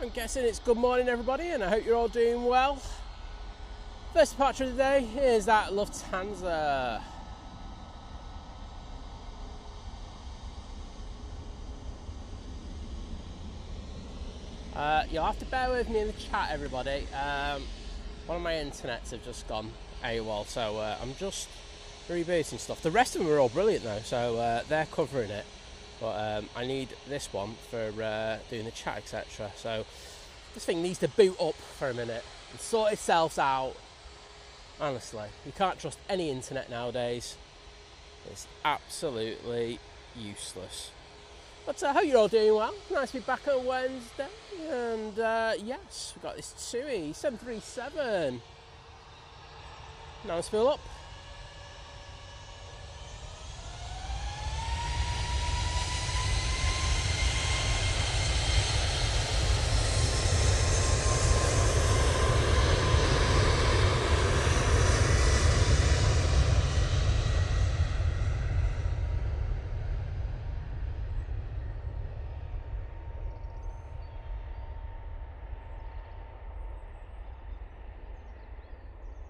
I'm guessing it's good morning everybody, and I hope you're all doing well. First departure of the day is that Lufthansa. You'll have to bear with me in the chat everybody. One of my internets have just gone AWOL, so I'm just rebooting stuff. The rest of them are all brilliant though, so they're covering it. But I need this one for doing the chat, etc. So this thing needs to boot up for a minute and sort itself out. Honestly, you can't trust any internet nowadays. It's absolutely useless. But I hope you're all doing well. Nice to be back on Wednesday. And yes, we've got this TUI 737. Now let's fill up.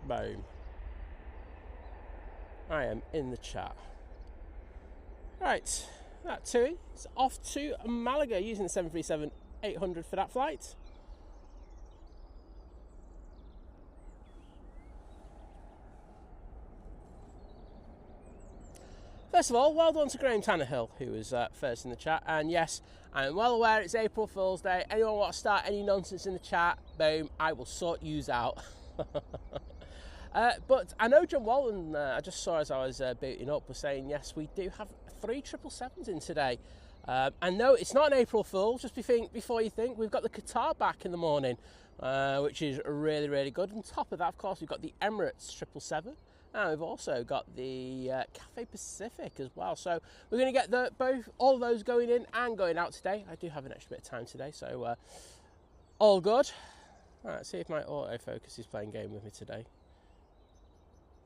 Boom. I am in the chat. Right, that TUI is off to Malaga using the 737-800 for that flight. First of all, well done to Graham Tannehill, who was first in the chat. And yes, I'm well aware it's April Fool's Day. Anyone want to start any nonsense in the chat? Boom, I will sort yous out. But I know John Walton, I just saw as I was booting up, was saying, yes, we do have 3 777s in today. And no, it's not an April Fool, just before you think. We've got the Qatar back in the morning, which is really, really good. On top of that, of course, we've got the Emirates 777. And we've also got the Cathay Pacific as well. So we're going to get all of those going in and going out today. I do have an extra bit of time today, so all good. All right, let's see if my autofocus is playing game with me today.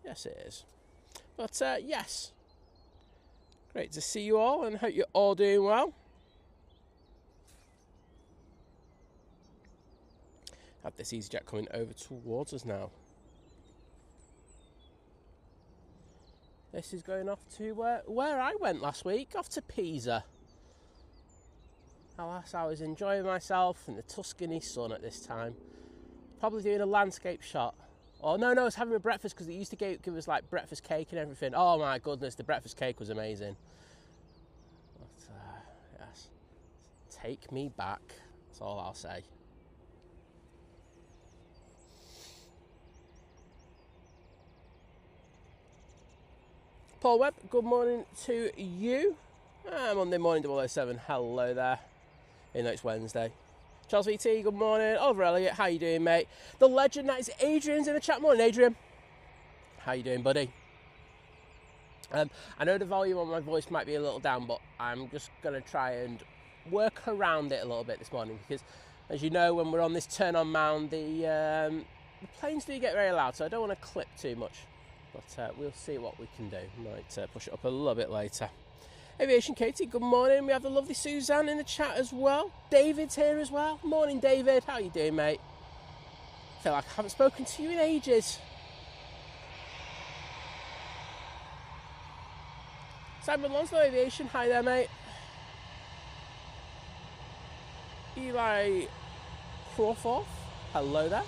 Yes, it is. But yes, great to see you all and hope you're all doing well. Have this EasyJet coming over towards us now. This is going off to where I went last week, off to Pisa. Alas, I was enjoying myself in the Tuscany sun at this time. Probably doing a landscape shot. Oh, no, I was having a breakfast because they used to give us like breakfast cake and everything. Oh my goodness, the breakfast cake was amazing. But, yes, take me back. That's all I'll say. Paul Webb, good morning to you. Monday morning 007, hello there. Even though it's Wednesday. Charles VT, good morning. Oliver Elliott, how you doing, mate? The legend, that is Adrian's in the chat. Morning, Adrian. How you doing, buddy? I know the volume on my voice might be a little down, but I'm just going to try and work around it a little bit this morning because, as you know, when we're on this turn-on mound, the planes do get very loud, so I don't want to clip too much. But we'll see what we can do. Might push it up a little bit later. Aviation Katie, good morning. We have the lovely Suzanne in the chat as well. David's here as well. Morning, David. How you doing, mate? I feel like I haven't spoken to you in ages. Simon Lonslow Aviation, hi there, mate. Eli Crawford, hello there.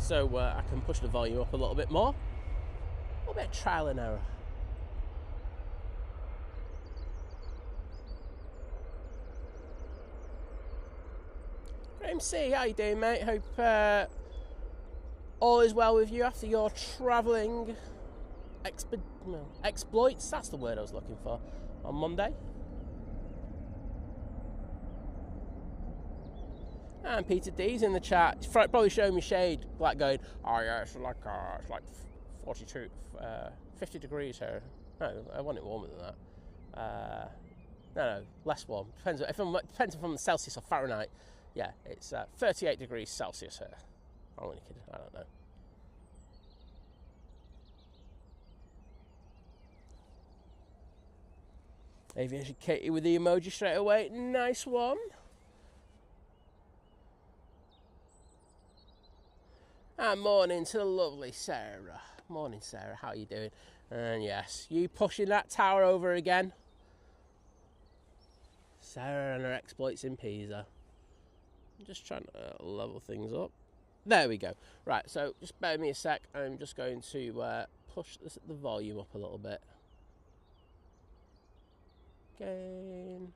So I can push the volume up a little bit more. A little bit of trial and error. Graham C, how you doing, mate? Hope all is well with you after your travelling exploits. That's the word I was looking for. On Monday. And Peter D's in the chat. He's probably showing me shade, like going, oh yeah, it's like 42, 50 degrees here. No, I want it warmer than that. No, less warm. Depends if I'm on Celsius or Fahrenheit. Yeah, it's 38 degrees Celsius here. I'm only kidding. I don't know. Aviation Katie with the emoji straight away. Nice one. And morning to the lovely Sarah. Morning, Sarah. How are you doing? And yes, you pushing that tower over again. Sarah and her exploits in Pisa. I'm just trying to level things up. There we go. Right, so just bear me a sec. I'm just going to push the volume up a little bit. Again.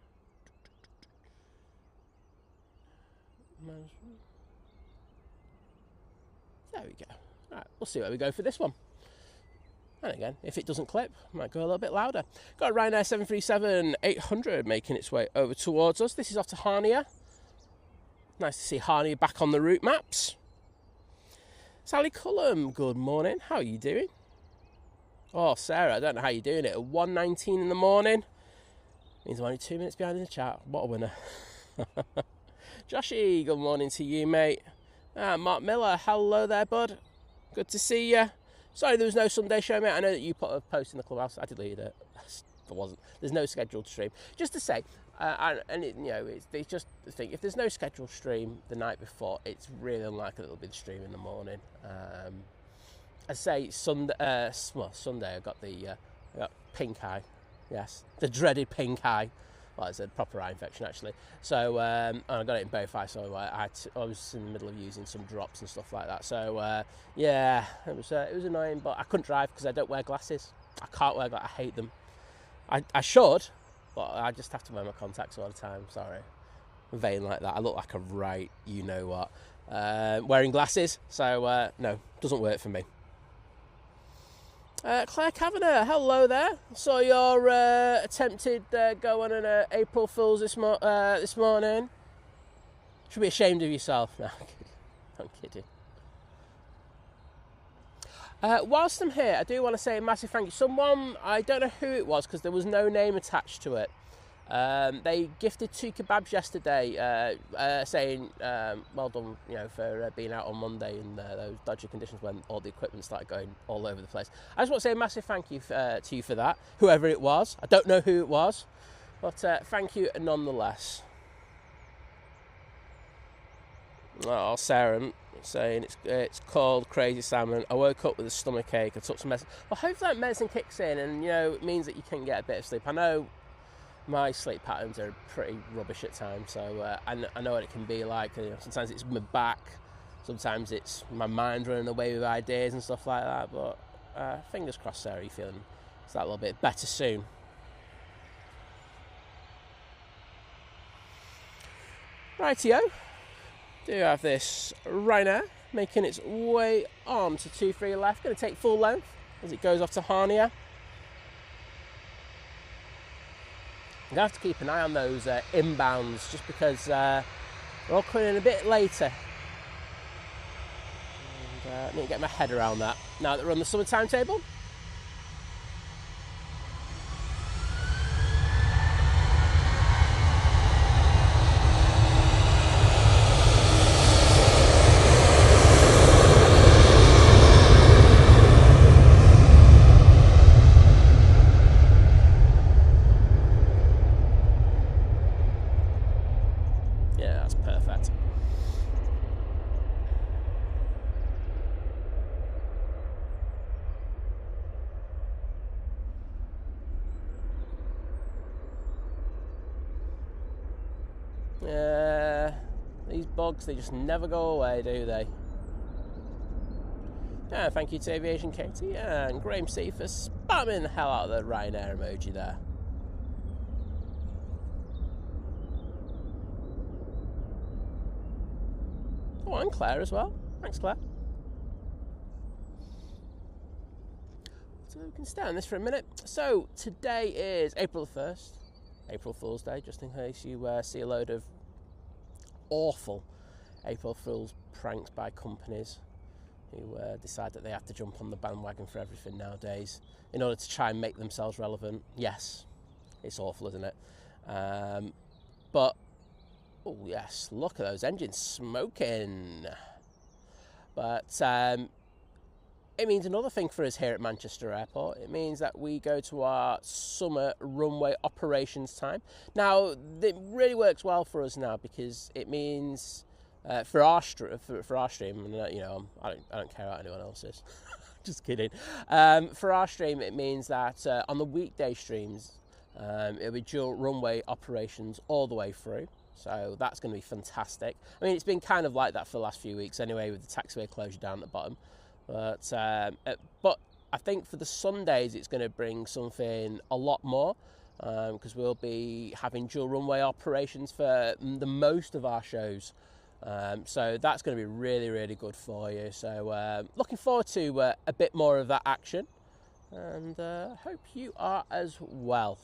There we go. Right, we'll see where we go for this one. And again, if it doesn't clip, I might go a little bit louder. Got a Ryanair 737-800 making its way over towards us. This is off to Harnia. Nice to see Harnia back on the route maps. Sally Cullum, good morning. How are you doing? Oh, Sarah, I don't know how you're doing it. At 1:19 in the morning. Means I'm only 2 minutes behind in the chat. What a winner. Joshy, good morning to you, mate. Mark Miller, hello there, bud. Good to see you. Sorry there was no Sunday show, mate. I know that you put a post in the clubhouse. I deleted it. There wasn't. There's no scheduled stream. Just to say, it's just the thing. If there's no scheduled stream the night before, it's really unlikely that there'll be the stream in the morning. I say Sunday. Sunday I got pink eye. Yes, the dreaded pink eye. Well, it's a proper eye infection actually. So and I got it in both eyes. So I was in the middle of using some drops and stuff like that. So yeah, it was annoying, but I couldn't drive because I don't wear glasses. I can't wear glasses. I hate them. I should, but I just have to wear my contacts all the time. Sorry, I'm vain like that. I look like a right, you know what, wearing glasses. So no, doesn't work for me. Claire Kavanagh, hello there. Saw your attempted go on an April Fool's this morning. Should be ashamed of yourself. No, I'm kidding. Whilst I'm here, I do want to say a massive thank you. Someone, I don't know who it was because there was no name attached to it. They gifted 2 kebabs yesterday, saying well done, for being out on Monday in those dodgy conditions when all the equipment started going all over the place. I just want to say a massive thank you to you for that, whoever it was. I don't know who it was, but thank you nonetheless. Oh, Sarah saying it's called Crazy Salmon. I woke up with a stomach ache. I took some medicine. Well, hopefully that medicine kicks in and it means that you can get a bit of sleep. I know my sleep patterns are pretty rubbish at times, so I know what it can be like. Sometimes it's my back, sometimes it's my mind running away with ideas and stuff like that. But fingers crossed, Sarah, you're feeling that little bit better soon. Rightio, do have this Ryanair making its way on to 2-3 left. Going to take full length as it goes off to Harnia. I'm going to have to keep an eye on those inbounds just because they're all coming in a bit later. And, I need to get my head around that now that we're on the summer timetable. These bugs, they just never go away, do they? Thank you to Aviation Katie and Graham C for spamming the hell out of the Ryanair emoji there. Oh, and Claire as well. Thanks, Claire. So we can stay on this for a minute. So today is April the 1st, April Fool's Day, just in case you see a load of awful April Fool's pranks by companies who decide that they have to jump on the bandwagon for everything nowadays in order to try and make themselves relevant. Yes, it's awful, isn't it? But, oh yes, look at those engines smoking. But it means another thing for us here at Manchester Airport. It means that we go to our summer runway operations time. Now, it really works well for us now because it means for our stream, and you know, I don't care about anyone else's. Just kidding. For our stream, it means that on the weekday streams, it'll be dual runway operations all the way through. So that's going to be fantastic. I mean, it's been kind of like that for the last few weeks anyway, with the taxiway closure down at the bottom. But I think for the Sundays, it's going to bring something a lot more because we'll be having dual runway operations for the most of our shows. So that's going to be really, really good for you. So looking forward to a bit more of that action, and hope you are as well.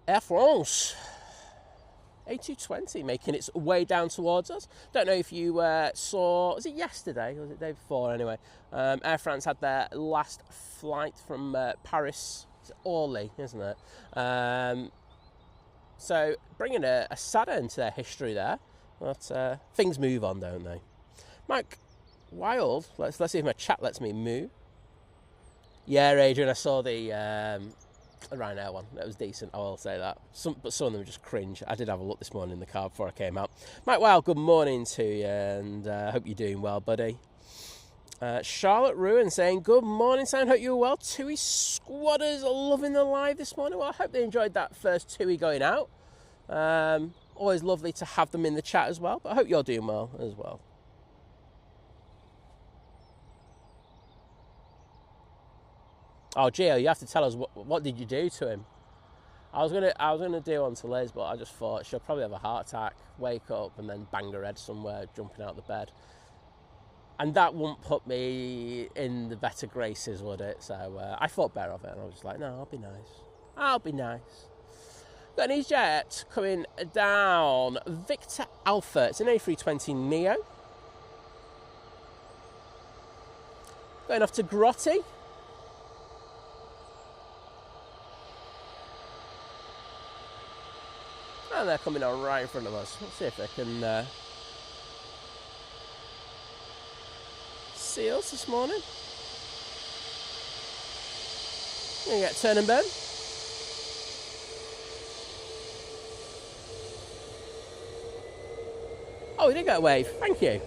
Air France A220 making its way down towards us. Don't know if you saw, was it yesterday or was it the day before anyway? Air France had their last flight from Paris. It's Orly, isn't it? So bringing a sad end to their history there. But things move on, don't they? Mike Wild, let's see if my chat lets me move. Yeah, Adrian, I saw the Ryanair one. That was decent, I will say that. But some of them were just cringe. I did have a look this morning in the car before I came out. Mike Wild, good morning to you, and hope you're doing well, buddy. Charlotte Ruin saying, good morning, Sam. Hope you're well. TUI squatters are loving the live this morning. Well, I hope they enjoyed that first TUI going out. Always lovely to have them in the chat as well, but I hope you're doing well as well. Oh, Gio, you have to tell us what did you do to him? I was gonna do on to Liz, but I just thought she'll probably have a heart attack, wake up, and then bang her head somewhere, jumping out of the bed. And that wouldn't put me in the better graces, would it? So I thought better of it, and I was just like, no, I'll be nice. I'll be nice. Got an EasyJet coming down. Victor Alpha. It's an A320 Neo. Going off to Grotti. And they're coming on right in front of us. Let's see if they can see us this morning. Gonna get turn and burn. Oh, we did get a wave. Thank you.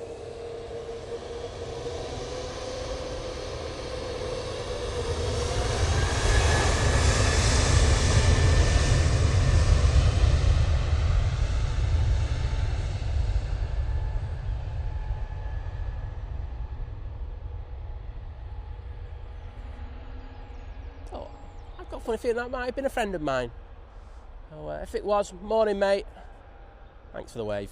Funny feeling that might have been a friend of mine. So, if it was, morning mate, thanks for the wave.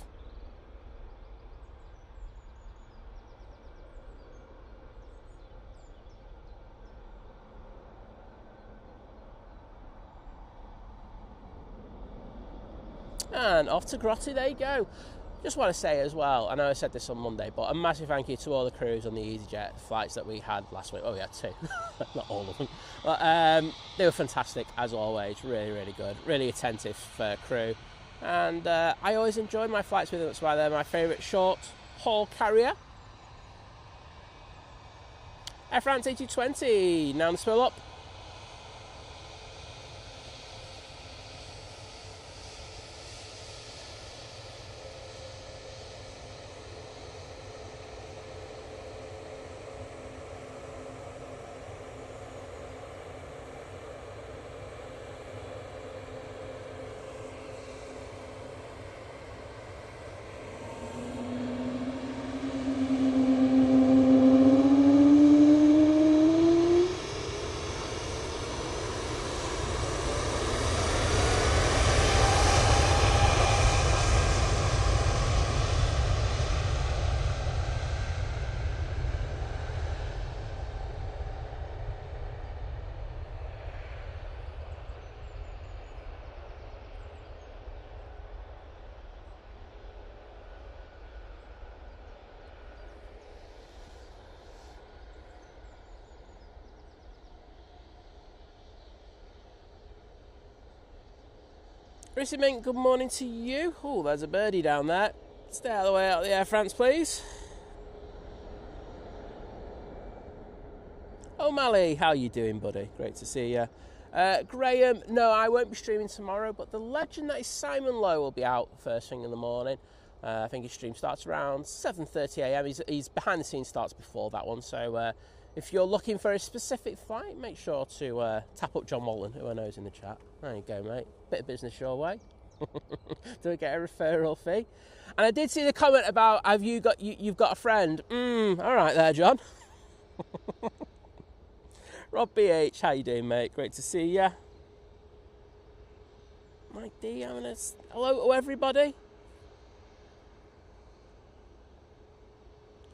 And off to Grotti, there you go. Just want to say as well, I know I said this on Monday, but a massive thank you to all the crews on the EasyJet flights that we had last week. Oh, we had two, not all of them. But they were fantastic, as always, really, really good, really attentive crew. And I always enjoy my flights with them, that's why they're my favourite short haul carrier. Air France A220, now on the spill up. Rissy Mink, good morning to you. Oh, there's a birdie down there. Stay out of the way out of the Air France, please. O'Malley, how you doing, buddy? Great to see you. Graham, no, I won't be streaming tomorrow, but the legend that is Simon Lowe will be out first thing in the morning. I think his stream starts around 7:30 a.m. He's behind the scenes starts before that one, so if you're looking for a specific flight, make sure to tap up John Walton, who I know is in the chat. There you go, mate. Bit of business your way. Do we get a referral fee? And I did see the comment about you've got a friend. All right there, John. Rob BH, how you doing, mate? Great to see you. Mike D, hello to everybody.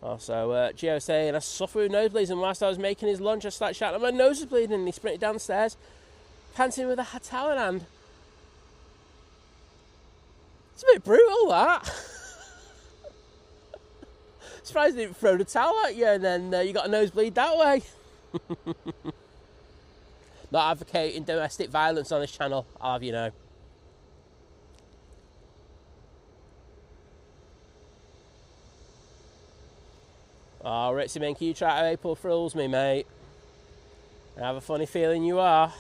Also, Gio saying, I suffer with nosebleeds, and whilst I was making his lunch, I started shouting, my nose is bleeding, and he sprinted downstairs, panting with a towel in hand. It's a bit brutal, that. Surprised he didn't throw the towel at you, and then you got a nosebleed that way. Not advocating domestic violence on this channel, I'll have you know. Oh, Ritzy Mink, you try to April Fools me, mate. I have a funny feeling you are.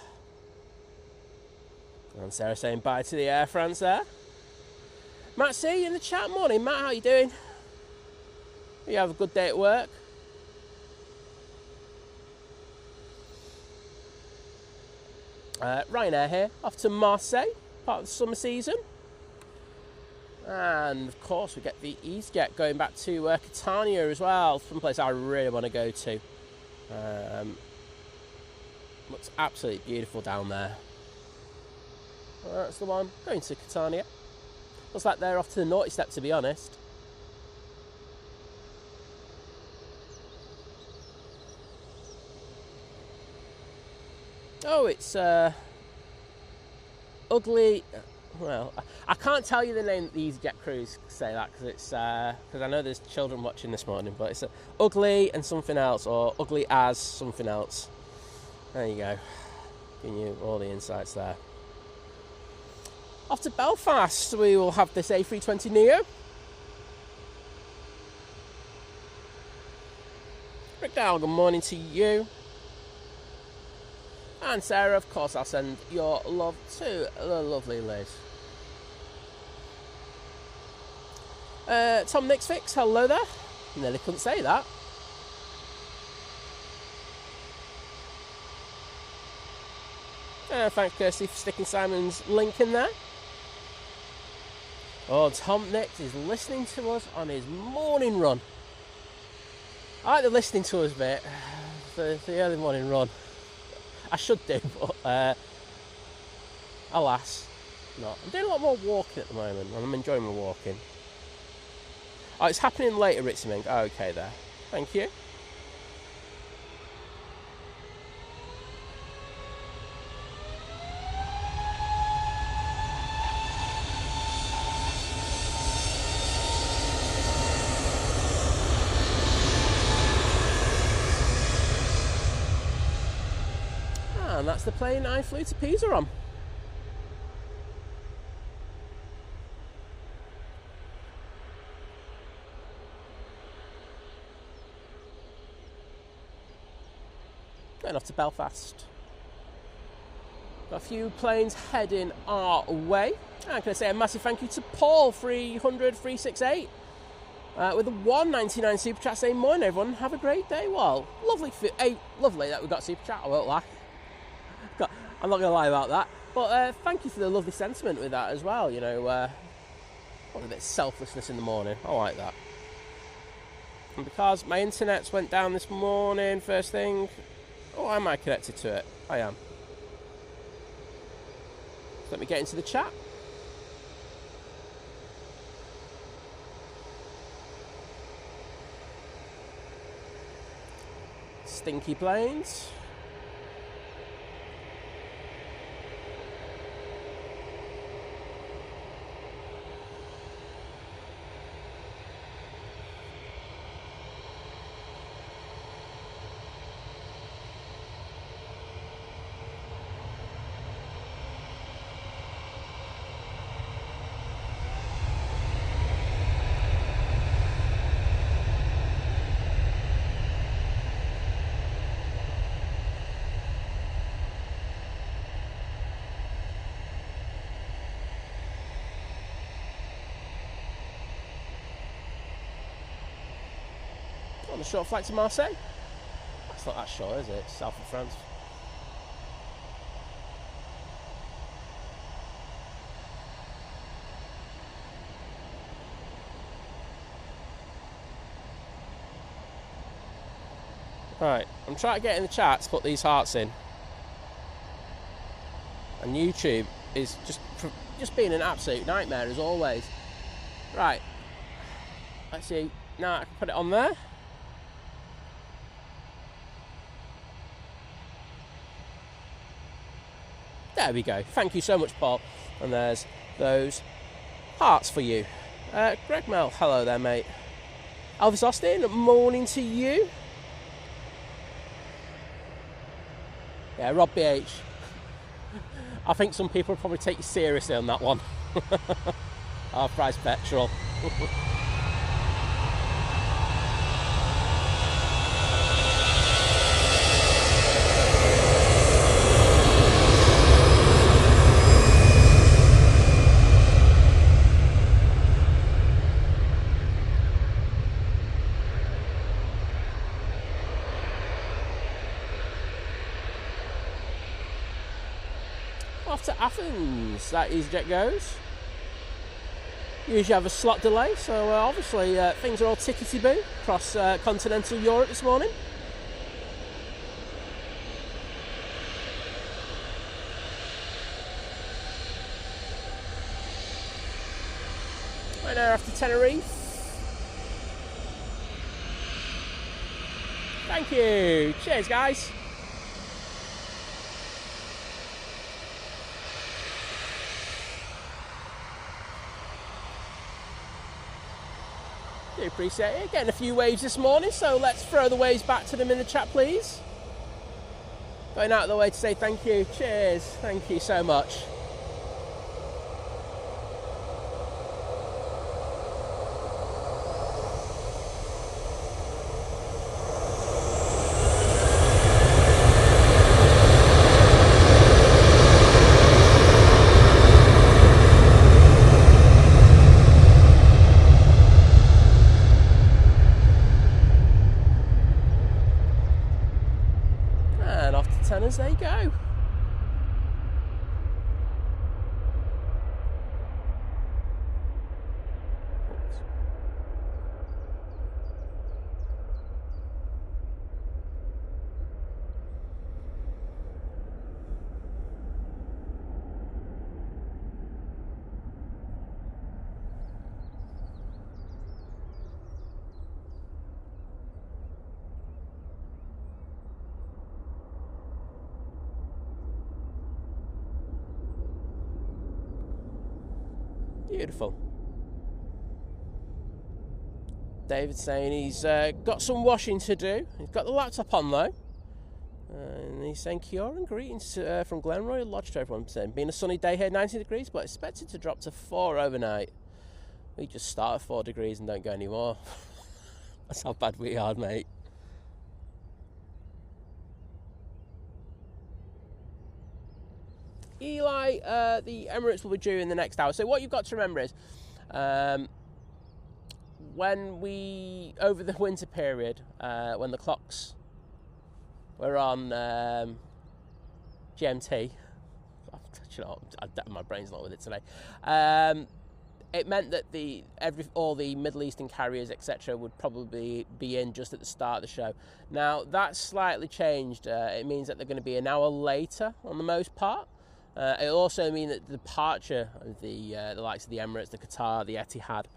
And Sarah saying bye to the Air France there. Matt C in the chat. Morning, Matt, how you doing? You have a good day at work? Ryanair here, off to Marseille, part of the summer season. And of course we get the EasyJet going back to Catania as well, someplace I really want to go to. Looks absolutely beautiful down there. Well, that's the one, going to Catania. Looks like they're off to the naughty step, to be honest. Oh, it's ugly. Well, I can't tell you the name that the EasyJet crews say that because I know there's children watching this morning, but it's ugly and something else, or ugly as something else. There you go, giving you all the insights there. Off to Belfast, we will have this A320neo. Rick Dow, good morning to you. And Sarah, of course, I'll send your love to the lovely Liz. Tom Nixfix, hello there. Nearly couldn't say that. Thanks, Kirsty, for sticking Simon's link in there. Oh, Tom Nix is listening to us on his morning run. I like the listening to us bit, the early morning run. I should do, but alas, not. I'm doing a lot more walking at the moment, and I'm enjoying my walking. Oh, it's happening later, Ritzy Mink. Oh, okay, there. Thank you. And that's the plane I flew to Pisa on. Going off to Belfast. Got a few planes heading our way. And can I say a massive thank you to Paul 300-368 with a 199 super chat saying morning everyone, have a great day. Well, lovely that we got super chat, I won't lie. I'm not going to lie about that. But thank you for the lovely sentiment with that as well. You know, what a bit of selflessness in the morning. I like that. And because my internet's went down this morning, first thing, am I connected to it? I am. So let me get into the chat. Stinky planes. a short flight to Marseille. That's not that short, is it? It's south of France. Right, I'm trying to get in the chat to put these hearts in. And YouTube is just being an absolute nightmare as always. Right, let's see. Now I can put it on there. There we go. Thank you so much, Paul. And there's those hearts for you. Greg Mel, hello there, mate. Elvis Austin, morning to you. Yeah, Rob BH. I think some people will probably take you seriously on that one. Half price petrol. Off to Athens, that EasyJet goes. Usually have a slot delay, so obviously things are all tickety-boo across continental Europe this morning. Right now after Tenerife. Thank you. Cheers, guys. Do appreciate it. Getting a few waves this morning, so let's throw the waves back to them in the chat, please. Going out of the way to say thank you. Cheers. Thank you so much. There you go. Beautiful. David's saying he's got some washing to do. He's got the laptop on though. And he's saying Kia and greetings from Glenroy Lodge to everyone. Saying, been a sunny day here, 90 degrees, but expected to drop to 4 overnight. We just start at 4 degrees and don't go anymore. That's how bad we are, mate. Eli, the Emirates will be due in the next hour. So what you've got to remember is, when we, over the winter period, when the clocks were on GMT, you know, my brain's not with it today, it meant that all the Middle Eastern carriers, etc., would probably be in just at the start of the show. Now, that's slightly changed. It means that they're going to be an hour later on the most part. It'll also mean that the departure of the likes of the Emirates, the Qatar, the Etihad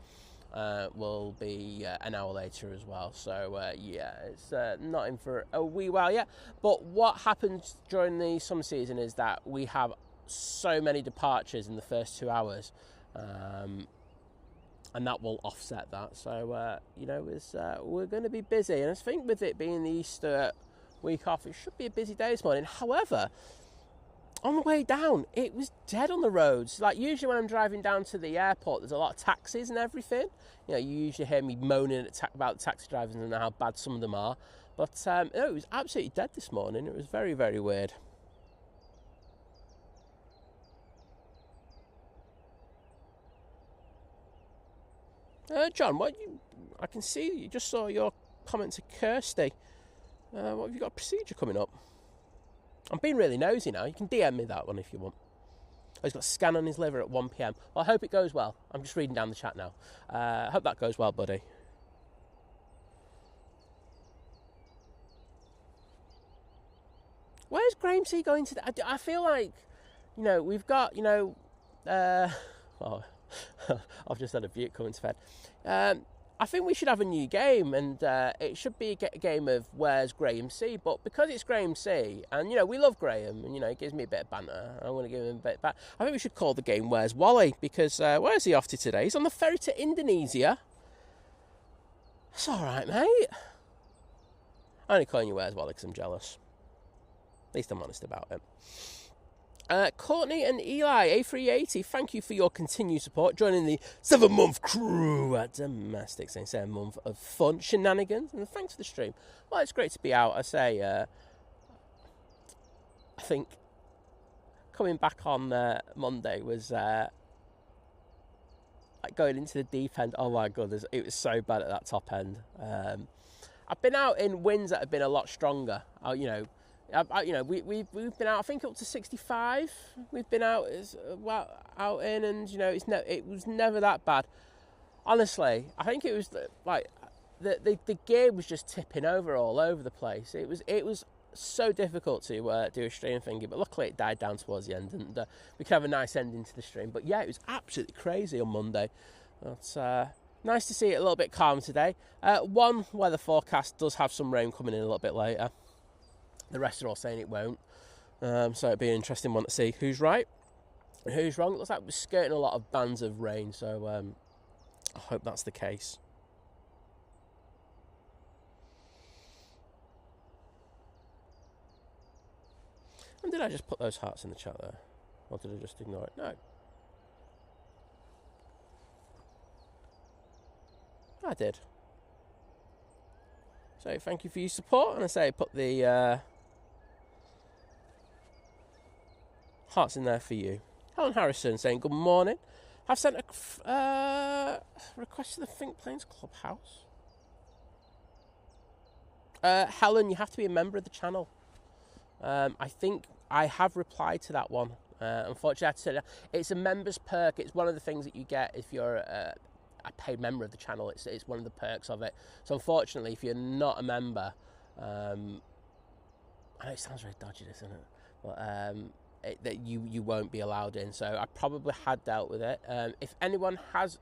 will be an hour later as well. So yeah, it's not in for a wee while yet. But what happens during the summer season is that we have so many departures in the first 2 hours, and that will offset that. So you know, we're going to be busy, and I think with it being the Easter week off, it should be a busy day this morning. However, on the way down, it was dead on the roads. Like usually when I'm driving down to the airport, there's a lot of taxis and everything. You know, you usually hear me moaning about the taxi drivers and how bad some of them are. But no, it was absolutely dead this morning. It was very, very weird. John, I can see you just saw your comment to Kirsty. What have you got a procedure coming up? I'm being really nosy now. You can DM me that one if you want. Oh, he's got a scan on his liver at 1 p.m. Well, I hope it goes well. I'm just reading down the chat now. I hope that goes well, buddy. Where's Graham C going today? I feel like, we've got, oh, I've just had a Butte coming to bed. I think we should have a new game, and it should be a game of Where's Graham C, but because it's Graham C, and, we love Graham, and, he gives me a bit of banter, I want to give him a bit of banter. I think we should call the game Where's Wally, because where's he off to today? He's on the ferry to Indonesia. It's all right, mate. I'm only calling you Where's Wally because I'm jealous. At least I'm honest about it. Courtney and Eli, A380, thank you for your continued support, joining the 7-month crew at Domestic, saying 7 month of fun shenanigans, and thanks for the stream. Well, it's great to be out. I say, I think coming back on Monday was like going into the deep end. Oh my goodness, it was so bad at that top end. I've been out in winds that have been a lot stronger. We've been out, I think, up to 65. We've been out out in, and it was never that bad. Honestly, I think it was like the gear was just tipping over all over the place. It was so difficult to do a stream thingy, but luckily it died down towards the end, and we could have a nice ending to the stream. But yeah, it was absolutely crazy on Monday. It's nice to see it a little bit calm today. One weather forecast does have some rain coming in a little bit later. The rest are all saying it won't. So it'd be an interesting one to see who's right and who's wrong. It looks like we're skirting a lot of bands of rain, so I hope that's the case. And did I just put those hearts in the chat there? Or did I just ignore it? No. I did. So thank you for your support. And I say put the hearts in there for you. Helen Harrison saying good morning. I've sent a request to the Think Planes Clubhouse. Helen, you have to be a member of the channel. I think I have replied to that one. Unfortunately, I had to say it's a member's perk. It's one of the things that you get if you're a paid member of the channel. It's one of the perks of it. So unfortunately, if you're not a member, I know it sounds very dodgy, doesn't it? But that you won't be allowed in. So I probably had dealt with it. If anyone has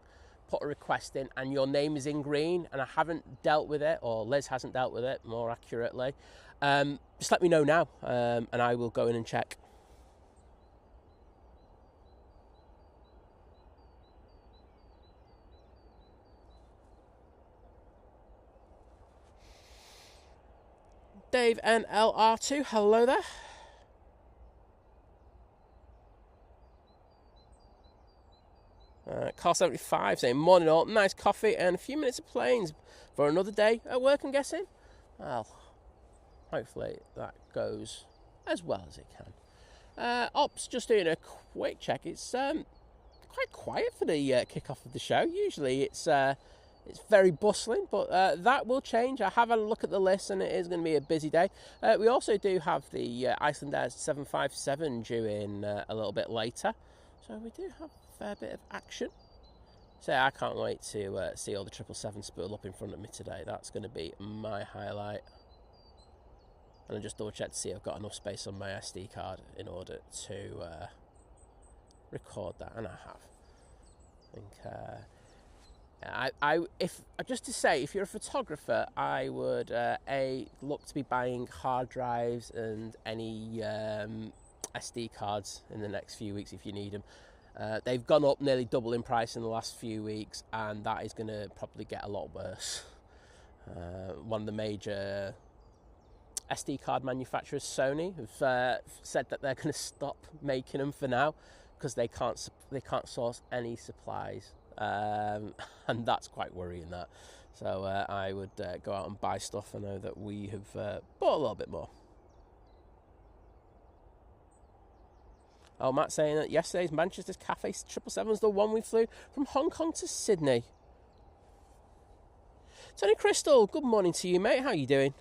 put a request in and your name is in green and I haven't dealt with it, or Liz hasn't dealt with it more accurately, just let me know now, and I will go in and check. Dave NLR2, hello there. Car 75 saying, morning all, nice coffee and a few minutes of planes for another day at work, I'm guessing. Well, hopefully that goes as well as it can. Ops, just doing a quick check. It's quite quiet for the kick-off of the show. Usually it's very bustling, but that will change. I have had a look at the list and it is going to be a busy day. We also do have the Icelandair 757 due in a little bit later. So we do have a fair bit of action. So I can't wait to see all the 777 spool up in front of me today. That's going to be my highlight. And I just double check to see I've got enough space on my SD card in order to record that, and I have. Just to say, if you're a photographer, I would look to be buying hard drives and any SD cards in the next few weeks if you need them. They've gone up nearly double in price in the last few weeks, and that is going to probably get a lot worse. One of the major SD card manufacturers, Sony, have said that they're going to stop making them for now because they can't source any supplies. And that's quite worrying, that. So I would go out and buy stuff. I know that we have bought a little bit more. Oh, Matt saying that yesterday's Manchester's Cathay 777 is the one we flew from Hong Kong to Sydney. Tony Crystal, good morning to you, mate. How you doing?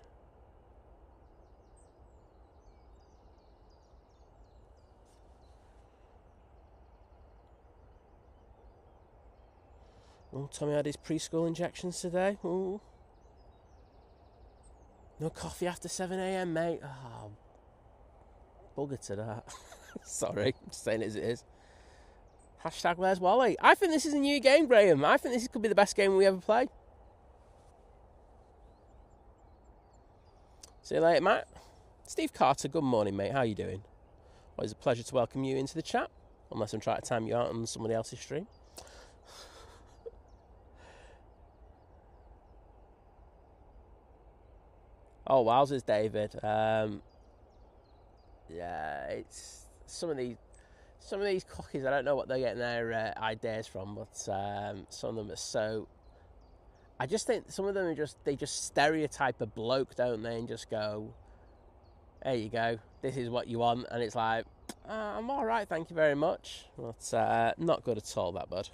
Oh, Tommy had his preschool injections today. Ooh. No coffee after 7 a.m, mate. Oh, bugger to that. Sorry, I'm just saying it as it is. Hashtag where's Wally? I think this is a new game, Graham. I think this could be the best game we ever play. See you later, Matt. Steve Carter, good morning, mate. How you doing? Always a pleasure to welcome you into the chat. Unless I'm trying to time you out on somebody else's stream. Oh, wowzers, David. Yeah, it's some of these cookies. I don't know what they're getting their ideas from, but some of them are so. I just think some of them are they just stereotype a bloke, don't they, and just go, there you go, this is what you want, and it's like, I'm all right, thank you very much. But not good at all, that bud.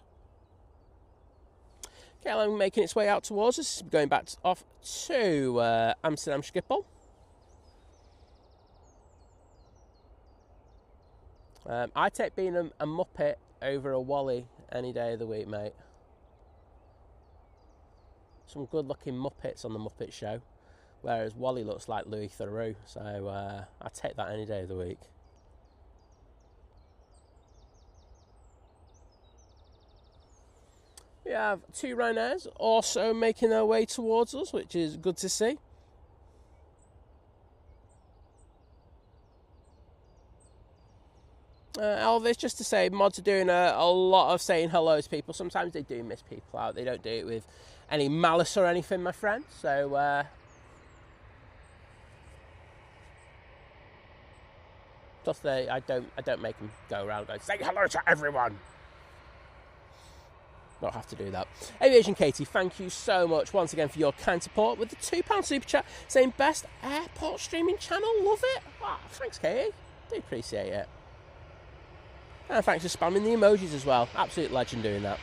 KLM making its way out towards us, going back off to Amsterdam Schiphol. I take being a Muppet over a Wally any day of the week, mate. Some good-looking Muppets on the Muppet Show, whereas Wally looks like Louis Theroux, so I take that any day of the week. We have two Ryanairs also making their way towards us, which is good to see. Elvis, just to say, mods are doing a lot of saying hello to people. Sometimes they do miss people out. They don't do it with any malice or anything, my friend. So, plus I don't make them go around going, say hello to everyone. Not have to do that. Aviation Katie, thank you so much once again for your kind support with the £2 super chat saying best airport streaming channel. Love it. Wow, thanks, Katie. Do appreciate it. And thanks for spamming the emojis as well. Absolute legend doing that.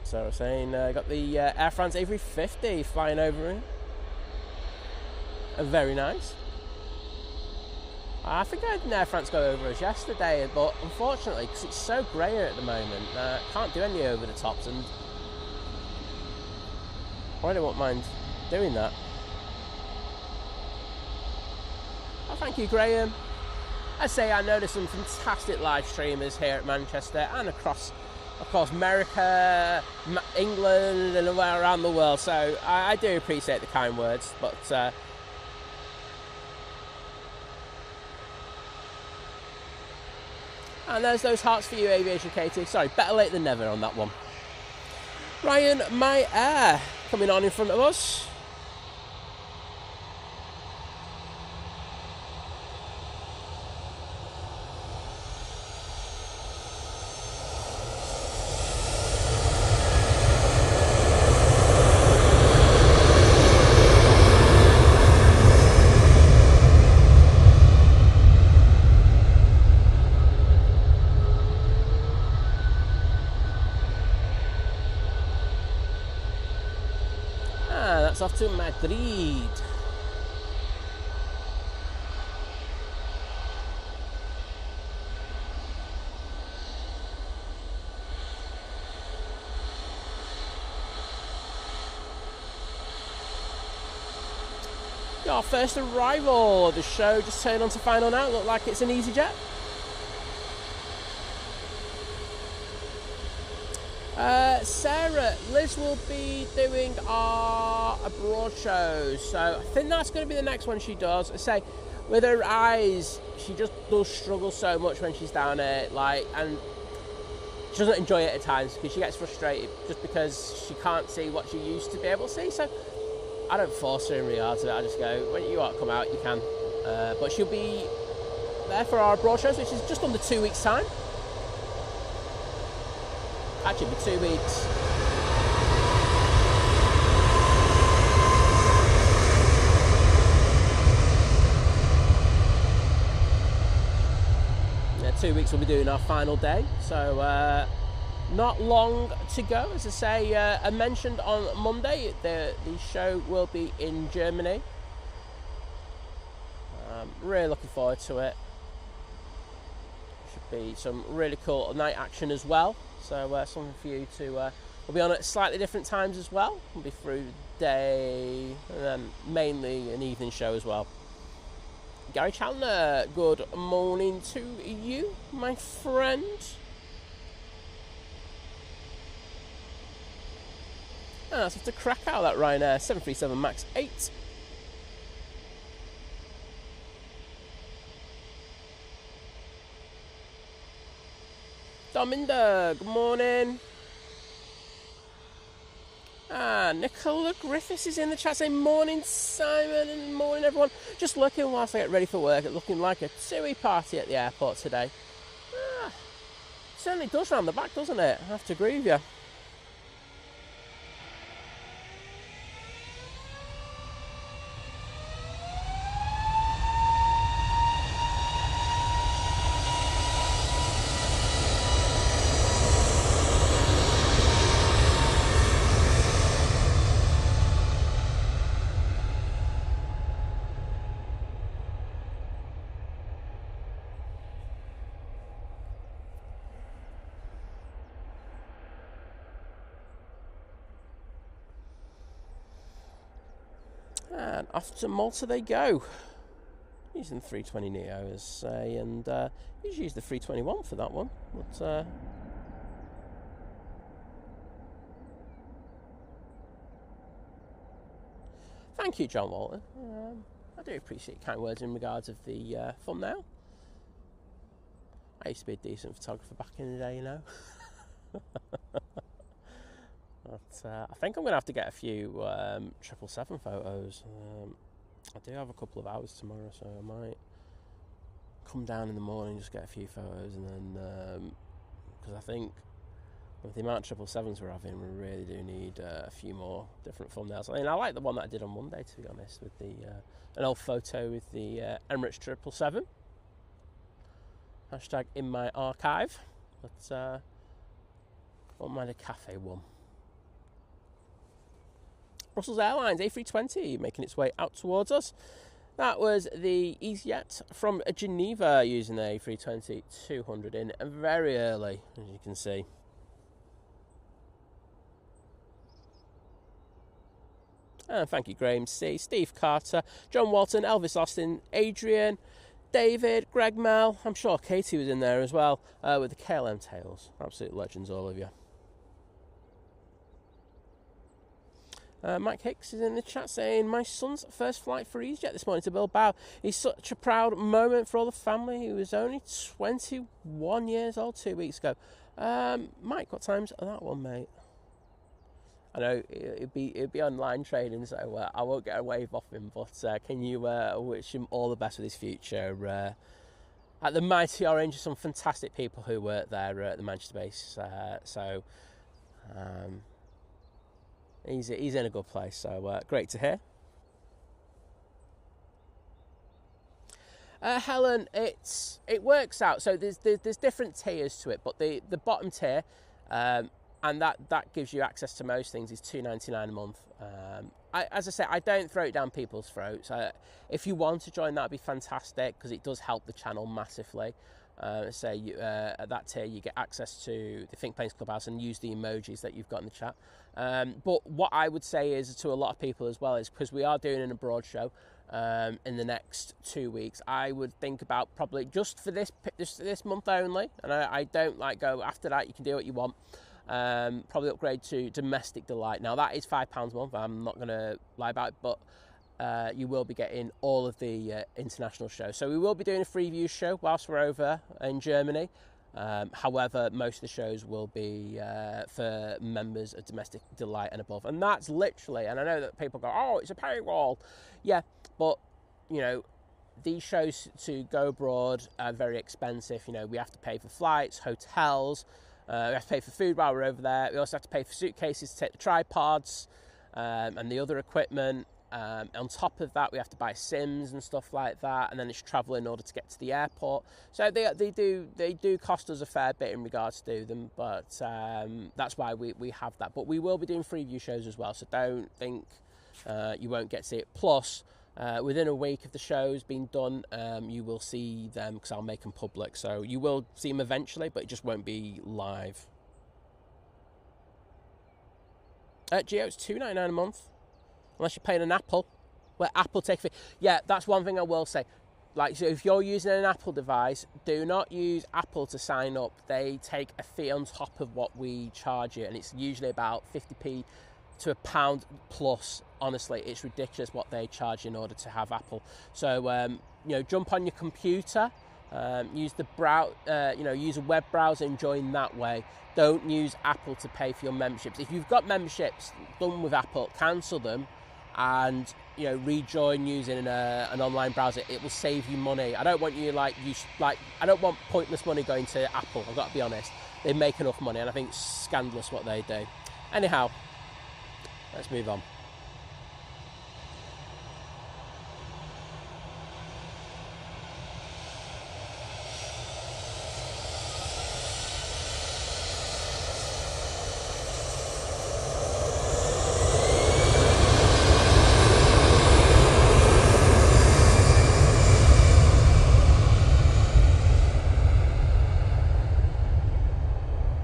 So I was saying, got the Air France A350 flying over here. Very nice. I think I had an Air France go over us yesterday, but unfortunately, because it's so grey here at the moment, can't do any over the tops, and I don't mind doing that. Oh, thank you, Graham. I say I know there's some fantastic live streamers here at Manchester and across, of course, America, England, and around the world. So I do appreciate the kind words, but and there's those hearts for you, Aviation Katie. Sorry, better late than never on that one. Ryan, My Air coming on in front of us. Off to Madrid. Our first arrival of the show just turned on to final now. Look like it's an EasyJet. Sarah, Liz will be doing our abroad shows, so I think that's going to be the next one she does. I say, with her eyes, she just does struggle so much when she's down here, and she doesn't enjoy it at times because she gets frustrated just because she can't see what she used to be able to see. So I don't force her in regards to it. I just go, when you want to come out, you can. But she'll be there for our abroad shows, which is just under 2 weeks' time. Actually, it'll be 2 weeks. Yeah, 2 weeks we'll be doing our final day. So not long to go. As I say, I mentioned on Monday, the show will be in Germany. Really looking forward to it. Should be some really cool night action as well. So something for you to, we'll be on at slightly different times as well. We'll be through day and then mainly an evening show as well. Gary Chandler, good morning to you, my friend. And let's have to crack out that Ryanair 737 MAX 8. Dominda, good morning. Nicola Griffiths is in the chat saying morning Simon and morning everyone. Just looking whilst I get ready for work, looking like a TUI party at the airport today. Certainly does round the back, doesn't it? I have to agree with you. And off to Malta they go. Using the 320 Neo as say, and he's used the 321 for that one. But thank you, John Walton. I do appreciate kind words in regards of the thumbnail. I used to be a decent photographer back in the day, you know. But I think I'm going to have to get a few 777 photos. I do have a couple of hours tomorrow, so I might come down in the morning, just get a few photos, and then because I think with the amount of 777s we're having, we really do need a few more different thumbnails. I mean, I like the one that I did on Monday, to be honest, with the an old photo with the Emirates 777. Hashtag in my archive. But I won't mind a cafe one. Brussels Airlines A320 making its way out towards us. That was the EasyJet from Geneva using the A320-200 in very early, as you can see. And thank you, Graham C, Steve Carter, John Walton, Elvis Austin, Adrian, David, Greg Mel. I'm sure Katie was in there as well with the KLM tails. Absolute legends, all of you. Mike Hicks is in the chat saying, my son's first flight for EasyJet this morning to Bilbao. It's such a proud moment for all the family. He was only 21 years old 2 weeks ago. Mike, what time's that one, mate? I know it'd be online trading, so I won't get a wave off him, but can you wish him all the best with his future? At the Mighty Orange, some fantastic people who work there at the Manchester base, so he's in a good place, so great to hear. Helen, it works out. So there's different tiers to it, but the bottom tier, and that gives you access to most things, is $2.99 a month. As I say, I don't throw it down people's throats. If you want to join, that'd be fantastic, because it does help the channel massively. At that tier you get access to the Think Planes Clubhouse and use the emojis that you've got in the chat. But what I would say is to a lot of people as well is, because we are doing an abroad show in the next 2 weeks, I would think about probably just for this month only, and I don't go after that. You can do what you want. Probably upgrade to Domestic Delight. Now that is £5 a month, I'm not going to lie about it, but you will be getting all of the international shows. So we will be doing a free view show whilst we're over in Germany. However, most of the shows will be for members of Domestic Delight and above. And that's literally, and I know that people go, oh, it's a paywall. Yeah, but, you know, these shows to go abroad are very expensive. You know, we have to pay for flights, hotels, we have to pay for food while we're over there. We also have to pay for suitcases to take the tripods and the other equipment. On top of that, we have to buy SIMs and stuff like that, and then it's travel in order to get to the airport. So they do cost us a fair bit in regards to them, but that's why we have that. But we will be doing free view shows as well, so don't think you won't get to see it. Plus, within a week of the shows being done, you will see them because I'll make them public. So you will see them eventually, but it just won't be live. Geo, it's $2.99 a month. Unless you're paying an Apple, where Apple take a fee. Yeah, that's one thing I will say. Like, so if you're using an Apple device, do not use Apple to sign up. They take a fee on top of what we charge you, and it's usually about 50p to £1 plus. Honestly, it's ridiculous what they charge in order to have Apple. So, you know, jump on your computer, use the use a web browser and join that way. Don't use Apple to pay for your memberships. If you've got memberships done with Apple, cancel them and, you know, rejoin using an online browser. It will save you money. I don't want you I don't want pointless money going to Apple. I've got to be honest. They make enough money, and I think it's scandalous what they do. Anyhow, let's move on.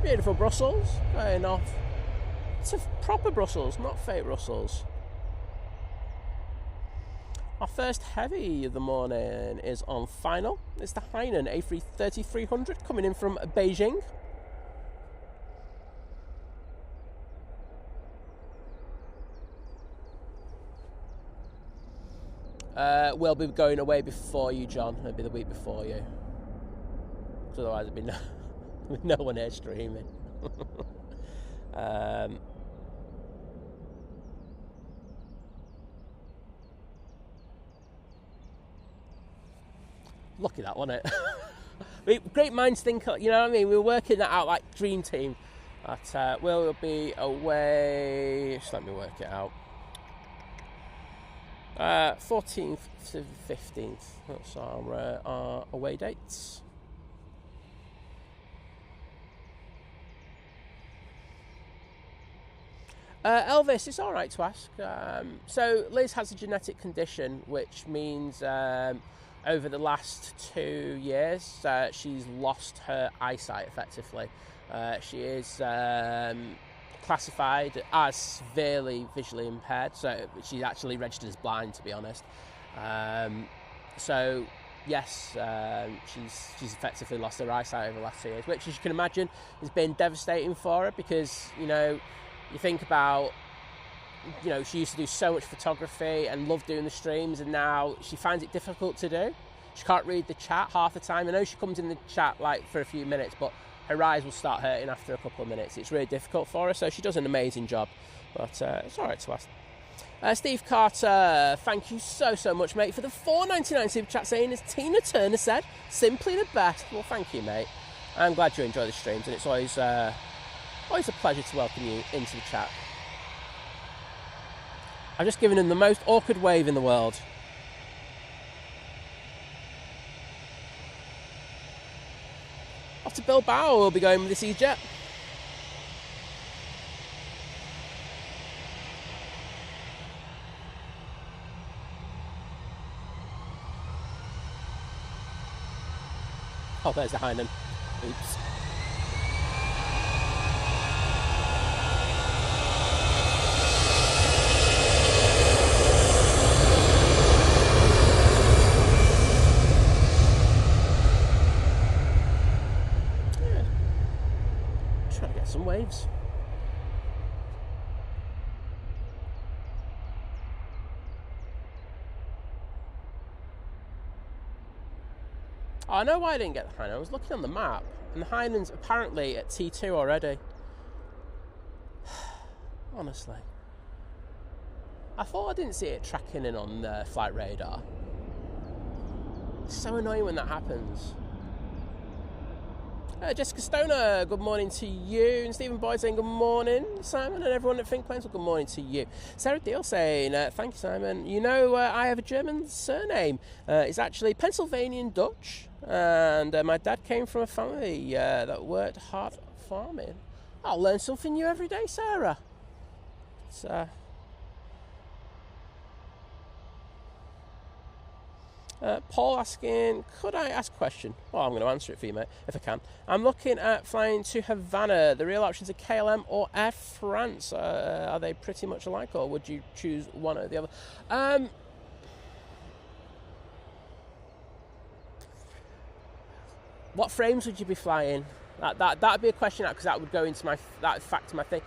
Beautiful Brussels, going off. It's a proper Brussels, not fake Brussels. Our first heavy of the morning is on final. It's the Hainan A330-300 coming in from Beijing. We'll be going away before you, John. It'll be the week before you. Otherwise it'd be no one here streaming. Lucky that, wasn't it? Great minds think, you know what I mean? We were working that out like dream team. But we'll be away, just let me work it out. 14th to 15th, that's our away dates. Elvis, it's all right to ask. So Liz has a genetic condition, which means over the last 2 years she's lost her eyesight effectively. She is classified as severely visually impaired, so she's actually registered as blind, to be honest. So yes, she's effectively lost her eyesight over the last 2 years, which, as you can imagine, has been devastating for her because, you know, you think about, you know, she used to do so much photography and loved doing the streams, and now she finds it difficult to do. She can't read the chat half the time. I know she comes in the chat like for a few minutes, but her eyes will start hurting after a couple of minutes. It's really difficult for her, so she does an amazing job. But it's all right to ask. Steve Carter, thank you so much, mate, for the $4.99 super chat, saying, as Tina Turner said, simply the best. Well, thank you, mate. I'm glad you enjoy the streams, and it's always a pleasure to welcome you into the chat. I've just given him the most awkward wave in the world. Off to Bilbao, we'll be going with this EasyJet. Oh, there's the Hainan. Oops. Gotta get some waves. Oh, I know why I didn't get the Hainan. I was looking on the map, and the Hainan's apparently at T2 already. Honestly. I thought I didn't see it tracking in on flight radar. It's so annoying when that happens. Jessica Stoner, good morning to you. And Stephen Boyd saying good morning, Simon, and everyone at Think Planes, well, good morning to you. Sarah Deal saying, thank you, Simon. You know, I have a German surname. It's actually Pennsylvanian Dutch. And my dad came from a family that worked hard farming. I'll learn something new every day, Sarah. It's, Paul asking, could I ask a question? Well, I'm going to answer it for you, mate, if I can. I'm looking at flying to Havana. The real options are KLM or Air France. Are they pretty much alike, or would you choose one or the other? What frames would you be flying? That'd be a question, because that would go into that factor my thing.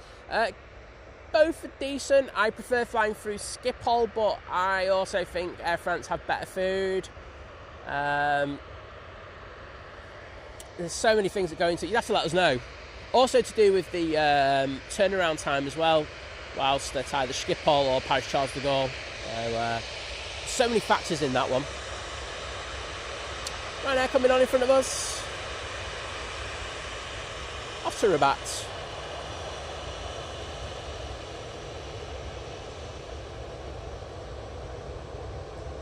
Both are decent. I prefer flying through Schiphol, but I also think Air France have better food. There's so many things that go into it. You'd have to let us know. Also to do with the turnaround time as well, whilst it's either Schiphol or Paris Charles de Gaulle. So many factors in that one. Right now, coming on in front of us. Off to Rabat.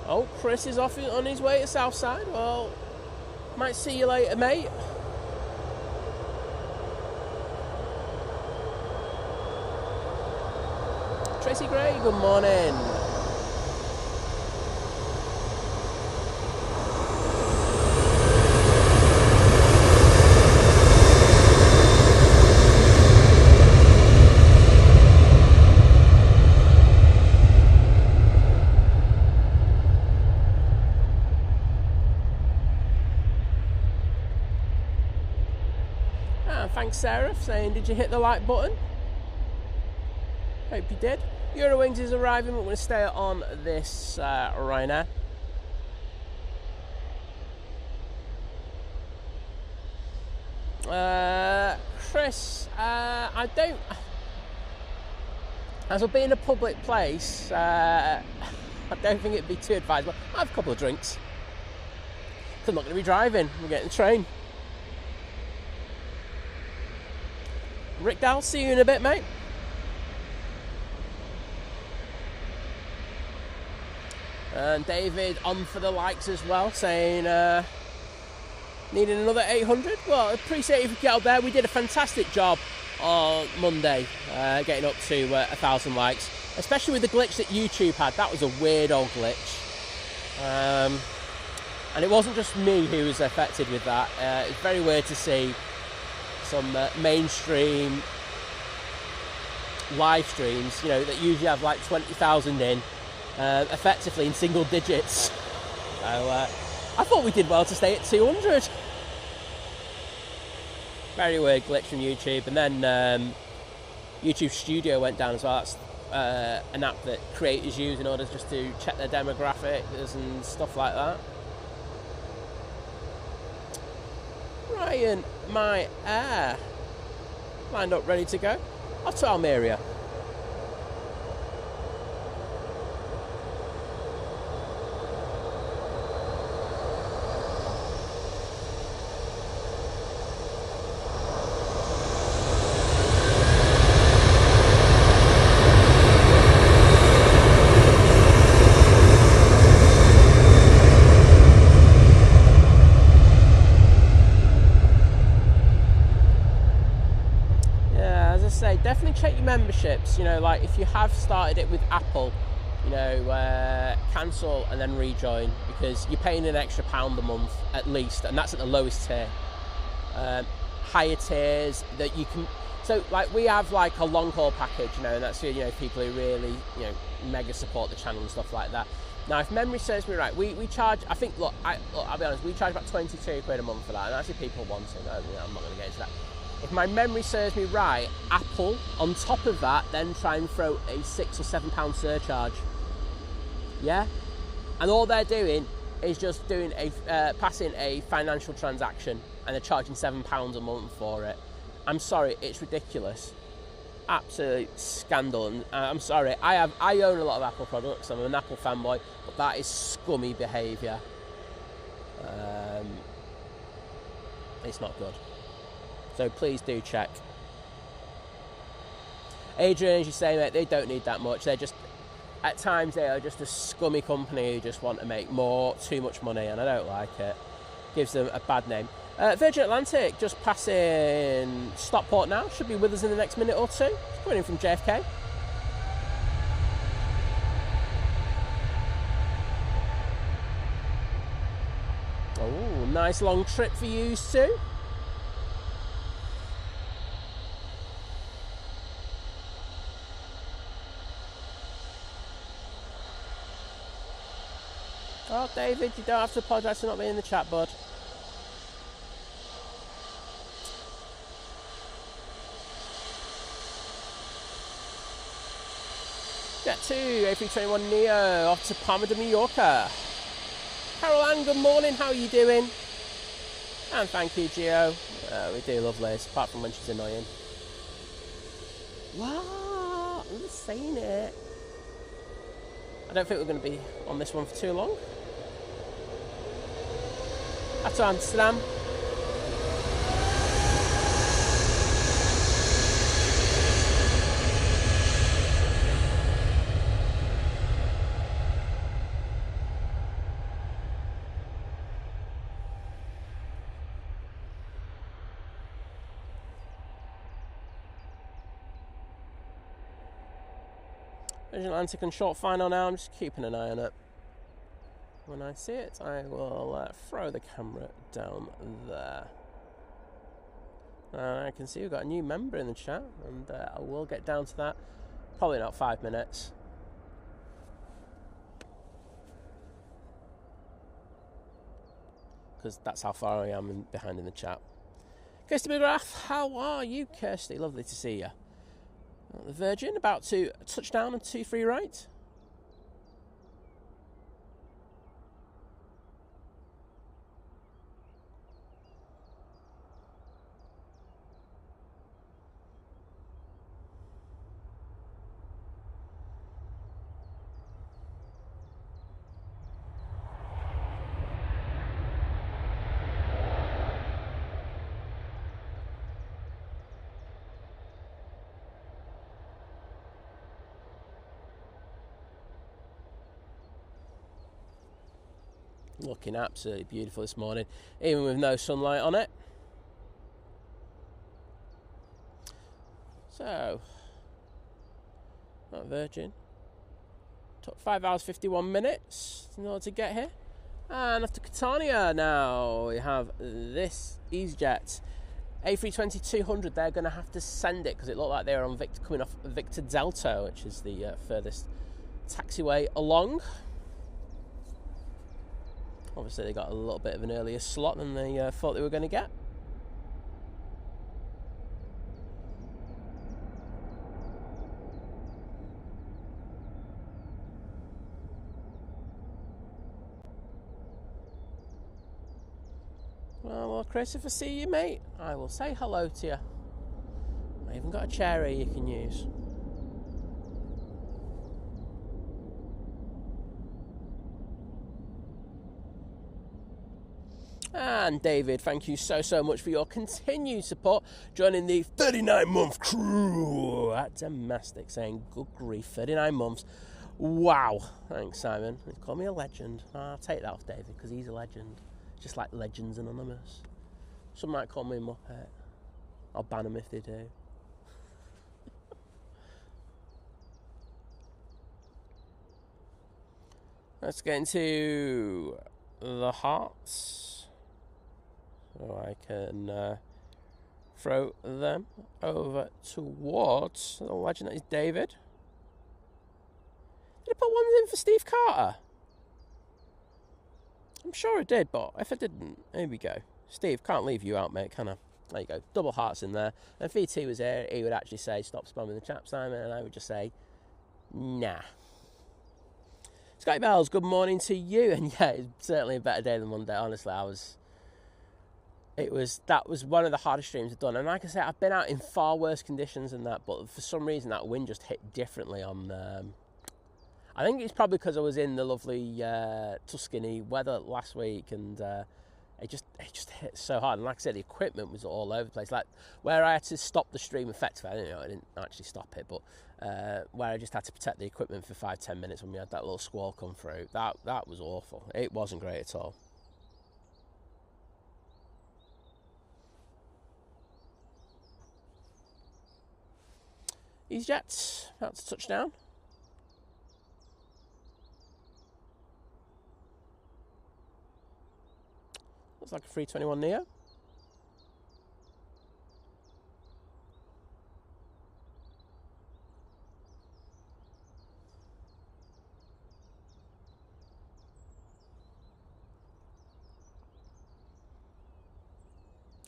Oh, Chris is off on his way to Southside. Well, might see you later, mate. Tracy Gray, good morning. Thanks, Sarah, saying, did you hit the like button? Hope you did. Eurowings is arriving. We're going to stay on this Ryanair. Chris, I don't... As I'll be in a public place, I don't think it'd be too advisable. I have a couple of drinks. Because I'm not going to be driving. I'm getting the train. Rick Dowell, see you in a bit, mate. And David on for the likes as well, saying needing another 800. Well, I appreciate if you get up there. We did a fantastic job on Monday, getting up to 1,000 likes, especially with the glitch that YouTube had. That was a weird old glitch. And it wasn't just me who was affected with that. It's very weird to see some mainstream live streams, you know, that usually have like 20,000 in, effectively in single digits. So I thought we did well to stay at 200. Very weird glitch from YouTube. And then YouTube Studio went down as well. That's an app that creators use in order just to check their demographics and stuff like that. Ryan, my air, lined up, ready to go. Off to Almeria. Definitely check your memberships, you know, like if you have started it with Apple, you know, cancel and then rejoin, because you're paying an extra £1 a month at least, and that's at the lowest tier. Higher tiers that you can, so like we have like a long haul package, you know, and that's for, you know, people who really, you know, mega support the channel and stuff like that. Now, if memory serves me right, we charge, I think, I'll be honest, we charge about 22 quid a month for that, and that's if people want it. I'm not going to get into that. if my memory serves me right, Apple, on top of that, then try and throw a £6 or £7 surcharge. Yeah? And all they're doing is just doing passing a financial transaction, and they're charging £7 a month for it. I'm sorry, it's ridiculous. Absolute scandal. And I'm sorry, I own a lot of Apple products. I'm an Apple fanboy, but that is scummy behaviour. It's not good. So please do check. Adrian, as you say, mate, they don't need that much. They're just, at times, they are just a scummy company who just want to make too much money, and I don't like it. Gives them a bad name. Virgin Atlantic just passing Stockport now. Should be with us in the next minute or two. It's coming in from JFK. Oh, nice long trip for you too. Oh, David, you don't have to apologise for not being in the chat, bud. Jet 2, A321neo, off to Palma de Mallorca. Carol Ann, good morning, how are you doing? And thank you, Gio. We do love Liz, apart from when she's annoying. What? I'm just saying it. I don't think we're going to be on this one for too long. Up to Amsterdam. Virgin Atlantic and short final now. I'm just keeping an eye on it. When I see it, I will throw the camera down there. I can see we've got a new member in the chat, and I will get down to that. Probably not 5 minutes. Because that's how far I am behind in the chat. Kirsty McGrath, how are you, Kirsty? Lovely to see you. The Virgin about to touch down on 2-3 right. Looking absolutely beautiful this morning, even with no sunlight on it. So, that Virgin took 5 hours 51 minutes in order to get here. And off to Catania now, we have this EasyJet A320-200. They're going to have to send it because it looked like they were on coming off Victor Delta, which is the furthest taxiway along. Obviously, they got a little bit of an earlier slot than they thought they were going to get. Well, Chris, if I see you, mate, I will say hello to you. I even got a chair here you can use. And David, thank you so much for your continued support, joining the 39-month crew at Domestic, saying good grief, 39 months. Wow. Thanks, Simon. He's called me a legend. I'll take that off David, because he's a legend. Just like Legends Anonymous. Some might call me a Muppet. I'll ban them if they do. Let's get into the hearts. So I can throw them over towards the legend that is David. Did I put one in for Steve Carter? I'm sure I did, but if I didn't, here we go. Steve, can't leave you out, mate, can I? There you go, double hearts in there. And if VT was here, he would actually say, stop spamming the chat, Simon, and I would just say, nah. Scotty Bells, good morning to you. And yeah, it's certainly a better day than Monday. Honestly, that was one of the hardest streams I've done. And like I said, I've been out in far worse conditions than that, but for some reason that wind just hit differently on I think it's probably because I was in the lovely Tuscany weather last week, and it just hit so hard. And like I said, the equipment was all over the place. Like where I had to stop the stream effectively, I didn't actually stop it, but where I just had to protect the equipment for 5-10 minutes when we had that little squall come through. That was awful. It wasn't great at all. EasyJet about to touch down. Looks like a 321 Neo.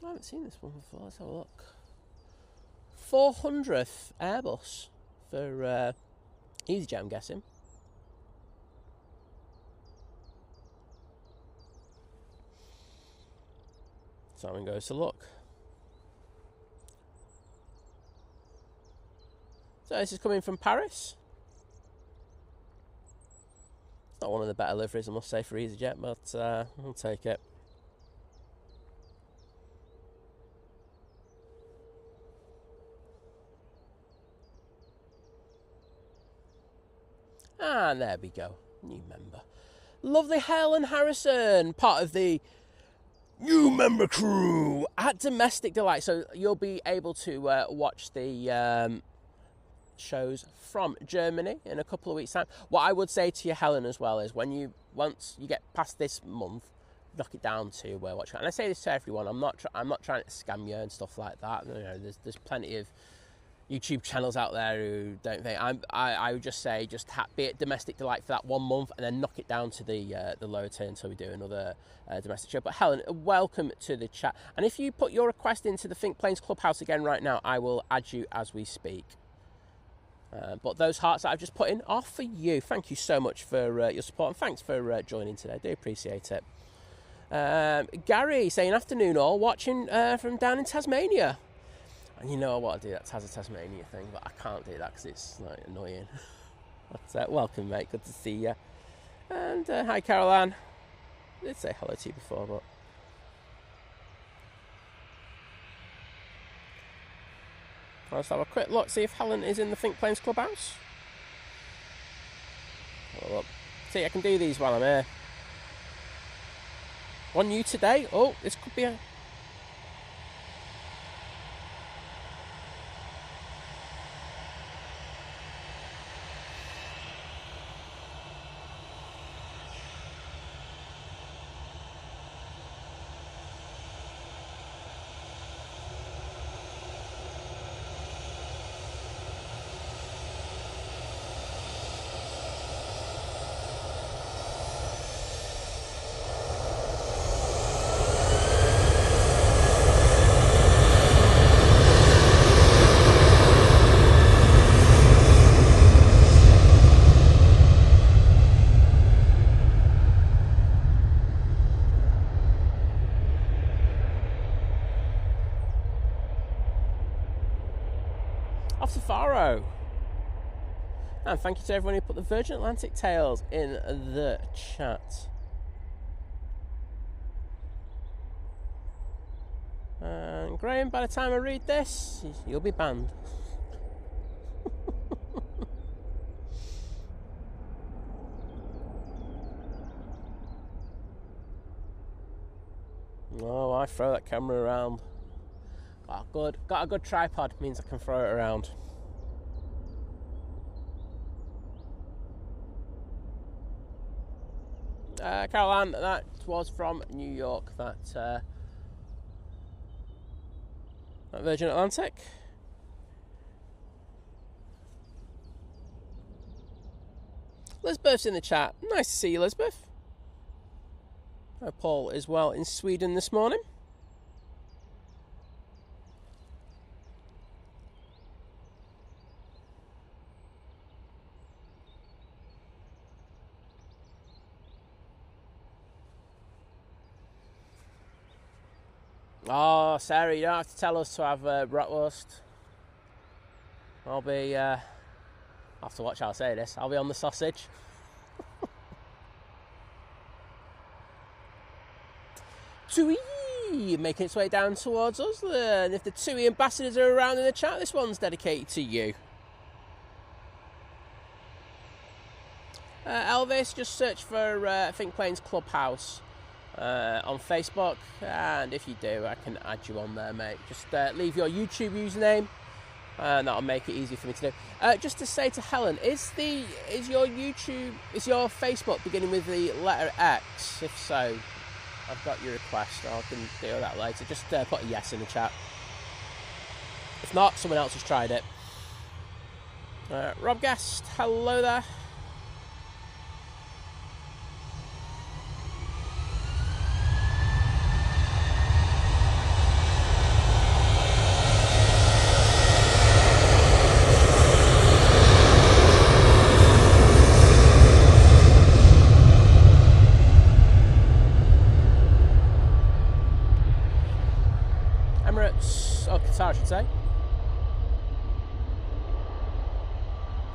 I haven't seen this one before. Let's have a look. 400th Airbus for EasyJet, I'm guessing. Simon goes to look. So this is coming from Paris. It's not one of the better liveries, I must say, for EasyJet, but I'll take it. And there we go, new member. Lovely Helen Harrison, part of the new member crew at Domestic Delight. So you'll be able to watch the shows from Germany in a couple of weeks' time. What I would say to you, Helen, as well, is once you get past this month, knock it down to watch. And I say this to everyone. I'm not trying to scam you and stuff like that. There's plenty of YouTube channels out there who don't think. I would just say be at Domestic Delight for that 1 month, and then knock it down to the lower tier until we do another domestic show. But Helen, welcome to the chat. And if you put your request into the Think Planes Clubhouse again right now, I will add you as we speak. But those hearts that I've just put in are for you. Thank you so much for your support, and thanks for joining today. I do appreciate it. Gary saying, afternoon all, watching from down in Tasmania. And you know I want to do that Tasmania thing, but I can't do that because it's like annoying. But welcome, mate. Good to see you. And hi, Caroline. I did say hello to you before, but let's have a quick look, see if Helen is in the Think Planes Clubhouse. Oh, look. See, I can do these while I'm here. One new today. Oh, this could be a... And thank you to everyone who put the Virgin Atlantic tails in the chat. And Graham, by the time I read this, you'll be banned. Oh, I throw that camera around. Got a good tripod, means I can throw it around. Caroline, that was from New York, that Virgin Atlantic. Elizabeth's in the chat. Nice to see you, Elizabeth. Paul is well in Sweden this morning. Oh, Sarah, you don't have to tell us to have bratwurst. I'll be... I'll have to watch how I say this. I'll be on the sausage. TUI making its way down towards us. And if the TUI ambassadors are around in the chat, this one's dedicated to you. Elvis, just search for Think Planes Clubhouse on Facebook, and if you do, I can add you on there, mate. Just leave your YouTube username, and that'll make it easy for me to do. Just to say to Helen, is your Facebook beginning with the letter X? If so, I've got your request. I can do that later. Just put a yes in the chat. If not, someone else has tried it. Rob Guest, hello there. Emirates, or Qatar I should say.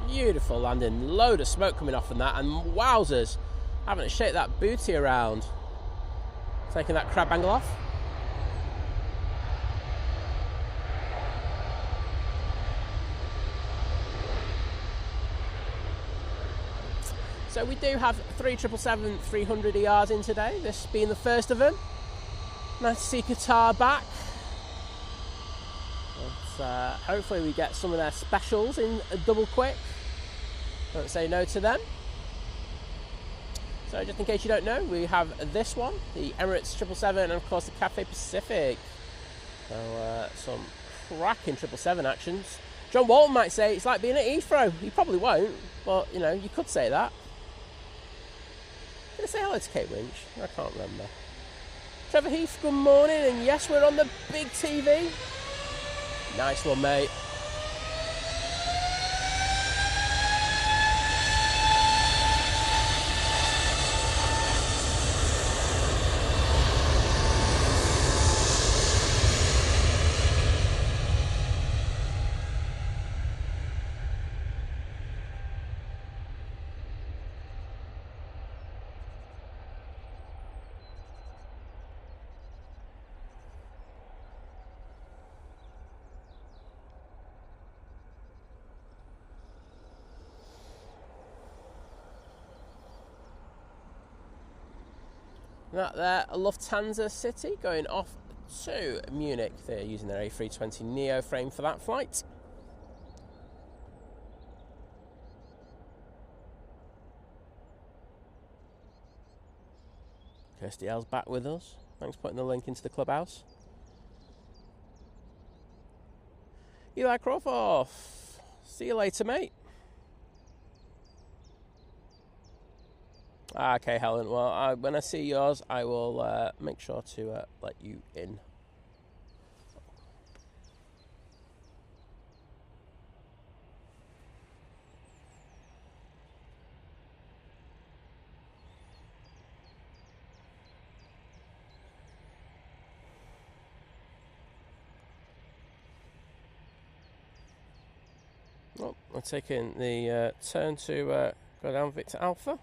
Beautiful landing, load of smoke coming off from that, and wowzers, having to shake that booty around. Taking that crab angle off. So we do have 377-300 ERs in today, this being the first of them. Nice to see Qatar back. But, hopefully we get some of their specials in a double quick. Don't say no to them. So just in case you don't know, we have this one, the Emirates 777, and of course the Cathay Pacific. So some cracking 777 actions. John Walton might say it's like being at Heathrow. He probably won't, but you know, you could say that. Did I say hello to Kate Winch? I can't remember. Trevor Heath, good morning, and yes, we're on the big TV. Nice one, mate. That there, Lufthansa City going off to Munich. They're using their A320 Neo frame for that flight. Kirsty L's back with us. Thanks for putting the link into the clubhouse. Eli Crawford, see you later, mate. Okay, Helen. Well, when I see yours, I will make sure to let you in. Oh, we're taking the turn to go down Victor Alpha.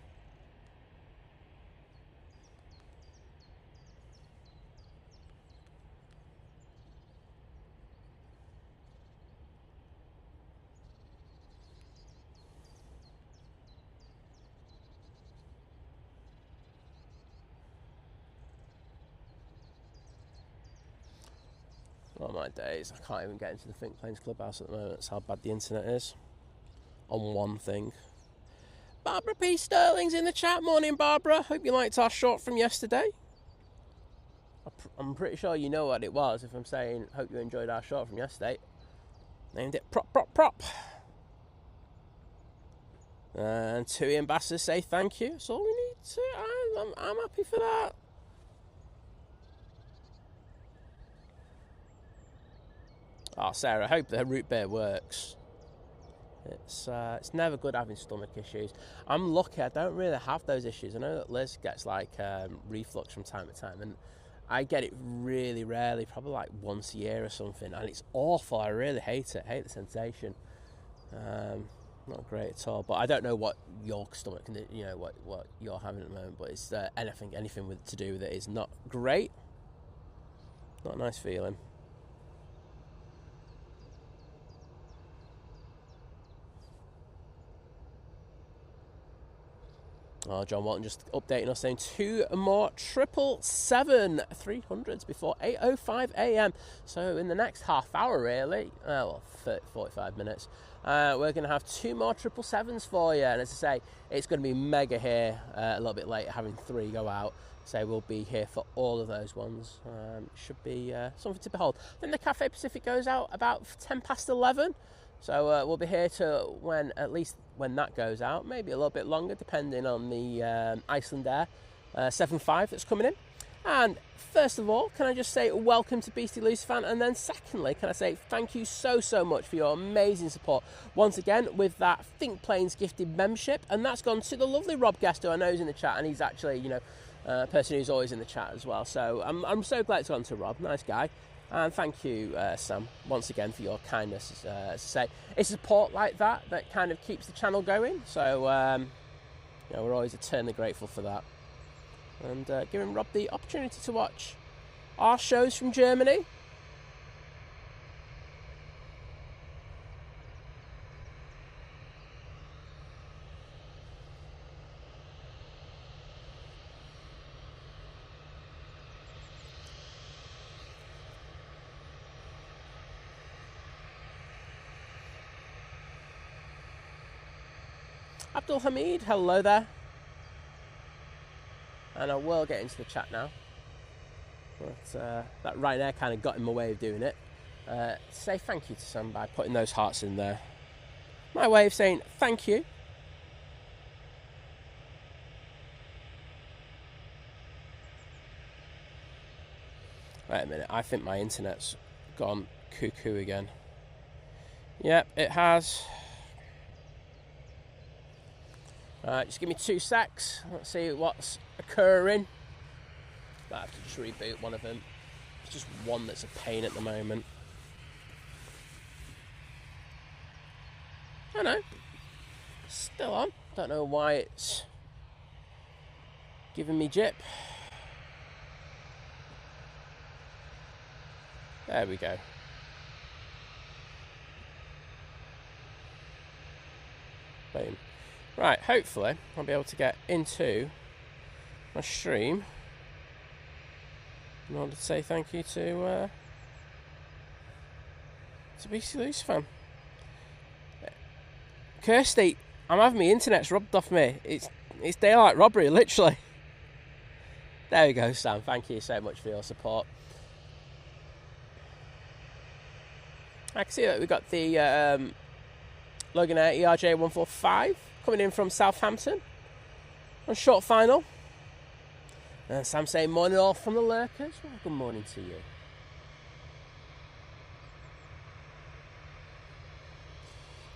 Oh my days, I can't even get into the Think Planes Clubhouse at the moment. That's how bad the internet is. On one thing. Barbara P. Sterling's in the chat. Morning, Barbara. Hope you liked our short from yesterday. I'm pretty sure you know what it was if I'm saying, hope you enjoyed our short from yesterday. Named it Prop, Prop, Prop. And TUI ambassadors say thank you. That's all we need to. I'm happy for that. Oh, Sarah, I hope the root beer works. It's never good having stomach issues. I'm lucky I don't really have those issues. I know that Liz gets like reflux from time to time, and I get it really rarely, probably like once a year or something, and it's awful. I really hate it. I hate the sensation. Not great at all. But I don't know what your stomach, what you're having at the moment. But it's anything to do with it is not great. Not a nice feeling. Oh, John Walton just updating us saying 2 more 777-300s before 8:05 a.m. So in the next half hour, really, 45 minutes, we're going to have 2 more 777s for you. And as I say, it's going to be mega here a little bit later, having 3 go out. So we'll be here for all of those ones. Should be something to behold. I think the Cathay Pacific goes out about 10 past 11. So we'll be here to at least when that goes out, maybe a little bit longer, depending on the Iceland Air 75 that's coming in. And first of all, can I just say welcome to Beastie Lucy Fan, and then secondly, can I say thank you so much for your amazing support once again with that Think Planes gifted membership, and that's gone to the lovely Rob Guest, who I know is in the chat, and he's actually a person who's always in the chat as well. So I'm so glad it's gone to Rob, nice guy. And thank you, Sam, once again for your kindness. As I say, it's support like that kind of keeps the channel going. So, we're always eternally grateful for that. And giving Rob the opportunity to watch our shows from Germany. Abdul Hamid, hello there. And I will get into the chat now. But that Ryanair kind of got in my way of doing it. Say thank you to Sam by putting those hearts in there. My way of saying thank you. Wait a minute, I think my internet's gone cuckoo again. Yep, it has. Just give me 2 secs. Let's see what's occurring. I have to just reboot one of them. It's just one that's a pain at the moment. I know. Still on. Don't know why it's giving me jip. There we go. Boom. Right, hopefully I'll be able to get into my stream in order to say thank you to Beastie Lucy Fan. Kirsty, I'm having my internet's rubbed off me. It's daylight robbery, literally. There we go, Sam. Thank you so much for your support. I can see that we've got the Logan Air ERJ 145 coming in from Southampton on short final. And Sam saying morning all from the lurkers. Well, good morning to you.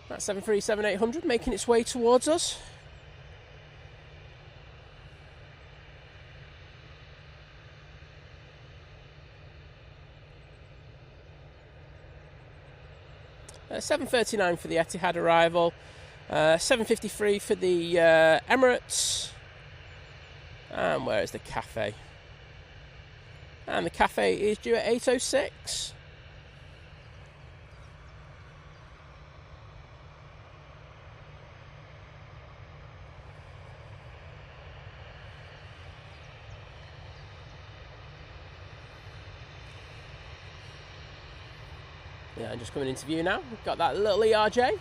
That 737-800 making its way towards us. $7.39 for the Etihad arrival. $7.53 for the Emirates. And where is the Cathay? And the Cathay is due at 8:06. Yeah, just coming into view now. We've got that little ERJ.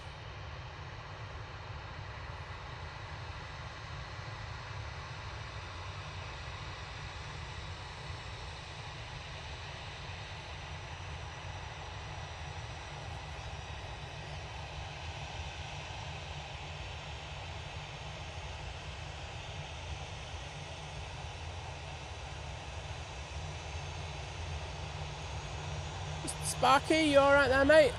Sparky, you alright there, mate?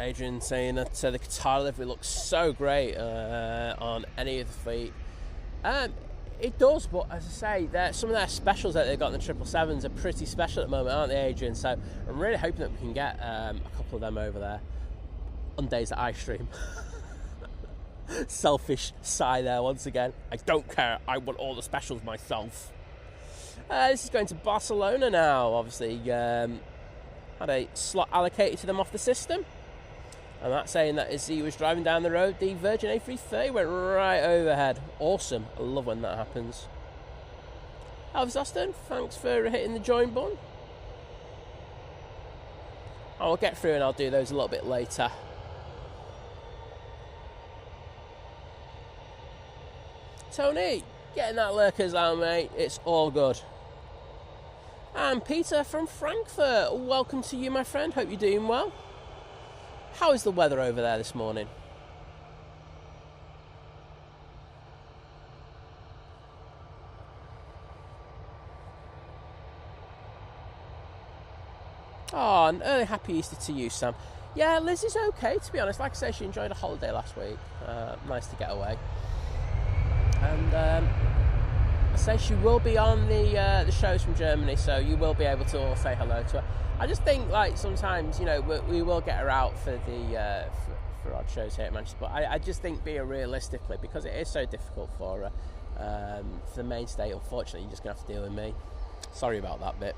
Adrian saying that the Qatar delivery looks so great on any of the fleet. It does, but as I say, some of their specials that they've got in the 777s are pretty special at the moment, aren't they, Adrian? So I'm really hoping that we can get a couple of them over there on days that I stream. Selfish sigh there once again. I don't care, I want all the specials myself. This is going to Barcelona now. Obviously had a slot allocated to them off the system, and that's saying that as he was driving down the road, the Virgin A350 went right overhead. Awesome, I love when that happens. Elvis Austin, thanks for hitting the join button. I'll get through and I'll do those a little bit later. Tony, getting that lurkers out, mate. It's all good. And Peter from Frankfurt, welcome to you, my friend. Hope you're doing well. How is the weather over there this morning? Oh, an early happy Easter to you, Sam. Yeah, Liz is okay, to be honest. Like I say, she enjoyed a holiday last week. Nice to get away. And I say she will be on the shows from Germany, so you will be able to all say hello to her. I just think, like, sometimes, you know, we will get her out for the for odd shows here at Manchester, but I just think, being realistically, because it is so difficult for her, for the mainstay, unfortunately, you're just going to have to deal with me. Sorry about that bit.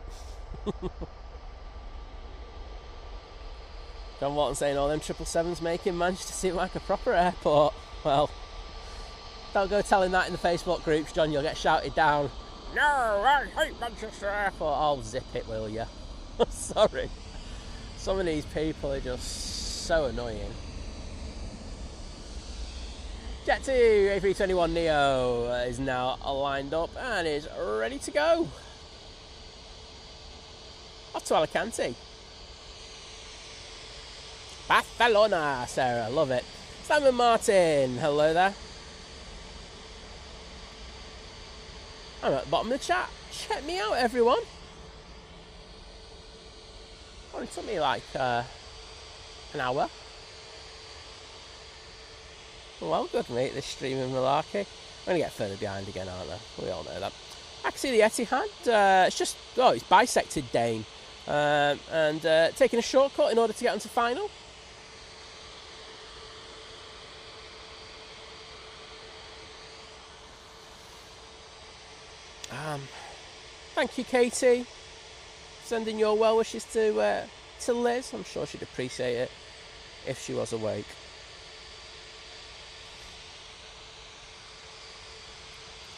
John Walton saying all them 777s making Manchester seem like a proper airport. Well, don't go telling that in the Facebook groups, John, you'll get shouted down. No, I hate Manchester Airport. Oh, zip it, will you? Sorry. Some of these people are just so annoying. Jet 2 A321 Neo is now lined up and is ready to go. Off to Alicante. Barcelona, Sarah, love it. Simon Martin, hello there. I'm at the bottom of the chat. Check me out, everyone. Only took me like an hour. Well, good, mate, this streaming malarkey. I'm going to get further behind again, aren't I? We all know that. I can see the Etihad. It's just, oh, it's bisected Dane. And taking a shortcut in order to get onto final. Thank you, Katie. Sending your well wishes to Liz. I'm sure she'd appreciate it if she was awake.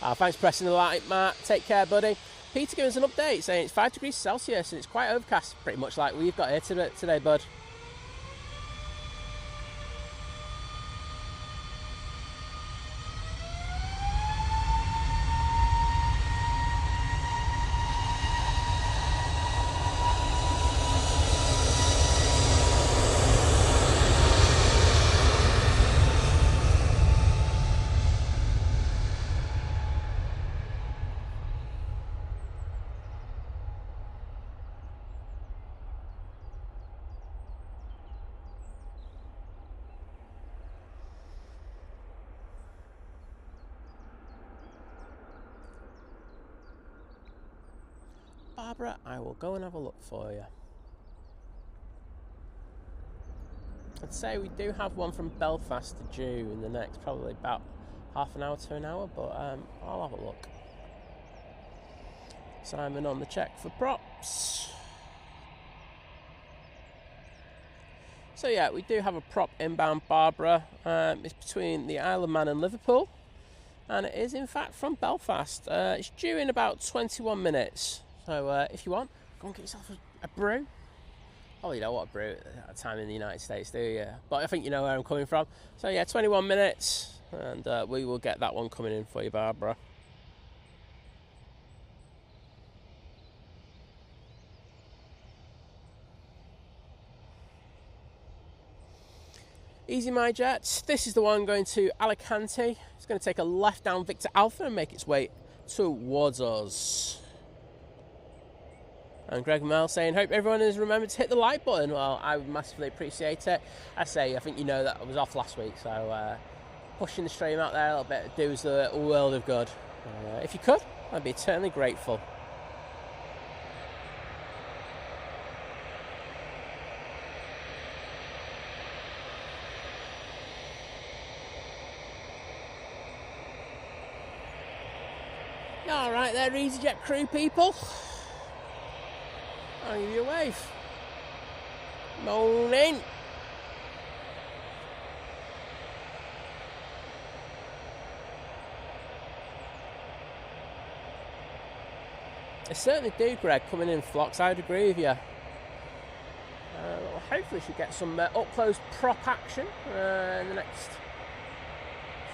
Thanks for pressing the like, Matt. Take care, buddy. Peter giving us an update saying it's 5 degrees Celsius and it's quite overcast, pretty much like we've got here today, bud. Barbara, I will go and have a look for you. I'd say we do have one from Belfast to due in the next probably about half an hour to an hour, but I'll have a look. Simon on the check for props. So yeah, we do have a prop inbound Barbara. It's between the Isle of Man and Liverpool, and it is in fact from Belfast. It's due in about 21 minutes. So if you want, go and get yourself a brew. Oh, you don't want a brew at a time in the United States, do you? But I think you know where I'm coming from. So yeah, 21 minutes, and we will get that one coming in for you, Barbara. Easy My Jets. This is the one going to Alicante. It's going to take a left down Victor Alpha and make its way towards us. And Greg Mel saying, hope everyone has remembered to hit the like button. Well, I would massively appreciate it. I think you know that I was off last week, so pushing the stream out there a little bit do us a world of good. If you could, I'd be eternally grateful. All right there, EasyJet crew people. I'll give you a wave. Morning. I certainly do, Greg, coming in flocks. I would agree with you. Well, hopefully we should get some up-close prop action in the next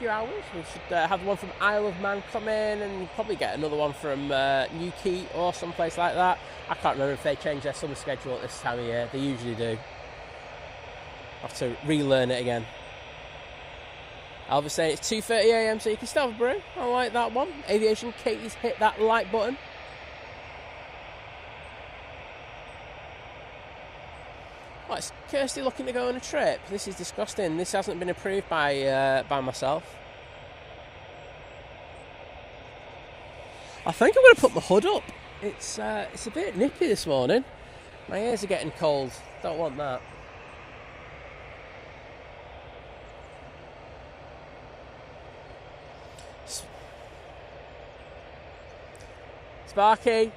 few hours. We should have one from Isle of Man come in, and probably get another one from Newquay or someplace like that. I can't remember if they change their summer schedule at this time of year. They usually do. I'll have to relearn it again. Elvis saying it's 2:30 AM, so you can still have a brew. I like that one. Aviation Katie's hit that like button. Oh, is Kirsty looking to go on a trip? This is disgusting. This hasn't been approved by myself. I think I'm going to put my hood up. It's a bit nippy this morning. My ears are getting cold. Don't want that. Sparky,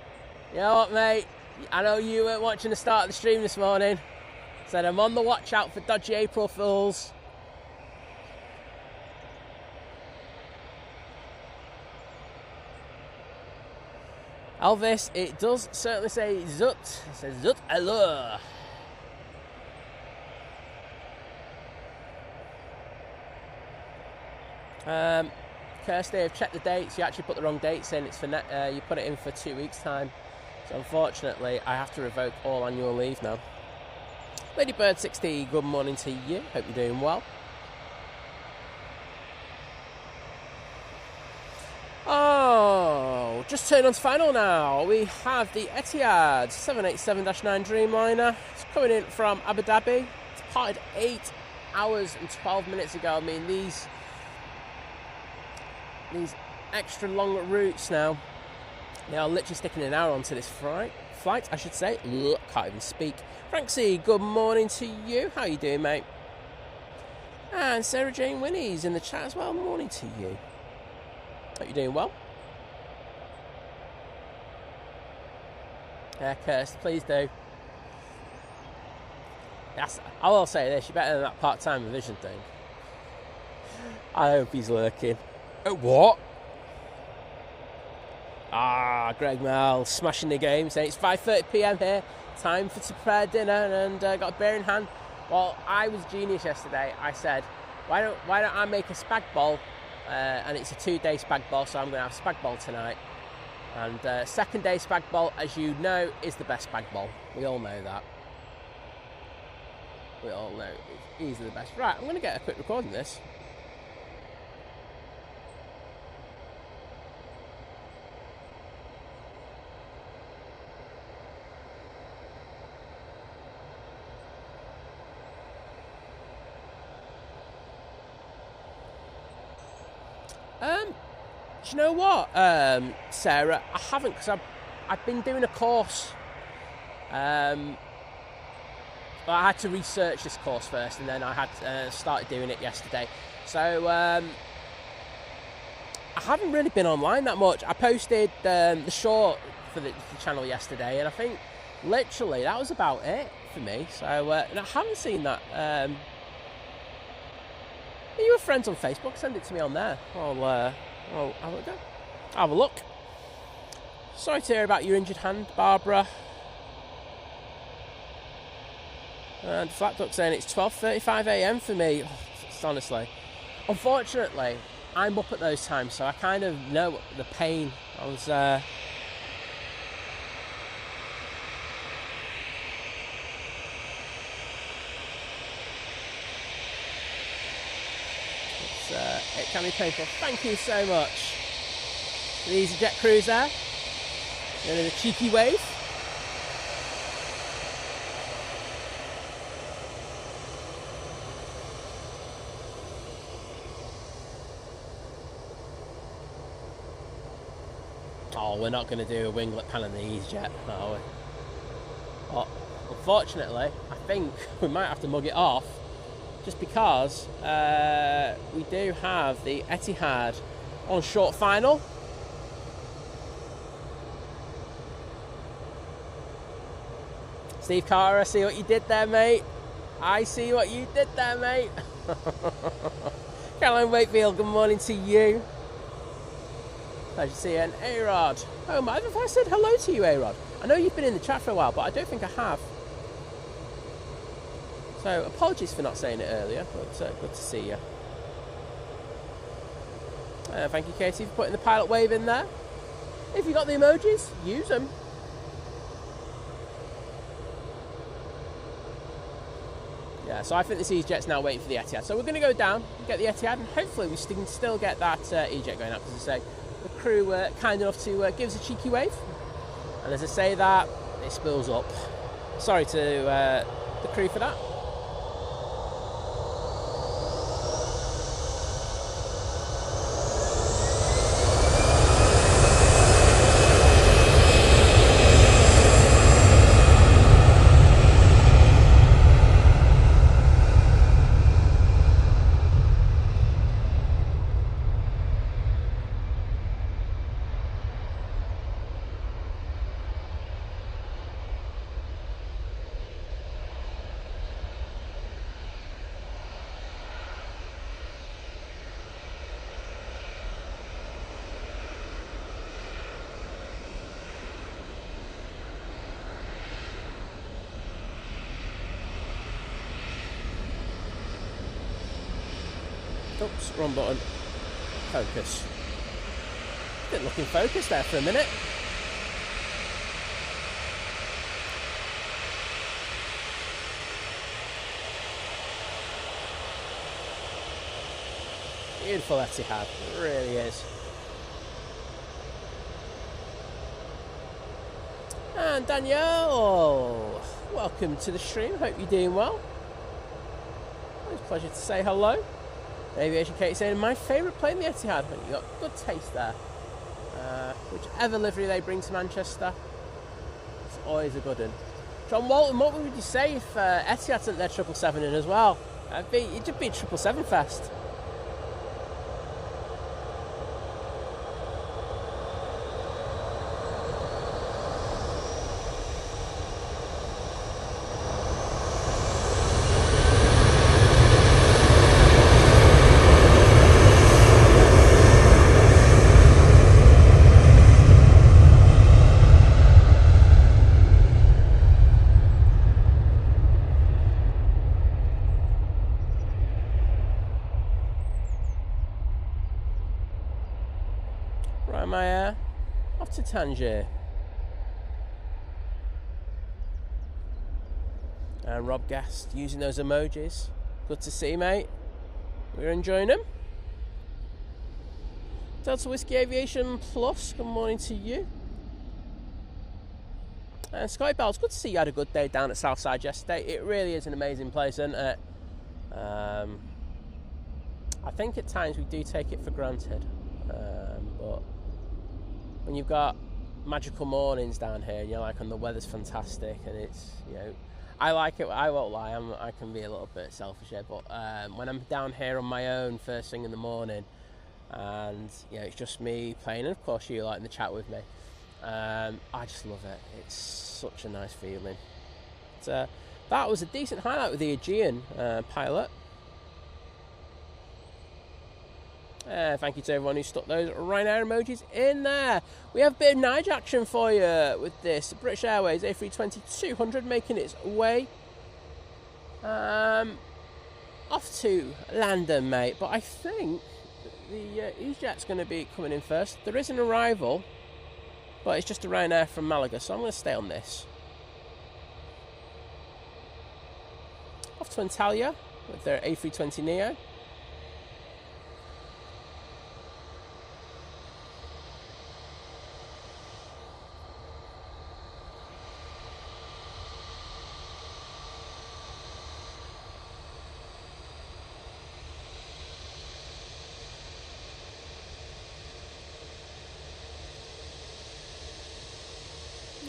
you know what, mate? I know you weren't watching the start of the stream this morning. Said I'm on the watch out for dodgy April Fools. Elvis, it does certainly say Zut. It says Zut allure. Kirsty, I've checked the dates. You actually put the wrong dates in. It's for you put it in for 2 weeks' time. So unfortunately, I have to revoke all annual leave now. Ladybird60, good morning to you. Hope you're doing well. Oh, just turned on to final now. We have the Etihad 787-9 Dreamliner. It's coming in from Abu Dhabi. It's departed 8 hours and 12 minutes ago. I mean, these extra long routes now, they are literally sticking an hour onto this flight, I should say. Ugh, can't even speak. Francie, good morning to you. How you doing, mate? And Sarah Jane Winnie's in the chat as well. Morning to you. Hope you're doing well. Yeah, Kirst, please do. I will say this, you're better than that part-time revision thing. I hope he's lurking. What? Greg Mel smashing the game, saying it's 5:30 PM here, time to prepare dinner, and got a beer in hand. Well, I was genius yesterday. I said, why don't I make a spag bowl, and it's a 2-day spag bowl, so I'm going to have spag bowl tonight. And second day spag bowl, as you know, is the best spag bowl. We all know that. We all know it's easily the best. Right, I'm going to get a quick recording of this. Do you know what, Sarah? I haven't, because I've been doing a course. But I had to research this course first, and then I had started doing it yesterday. So I haven't really been online that much. I posted the short for the channel yesterday, and I think literally that was about it for me. So and I haven't seen that. Are you friends on Facebook? Send it to me on there. I'll have a look. Sorry to hear about your injured hand, Barbara. And Flat Duck saying it's 12:35 AM for me. Honestly, unfortunately, I'm up at those times, so I kind of know the pain. I was. It can be painful. Thank you so much. The EasyJet cruise there. And a cheeky wave. Oh, we're not going to do a winglet pan on the EasyJet, are we? But unfortunately, I think we might have to mug it off, just because we do have the Etihad on short final. Steve Carter, I see what you did there, mate. I see what you did there, mate. Caroline Wakefield, good morning to you. Pleasure to see you. And A-Rod. Oh, have I said hello to you, A-Rod? I know you've been in the chat for a while, but I don't think I have. So, apologies for not saying it earlier, but good to see you. Thank you, Katie, for putting the pilot wave in there. If you got the emojis, use them. Yeah, so I think this EasyJet's now waiting for the Etihad. So we're going to go down, get the Etihad, and hopefully we can still get that EasyJet going up. As I say, the crew were kind enough to give us a cheeky wave. And as I say that, it spills up. Sorry to the crew for that. Oops, wrong button. Focus. Didn't look in focus there for a minute. Beautiful Etihad, it really is. And Danielle, welcome to the stream. Hope you're doing well. It's a pleasure to say hello. Aviation Kate saying, my favourite plane, the Etihad. You got good taste there. Whichever livery they bring to Manchester, it's always a good one. John Walton, what would you say if Etihad sent their 777 in as well? It'd just be a 777 fest. Off to Tangier. And Rob Guest using those emojis. Good to see, mate. We're enjoying them. Delta Whiskey Aviation Plus, good morning to you. And Sky Bells, good to see you had a good day down at Southside yesterday. It really is an amazing place, isn't it? I think at times we do take it for granted. But when you've got magical mornings down here, and you're like, and the weather's fantastic, and it's, you know, I like it. I won't lie, I can be a little bit selfish here, but when I'm down here on my own first thing in the morning, and you know, it's just me playing, and of course you like in the chat with me, I just love it. It's such a nice feeling. That was a decent highlight with the Aegean pilot. Thank you to everyone who stuck those Ryanair emojis in there. We have a bit of Nige action for you with this. British Airways A320-200 making its way off to London, mate. But I think the EasyJet's going to be coming in first. There is an arrival, but it's just a Ryanair from Malaga, so I'm going to stay on this. Off to Antalya with their A320neo.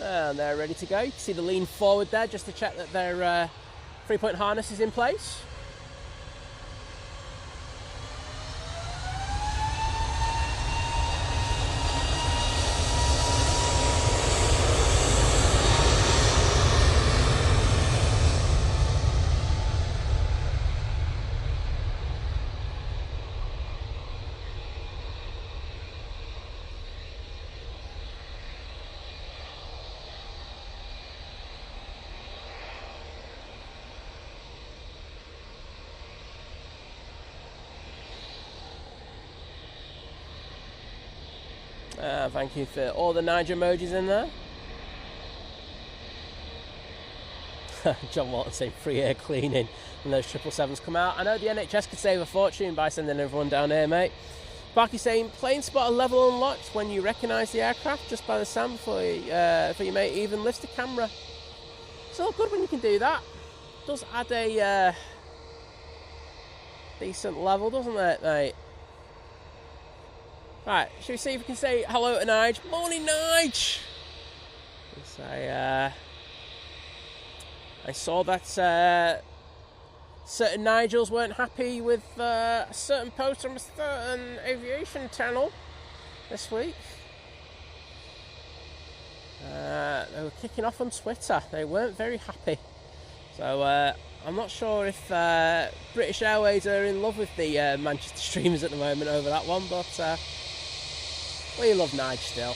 And they're ready to go. You can see the lean forward there just to check that their 3-point harness is in place. Thank you for all the Niger emojis in there. John Walton saying free air cleaning when those 777s come out. I know the NHS could save a fortune by sending everyone down here, mate. Sparky saying plane spotter level unlocked when you recognise the aircraft just by the sound before you mate even lifts the camera. It's all good when you can do that. It does add a decent level, doesn't it, mate? Right, should we see if we can say hello to Nige? Morning, Nige! I saw that certain Nigels weren't happy with a certain post from a certain aviation channel this week. They were kicking off on Twitter. They weren't very happy. So I'm not sure if British Airways are in love with the Manchester streamers at the moment over that one, but we love Nige still.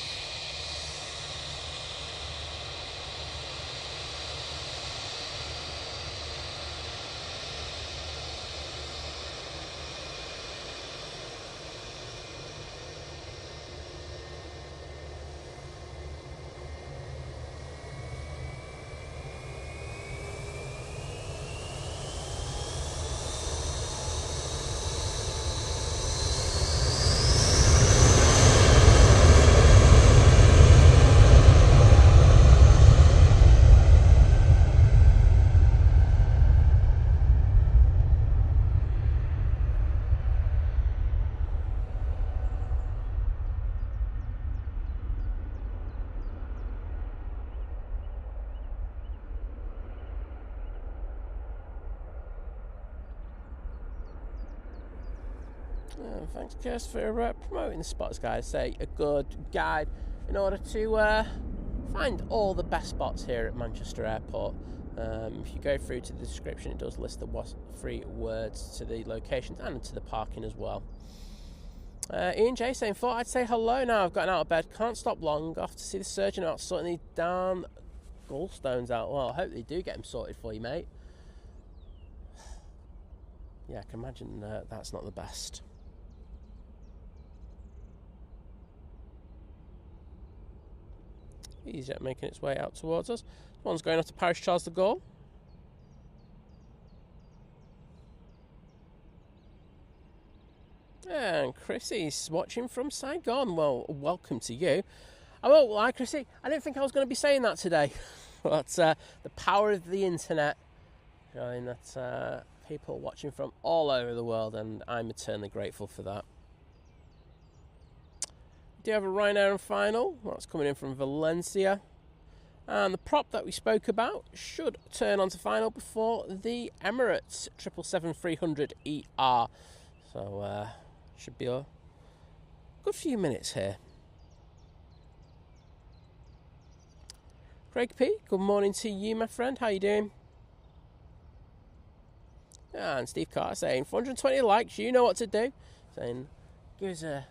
Thanks, Kirst, for promoting the spots, guys. Say a good guide in order to find all the best spots here at Manchester Airport. If you go through to the description, it does list the 3 words to the locations and to the parking as well. Ian J saying, thought I'd say hello now. I've gotten out of bed, can't stop long. Off to see the surgeon about sorting these damn gallstones out. Well, I hope they do get them sorted for you, mate. Yeah, I can imagine that's not the best. EasyJet making its way out towards us. One's going off to Paris Charles de Gaulle. And Chrissy's watching from Saigon. Well, welcome to you. I won't lie, Chrissy, I didn't think I was going to be saying that today. But the power of the internet, showing that people watching from all over the world, and I'm eternally grateful for that. We do have a Ryanair final. That's coming in from Valencia. And the prop that we spoke about should turn onto final before the Emirates 777-300ER. So, should be a good few minutes here. Craig P, good morning to you, my friend. How you doing? And Steve Carter saying 420 likes. You know what to do. Saying give us a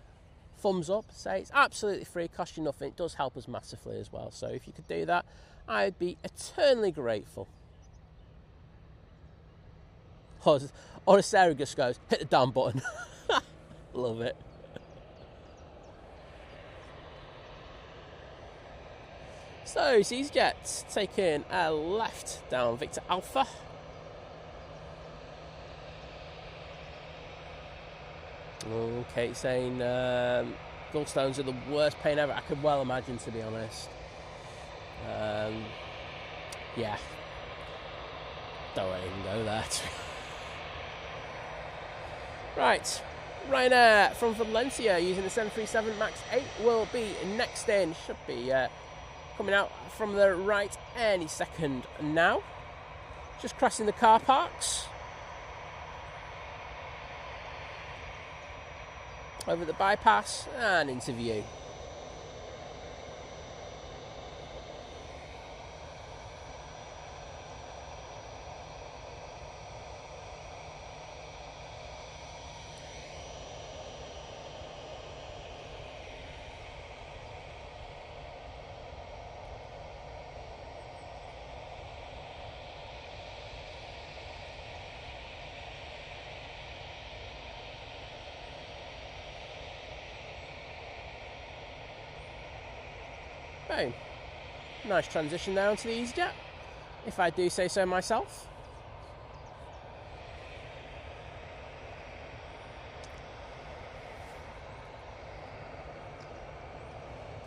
thumbs up. Say it's absolutely free, costs you nothing. It does help us massively as well. So if you could do that, I'd be eternally grateful. Or Sarah just goes, hit the down button. Love it. So EasyJet taking a left down Victor Alpha. Okay, saying gallstones are the worst pain ever. I could well imagine, to be honest. Yeah. Don't even go there. Right. Ryanair from Valencia using the 737 MAX 8 will be next in. Should be coming out from the right any second now. Just crossing the car parks. Over the bypass and into view. Boom. Nice transition there onto the EasyJet, if I do say so myself.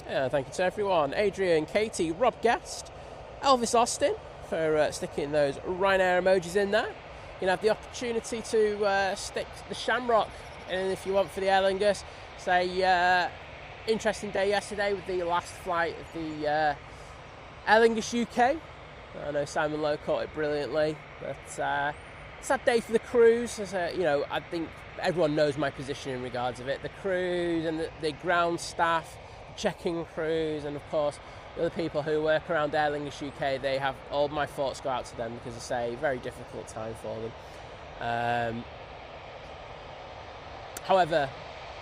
Yeah, thank you to everyone. Adrian, Katie, Rob Guest, Elvis Austin for sticking those Ryanair emojis in there. You can have the opportunity to stick the Shamrock in if you want for the Aer Lingus. Say, interesting day yesterday with the last flight of the Aer Lingus UK. I know Simon Lowe caught it brilliantly, but sad day for the crews. As I think everyone knows my position in regards of it. The crews and the ground staff, check-in crews, and of course the other people who work around Aer Lingus UK. They have all my thoughts go out to them because it's a very difficult time for them. However,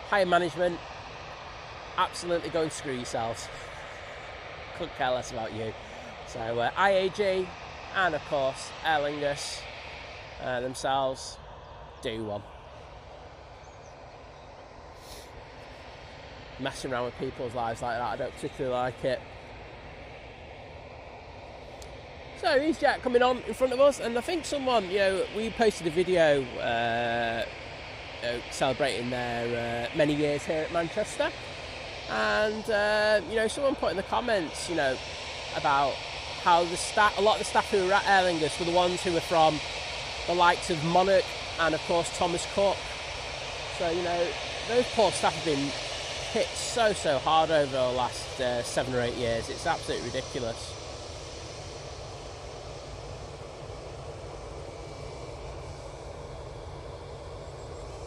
higher management, absolutely go and screw yourselves. Couldn't care less about you. So IAG and of course Aer Lingus themselves do one. Messing around with people's lives like that, I don't particularly like it. So EasyJet coming on in front of us, and I think someone, we posted a video celebrating their many years here at Manchester. And someone put in the comments, about how a lot of the staff who were at Aer Lingus were the ones who were from the likes of Monarch and of course Thomas Cook. So those poor staff have been hit so hard over the last 7 or 8 years. It's absolutely ridiculous.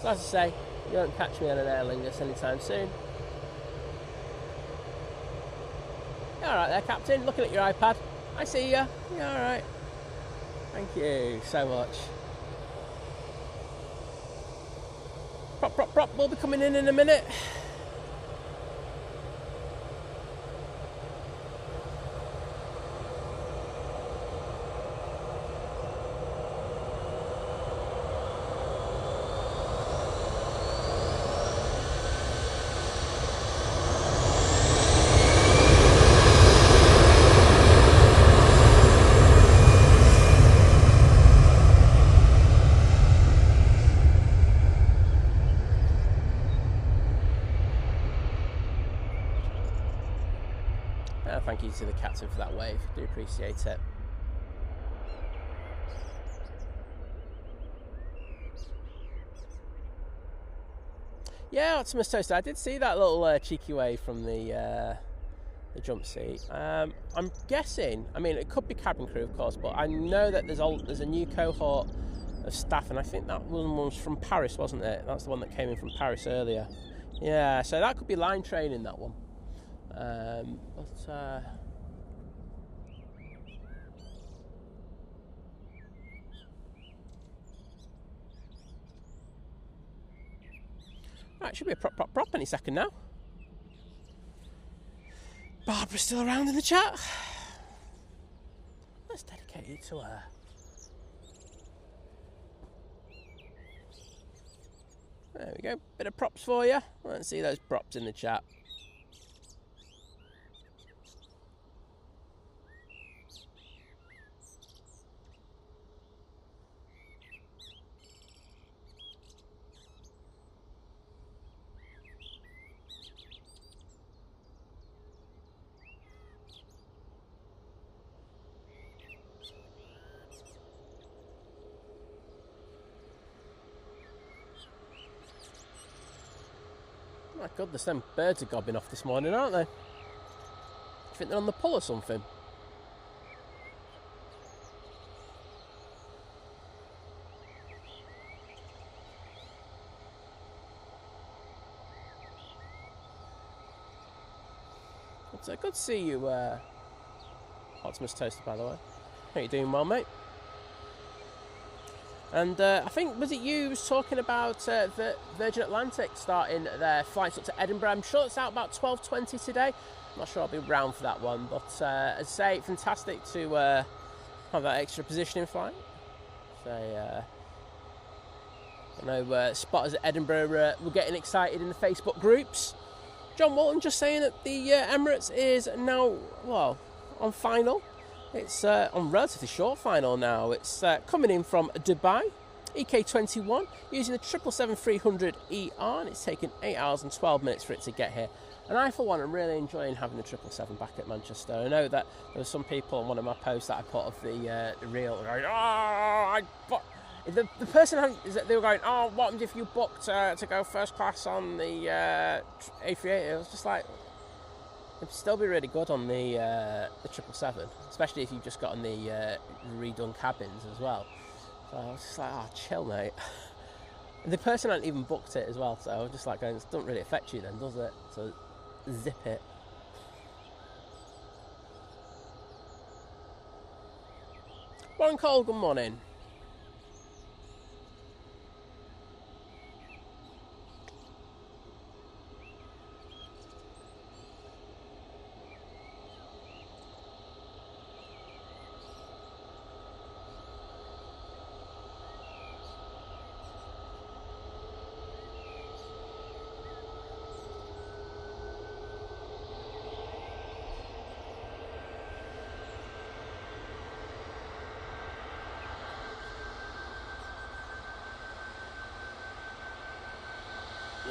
So as I say, you won't catch me on an Aer Lingus anytime soon. Alright there, Captain, looking at your iPad. I see ya. Yeah, alright. Thank you so much. Prop will be coming in a minute. Thank you to the captain for that wave, do appreciate it. Yeah, Optimus Toaster, I did see that little cheeky wave from the jump seat. I'm guessing, it could be cabin crew of course, but I know that there's a new cohort of staff, and I think that one was from Paris, wasn't it? That's the one that came in from Paris earlier. Yeah, so that could be line training, that one. Right, should be a prop any second now. Barbara's still around in the chat. Let's dedicate it to her. There we go, bit of props for you. Let's see those props in the chat. My goodness, them birds are gobbing off this morning, aren't they? you think they're on the pull or something? It's good to see you, Optimus Toaster, by the way. How you doing, well, mate? And I think, was it you who was talking about the Virgin Atlantic starting their flights up to Edinburgh? I'm sure it's out about 12:20 today. I'm not sure I'll be around for that one, but as I say, fantastic to have that extra positioning flight. So, I know spotters at Edinburgh were getting excited in the Facebook groups. John Walton just saying that the Emirates is now, well, on final. It's on relatively short final now. It's coming in from Dubai, EK21, using the 777-300ER, and it's taken 8 hours and 12 minutes for it to get here. And I, for one, am really enjoying having the 777 back at Manchester. I know that there were some people on one of my posts that I put of the reel going, the person they were going, oh, what happens if you booked to go first class on the A380? I was just like, it'd still be really good on the 777, especially if you've just got on the redone cabins as well. So I was just like, oh, chill, mate. And the person hadn't even booked it as well, so I was just like going, it doesn't really affect you then, does it? So zip it. Warren Cole, good morning.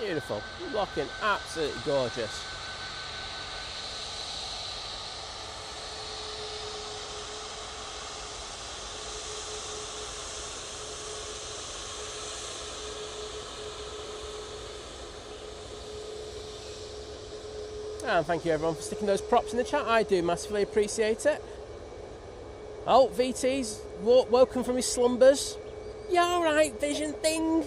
Beautiful, looking absolutely gorgeous. And thank you everyone for sticking those props in the chat. I do massively appreciate it. Oh, VT's woken from his slumbers. You alright, vision thing?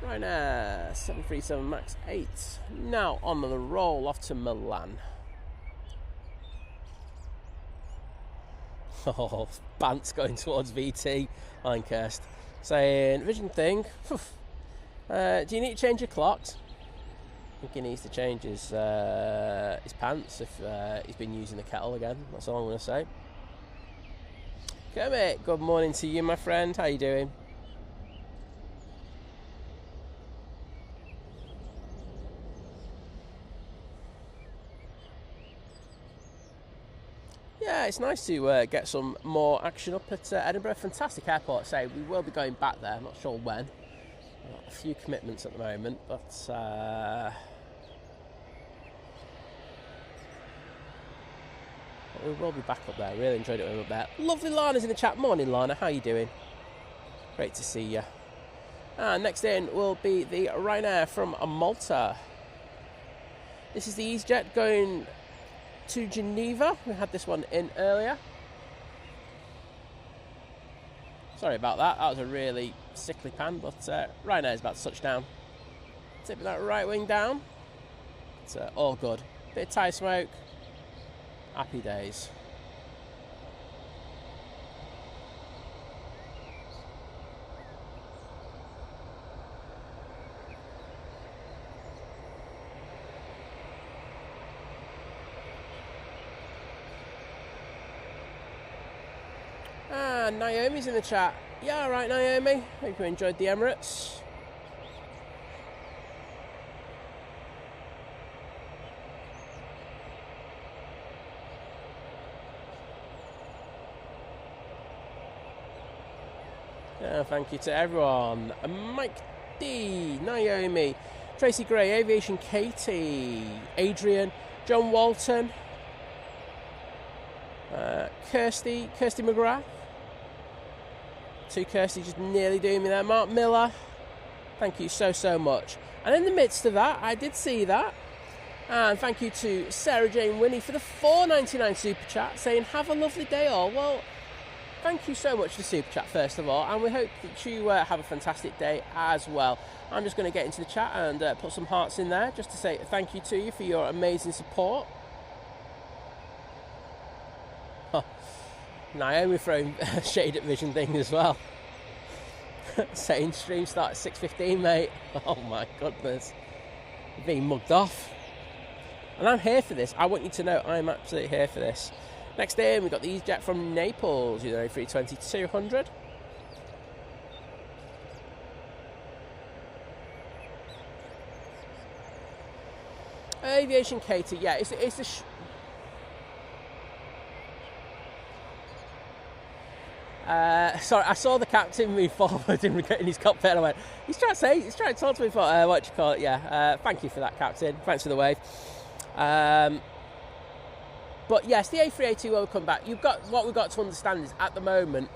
Ryanair 737 MAX 8, now on the roll off to Milan. Oh, Bant's going towards VT, Linecast, saying, Vision thing, do you need to change your clocks? I think he needs to change his pants if he's been using the kettle again, that's all I'm going to say. Kermit, good morning to you, my friend, how you doing? Yeah, it's nice to get some more action up at Edinburgh. Fantastic airport, say. We will be going back there, I'm not sure when. Got a few commitments at the moment, but we will be back up there. Really enjoyed it when we were up there. Lovely Lana's in the chat. Morning, Lana. How you doing? Great to see you. And next in will be the Ryanair from Malta. This is the EasyJet going to Geneva. We had this one in earlier. Sorry about that. That was a really sickly pan, but Ryanair's about to touch down. Tipping that right wing down. It's all good. Bit of tyre smoke. Happy days. Naomi's in the chat. Yeah, all right, Naomi. Hope you enjoyed the Emirates. Yeah, thank you to everyone. Mike D, Naomi, Tracy Gray, Aviation Katie, Adrian, John Walton, Kirsty McGrath. Two Kirsty just nearly doing me there. Mark Miller, thank you so much. And in the midst of that, I did see that. And thank you to Sarah Jane Winnie for the $4.99 super chat, saying have a lovely day all. Well, thank you so much for the super chat first of all, and we hope that you have a fantastic day as well. I'm just going to get into the chat and put some hearts in there just to say thank you to you for your amazing support. Oh, Naomi throwing shade at Vision thing as well. Saying stream start at 6:15, mate. Oh my goodness. You're being mugged off. And I'm here for this. I want you to know I'm absolutely here for this. Next in, we've got the EasyJet from Naples, Euro 320-200. Aviation Katie, yeah, it's a sorry, I saw the captain move forward in his cockpit and I went, he's trying to talk to me for, what you call it, yeah. Thank you for that, Captain. Thanks for the wave. But yes, the A380 will come back. What we've got to understand is at the moment,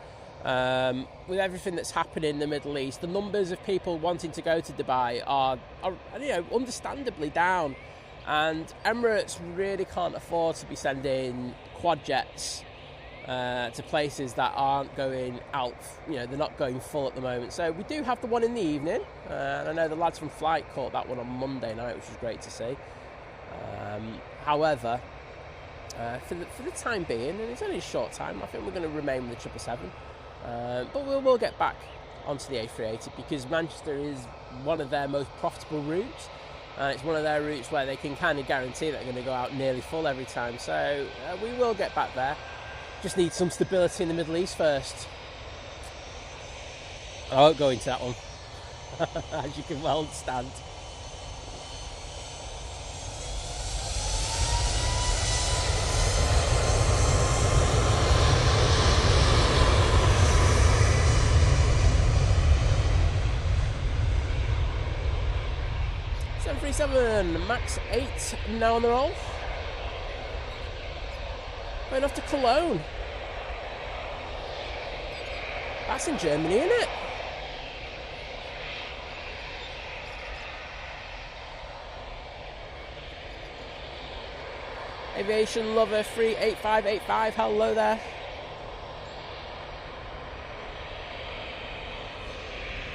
with everything that's happening in the Middle East, the numbers of people wanting to go to Dubai are understandably down, and Emirates really can't afford to be sending quad jets to places that aren't going out. They're not going full at the moment. So we do have the one in the evening, and I know the lads from Flight caught that one on Monday night, which was great to see. However, for the time being, and it's only a short time, I think we're going to remain with the 777. But we'll get back onto the A380 because Manchester is one of their most profitable routes. It's one of their routes where they can kind of guarantee that they're going to go out nearly full every time. So we will get back there. Just need some stability in the Middle East first. I won't go into that one, as you can well understand. Max 8 now on the roll. Going off to Cologne. That's in Germany, isn't it? Aviation Lover 38585, hello there.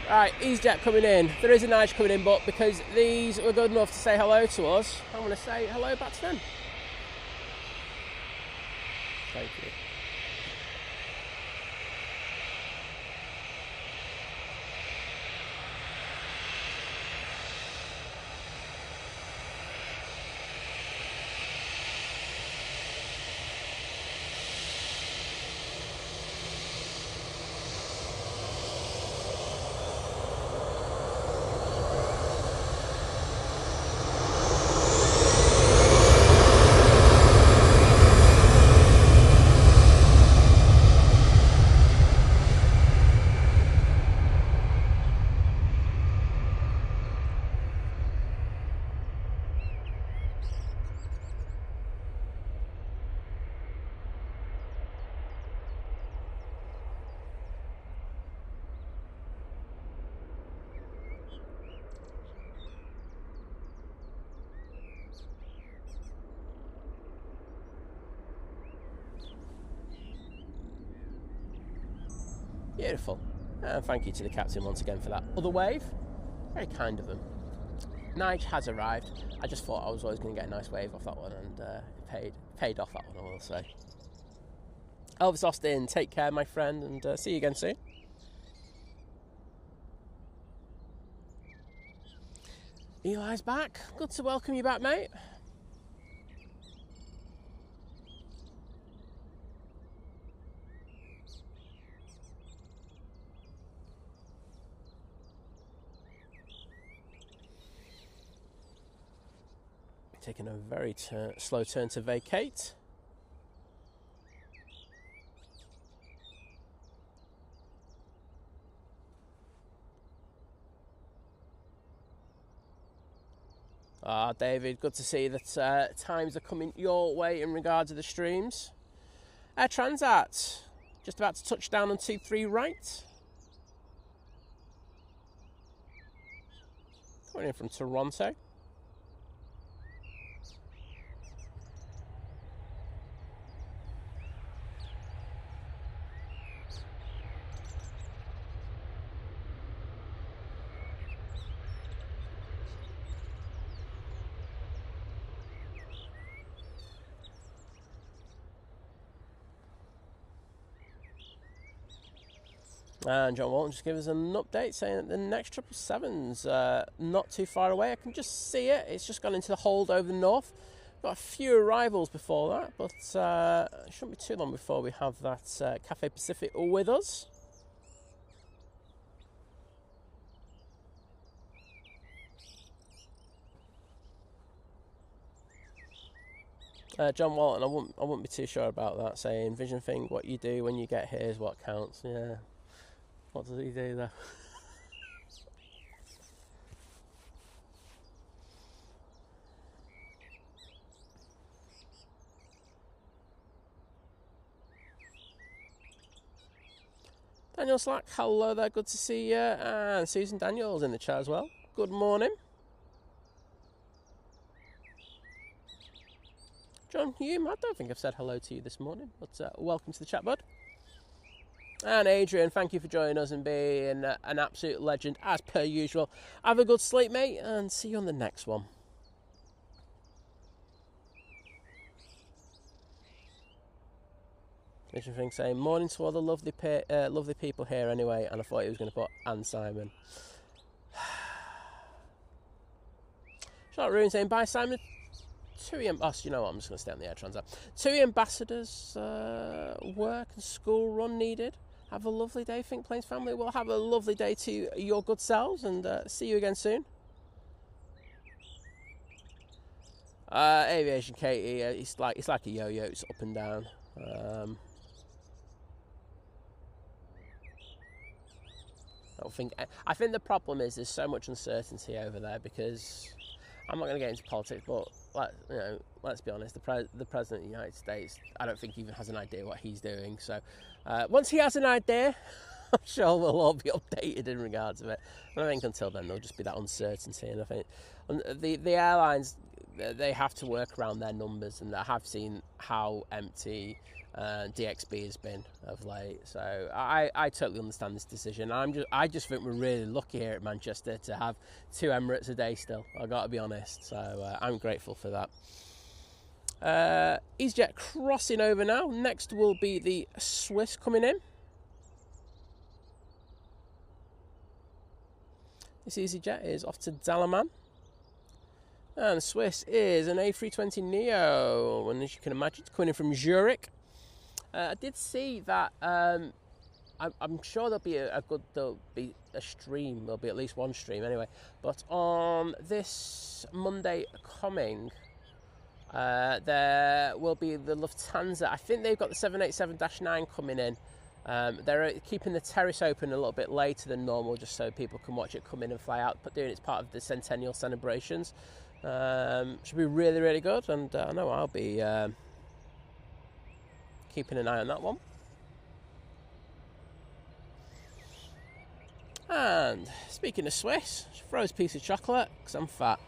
Right, EasyJet coming in. There is a Nige coming in, but because these were good enough to say hello to us, I'm going to say hello back to them. Thank you. Beautiful. And thank you to the captain once again for that other wave. Very kind of him. Nige has arrived. I just thought I was always going to get a nice wave off that one, and it paid off that one, I will say. Elvis Austin, take care, my friend, and see you again soon. Eli's back. Good to welcome you back, mate. taking a very slow turn to vacate. Ah, David, good to see that times are coming your way in regard to the streams. Air Transat, just about to touch down on 23 right. Coming in from Toronto. And John Walton just gave us an update saying that the next 777's not too far away. I can just see it. It's just gone into the hold over the north. Got a few arrivals before that, but it shouldn't be too long before we have that Cathay Pacific with us. John Walton, I wouldn't be too sure about that, saying vision thing, what you do when you get here is what counts. Yeah. What does he do there? Daniel Slack, hello there, good to see you. And Susan Daniels in the chat as well. Good morning. John Hume, I don't think I've said hello to you this morning, but welcome to the chat, bud. And Adrian, thank you for joining us and being an absolute legend as per usual. Have a good sleep, mate, and see you on the next one. Vision thing saying morning to all the lovely people here anyway, and I thought he was going to put Anne Simon. Charlotte Ruin saying bye Simon. TUI, you know what, I'm just going to stay on the Air Transat. TUI ambassadors, work and school run needed. Have a lovely day, Think Planes family. We'll have a lovely day to your good selves, and see you again soon. Aviation Katie, it's like a yo-yo, it's up and down. I think the problem is there's so much uncertainty over there, because I'm not going to get into politics, but let's be honest, the President of the United States, I don't think he even has an idea what he's doing. So once he has an idea, I'm sure we'll all be updated in regards to it. And I think until then, there'll just be that uncertainty. And I think the airlines, they have to work around their numbers, and I have seen how empty DXB has been of late. So I totally understand this decision. I just think we're really lucky here at Manchester to have 2 Emirates a day still. I've got to be honest. So I'm grateful for that. EasyJet crossing over now. Next will be the Swiss coming in. This EasyJet is off to Dalaman. And Swiss is an A320neo, and as you can imagine, it's coming in from Zurich. I did see that. I'm sure there'll be a stream. There'll be at least one stream anyway. But on this Monday coming, there will be the Lufthansa. I think they've got the 787-9 coming in. They're keeping the terrace open a little bit later than normal, just so people can watch it come in and fly out. But doing it's part of the centennial celebrations. Should be really, really good, and I know I'll be keeping an eye on that one. And speaking of Swiss, Froze piece of chocolate because I'm fat.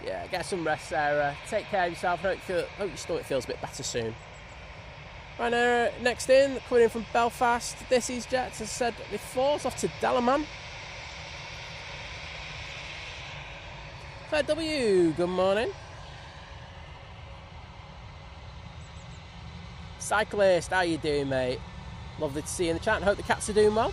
Yeah, get some rest, Sarah. Take care of yourself. Hope your stomach feels a bit better soon. Ryanair next in, coming in from Belfast. This is Jets, as I said before, it's off to Dalaman. Fair W, good morning. Cyclist, how you doing, mate? Lovely to see you in the chat and hope the cats are doing well.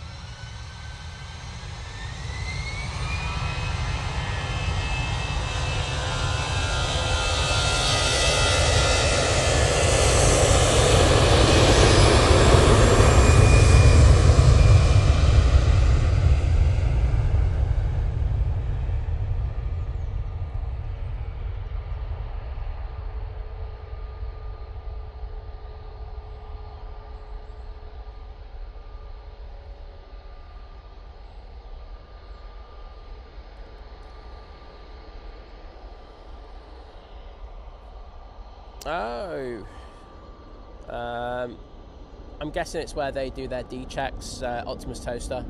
Oh, I'm guessing it's where they do their D checks, Optimus Toaster.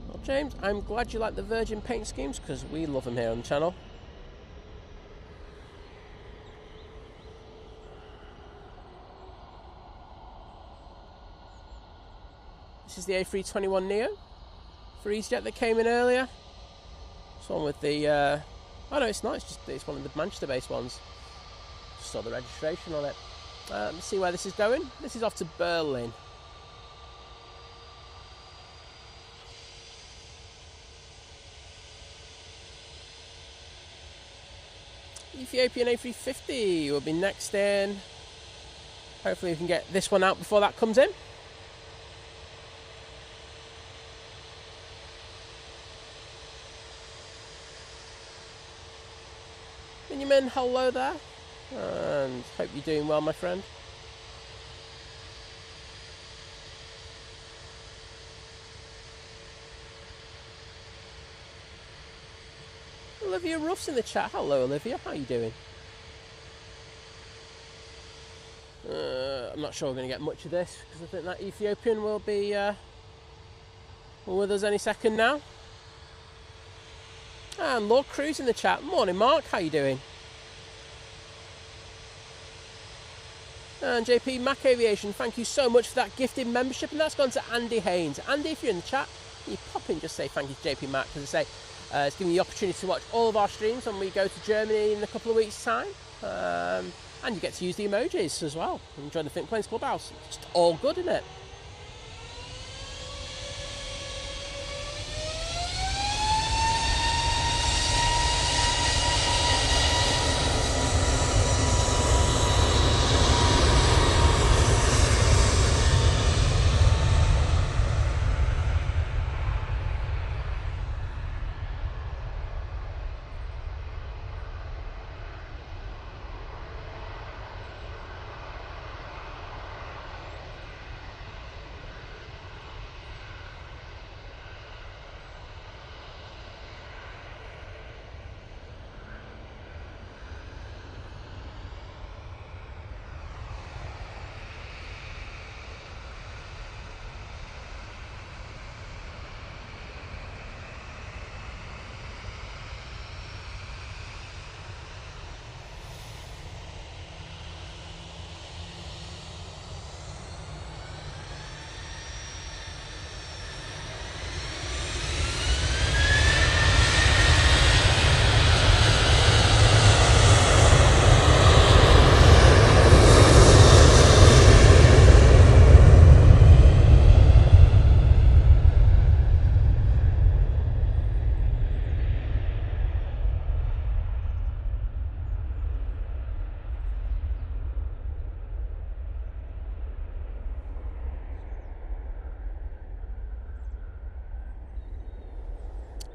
Well, James, I'm glad you like the Virgin paint schemes because we love them here on the channel. This is the A321neo for EasyJet that came in earlier. It's one with the, oh no, it's not, it's one of the Manchester based ones. Just saw the registration on it. Let's see where this is going. This is off to Berlin. Ethiopian A350 will be next in. Hopefully we can get this one out before that comes in. Benjamin, hello there, and hope you're doing well, my friend. Olivia Ruff's in the chat. Hello, Olivia. How are you doing? I'm not sure we're going to get much of this because I think that Ethiopian will be with us any second now. And Lord Cruz in the chat. Morning, Mark. How you doing? And JP Mac Aviation, thank you so much for that gifted membership. And that's gone to Andy Haynes. Andy, if you're in the chat, you pop in, just say thank you to JP Mac. Because I say, it's giving you the opportunity to watch all of our streams when we go to Germany in a couple of weeks' time. And you get to use the emojis as well. And join the Think Planes Clubhouse. It's just all good, isn't it?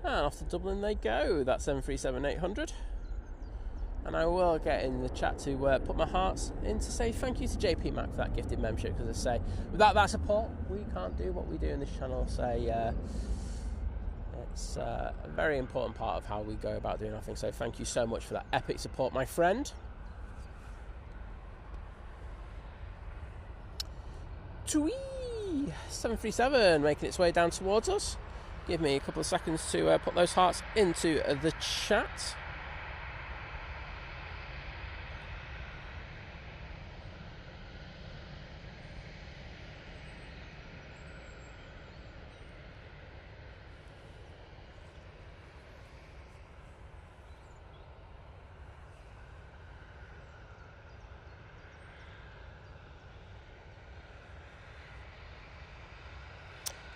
And off to Dublin they go. That's 737-800. And I will get in the chat to put my hearts in to say thank you to JP Mac for that gifted membership. Because I say, without that support, we can't do what we do in this channel. So it's a very important part of how we go about doing our thing. So thank you so much for that epic support, my friend. TUI 737 making its way down towards us. Give me a couple of seconds to put those hearts into the chat.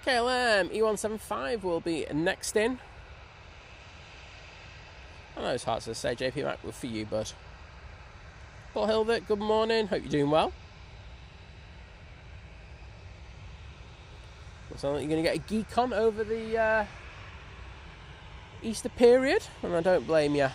KLM E175 will be next in. And those hearts that say JP Mac were for you, bud. Paul Hilbert, good morning. Hope you're doing well. Looks like you're going to get a geek on over the Easter period, and I don't blame you.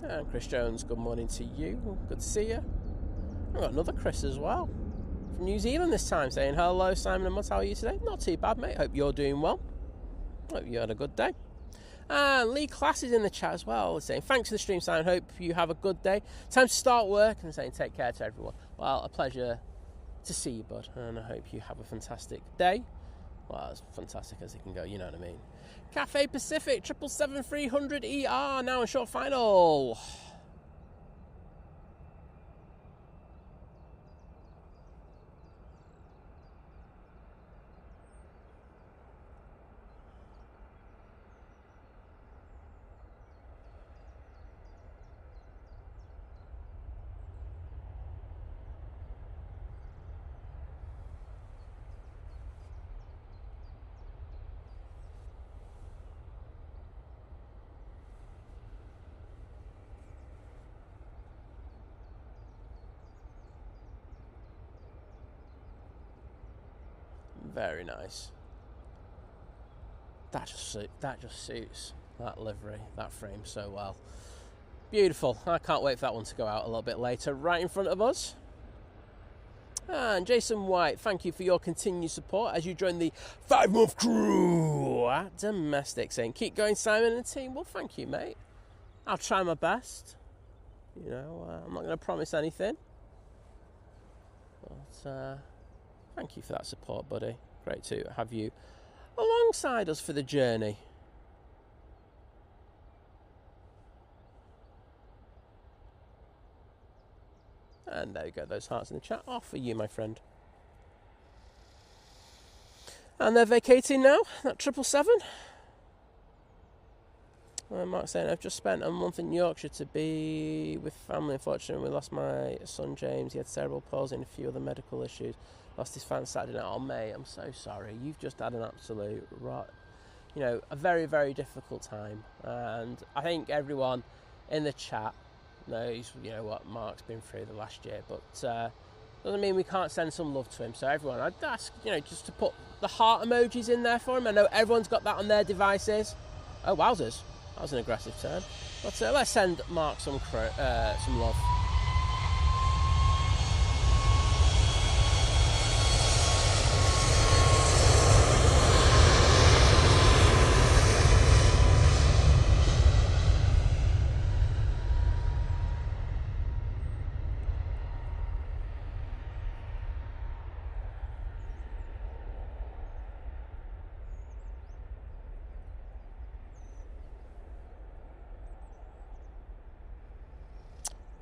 And Chris Jones, good morning to you. Good to see you. I've got another Chris as well, from New Zealand this time, saying hello, Simon and Mutt. How are you today? Not too bad, mate. Hope you're doing well. Hope you had a good day. And Lee Class is in the chat as well, saying thanks for the stream, Simon. Hope you have a good day. Time to start work, and saying take care to everyone. Well, a pleasure to see you, bud, and I hope you have a fantastic day. Well, as fantastic as it can go, you know what I mean. Cathay Pacific 777-300ER now in short final. Very nice. That just suits that livery, that frame so well. Beautiful. I can't wait for that one to go out a little bit later, right in front of us. And Jason White, thank you for your continued support as you join the 5-month crew at Domestic, saying keep going, Simon and the team. Well, thank you, mate. I'll try my best. You know, I'm not going to promise anything, but thank you for that support, buddy. Great to have you alongside us for the journey. And there you go, those hearts in the chat are for you, my friend. And they're vacating now, that 777. Mark saying, I've just spent a month in Yorkshire to be with family. Unfortunately, we lost my son James. He had cerebral palsy and a few other medical issues. Lost his fan Saturday night. Oh, mate, I'm so sorry. You've just had an absolute, a very, very difficult time. And I think everyone in the chat knows, what Mark's been through the last year. But doesn't mean we can't send some love to him. So everyone, I'd ask, just to put the heart emojis in there for him. I know everyone's got that on their devices. Oh, wowzers. That was an aggressive turn. But let's send Mark some love.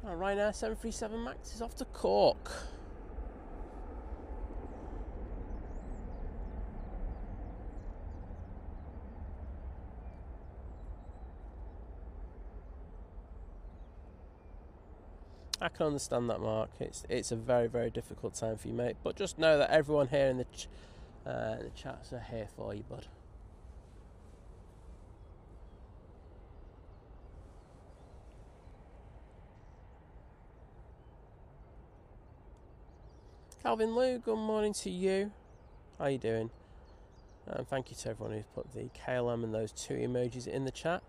Ryanair 737 Max is off to Cork. I can understand that, Mark. It's a very, very difficult time for you, mate. But just know that everyone here in the chats are here for you, bud. Calvin Lou, good morning to you. How you doing? And thank you to everyone who's put the KLM and those 2 emojis in the chat.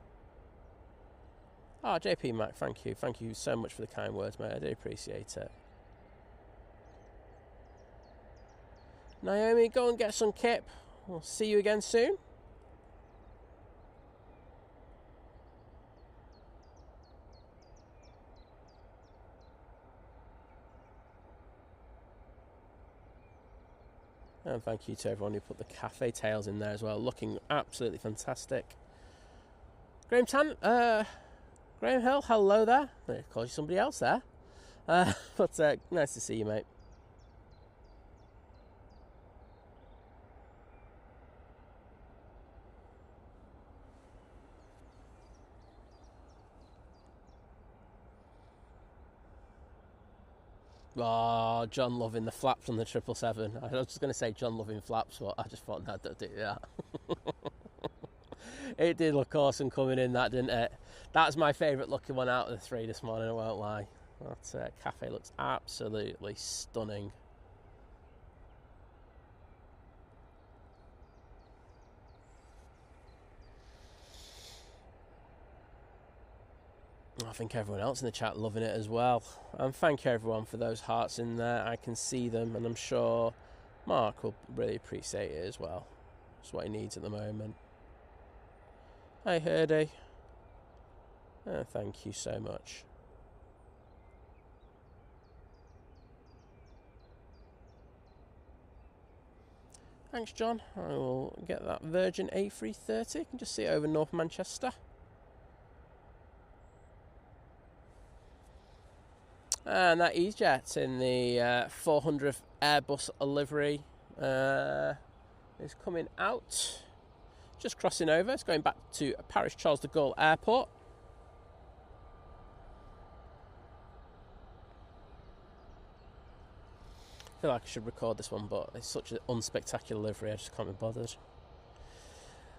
Ah, JP Mac, thank you. Thank you so much for the kind words, mate. I do appreciate it. Naomi, go and get some kip. We'll see you again soon. And thank you to everyone who put the cafe tails in there as well. Looking absolutely fantastic. Graham Hill, hello there. I called you somebody else there. But nice to see you, mate. Oh, John loving the flaps on the 777. I was just going to say John loving flaps, but I just thought, no, don't do that. It did look awesome coming in, that, didn't it? That's my favourite looking one out of the 3 this morning, I won't lie. That cafe looks absolutely stunning. I think everyone else in the chat loving it as well. And thank you everyone for those hearts in there. I can see them, and I'm sure Mark will really appreciate it as well. That's what he needs at the moment. Hi, Herdy. Thank you so much. Thanks, John. I will get that Virgin A350. You can just see it over North Manchester. And that EasyJet in the 400th Airbus livery is coming out. Just crossing over. It's going back to Paris Charles de Gaulle Airport. I feel like I should record this one, but it's such an unspectacular livery, I just can't be bothered.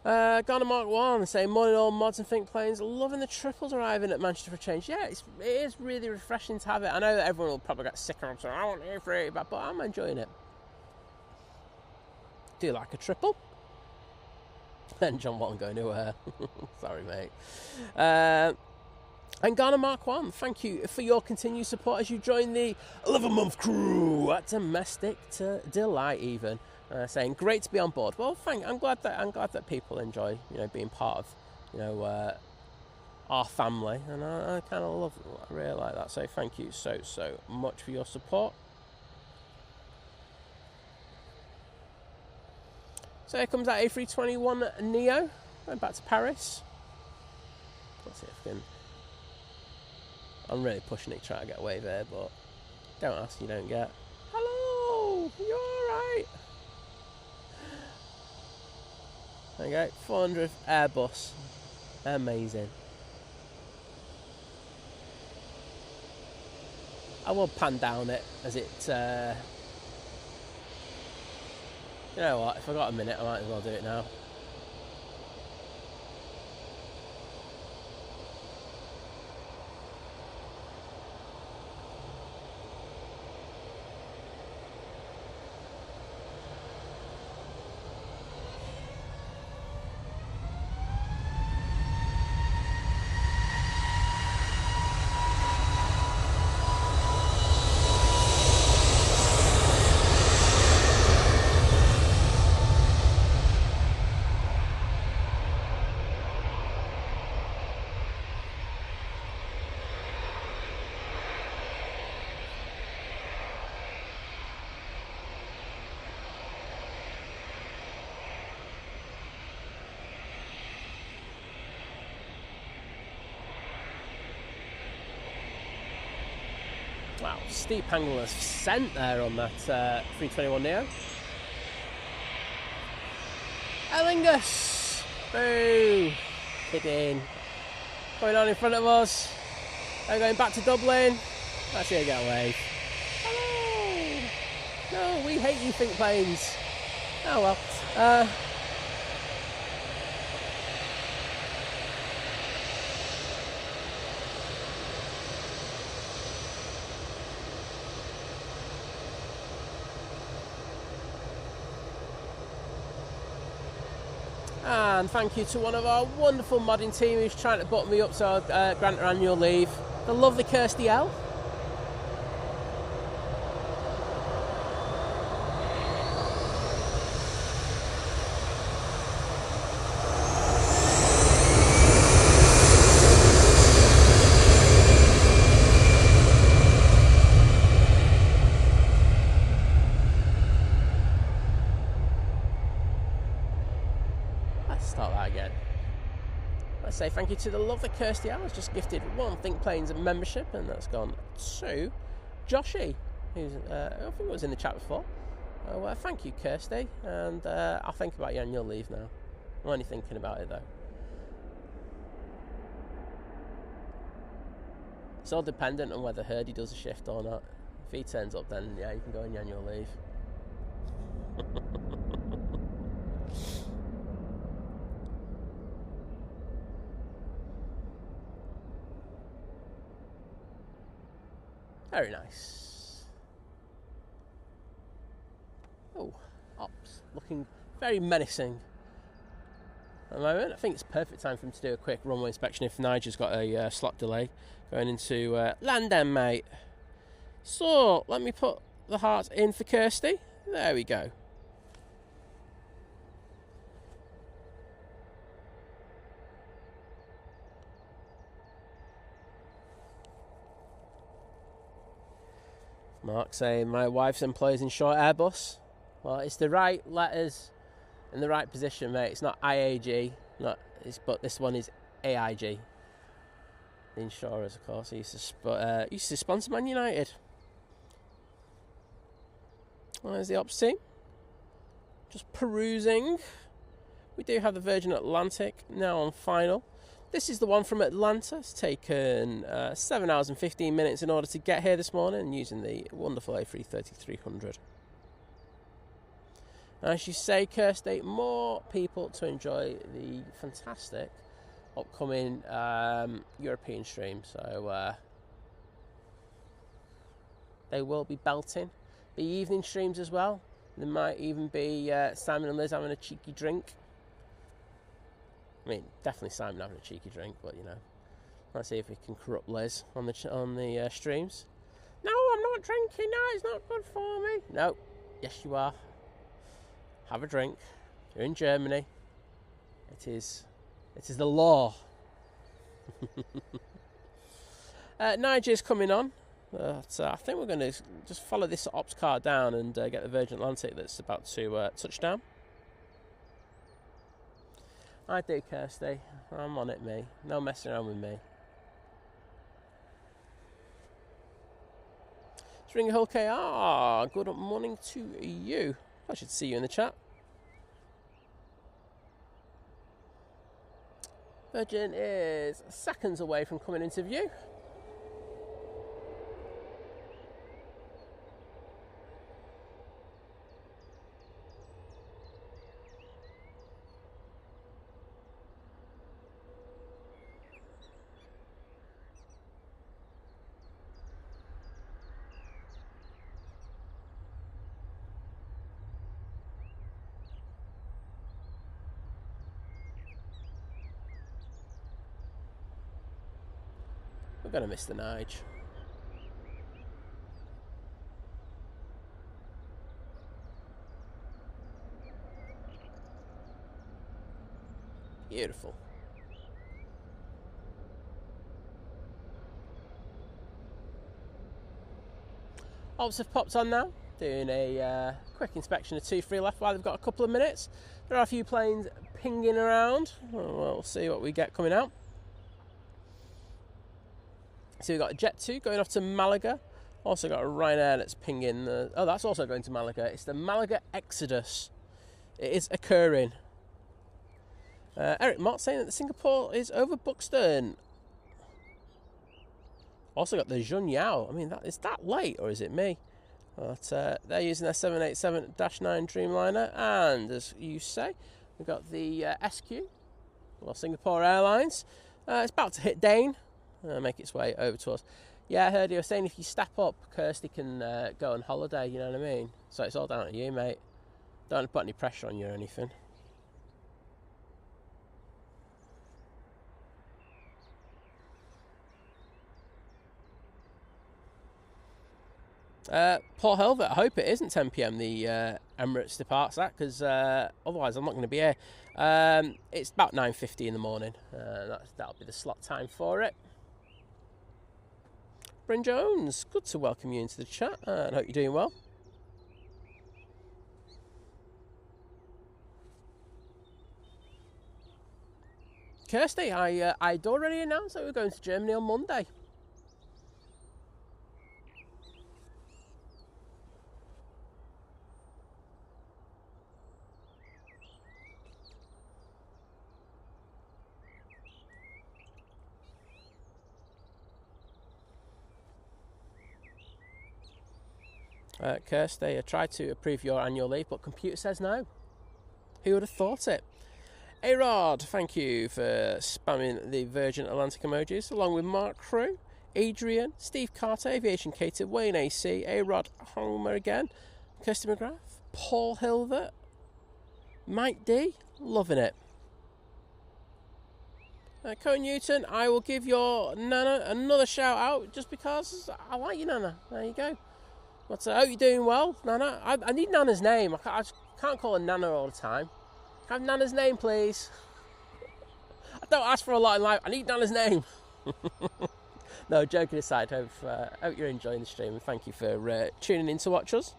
Ghana Mark 1 saying, morning all mods and think planes, loving the triples arriving at Manchester for a change. Yeah, it is really refreshing to have it. I know that everyone will probably get sick of it, so I want the A380 back, but I'm enjoying it. Do you like a triple? And John Watton going nowhere. Sorry, mate. And Ghana Mark 1, thank you for your continued support as you join the 11-month crew at Domestic to Delight even. Saying great to be on board. Well, I'm glad that people enjoy, being part of, our family, and I kind of really like that. So thank you so much for your support. So here comes that A321 Neo going back to Paris. Let's see if I can. I'm really pushing it, trying to get away there, but don't ask, you don't get. Hello, you all right? There you go, 400th Airbus. Amazing. I will pan down it as it... you know what, if I've got a minute, I might as well do it now. Wow, steep angle of ascent there on that 321 Neo. Ellingus! Boo! Hit in. Going on in front of us. They're going back to Dublin. Let's see a get away. Hello! No, we hate you, think planes. Oh well. And thank you to one of our wonderful modding team who's trying to button me up so I grant her annual leave. The lovely Kirsty L. Start that again. Let's say thank you to the lovely Kirsty. I was just gifted one Think Planes membership, and that's gone to Joshy, who's I think was in the chat before. Thank you, Kirsty, and I'll think about your annual leave now. I'm only thinking about it though. It's all dependent on whether Herdy does a shift or not. If he turns up, then yeah, you can go on your annual leave. Very nice. Oh, ops, looking very menacing at the moment. I think it's perfect time for him to do a quick runway inspection if Nigel's got a slot delay going into land then, mate. So, let me put the heart in for Kirsty. There we go. Mark saying my wife's employs in short Airbus. Well, it's the right letters in the right position, mate. It's not IAG, but this one is AIG. The insurers, of course, used to sponsor Man United. Well, there's the ops team. Just perusing. We do have the Virgin Atlantic now on final. This is the one from Atlanta. It's taken 7 hours and 15 minutes in order to get here this morning using the wonderful A350-300. As you say, Kirsty, more people to enjoy the fantastic upcoming European stream. So they will be belting. The evening streams as well. There might even be Simon and Liz having a cheeky drink. I mean, definitely Simon having a cheeky drink, but you know, let's see if we can corrupt Liz on the streams. No, I'm not drinking. No, it's not good for me. No, yes you are. Have a drink. You're in Germany. It is the law. Nigel's coming on. But, I think we're going to just follow this ops car down and get the Virgin Atlantic that's about to touch down. I do, Kirsty. I'm on it, me. No messing around with me. Stringer Hull KR, good morning to you. I should see you in the chat. Virgin is seconds away from coming into view. We're going to miss the Nige. Beautiful. Ops have popped on now, doing a quick inspection of 2-3 left while they've got a couple of minutes. There are a few planes pinging around. We'll see what we get coming out. So we've got a Jet 2 going off to Malaga. Also got a Ryanair that's pinging. That's also going to Malaga. It's the Malaga Exodus. It is occurring. Eric Mott saying that Singapore is over Buxton. Also got the Jun Yao. I mean, is that late or is it me? But they're using their 787-9 Dreamliner. And as you say, we've got the SQ, well, Singapore Airlines. It's about to hit Dane. Make its way over to us. Yeah, I heard you were saying if you step up, Kirsty can go on holiday, you know what I mean? So it's all down to you, mate. Don't put any pressure on you or anything. Port Helvet, I hope it isn't 10 p.m. the Emirates departs at, because otherwise I'm not going to be here. It's about 9:50 in the morning. That'll be the slot time for it. Bryn Jones, good to welcome you into the chat, and hope you're doing well. Kirsty, I'd already announced that we were going to Germany on Monday. Kirsty, I tried to approve your annual leave, but computer says no. Who would have thought it? A-Rod, thank you for spamming the Virgin Atlantic emojis, along with Mark Crew, Adrian, Steve Carter, Aviation Cater, Wayne AC, A-Rod, Homer again, Kirsty McGrath, Paul Hilvert, Mike D, loving it. Cohen Newton, I will give your Nana another shout out just because I like you, Nana. There you go. But I hope you're doing well, Nana. I need Nana's name. I just can't call her Nana all the time. Have Nana's name, please. I don't ask for a lot in life. I need Nana's name. No, joking aside, hope you're enjoying the stream, and thank you for tuning in to watch us.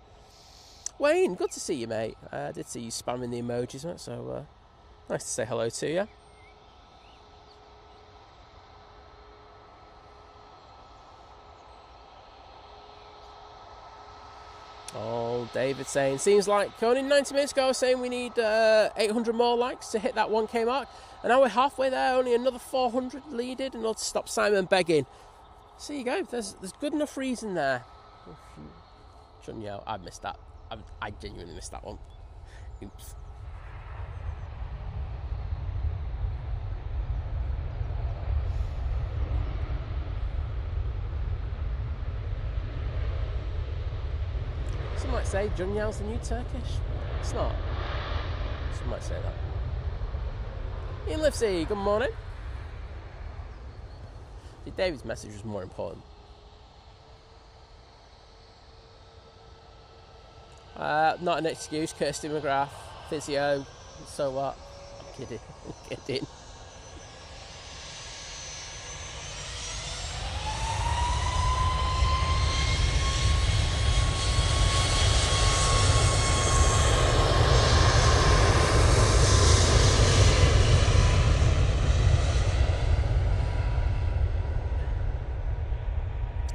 Wayne, good to see you, mate. I did see you spamming the emojis, mate, so nice to say hello to you. Oh, David saying, seems like only 90 minutes ago I was saying we need 800 more likes to hit that 1k mark. And now we're halfway there, only another 400 needed in order to stop Simon begging. So you go, there's good enough reason there. Junyo, I missed that. I genuinely missed that one. Oops. Some might say Junyal's the new Turkish. It's not. Some might say that. Ian Livesey, good morning. See, David's message was more important. Not an excuse, Kirsty McGrath, physio, so what? I'm kidding, I'm kidding.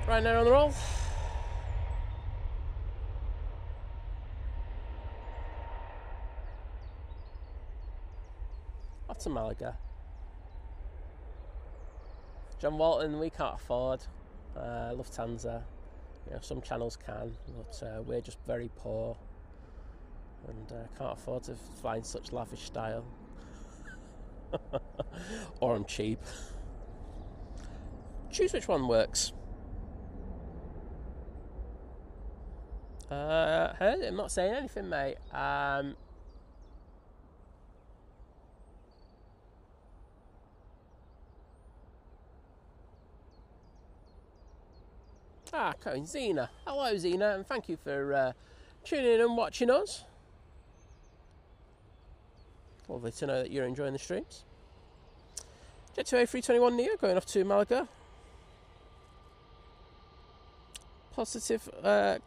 Right now on the roll. Off to Malaga. John Walton, we can't afford Lufthansa. You know, some channels can, but we're just very poor and can't afford to fly in such lavish style. Or I'm cheap. Choose which one works. I'm not saying anything, mate. Cohen, Zena. Hello, Zena, and thank you for tuning in and watching us. Lovely to know that you're enjoying the streams. Jet to A321 Neo going off to Malaga. Positive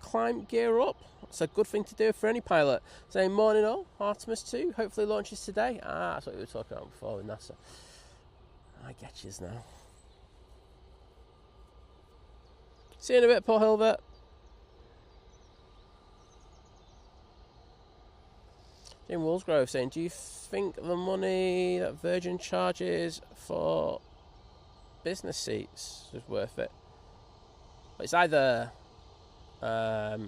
climb, gear up. It's a good thing to do for any pilot. Saying morning all, Artemis 2 hopefully launches today. That's what we were talking about before with NASA. I get yous now. See you in a bit, Paul Hilbert. Jim Woolsgrove saying, do you think the money that Virgin charges for business seats is worth it? It's either their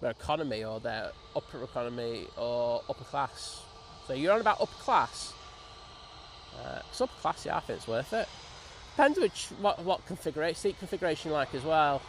economy or their upper economy or upper class. So you're on about upper class. It's upper class, yeah, I think it's worth it. Depends what seat configuration you like as well.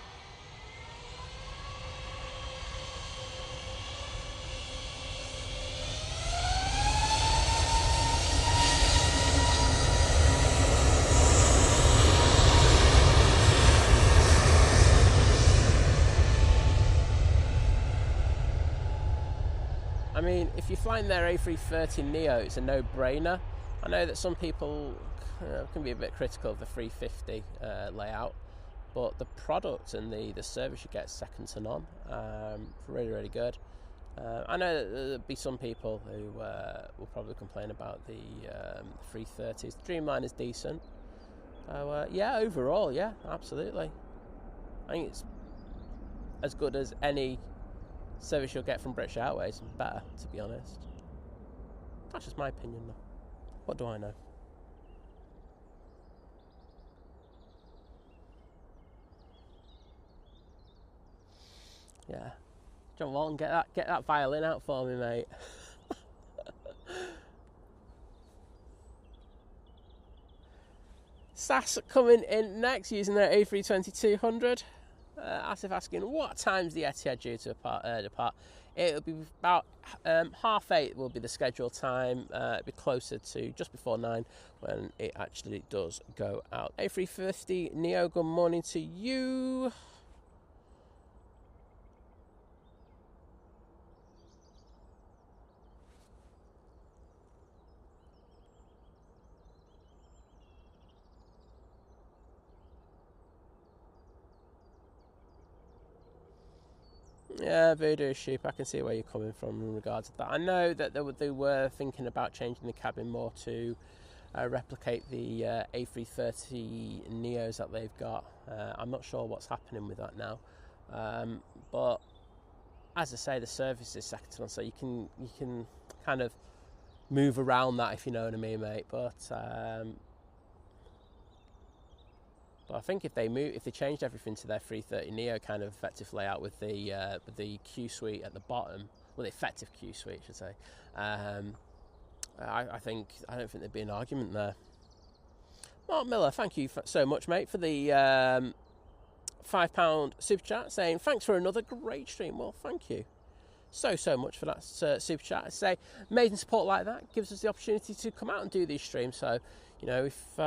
mean, if you're flying their A330 Neo, it's a no-brainer. I know that some people can be a bit critical of the 350 layout, but the product and the service you get is second to none. Really, really good. I know that there'll be some people who will probably complain about the 330s. The Dreamliner is decent. So, yeah, overall, yeah, absolutely. I think it's as good as any service you'll get from British Airways, and better, to be honest. That's just my opinion, though. What do I know? Yeah. John Walton, get that violin out for me, mate. SAS coming in next using their A320-200. Asif asking, what time's the Etihad due to depart? It'll be about 8:30 will be the scheduled time. It'll be closer to just before 9 when it actually does go out. A350 Neo, good morning to you. Yeah, Voodoo Sheep, I can see where you're coming from in regards to that. I know that they were thinking about changing the cabin more to replicate the A330 Neos that they've got. I'm not sure what's happening with that now. But as I say, the service is second to none, so you can kind of move around that, if you know what I mean, mate. But I think if they changed everything to their 330 Neo kind of effective layout with the Q suite at the bottom, well, the effective Q suite, I should say, I don't think there'd be an argument there. Mark Miller, thank you so much, mate, for the £5 super chat, saying thanks for another great stream. Well, thank you so much for that super chat. I say amazing support like that gives us the opportunity to come out and do these streams. So, you know, if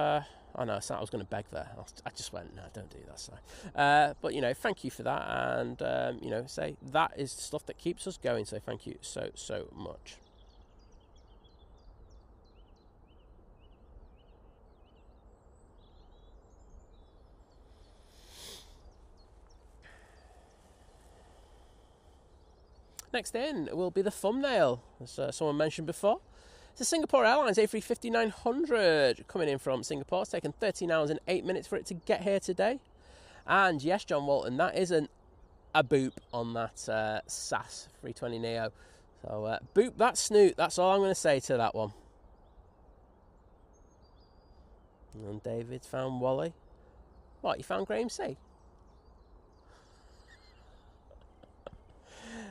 I know, I was going to beg there. I just went, no, don't do that, Si. But, you know, thank you for that. And, you know, say that is the stuff that keeps us going. So thank you so much. Next in will be the thumbnail, as someone mentioned before. It's a Singapore Airlines A350-900 coming in from Singapore. It's taken 13 hours and 8 minutes for it to get here today. And yes, John Walton, that is a boop on that SAS 320neo. So boop that snoot. That's all I'm going to say to that one. And David found Wally. What, you found Graham C?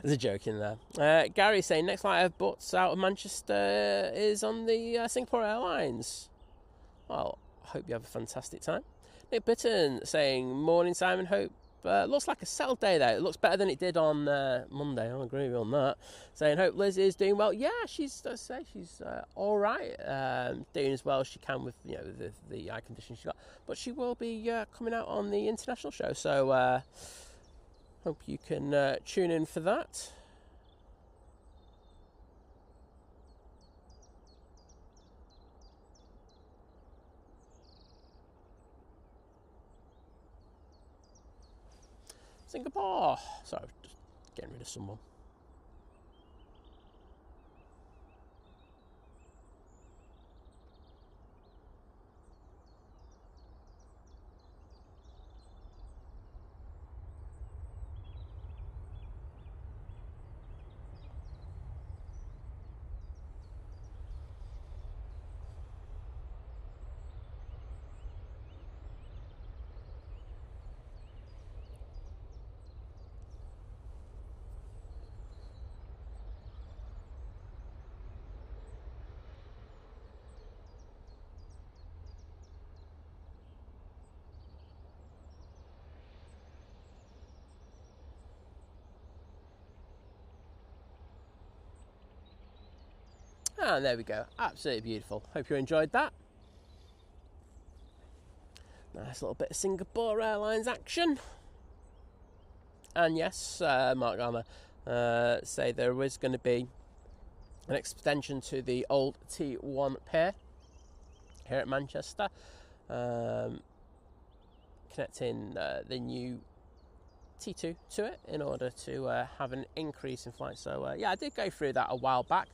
There's a joke in there. Gary saying next flight I have booked out of Manchester is on the Singapore Airlines. Well, I hope you have a fantastic time. Nick Bitton saying morning Simon, hope looks like a settled day there. It looks better than it did on Monday. I'll agree with you on that. Saying hope Liz is doing well. Yeah, she's all right, doing as well as she can with the eye condition she got. But she will be coming out on the international show. So. Hope you can tune in for that. Singapore. Sorry, just getting rid of someone. And there we go, absolutely beautiful. Hope you enjoyed that. Nice little bit of Singapore Airlines action. And yes, Mark Garner say there is going to be an extension to the old T1 pier here at Manchester, connecting the new T2 to it in order to have an increase in flight. So yeah, I did go through that a while back,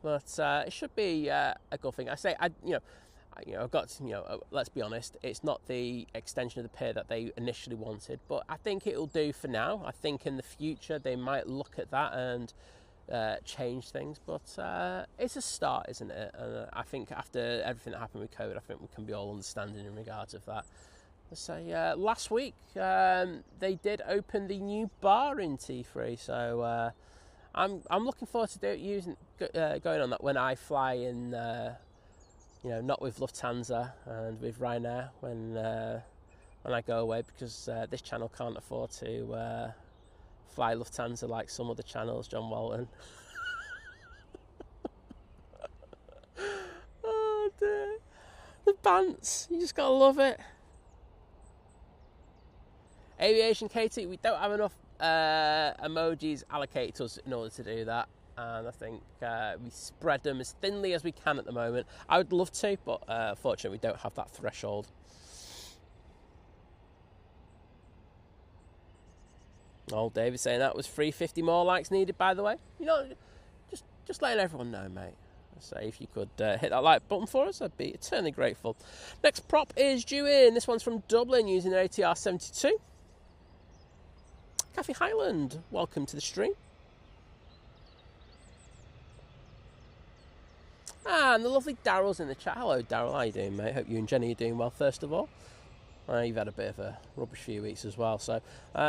but it should be a good thing. I've got to, let's be honest, it's not the extension of the pier that they initially wanted, but I think it'll do for now. I think in the future they might look at that and change things, but it's a start, isn't it? And I think after everything that happened with COVID, I think we can be all understanding in regards of that. So last week they did open the new bar in T3, so I'm looking forward to going on that when I fly in. Not with Lufthansa and with Ryanair when I go away, because this channel can't afford to fly Lufthansa like some other channels, John Walton. Oh dear. The bants, you just gotta love it. Aviation KT, we don't have enough emojis allocated to us in order to do that. And I think we spread them as thinly as we can at the moment. I would love to, but unfortunately we don't have that threshold. Old David saying that was 350 more likes needed, by the way. Just letting everyone know, mate. Say if you could hit that like button for us, I'd be eternally grateful. Next prop is due in. This one's from Dublin using an ATR 72. Cathay Highland, welcome to the stream. And the lovely Daryl's in the chat. Hello, Daryl. How you doing, mate? Hope you and Jenny are doing well, first of all. You've had a bit of a rubbish few weeks as well, so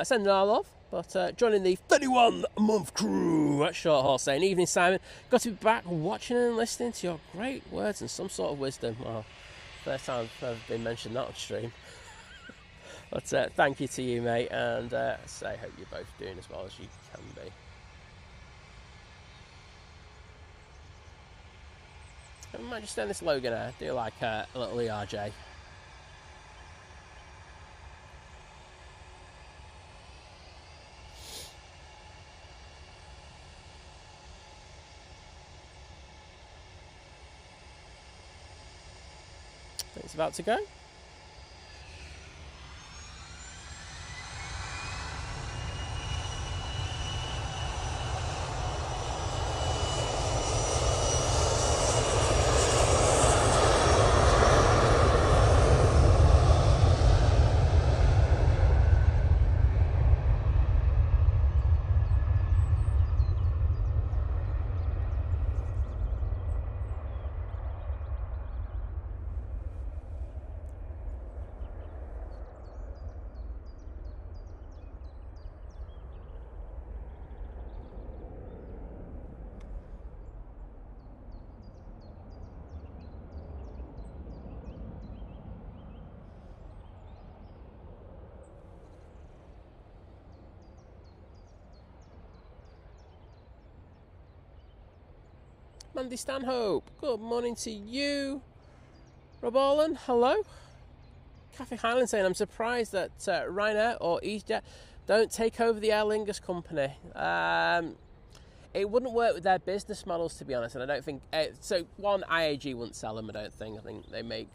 sending our love. But joining the 31-month crew at Short Haul, saying, evening, Simon. Got to be back watching and listening to your great words and some sort of wisdom. Well, first time I've ever been mentioned that on stream. But thank you to you, mate, and I hope you're both doing as well as you can be. I might just turn this Logan Air, do like a little ERJ. It's about to go. Mandy Stanhope, good morning to you. Rob Orland, hello. Cathay Highland saying, I'm surprised that Ryanair or EasyJet don't take over the Aer Lingus company. It wouldn't work with their business models, to be honest, and I don't think... so, one, IAG wouldn't sell them, I don't think. I think they make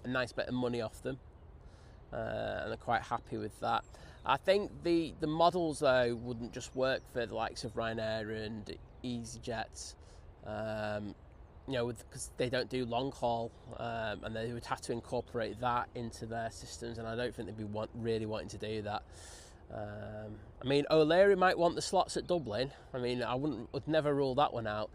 a nice bit of money off them, and they're quite happy with that. I think the models, though, wouldn't just work for the likes of Ryanair and EasyJet. Because they don't do long haul, and they would have to incorporate that into their systems, and I don't think they'd be really wanting to do that. I mean, O'Leary might want the slots at Dublin. I mean, would never rule that one out,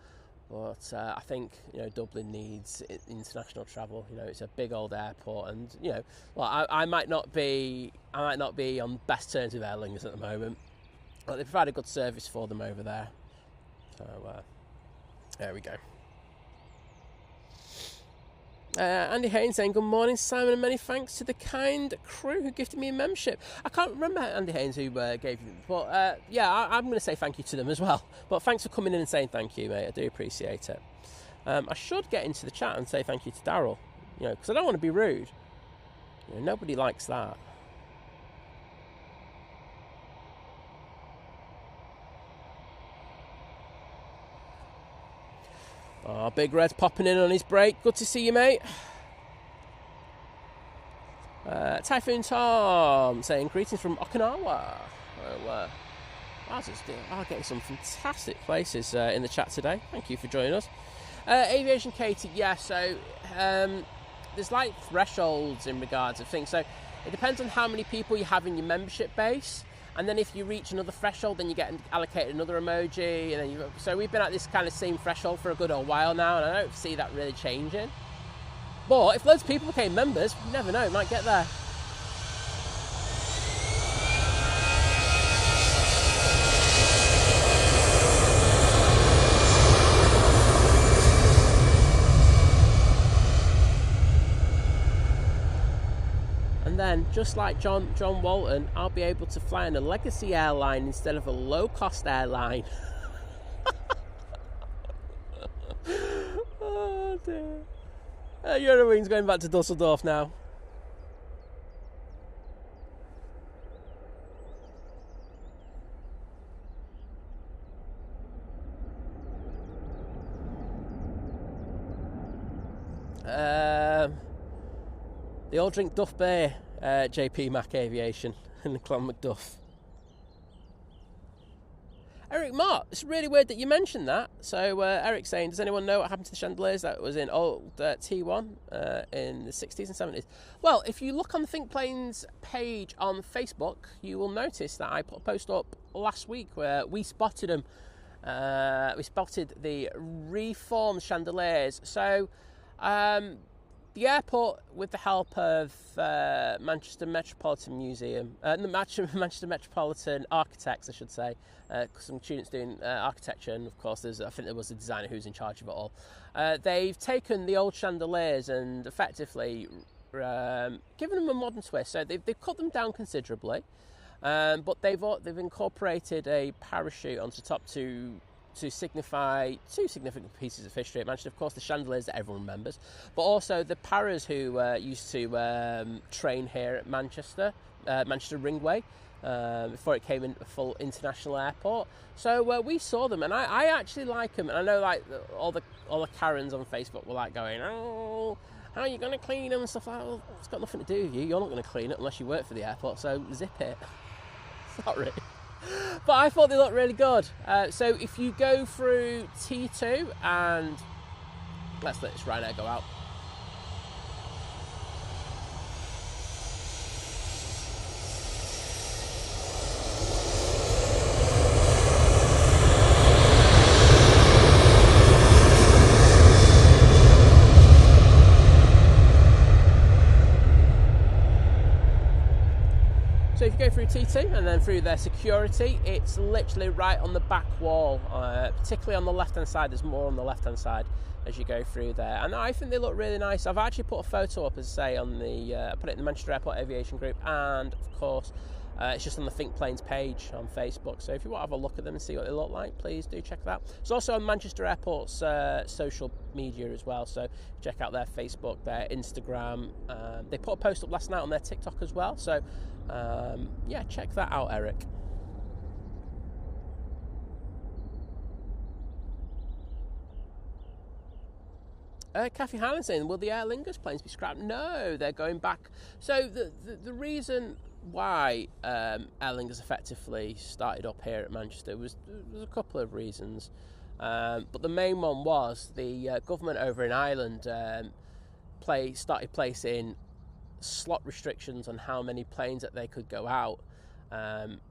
but I think Dublin needs international travel. It's a big old airport, and I might not be on best terms with Aer Lingus at the moment, but they provide a good service for them over there. So. There we go. Andy Haynes saying, good morning, Simon, and many thanks to the kind crew who gifted me a membership. I can't remember Andy Haynes who gave you, but I'm going to say thank you to them as well. But thanks for coming in and saying thank you, mate. I do appreciate it. I should get into the chat and say thank you to Daryl, because I don't want to be rude. Nobody likes that. Oh, Big Red's popping in on his break. Good to see you, mate. Typhoon Tom saying greetings from Okinawa. I'll get you some fantastic places in the chat today. Thank you for joining us. Aviation Katie, yeah, so there's like thresholds in regards of things. So it depends on how many people you have in your membership base. And then if you reach another threshold, then you get allocated another emoji. And then so we've been at this kind of same threshold for a good old while now, and I don't see that really changing. But if loads of people became members, you never know, it might get there. And then, just like John Walton, I'll be able to fly on a legacy airline instead of a low-cost airline. Oh dear. Eurowings going back to Dusseldorf now. They all drink Duff Beer, JP Mac Aviation and Clan McDuff. Eric Mott, it's really weird that you mentioned that. So Eric's saying, does anyone know what happened to the chandeliers that was in old T1 in the 60s and 70s? Well, if you look on the Think Planes page on Facebook, you will notice that I put a post up last week where we spotted them. We spotted the reformed chandeliers. So the airport, with the help of Manchester Metropolitan Museum, the Manchester Metropolitan Architects, I should say, some students doing architecture, and of course I think there was a designer who's in charge of it all. They've taken the old chandeliers and effectively given them a modern twist. So they've cut them down considerably, but they've incorporated a parachute onto top to signify two significant pieces of history at Manchester. Of course, the chandeliers that everyone remembers, but also the paras who used to train here at Manchester Runway, before it came into a full international airport. So we saw them, and I actually like them. And I know like all the Karens on Facebook were like going, "Oh, how are you going to clean them?" and stuff like that. Well, it's got nothing to do with you. You're not going to clean it unless you work for the airport. So zip it. Sorry. But I thought they looked really good. So if you go through T2 and let's let this Ryanair go out. So if you go through T2 and then through their security, it's literally right on the back wall, particularly on the left-hand side. There's more on the left-hand side as you go through there. And I think they look really nice. I've actually put a photo up, as I say, on the, I put it in the Manchester Airport Aviation group, and of course, it's just on the Think Planes page on Facebook. So if you want to have a look at them and see what they look like, please do check that out. It's also on Manchester Airport's social media as well. So check out their Facebook, their Instagram. They put a post up last night on their TikTok as well. So yeah, check that out, Eric. Kathy Hannon saying, will the Aer Lingus planes be scrapped? No, they're going back. So the reason why Aer Lingus effectively started up here at Manchester was a couple of reasons. But the main one was the government over in Ireland started placing slot restrictions on how many planes that they could go out,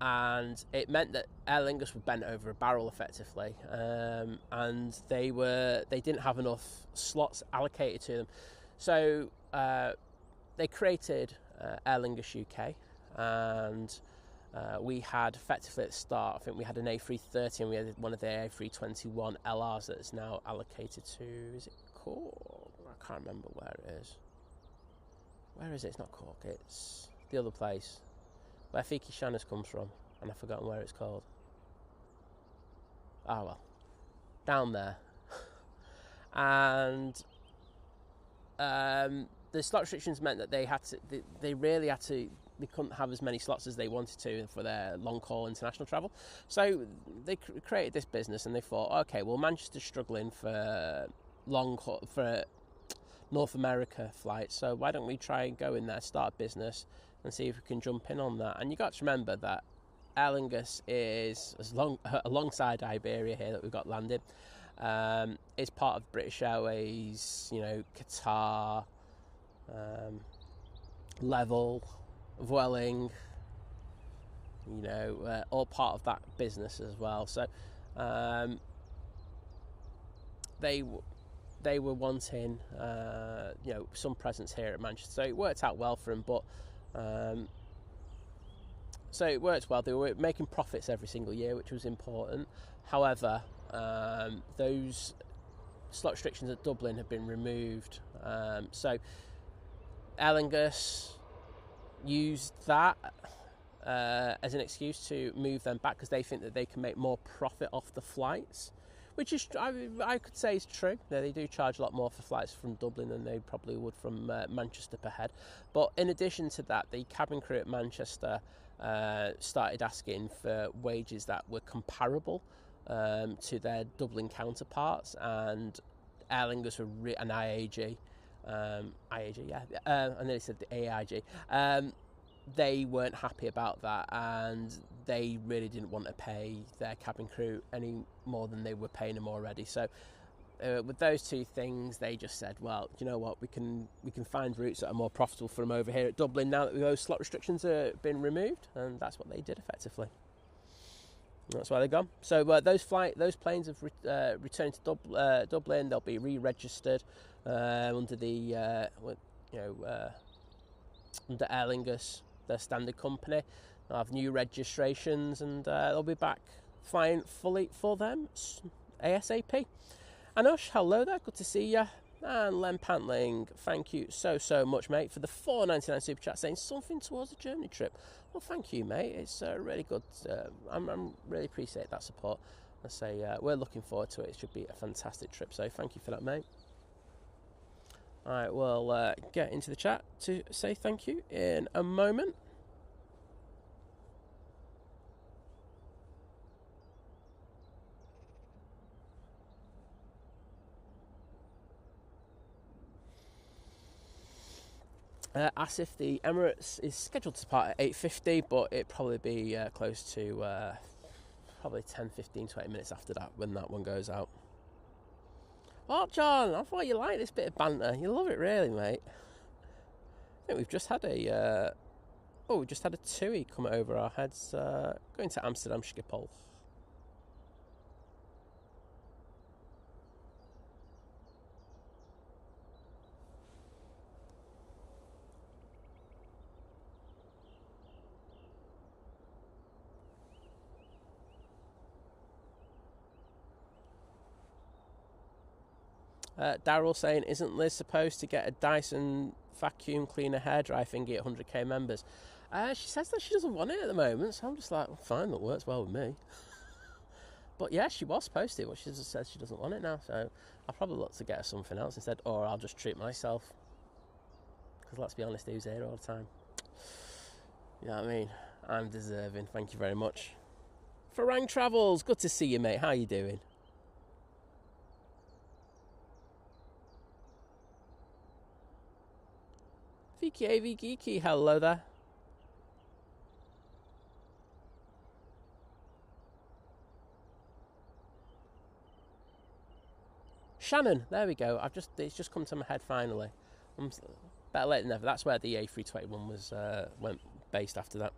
and it meant that Aer Lingus were bent over a barrel effectively, and they didn't have enough slots allocated to them. So they created Aer Lingus UK, and we had effectively at the start, I think we had an A330 and we had one of the A321 LRs that is now allocated to, is it Cork? I can't remember where it is. Where is it? It's not Cork, it's the other place where Fiki Shannas comes from, and I've forgotten where it's called. Ah, well, down there. And the slot restrictions meant that they couldn't have as many slots as they wanted to for their long-haul international travel. So they created this business, and they thought, okay, well, Manchester's struggling for for North America flights. So why don't we try and go in there, start a business, and see if we can jump in on that? And you got to remember that Aer Lingus is alongside Iberia here that we've got landed. Is part of British Airways, Qatar, Level, Vueling, all part of that business as well. So they were wanting, some presence here at Manchester. So it worked out well for them, but so it worked well. They were making profits every single year, which was important. However, those slot restrictions at Dublin have been removed. So Aer Lingus used that as an excuse to move them back because they think that they can make more profit off the flights, which is, I could say, is true. They do charge a lot more for flights from Dublin than they probably would from Manchester per head. But in addition to that, the cabin crew at Manchester started asking for wages that were comparable to their Dublin counterparts, and Aer Lingus and IAG, and then they said the AIG. They weren't happy about that, and they really didn't want to pay their cabin crew any more than they were paying them already. So with those two things, they just said, well, you know what, we can find routes that are more profitable for them over here at Dublin now that those slot restrictions have been removed, and that's what they did effectively. That's why they're gone. So those planes have returned to Dublin. They'll be re-registered under the under Aer Lingus, their standard company. They'll have new registrations, and they'll be back flying fully for them ASAP. Anush, hello there, good to see you. And Len Pantling, thank you so much, mate, for the $4.99 super chat, saying something towards the Germany trip. Well, thank you, mate. It's really good. I'm really appreciate that support. I say we're looking forward to it. It should be a fantastic trip. So thank you for that, mate. All right, we'll get into the chat to say thank you in a moment. Asif, the Emirates is scheduled to depart at 8:50, but it'll probably be close to probably 10, 15, 20 minutes after that when that one goes out. Well, John, I thought you liked this bit of banter. You love it, really, mate. I think we've just had a TUI come over our heads, going to Amsterdam Schiphol. Daryl saying, isn't Liz supposed to get a Dyson vacuum cleaner hairdryer thingy at 100k members? She says that she doesn't want it at the moment, so I'm just like, well, fine, that works well with me. But yeah, she was supposed to, but she just says she doesn't want it now, so I'll probably look to get her something else instead, or I'll just treat myself. Because let's be honest, who's here all the time? You know what I mean? I'm deserving, thank you very much. Farang Travels, good to see you, mate. How you doing? Viki AV Geeky, hello there. Shannon, there we go. It's just come to my head finally. Better late than never. That's where the A321 was went based after that.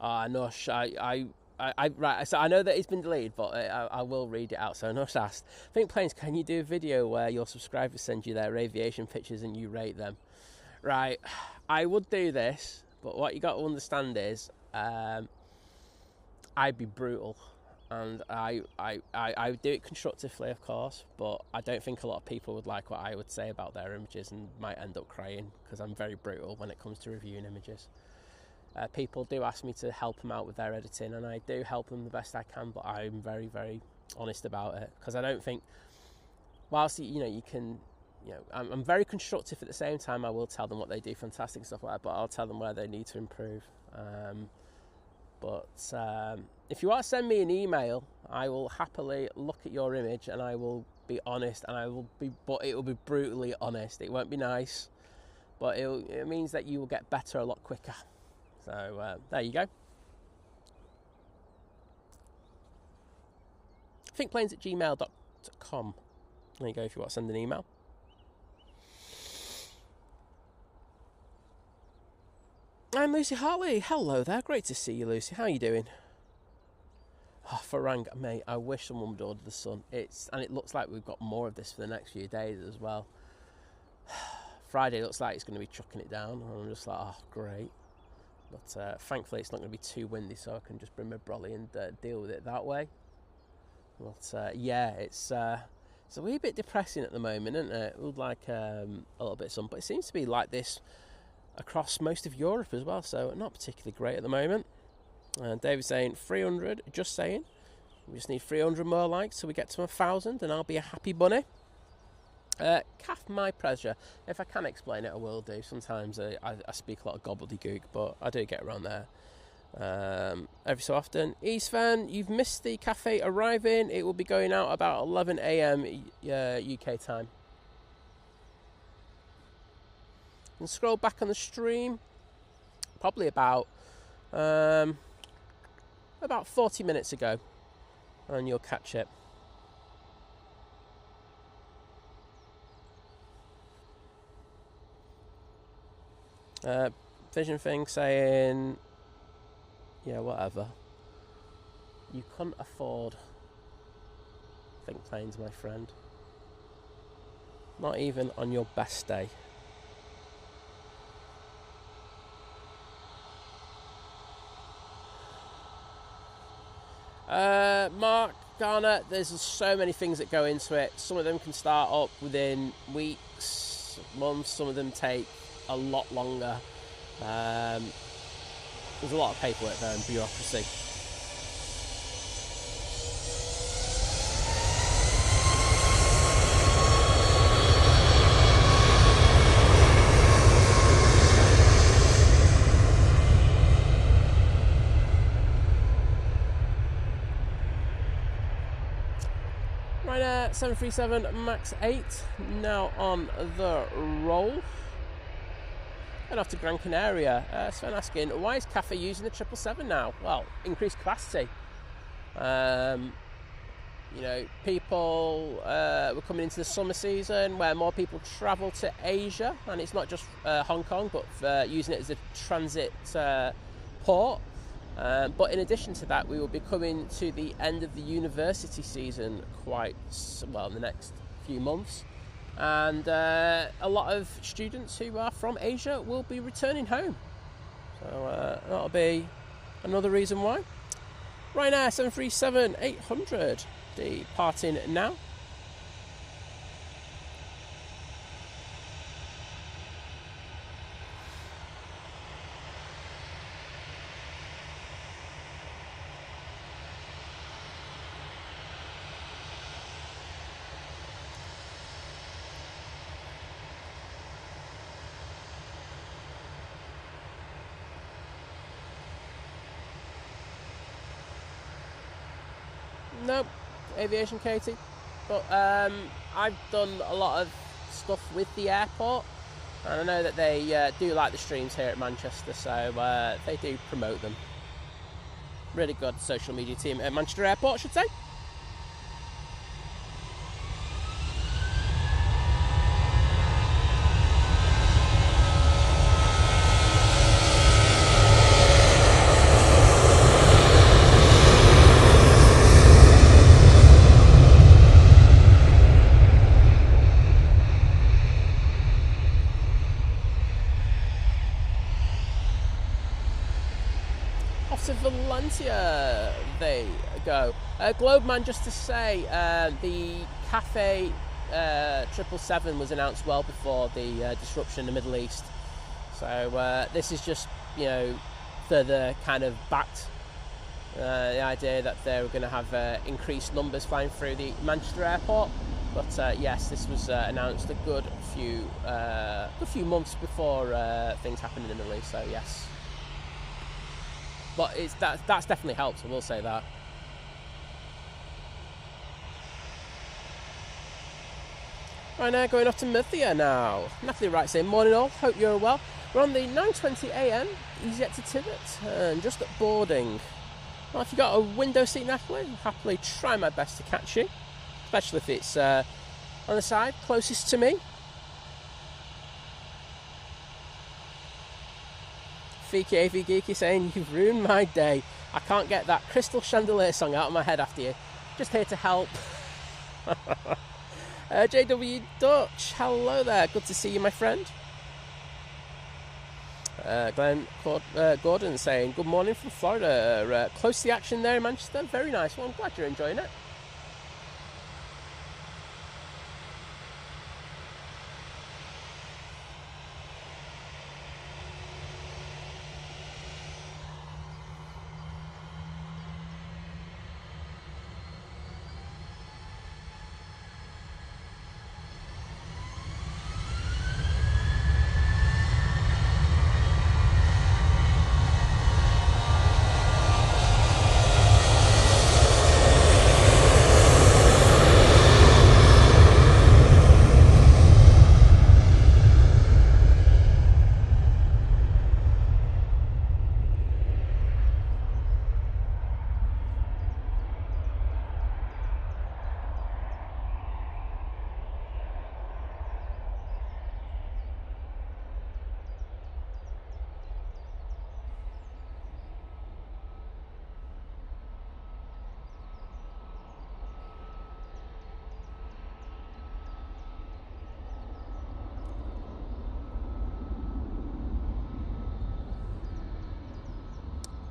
No, right, so I know that it's been deleted, but I will read it out. So Nush asked, Think Planes, can you do a video where your subscribers send you their aviation pictures and you rate them? Right, I would do this, but what you got to understand is I'd be brutal, and I do it constructively, of course, but I don't think a lot of people would like what I would say about their images and might end up crying because I'm very brutal when it comes to reviewing images. People do ask me to help them out with their editing, and I do help them the best I can, but I'm very, very honest about it, because I don't think, whilst you can, I'm very constructive at the same time. I will tell them what they do fantastic and stuff like that, but I'll tell them where they need to improve. But if you want to send me an email, I will happily look at your image and I will be honest, and but it will be brutally honest. It won't be nice, but it means that you will get better a lot quicker. So there you go. thinkplanes@gmail.com. There you go if you want to send an email. I'm Lucy Hartley. Hello there. Great to see you, Lucy. How are you doing? Oh, Farang, mate, I wish someone would order the sun. And it looks like we've got more of this for the next few days as well. Friday looks like it's going to be chucking it down. And I'm just like, oh, great. But thankfully it's not going to be too windy, so I can just bring my brolly and deal with it that way. But yeah, it's a wee bit depressing at the moment, isn't it? We'd like a little bit of sun, but it seems to be like this across most of Europe as well, so not particularly great at the moment. David's saying 300, just saying. We just need 300 more likes so we get to 1,000 and I'll be a happy bunny. Calf, my pleasure. If I can explain it, I will do. Sometimes I speak a lot of gobbledygook, but I do get around there every so often. Eastvan, you've missed the cafe arriving. It will be going out about 11 a.m. UK time. And scroll back on the stream, probably about 40 minutes ago, and you'll catch it. Vision thing saying, yeah, whatever. You couldn't afford Think Planes, my friend. Not even on your best day. Mark Garner, there's so many things that go into it. Some of them can start up within weeks, months. Some of them take a lot longer. There's a lot of paperwork there and bureaucracy. Ryanair 737 MAX 8 now on the roll. And off to Gran Canaria. Sven asking, why is Cathay using the 777 now? Well, increased capacity. You know, people were coming into the summer season where more people travel to Asia, and it's not just Hong Kong, but using it as a transit port. But in addition to that, we will be coming to the end of the university season quite well in the next few months. And a lot of students who are from Asia will be returning home. So that'll be another reason why. Ryanair 737-800 departing now. No, aviation, Katie. But I've done a lot of stuff with the airport, and I know that they do like the streams here at Manchester, so they do promote them. Really good social media team at Manchester Airport, I should say. Valencia, they go. Globeman, just to say, the Cathay 777 was announced well before the disruption in the Middle East. So this is just, you know, further kind of backed the idea that they were going to have increased numbers flying through the Manchester airport. But yes, this was announced a good few months before things happened in the Middle East. So yes. but that's definitely helped, I will say that. Right now, going off to Murcia now. Natalie writes in, morning all, hope you're well. We're on the 9:20 a.m. EasyJet to Tibbet, and just at boarding. Well, if you've got a window seat, Natalie, I'll happily try my best to catch you, especially if it's on the side, closest to me. Fiki AV Geeky saying, you've ruined my day. I can't get that Crystal Chandelier song out of my head after you. Just here to help. JW Dutch, hello there. Good to see you, my friend. Glenn Gordon saying, good morning from Florida. Close to the action there in Manchester. Very nice. Well, I'm glad you're enjoying it.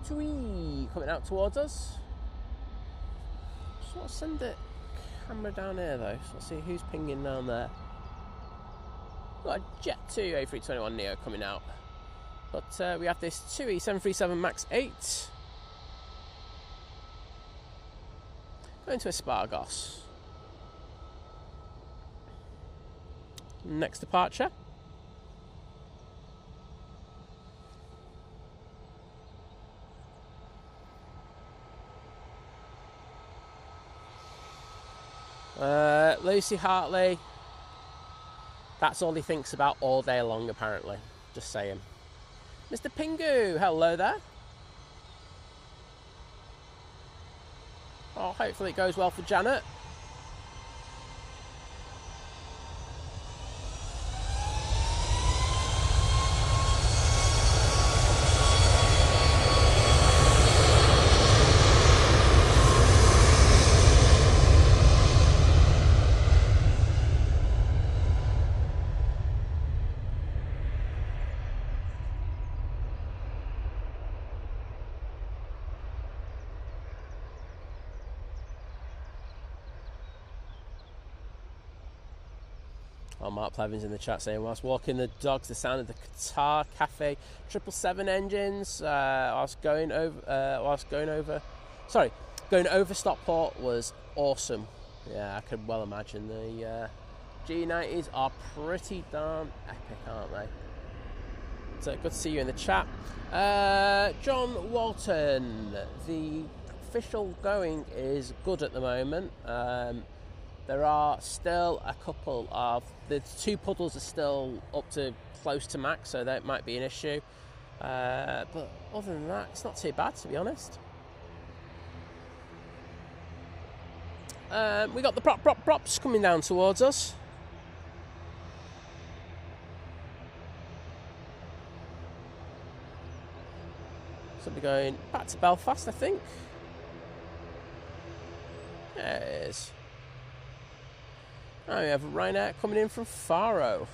TUI coming out towards us. So I'll send the camera down here though, so I'll see who's pinging down there. Got a Jet 2 A321 Neo coming out. But we have this TUI 737 MAX 8 going to Espargos. Next departure. Lucy Hartley, that's all he thinks about all day long apparently, just saying. Mr. Pingu, hello there. Oh, hopefully it goes well for Janet. Oh, Mark Plevin's in the chat saying, whilst walking the dogs, the sound of the Qatar Cathay 777 engines, going over Stockport was awesome. Yeah, I could well imagine. The G90s are pretty darn epic, aren't they? So good to see you in the chat. John Walton, the official going is good at the moment. There are still a couple of the two puddles are still up to close to max, so that might be an issue. But other than that, it's not too bad, to be honest. We got the props coming down towards us. So we're going back to Belfast, I think. There it is. Oh, we have Ryanair coming in from Faro.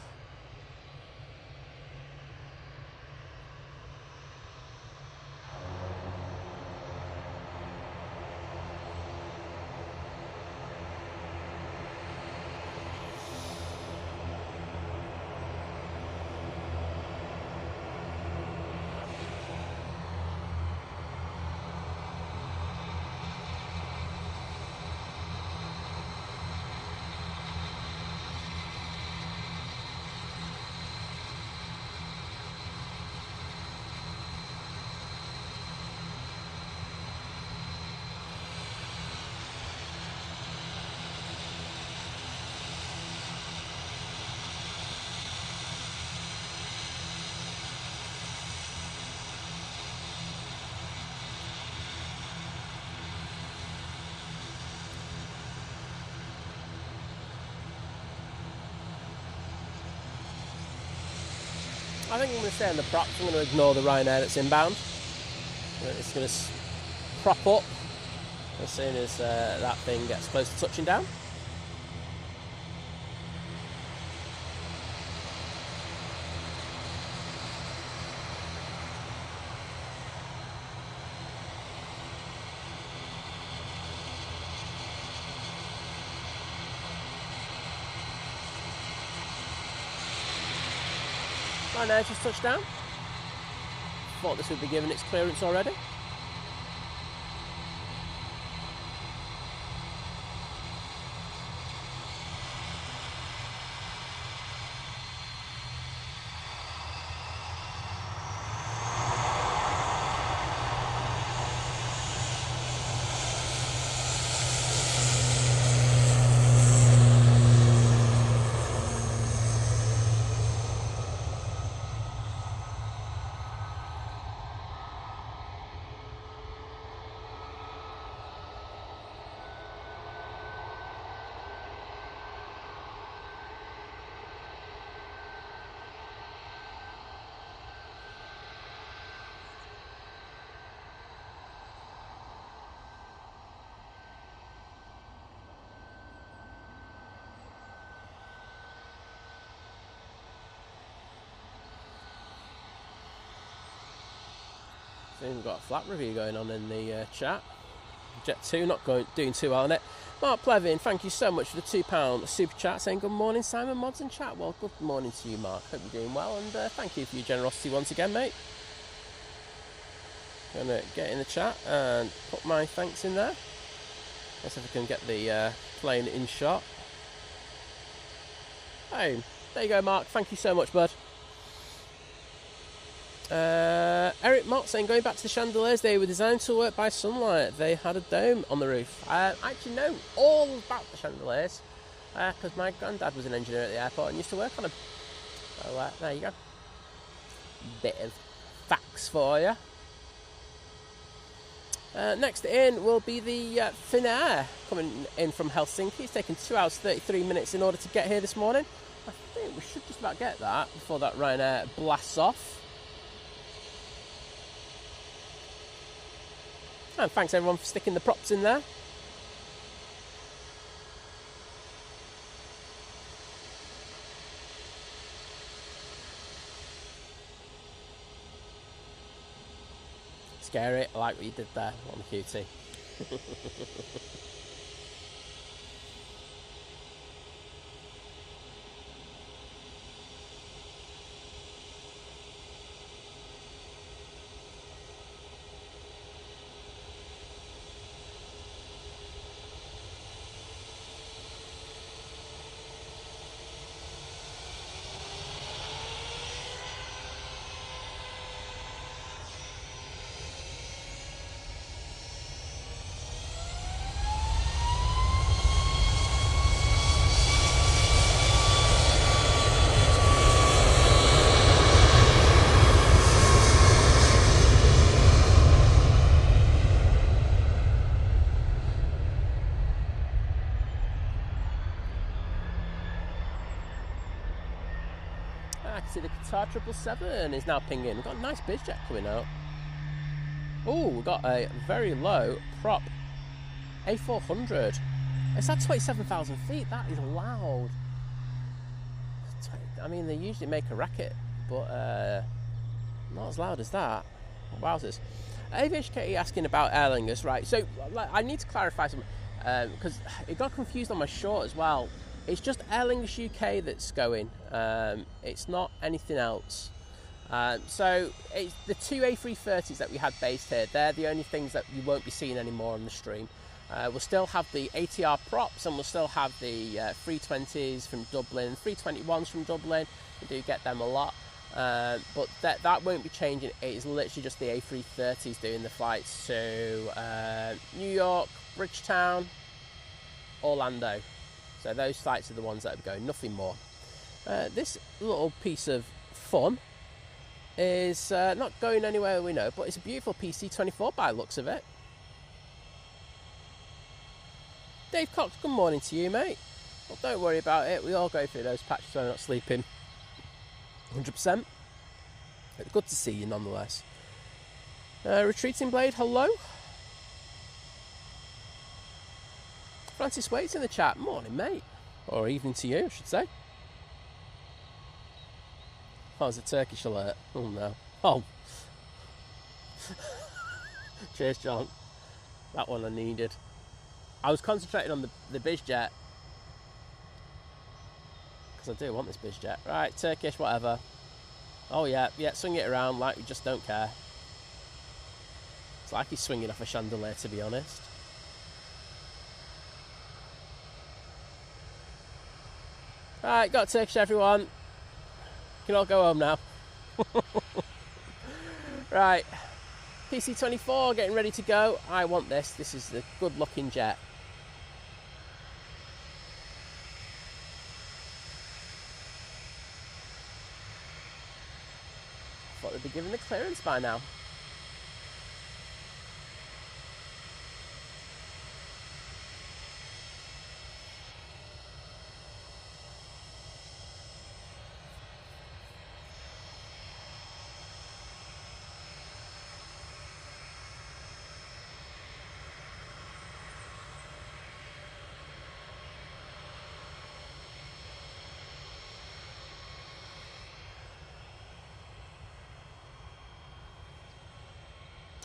I think I'm going to stay on the props. I'm going to ignore the Ryanair that's inbound. It's going to prop up as soon as that thing gets close to touching down. Ryanair just touched down. Thought this would be given its clearance already. We've got a flat review going on in the chat. Jet 2 not doing too well on it. Mark Plevin, thank you so much for the £2 super chat, saying good morning, Simon, mods and chat. Well, good morning to you, Mark. Hope you're doing well, and thank you for your generosity once again, mate. Gonna get in the chat and put my thanks in there. Let's see if I can get the plane in shot. Hey, there you go, Mark. Thank you so much, bud. Eric Mott saying, going back to the chandeliers, they were designed to work by sunlight. They had a dome on the roof. I actually know all about the chandeliers because my granddad was an engineer at the airport and used to work on them. So there you go. Bit of facts for you. Next in will be the Finnair coming in from Helsinki. It's taken 2 hours 33 minutes in order to get here this morning. I think we should just about get that before that Ryanair blasts off. And thanks everyone for sticking the props in there. Scary, I like what you did there on the QT. I can see the Qatar 777 is now pinging. We've got a nice bizjet coming out. Oh, we've got a very low prop A400. It's at 27,000 feet. That is loud. I mean, they usually make a racket, but not as loud as that. Wowzers. AVHK asking about Aer Lingus, right? So I need to clarify something because it got confused on my short as well. It's just Aer Lingus UK that's going. It's not anything else. So it's the two A330s that we had based here. They're the only things that you won't be seeing anymore on the stream. We'll still have the ATR props, and we'll still have the 320s from Dublin, 321s from Dublin. We do get them a lot. But that won't be changing. It is literally just the A330s doing the flights to New York, Bridgetown, Orlando. So those flights are the ones that are going, nothing more. This little piece of fun is not going anywhere we know, but it's a beautiful PC-24 by the looks of it. Dave Cox, good morning to you, mate. Well, don't worry about it. We all go through those patches when we're not sleeping 100%. Good to see you nonetheless. Retreating Blade, hello. Francis Waite's in the chat. Morning, mate. Or evening to you, I should say. Oh, it's a Turkish alert. Oh, no. Oh. Cheers, John. That one I needed. I was concentrating on the BizJet. Because I do want this BizJet. Right, Turkish, whatever. Oh, yeah, swing it around like we just don't care. It's like he's swinging off a chandelier, to be honest. Right, got Turkish, everyone. You can all go home now. Right, PC24 getting ready to go. I want this. This is the good-looking jet. Thought they'd be giving the clearance by now.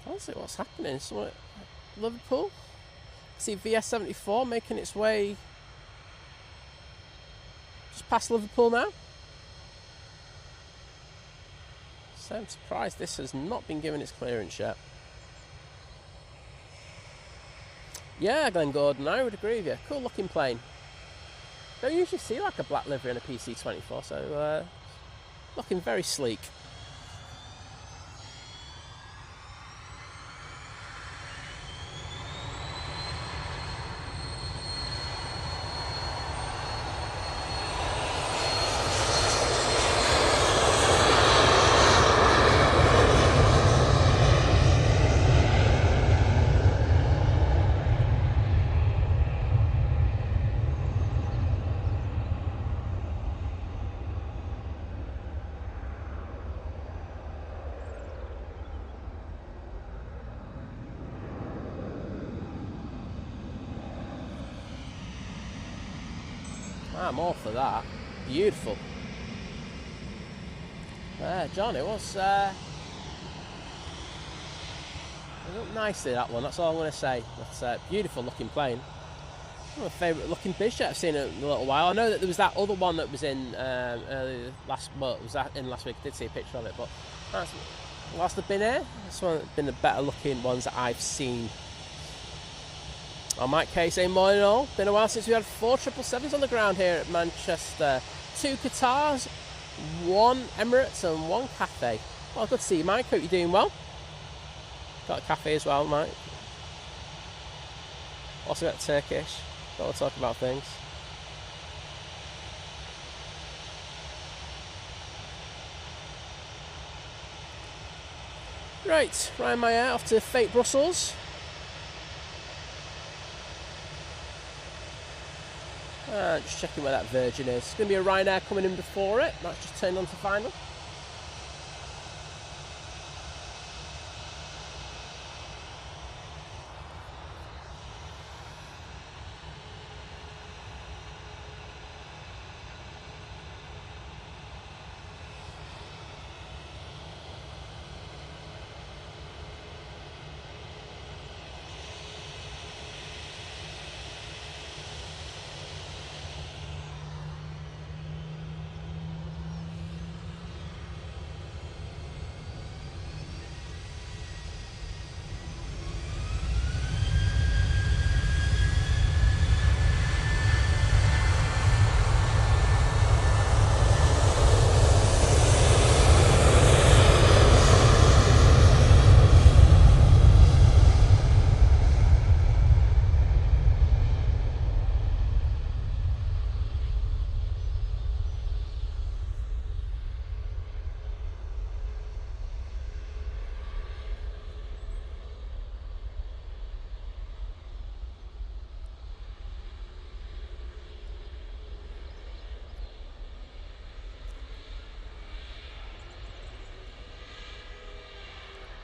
Let's see what's happening. So, Liverpool. See VS74 making its way just past Liverpool now. So I'm surprised this has not been given its clearance yet. Yeah, Glenn Gordon, I would agree with you. Cool looking plane. Don't usually see like a black livery on a PC24, so looking very sleek. I'm all for that. Beautiful. John, it was it looked nicely, that one. That's all I'm going to say. That's a beautiful looking plane. One of my favourite looking BizJet I've seen in a little while. I know that there was that other one that was in earlier last month. Was that in last week? I did see a picture of it, but that's, whilst they've been here, this one has been the better looking ones that I've seen. I'm Mike K saying morning all. Been a while since we had 4 777s on the ground here at Manchester. 2 Qatars, 1 Emirates and 1 Cathay. Well, good to see you, Mike. Hope you're doing well. Got a Cathay as well, Mike. Also got Turkish. Got to talk about things. Right, Ryan Meyer off to Fate Brussels. Just checking where that Virgin is. It's going to be a Ryanair coming in before it. That's just turned on to final.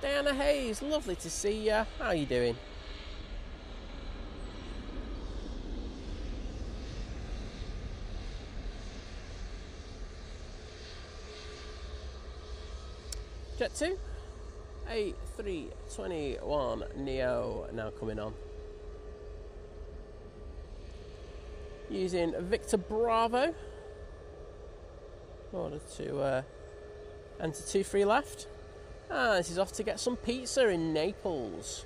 Diana Hayes, lovely to see you. How are you doing? Jet 2, A321 Neo now coming on. Using Victor Bravo in order to enter 23 left. And this is off to get some pizza in Naples.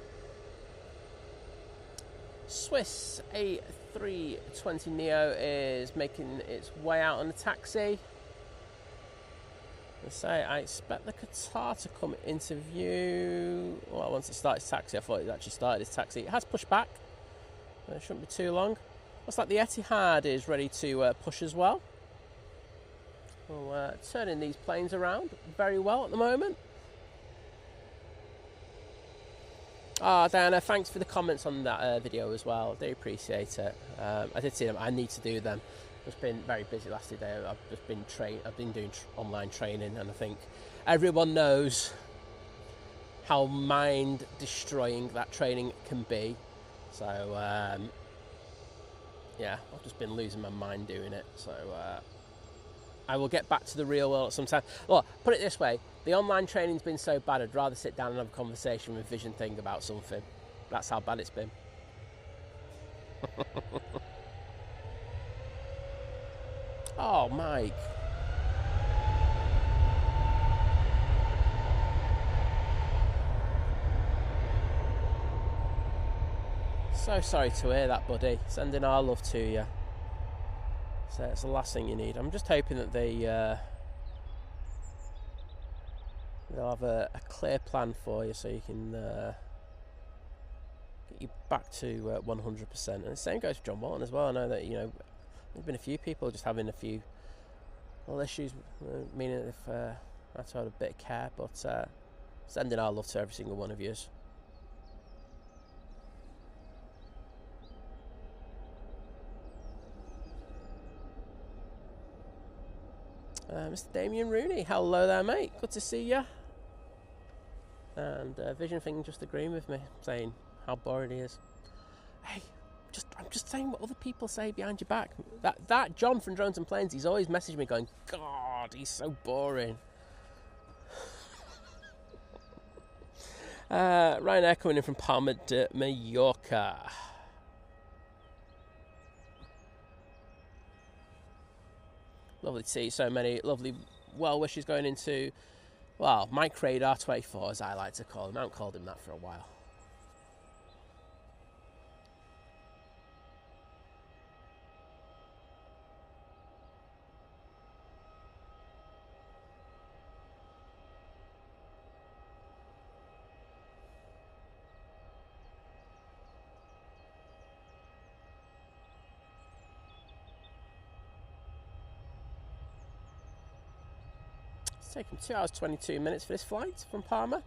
Swiss A320 Neo is making its way out on a taxi. I expect the Qatar to come into view. Well, once it started its taxi, I thought it actually started its taxi. It has pushed back. It shouldn't be too long. Looks like the Etihad is ready to push as well. We're turning these planes around very well at the moment. Diana, thanks for the comments on that video as well. I do appreciate it. I did see them. I need to do them. Just been very busy last day. I've just been I've been doing online training, and I think everyone knows how mind destroying that training can be. So yeah, I've just been losing my mind doing it. So I will get back to the real world at some time. Well, put it this way: the online training's been so bad, I'd rather sit down and have a conversation with Vision Thing about something. That's how bad it's been. Oh, Mike. So sorry to hear that, buddy. Sending our love to you. So it's the last thing you need. I'm just hoping that they'll have a clear plan for you so you can get you back to 100%. And the same goes for John Walton as well. I know that, you know, there's been a few people just having a few little issues, meaning if I had to have a bit of care, but sending our love to every single one of you. Mr. Damien Rooney, hello there, mate. Good to see you. And Vision Thing just agreeing with me, saying how boring he is. Hey, I'm just saying what other people say behind your back. That John from Drones and Planes, he's always messaged me going, God, he's so boring. Ryanair coming in from Palma de Mallorca. Lovely to see so many lovely well wishes going into, well, Mike Radar 24, as I like to call him. I haven't called him that for a while. It's taken 2 hours 22 minutes for this flight from Palma.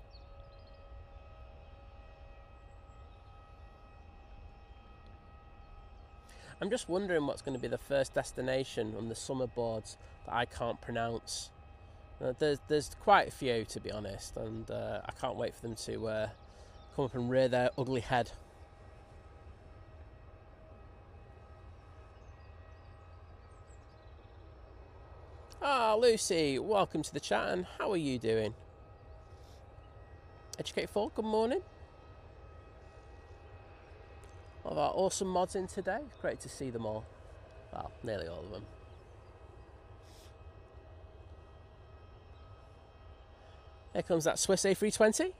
I'm just wondering what's going to be the first destination on the summer boards that I can't pronounce. There's quite a few, to be honest, and I can't wait for them to come up and rear their ugly head. Lucy, welcome to the chat, and how are you doing? Educate 4, good morning. All of our awesome mods in today. Great to see them all. Well, nearly all of them. Here comes that Swiss A320.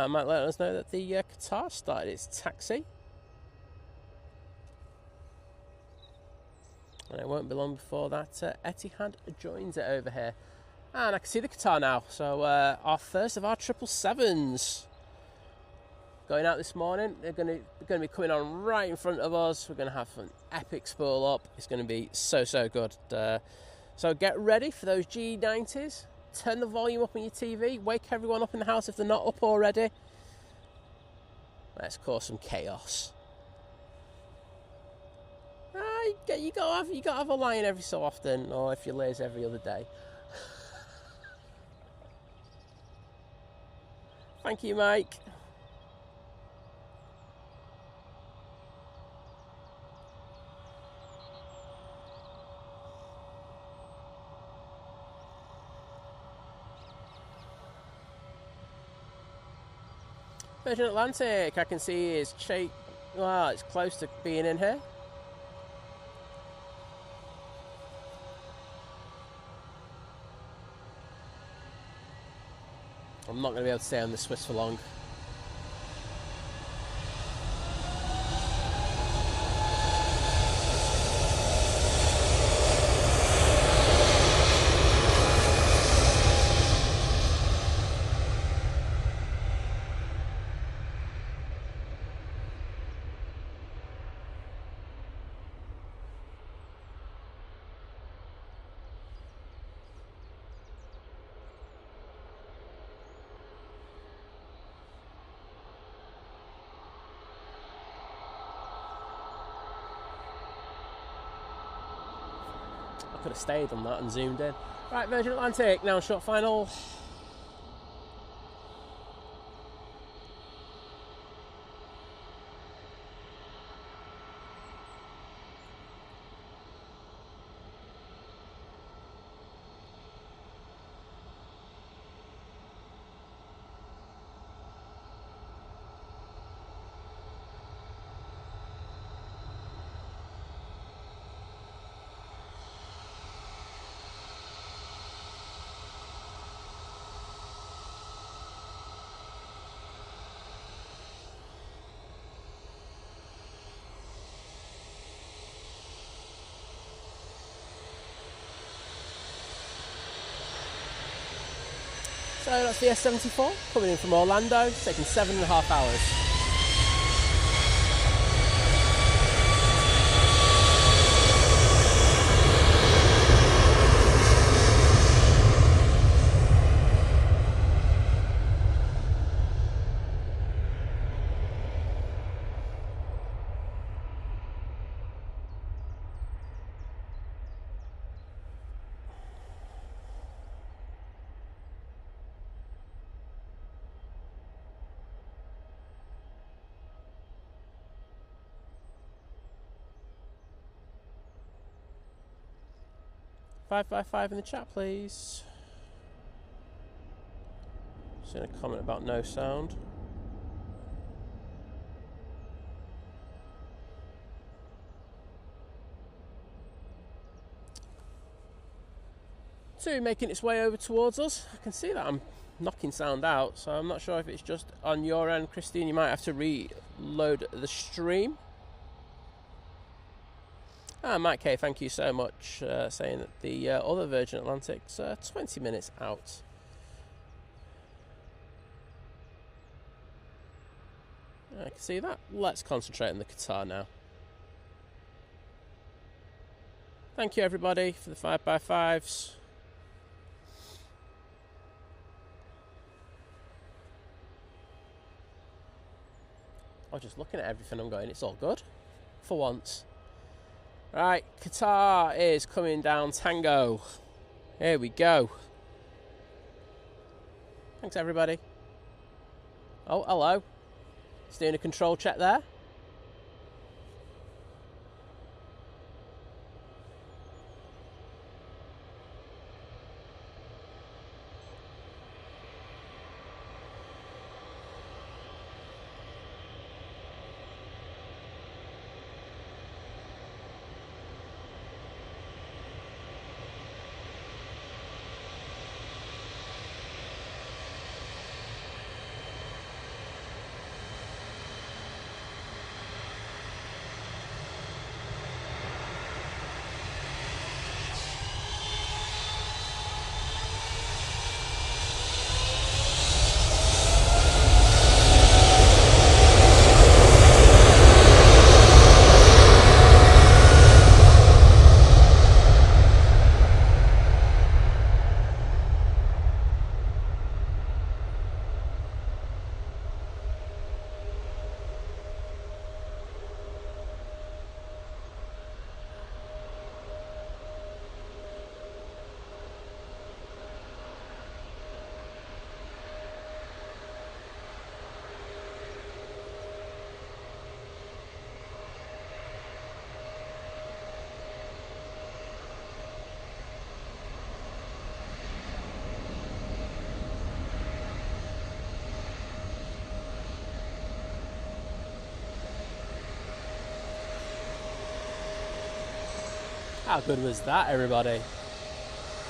Might let us know that the Qatar started its taxi. And it won't be long before that Etihad joins it over here. And I can see the Qatar now. So our first of our 777s going out this morning. They're going to be coming on right in front of us. We're going to have an epic spool up. It's going to be so good. So get ready for those G90s. Turn the volume up on your TV. Wake everyone up in the house if they're not up already. Let's cause some chaos. You gotta have a line every so often, or if you're lazy every other day. Thank you, Mike. Virgin Atlantic, I can see is well, it's close to being in here. I'm not going to be able to stay on the Swiss for long. I could have stayed on that and zoomed in. Right, Virgin Atlantic, now short final. So that's the S74 coming in from Orlando. It's taking 7.5 hours. Five in the chat, please. Seen a comment about no sound. Two making its way over towards us. I can see that I'm knocking sound out, so I'm not sure if it's just on your end, Christine. You might have to reload the stream. Mike K, thank you so much, saying that the other Virgin Atlantic's 20 minutes out. I can see that. Let's concentrate on the Qatar now. Thank you, everybody, for the 5x5s. I was just looking at everything. I'm going, it's all good for once. Right, Qatar is coming down Tango. Here we go. Thanks, everybody. Oh, hello. He's doing a control check there. How good was that, everybody?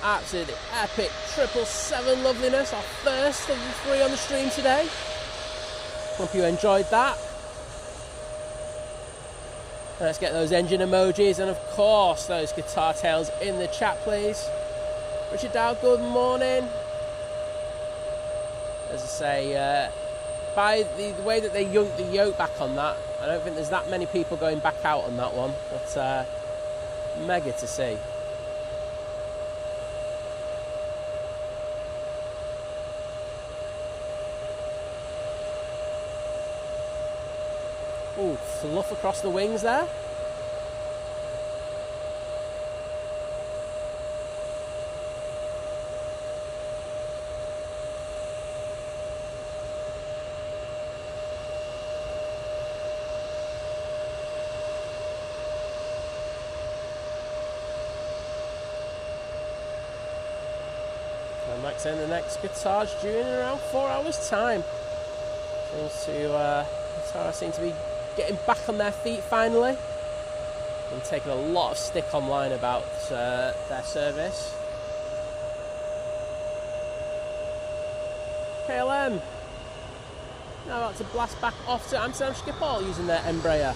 Absolutely epic 777 loveliness, our first of the 3 on the stream today. Hope you enjoyed that. Let's get those engine emojis and of course those guitar tails in the chat, please. Richard Dow, good morning. As I say, by the way that they yanked the yoke back on that, I don't think there's that many people going back out on that one, but mega to see. Ooh, fluff across the wings there. Max in the next guitar's due in around 4 hours time. Guitar seem to be getting back on their feet finally. Been taking a lot of stick online about their service. KLM now about to blast back off to Amsterdam Schiphol using their Embraer.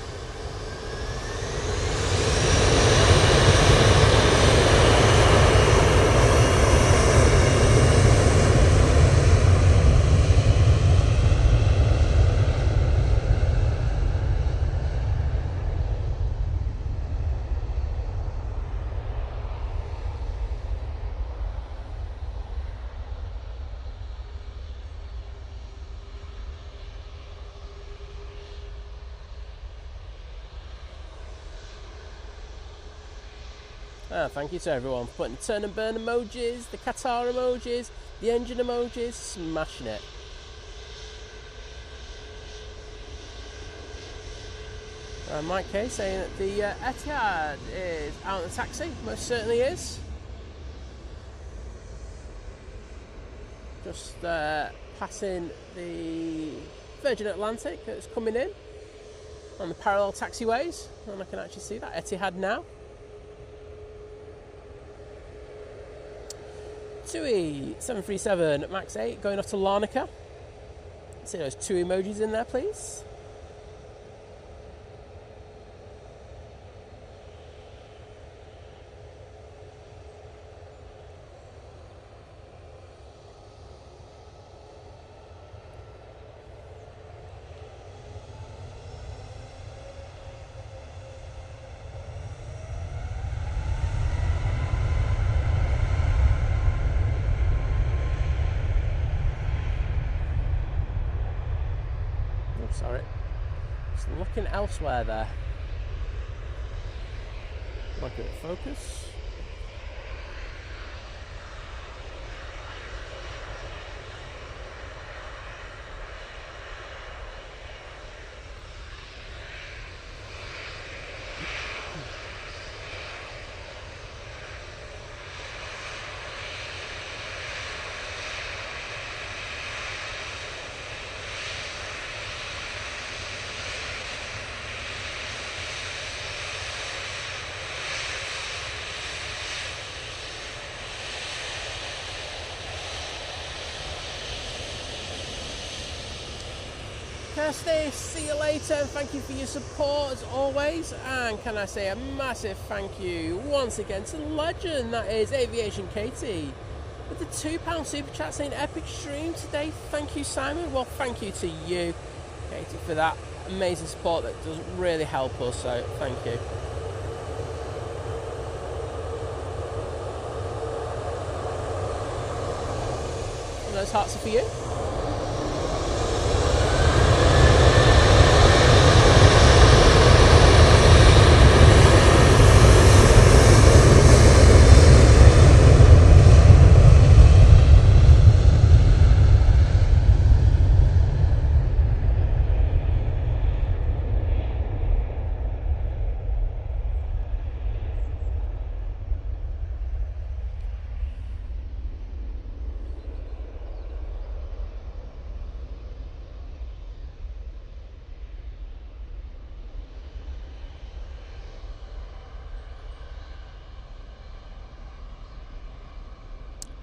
Thank you to everyone for putting the turn and burn emojis, the Qatar emojis, the engine emojis, smashing it. Mike K saying that the Etihad is out in the taxi, most certainly is. Just passing the Virgin Atlantic that's coming in on the parallel taxiways, and I can actually see that Etihad now. TUI 737 Max 8 going off to Larnaca. See those 2 emojis in there, please. Sorry, just looking elsewhere there. Look at focus. Steve, see you later, and thank you for your support as always. And can I say a massive thank you once again to the legend that is Aviation Katie with the £2 super chat saying epic stream today. Thank you, Simon. Well, thank you to you, Katie, for that amazing support that does really help us, so thank you. And those hearts are for you.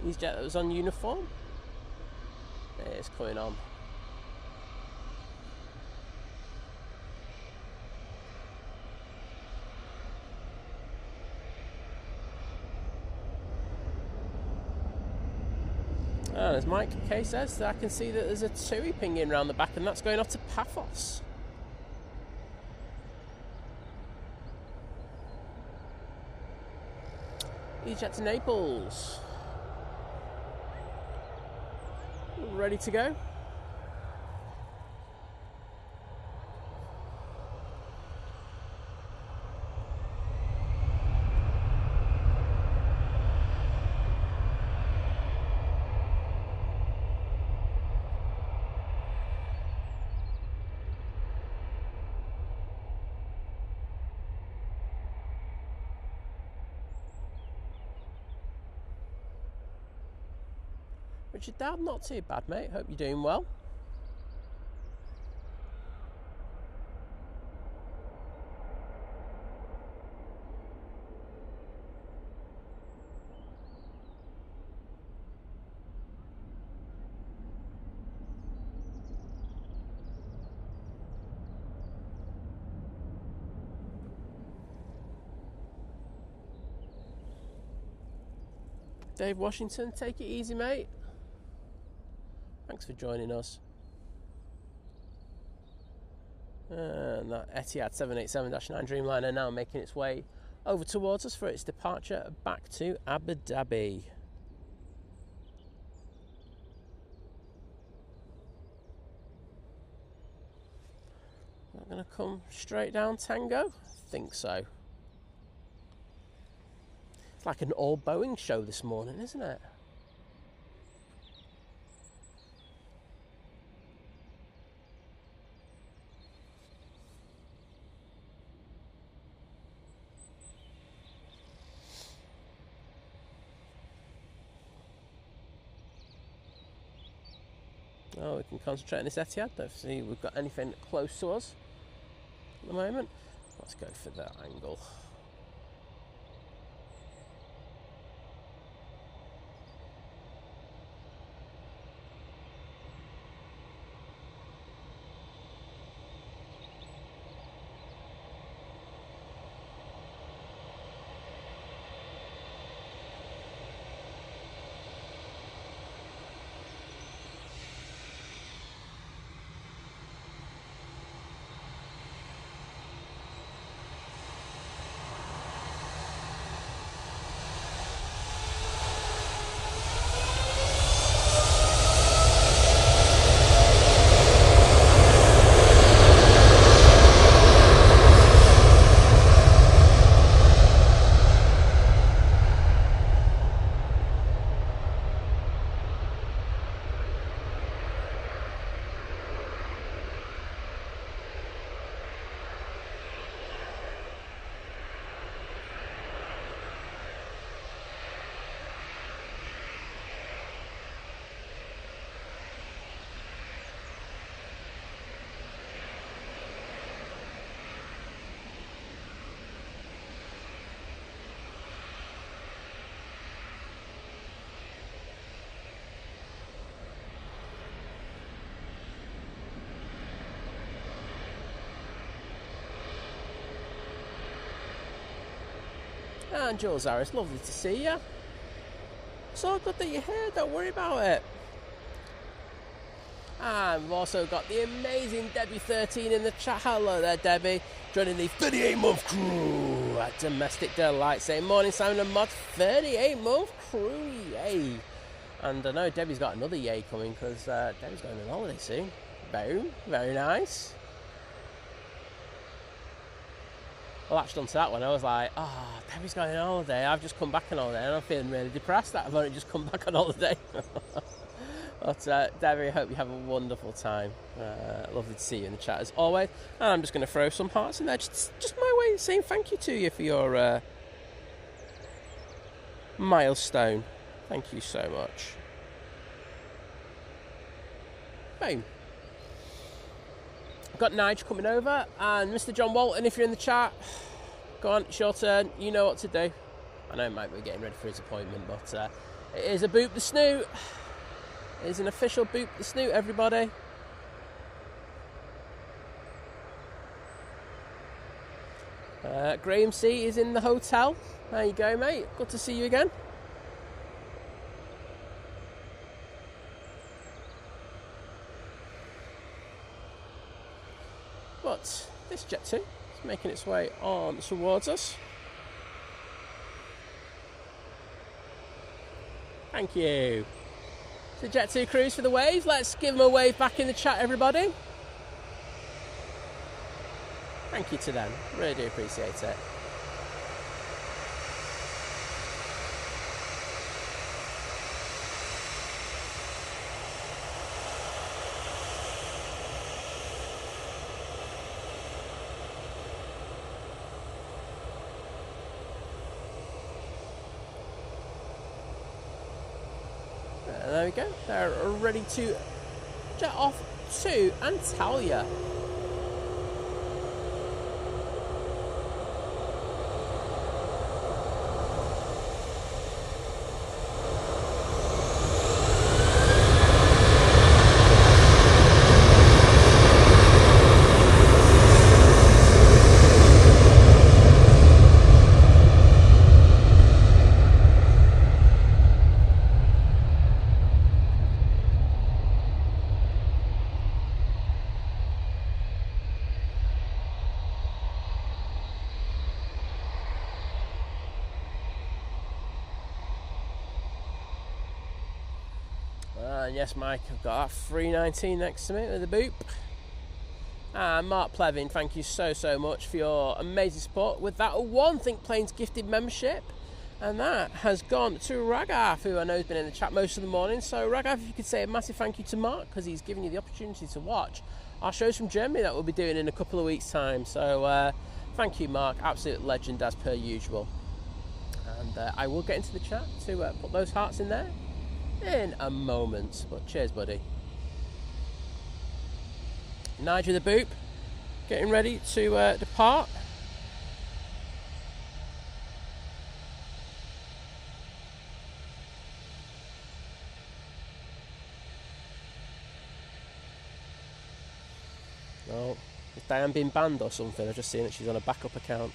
EasyJet that was on uniform. It's coming on. And as Mike K says, I can see that there's a TUI pinging around the back, and that's going off to Paphos. EasyJet to Naples. Ready to go? Richard Dad, not too bad, mate. Hope you're doing well. Dave Washington, take it easy, mate. Thanks for joining us. And that Etihad 787-9 Dreamliner now making its way over towards us for its departure back to Abu Dhabi. Not going to come straight down Tango? I think so. It's like an all Boeing show this morning, isn't it? Oh, we can concentrate on this Etihad. Don't see we've got anything close to us at the moment. Let's go for that angle. And Jules Harris, lovely to see you. It's all good that you're here, don't worry about it. And we've also got the amazing Debbie13 in the chat. Hello there, Debbie. Joining the 38-month crew at Domestic Delight. Saying morning, Simon and Mod. 38-month crew, yay. And I know Debbie's got another yay coming because Debbie's going on holiday soon. Boom, very nice. I latched onto that one. I was like, oh, Debbie's going on holiday. I've just come back on holiday and I'm feeling really depressed that I've only just come back on holiday. But Debbie, I hope you have a wonderful time. Lovely to see you in the chat as always. And I'm just going to throw some hearts in there. Just my way of saying thank you to you for your milestone. Thank you so much. Boom. Got Nige coming over, and Mr. John Walton, if you're in the chat, go on, it's your turn. You know what to do. I know Mike, we're getting ready for his appointment, but It is a boop the snoot. It is an official boop the snoot, everybody. Graham C is in the hotel. There you go, mate. Good to see you again. But this Jet 2 is making its way on towards us. Thank you. So Jet 2 cruise for the wave. Let's give them a wave back in the chat, everybody. Thank you to them. Really do appreciate it. There we go. They're ready to jet off to Antalya. And yes, Mike, I've got that 319 next to me with a boop. And Mark Plevin, thank you so much for your amazing support with that One Think Planes gifted membership. And that has gone to Ragav, who I know has been in the chat most of the morning. So Ragav, if you could say a massive thank you to Mark, because he's given you the opportunity to watch our shows from Germany that we'll be doing in a couple of weeks' time. So thank you, Mark, absolute legend as per usual. And I will get into the chat to put those hearts in there in a moment, but cheers, buddy. Nigel the boop, getting ready to depart. Oh, is Diane being banned or something? I've just seen that she's on a backup account.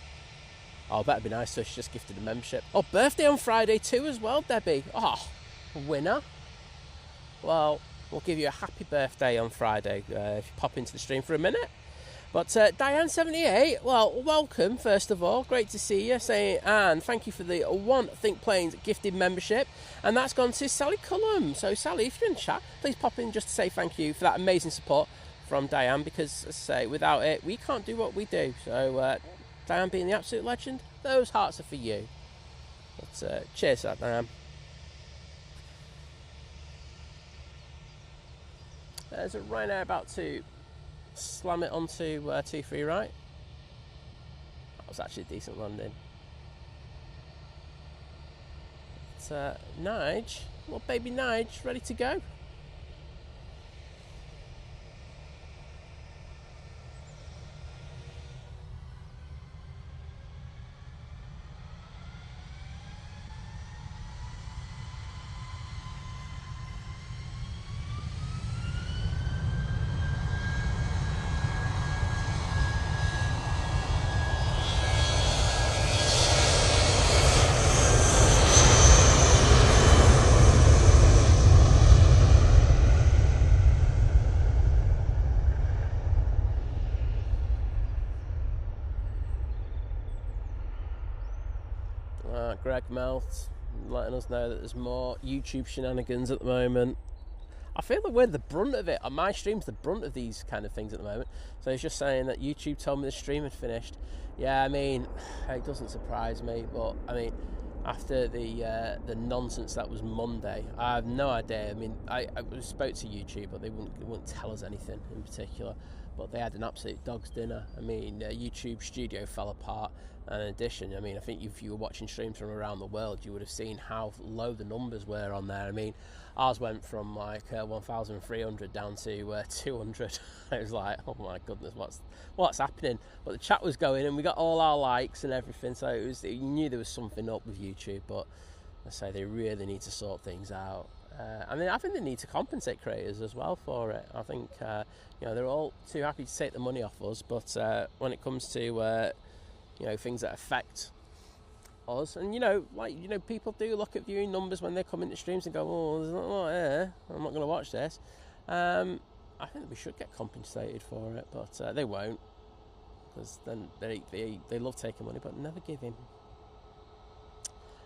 Oh, that'd be nice. So she just gifted a membership. Oh, birthday on Friday too as well, Debbie. Oh, winner. Well, we'll give you a happy birthday on Friday if you pop into the stream for a minute. But Diane78, well, welcome first of all. Great to see you. And thank you for the One Think Planes gifted membership. And that's gone to Sally Cullum. So Sally, if you're in chat, please pop in just to say thank you for that amazing support from Diane, because as I say, without it, we can't do what we do. So Diane being the absolute legend, those hearts are for you. But cheers to that, Diane. There's a Ryanair about to slam it onto 2-3 right. That was actually a decent landing. But Nige, well, baby Nige, ready to go. Greg Melt letting us know that there's more YouTube shenanigans at the moment. I feel that we're the brunt of it. On my stream's the brunt of these kind of things at the moment. So he's just saying that YouTube told me the stream had finished. Yeah, I mean, it doesn't surprise me, but I mean, after the nonsense that was Monday, I have no idea. I mean, I spoke to YouTube, but they wouldn't tell us anything in particular. But they had an absolute dog's dinner. I mean, YouTube studio fell apart. And in addition, I mean, I think if you were watching streams from around the world, you would have seen how low the numbers were on there. I mean, ours went from like 1,300 down to 200. It was like, oh my goodness, what's happening? But the chat was going, and we got all our likes and everything. So you knew there was something up with YouTube. But I say they really need to sort things out. I mean, I think they need to compensate creators as well for it. I think you know, they're all too happy to take the money off us, but when it comes to you know, things that affect us, and you know, like, you know, people do look at viewing numbers when they come into streams and go, oh, there's not a lot here, I'm not going to watch this. I think we should get compensated for it, but they won't, because then they love taking money but never giving.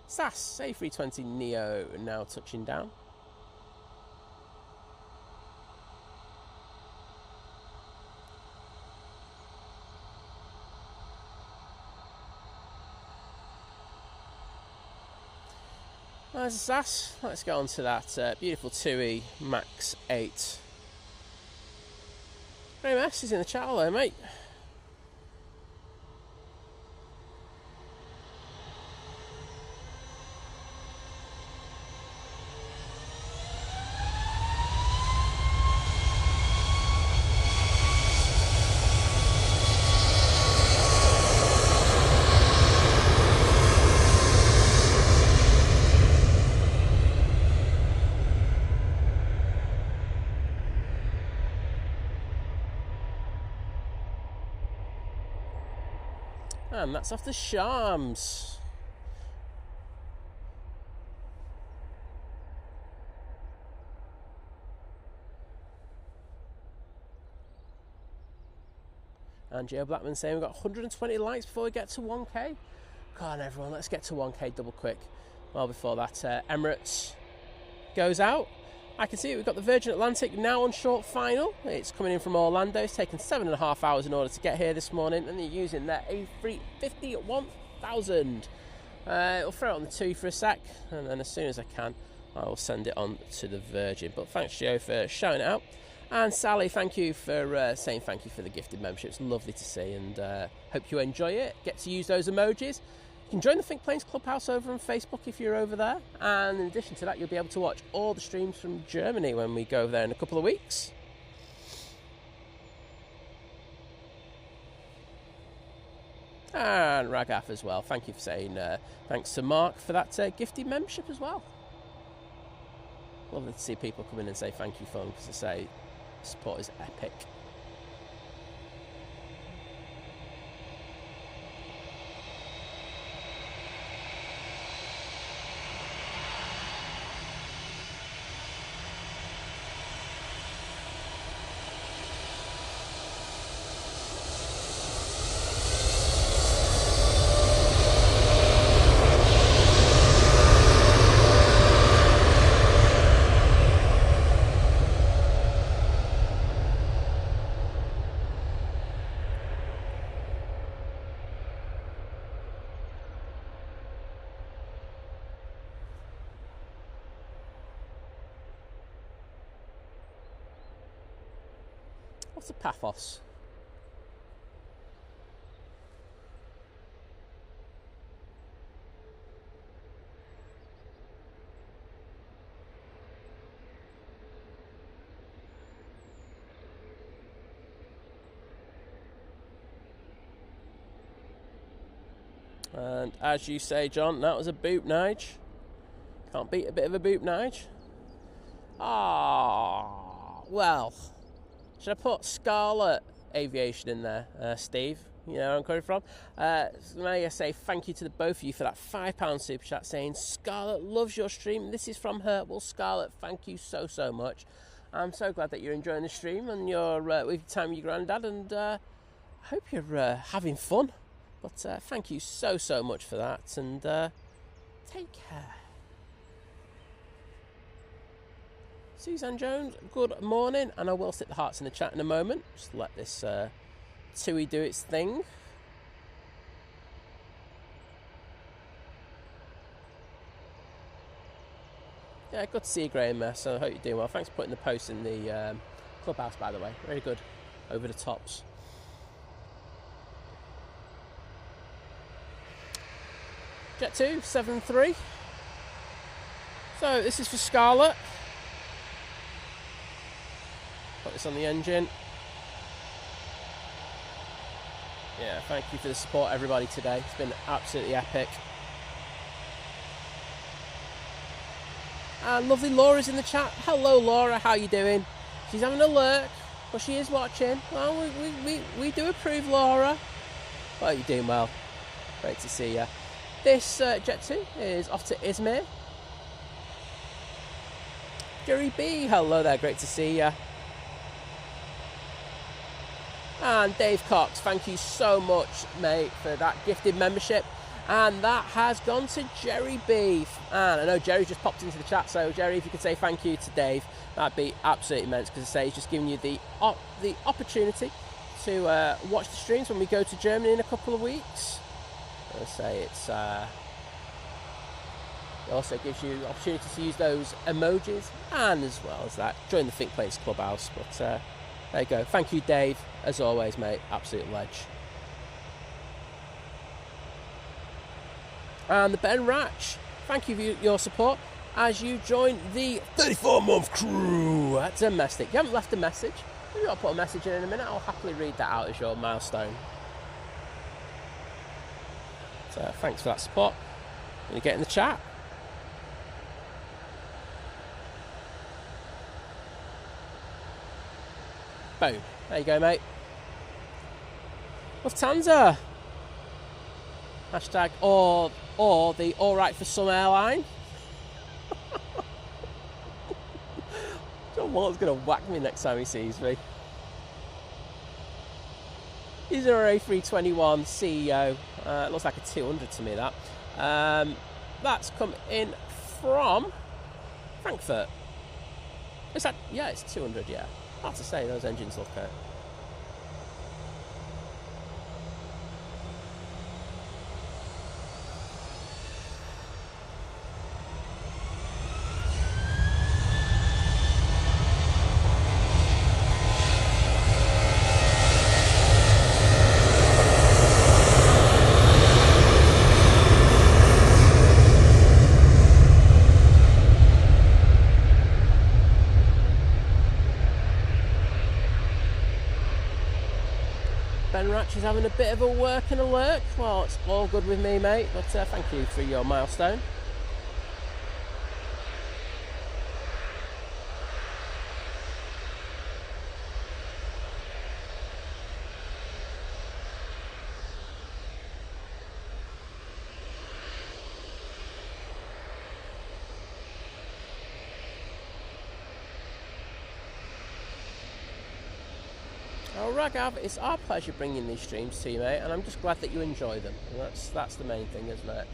SAS A320 Neo now touching down. There's a SAS. Let's go on to that beautiful TUI Max 8. Graham S is in the chat. Hello, mate. And that's off the Shams. And Joe Blackman saying we've got 120 likes before we get to 1k. Come on, everyone, let's get to 1k double quick. Well, before that, Emirates goes out. I can see it. We've got the Virgin Atlantic now on short final. It's coming in from Orlando. It's taken 7.5 hours in order to get here this morning, and they're using their A350 1000. I'll throw it on the TUI for a sec, and then as soon as I can, I will send it on to the Virgin. But thanks, Joe, for showing it out. And Sally, thank you for saying thank you for the gifted membership. It's lovely to see, and hope you enjoy it. Get to use those emojis. You can join the Think Planes Clubhouse over on Facebook if you're over there. And in addition to that, you'll be able to watch all the streams from Germany when we go over there in a couple of weeks. And Ragaf as well. Thank you for saying thanks to Mark for that gifted membership as well. Lovely to see people come in and say thank you for them, because I say support is epic. What's a pathos? And as you say, John, that was a boot, Nige. Can't beat a bit of a boot, Nige. Ah, well. Should I put Scarlet Aviation in there, Steve? You know where I'm coming from. May I say thank you to the both of you for that £5 super chat saying Scarlet loves your stream. This is from her. Well, Scarlet, thank you so much. I'm so glad that you're enjoying the stream and you're with your time with your granddad, and I hope you're having fun. But thank you so much for that, and take care. Suzanne Jones, good morning, and I will stick the hearts in the chat in a moment. Just let this TUI do its thing. Yeah, good to see you, Graham. So I hope you're doing well. Thanks for putting the post in the clubhouse, by the way. Very good. Over the tops. Jet 273. So this is for Scarlet. Put this on the engine. Yeah, thank you for the support, everybody, today. It's been absolutely epic. And lovely Laura's in the chat. Hello, Laura. How you doing? She's having a lurk, but she is watching. Well, we do approve, Laura. Well, you're doing well. Great to see you. This Jet 2 is off to Izmir. Jerry B, hello there. Great to see you. And Dave Cox, thank you so much, mate, for that gifted membership. And that has gone to Jerry B. And I know Jerry just popped into the chat, so Jerry, if you could say thank you to Dave, that'd be absolutely immense, because I say he's just giving you the opportunity to watch the streams when we go to Germany in a couple of weeks. I say it also gives you the opportunity to use those emojis, and as well as that, join the Think Plates Clubhouse. But there you go. Thank you, Dave, as always, mate. Absolute ledge. And the Ben Ratch, thank you for your support as you join the 34-month crew at Domestic. You haven't left a message. Maybe I'll put a message in a minute. I'll happily read that out as your milestone. So thanks for that support. I'm going to get in the chat. Boom. There you go, mate. Lufthansa. Hashtag or the alright for some airline. John Walt's going to whack me next time he sees me. He's our A321 CEO. It looks like a 200 to me, that. That's come in from Frankfurt. Is that? Yeah, it's 200, yeah. I have to say, those engines look good. Is having a bit of a work and a lurk. Well, it's all good with me, mate, but thank you for your milestone. Ragav, it's our pleasure bringing these streams to you, mate, and I'm just glad that you enjoy them. And that's the main thing, isn't it?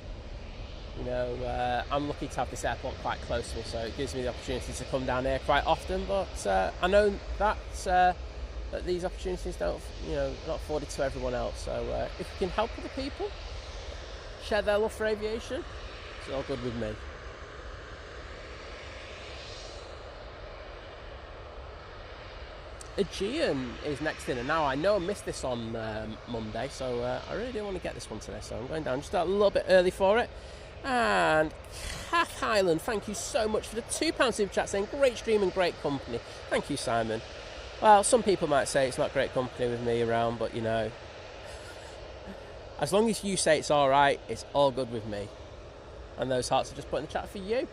You know, I'm lucky to have this airport quite close to me, so it gives me the opportunity to come down here quite often. But I know that these opportunities not afforded to everyone else. So if you can help other people, share their love for aviation, it's all good with me. Aegean is next in, and now I know I missed this on Monday, so I really do want to get this one today, so I'm going down just a little bit early for it. And Kath Highland, thank you so much for the £2 super chat, saying great stream and great company. Thank you, Simon. Well, some people might say it's not great company with me around, but you know, as long as you say it's alright, it's all good with me. And those hearts are just put in the chat for you.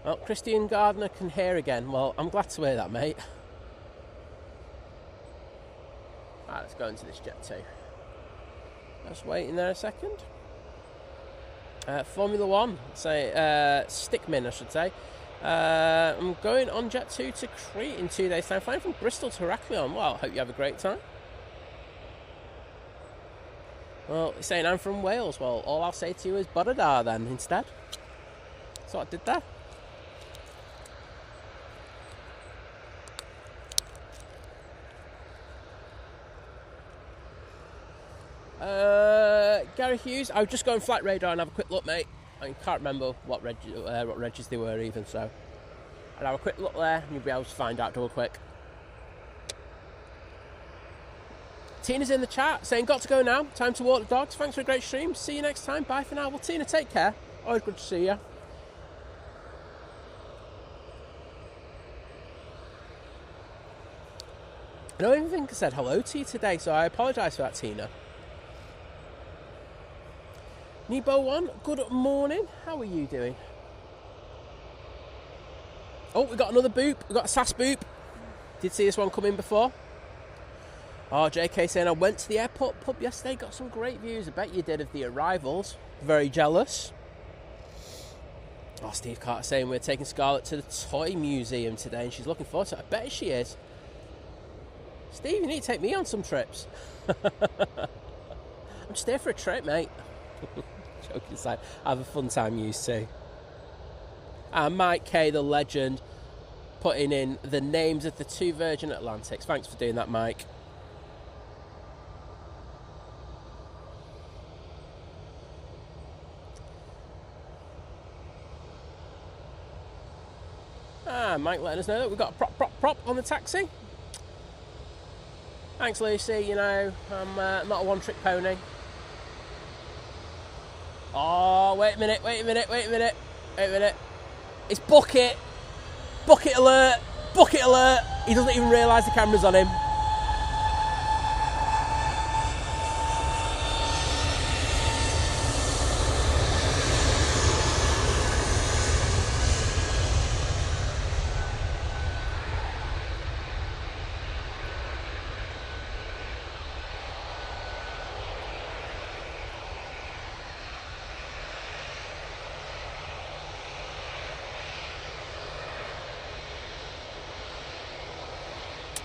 Well, Christian Gardner can hear again. Well, I'm glad to hear that, mate. Right, let's go into this Jet 2. Just waiting there a second. Formula 1, say Stickmin, I should say. I'm going on Jet 2 to Crete in 2 days' time. Flying from Bristol to Heraklion. Well, I hope you have a great time. Well, it's saying I'm from Wales. Well, all I'll say to you is Bodadar then instead. That's what I did there. Gary Hughes. I would just go on Flight Radar and have a quick look, mate. I can't remember what regs they were even, so I'll have a quick look there and you'll be able to find out double quick. Tina's in the chat saying, got to go now. Time to walk the dogs. Thanks for a great stream. See you next time. Bye for now. Well, Tina, take care. Always good to see you. I don't even think I said hello to you today, so I apologise for that, Tina. Nebo1, good morning. How are you doing? Oh, we got another boop. We got a SAS boop. Did see this one come in before. Oh, JK saying, I went to the airport pub yesterday, got some great views. I bet you did of the arrivals. Very jealous. Oh, Steve Carter saying we're taking Scarlett to the Toy Museum today and she's looking forward to it. I bet she is. Steve, you need to take me on some trips. I'm just here for a trip, mate. Joking aside, have a fun time, you too. And Mike K, the legend, putting in the names of the 2 Virgin Atlantics. Thanks for doing that, Mike. Mike letting us know that we've got a prop on the taxi. Thanks, Lucy. You know, I'm not a one-trick pony. Oh, wait a minute. It's Bucket. Bucket alert. He doesn't even realise the camera's on him.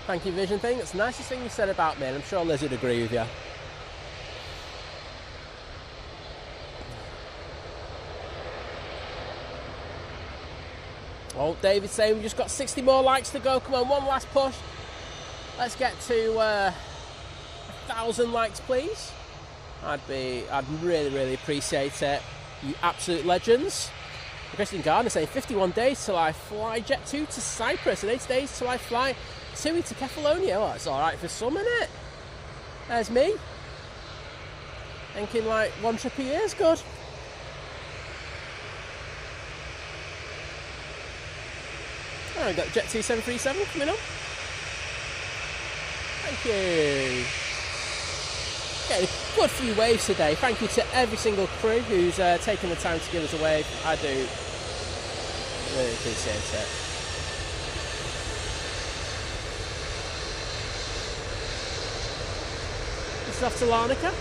Thank you, Vision thing. It's the nicest thing you said about me, and I'm sure Liz would agree with you. Oh, David's saying we just got 60 more likes to go. Come on, one last push. Let's get to 1,000 likes, please. I'd really appreciate it. You absolute legends. Christian Gardner saying 51 days till I fly Jet 2 to Cyprus and 8 days till I fly TUI to Kefalonia. Oh, that's alright for some, innit? There's me. Thinking like one trip a year is good. Oh, we got Jet 2 737 coming up. Thank you. Getting a good few waves today. Thank you to every single crew who's taken the time to give us a wave. I do really appreciate it. This is off to Larnaca.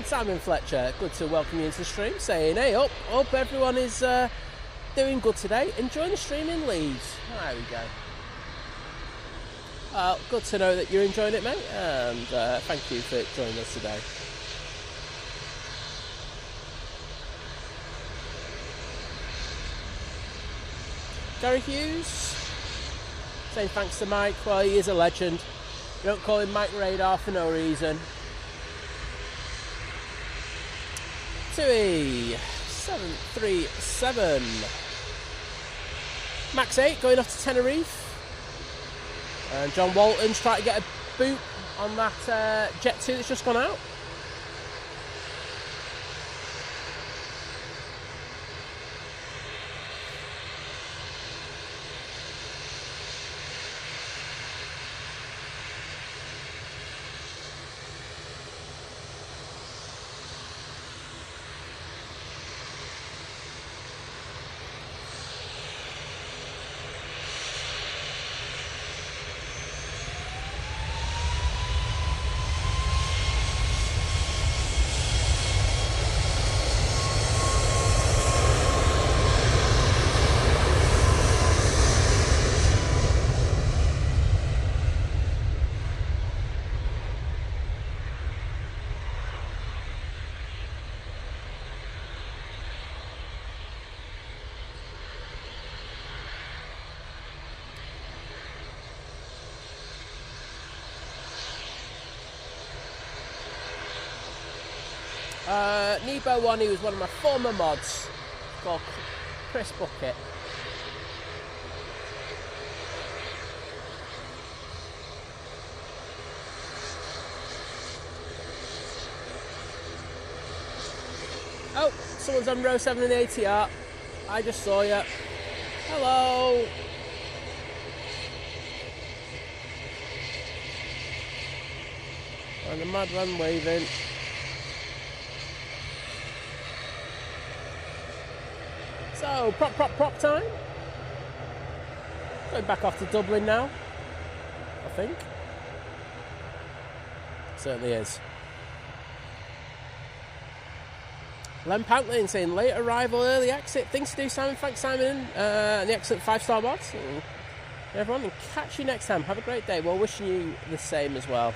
Simon Fletcher, good to welcome you into the stream, saying, hey, hope everyone is doing good today, enjoying the stream in Leeds. There we go. Good to know that you're enjoying it, mate, and thank you for joining us today. Gary Hughes, saying thanks to Mike. Well, he is a legend. You don't call him Mike Radar for no reason. TUI 737 Max 8 going off to Tenerife, and John Walton's trying to get a boot on that Jet 2 that's just gone out. that Nebo one, he was one of my former mods, called Chris Bucket. Oh, someone's on row 7 in the ATR. I just saw you. Hello. And the mad one waving. So, prop time. Going back off to Dublin now, I think. Certainly is. Len Pantlin saying late arrival, early exit. Things to do, Simon. Thanks, Simon. And the excellent 5-star mods. And everyone, and catch you next time. Have a great day. Well, wishing you the same as well.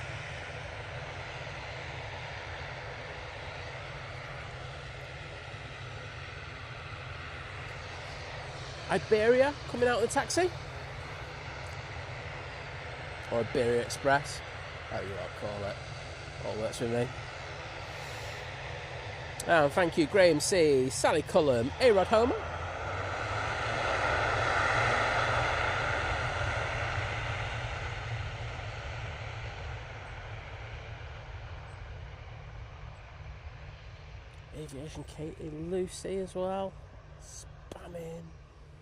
Iberia coming out of the taxi. Or Iberia Express. How you want to call it. All works with me. Oh, thank you, Graham C, Sally Cullum, A-Rod Homer. Aviation Katie Lucy as well. Spamming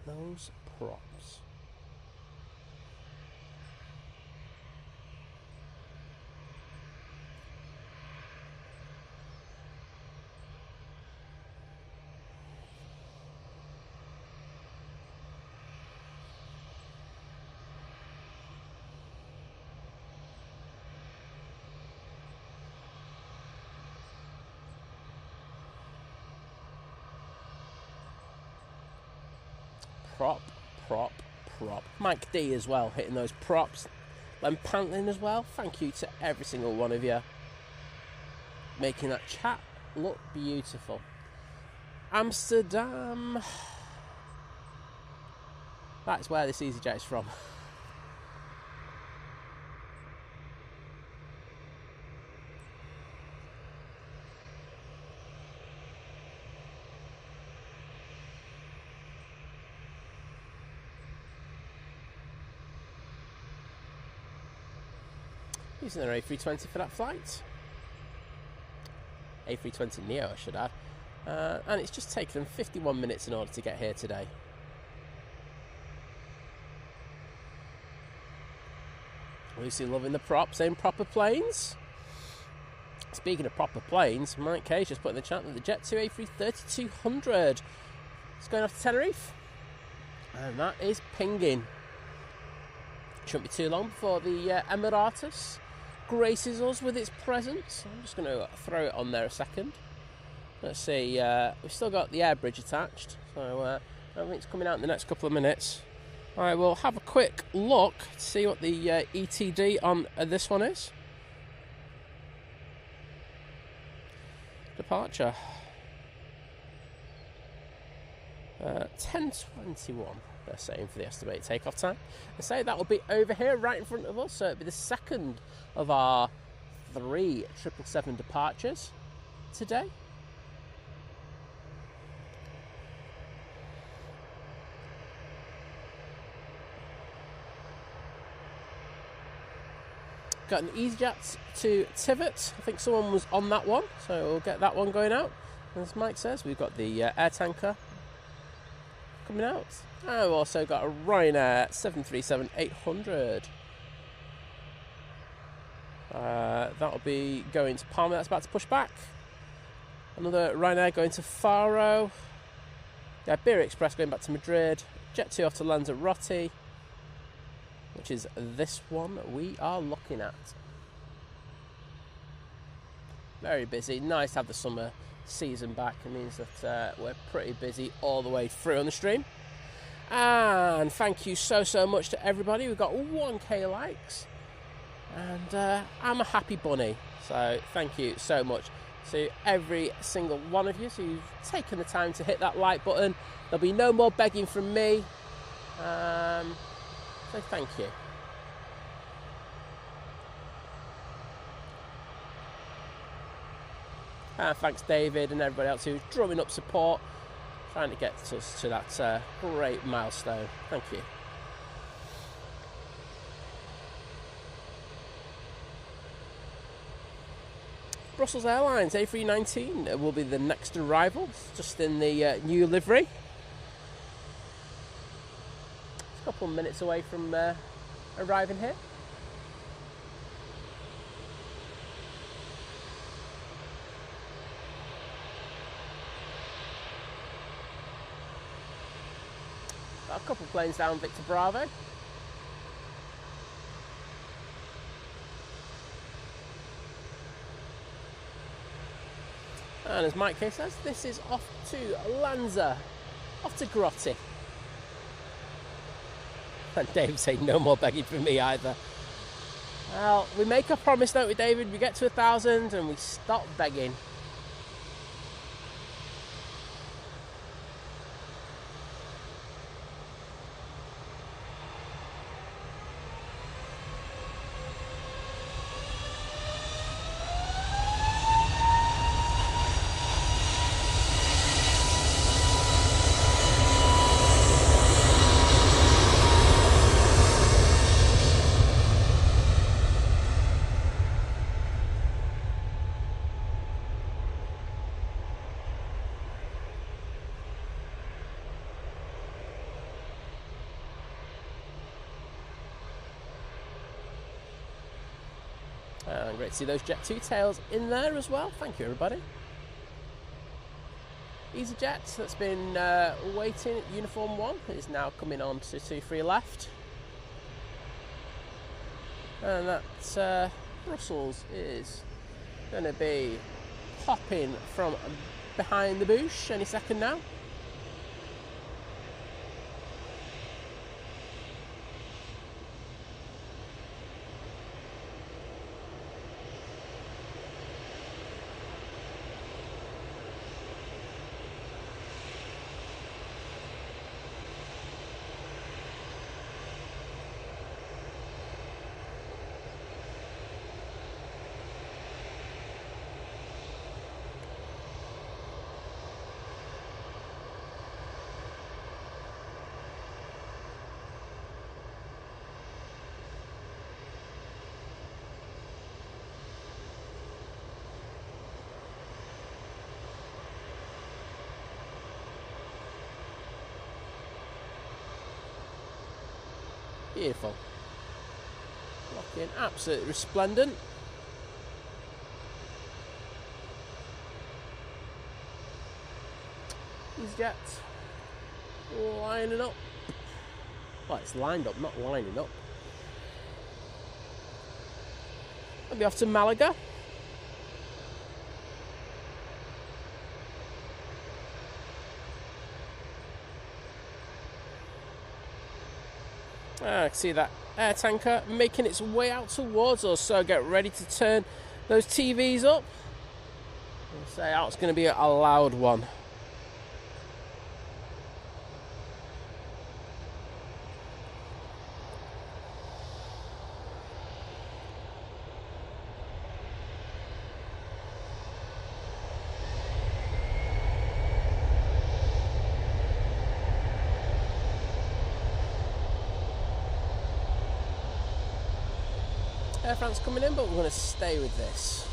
those props. Prop. Mike D as well, hitting those props. Len Pantlin as well. Thank you to every single one of you. Making that chat look beautiful. Amsterdam. That's where this EasyJet is from. Using their A320 for that flight. A320 Neo, I should add. And it's just taken them 51 minutes in order to get here today. Lucy loving the props, saying proper planes. Speaking of proper planes, Mike K's just put in the chat that the Jet 2 A330-200 is going off to Tenerife. And that is pinging. Shouldn't be too long before the Emirates graces us with its presence. I'm just going to throw it on there a second. Let's see, we've still got the air bridge attached, so I think it's coming out in the next couple of minutes. Alright, we'll have a quick look to see what the ETD on this one is. Departure. 10:21. They're saying for the estimated takeoff time. I say that will be over here right in front of us, so it'll be the second of our 3 777 departures today. Got an EasyJet to Tivet. I think someone was on that one, so we'll get that one going out. As Mike says, we've got the air tanker coming out. And we've also got a Ryanair 737-800. That'll be going to Palma. That's about to push back. Another Ryanair going to Faro. The Iberia Express going back to Madrid. Jet 2 off to Lanzarote, which is this one we are looking at. Very busy. Nice to have the summer season back. It means that we're pretty busy all the way through on the stream. And thank you so much to everybody. We've got 1k likes, and I'm a happy bunny, so thank you so much to every single one of you. So you've taken the time to hit that like button. There'll be no more begging from me, so thank you. Thanks David and everybody else who's drumming up support, trying to get us to that great milestone. Thank you. Brussels Airlines A319 will be the next arrival, just in the new livery. It's a couple of minutes away from arriving here. Got a couple of planes down Victor Bravo. And as Mike K says, this is off to Lanza, off to Grotti. And Dave saying no more begging from me either. Well, we make a promise, don't we, David? We get to 1,000 and we stop begging. Great to see those Jet 2 tails in there as well. Thank you, everybody. EasyJet, that's been waiting at Uniform 1, is now coming on to 23 left. And that Brussels is going to be popping from behind the bush any second now. Beautiful. Looking absolutely resplendent. EasyJet lining up. Well, it's lined up, not lining up. I'll be off to Malaga. I can see that air tanker making its way out towards us, so get ready to turn those TVs up. I'll say oh, it's going to be a loud one. Air France coming in, but we're going to stay with this.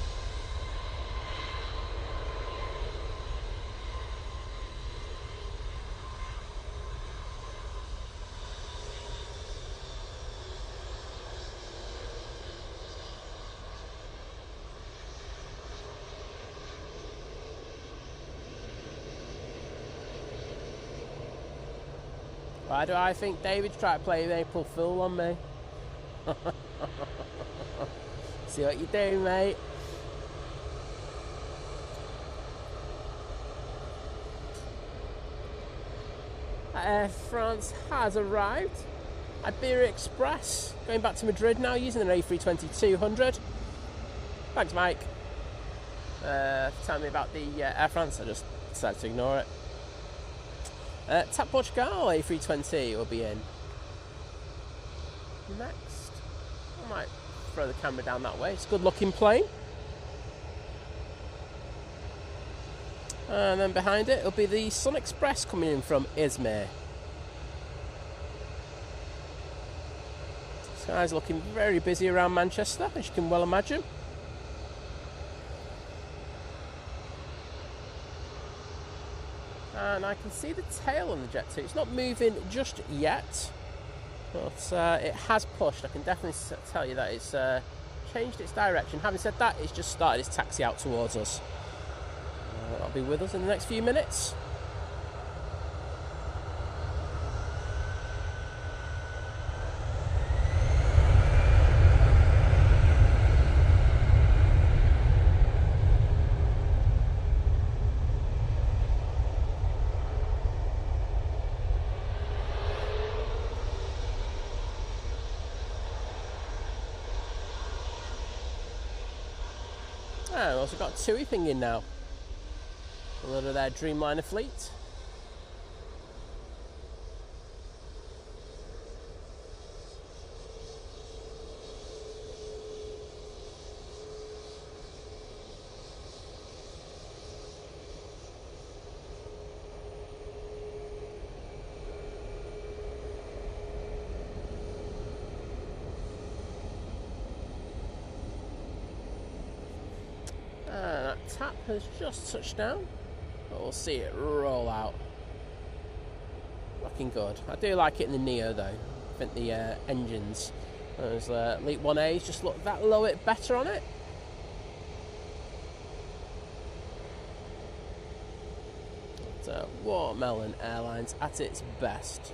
Why do I think David's trying to play an April Fool on me? See what you're doing, mate. Air France has arrived. Iberia Express going back to Madrid now using an A320-200. Thanks, Mike. Tell me about the Air France. I just decided to ignore it. TAP Portugal A320 will be in. Next, I might throw the camera down that way. It's a good looking plane. And then behind it, it'll be the Sun Express coming in from Izmir. Skies looking very busy around Manchester, as you can well imagine. And I can see the tail on the Jet 2. It's not moving just yet, but it has pushed. I can definitely tell you that it's changed its direction. Having said that, it's just started its taxi out towards us. That'll be with us in the next few minutes. And also got TUI pinging now. A lot of their Dreamliner fleet. That tap has just touched down. But we'll see it roll out. Looking good. I do like it in the Neo though. I think the engines, those Elite 1As just look that little bit better on it. But, Watermelon Airlines at its best.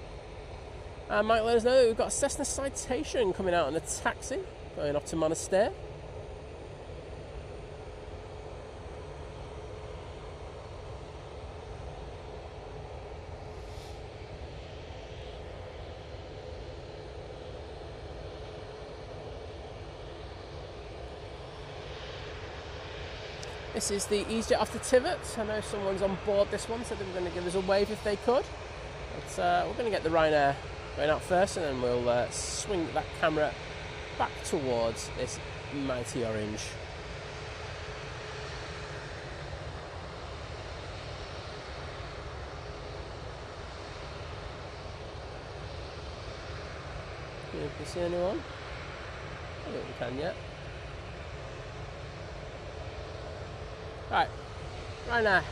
And Mike let us know that we've got a Cessna Citation coming out on a taxi, going off to Monastir. This is the EasyJet off the Tivot. I know someone's on board this one, so they were going to give us a wave if they could. But we're going to get the Ryanair going out first, and then we'll swing that camera back towards this mighty orange. Can you see anyone? I don't think we can yet. Right, Ryanair,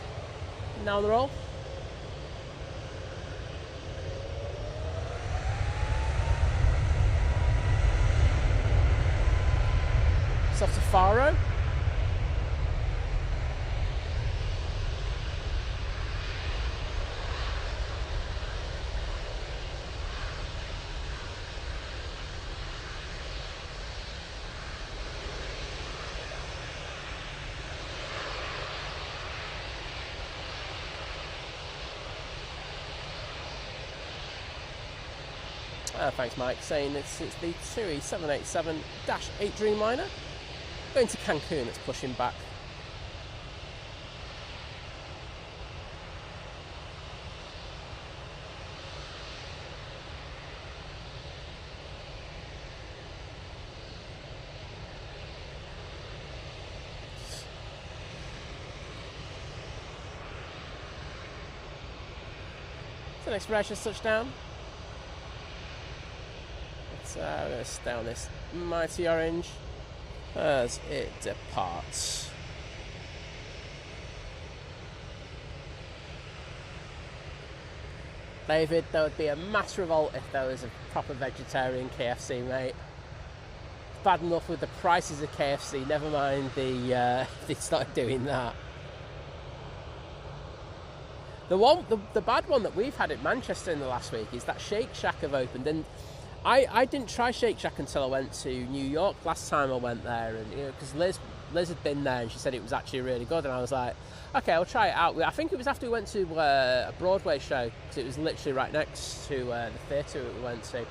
now on the roll. It's off to Faro. Thanks Mike, saying it's the TUI 787-8 Dreamliner going to Cancun. It's pushing back. The next Reg has touched down. We're going to stay on this mighty orange as it departs. David, there would be a mass revolt if there was a proper vegetarian KFC, mate. It's bad enough with the prices of KFC, never mind the they started doing that. The bad one that we've had at Manchester in the last week is that Shake Shack have opened, and I didn't try Shake Shack until I went to New York last time I went there, and because Liz had been there and she said it was actually really good, and I was like, okay, I'll try it out. I think it was after we went to a Broadway show, because it was literally right next to the theatre that we went to.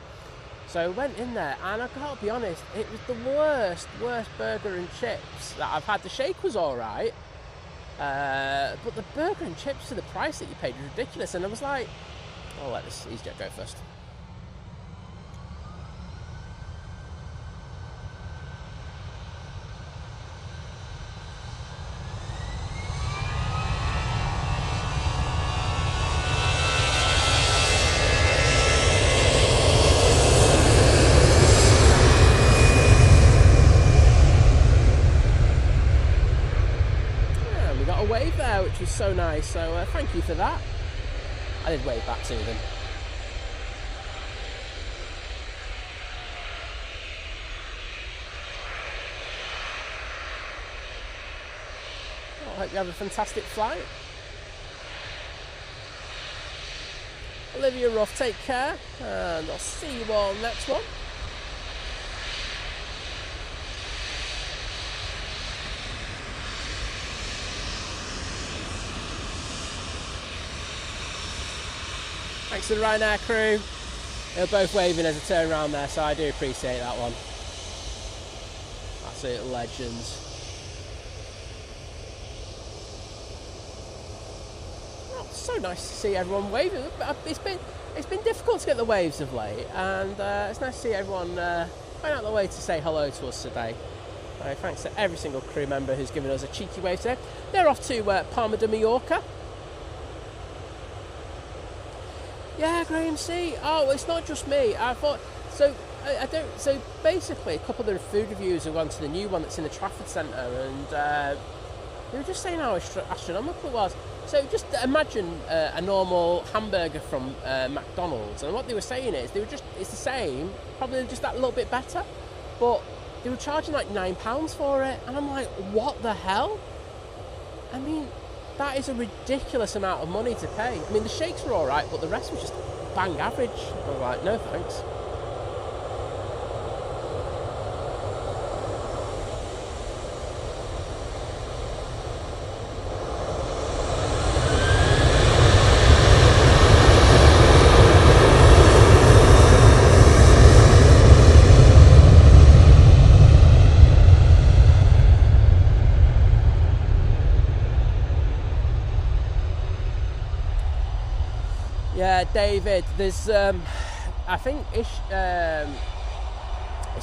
So I went in there, and I've got to be honest, it was the worst burger and chips that I've had. The shake was all right, but the burger and chips for the price that you paid was ridiculous, and I was like, I'll let this EasyJet go first. so thank you for that. I did wave back to them. I hope you have a fantastic flight. Olivia Ruff, take care, and I'll see you all next one. Thanks to the Ryanair crew. They're both waving as I turn around there, so I do appreciate that one. Absolute legends. Oh, so nice to see everyone waving. It's been difficult to get the waves of late, and it's nice to see everyone going out of the way to say hello to us today. Thanks to every single crew member who's given us a cheeky wave today. They're off to Palma de Mallorca. Yeah, Graham C. Oh, it's not just me. I thought so. I don't. So basically, a couple of the food reviews have gone to the new one that's in the Trafford Centre, and they were just saying how astronomical it was. So just imagine a normal hamburger from McDonald's, and what they were saying is it's the same, probably just that little bit better, but they were charging like £9 for it, and I'm like, what the hell? I mean, that is a ridiculous amount of money to pay. I mean, the shakes were all right, but the rest was just bang average. I was like, no thanks. Yeah, David, there's, I think it's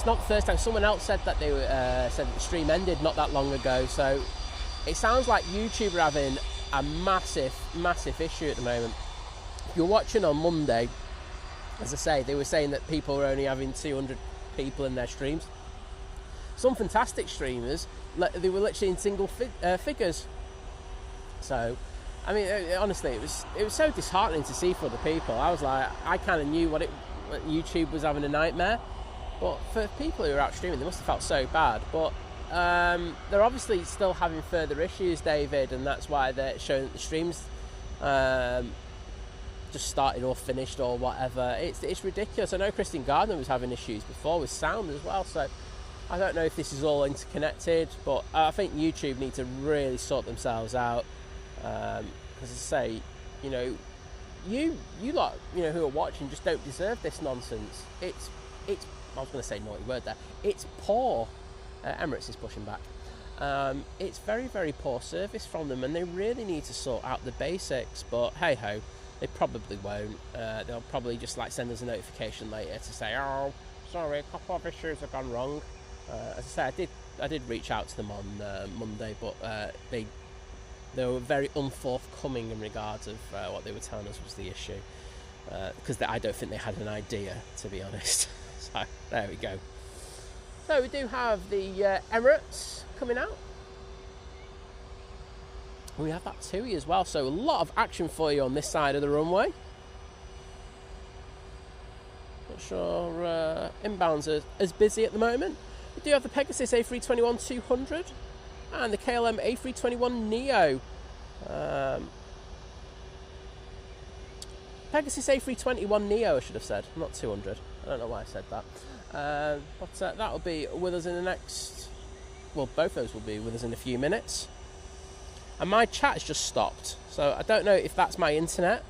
not the first time. Someone else said that said that the stream ended not that long ago, so it sounds like YouTube are having a massive issue at the moment. If you're watching on Monday, as I say, they were saying that people were only having 200 people in their streams. Some fantastic streamers, they were literally in single figures. So, I mean, honestly, it was so disheartening to see for other people. I was like, I kind of knew what YouTube was having a nightmare, but for people who were out streaming, they must have felt so bad. But they're obviously still having further issues, David, and that's why they're showing that the streams just started or finished or whatever. It's ridiculous. I know Christine Gardner was having issues before with sound as well, so I don't know if this is all interconnected, but I think YouTube need to really sort themselves out. As I say, you lot, who are watching just don't deserve this nonsense. It's I was going to say a naughty word there. It's poor. Emirates is pushing back. It's very, very poor service from them, and they really need to sort out the basics. But hey ho, they probably won't. They'll probably just send us a notification later to say, oh, sorry, a couple of issues have gone wrong. As I say, I did reach out to them on Monday, but they were very unforthcoming in regards of what they were telling us was the issue, because I don't think they had an idea, to be honest. So there we go. So we do have the Emirates coming out. We have that TUI as well, so a lot of action for you on this side of the runway. Not sure inbounds are as busy at the moment. We do have the Pegasus A321-200 and the KLM A321neo. Pegasus A321neo, I should have said, not 200. I don't know why I said that. But that will be with us in the next... Well, both those will be with us in a few minutes. And my chat has just stopped, so I don't know if that's my internet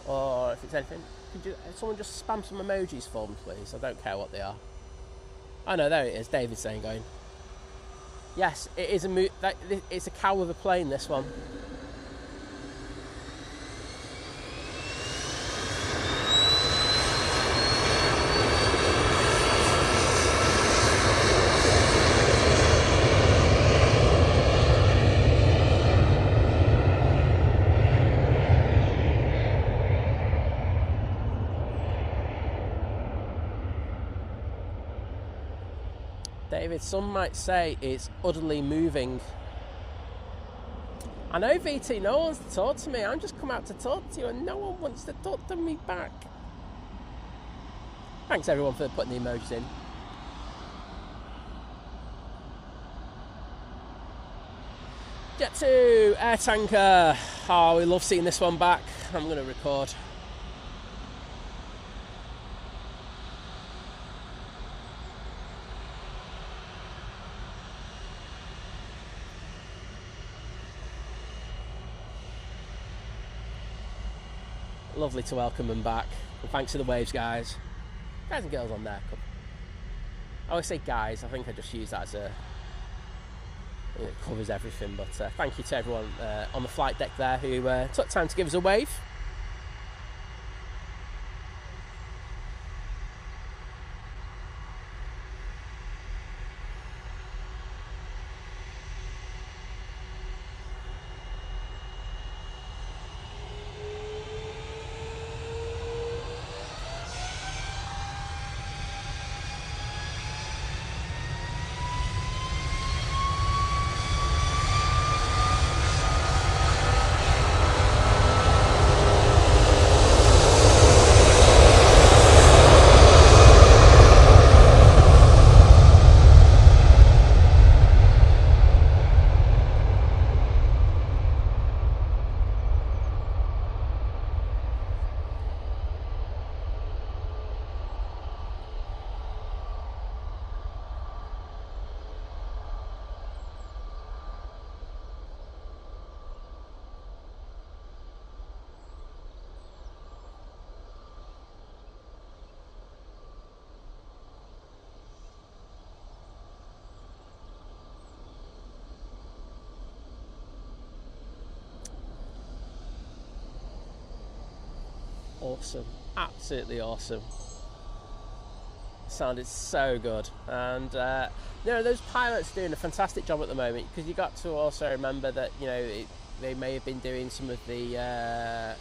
or if it's anything. Could someone just spam some emojis for me, please? I don't care what they are. Oh no, there it is. David's saying, going, yes, it is it's a cow with a plane, this one. David, some might say it's utterly moving. I know, VT, no one wants to talk to me. I'm just come out to talk to you and no one wants to talk to me back. Thanks everyone for putting the emojis in. Jet 2, air tanker. Oh, we love seeing this one back. I'm going to record. Lovely to welcome them back. And thanks to the waves, guys. Guys and girls on there. I always say guys. I think I just use that as a... It covers everything. But thank you to everyone on the flight deck there who took time to give us a wave. Awesome, absolutely awesome. Sounded so good, and those pilots are doing a fantastic job at the moment, because you got to also remember that they may have been doing some of the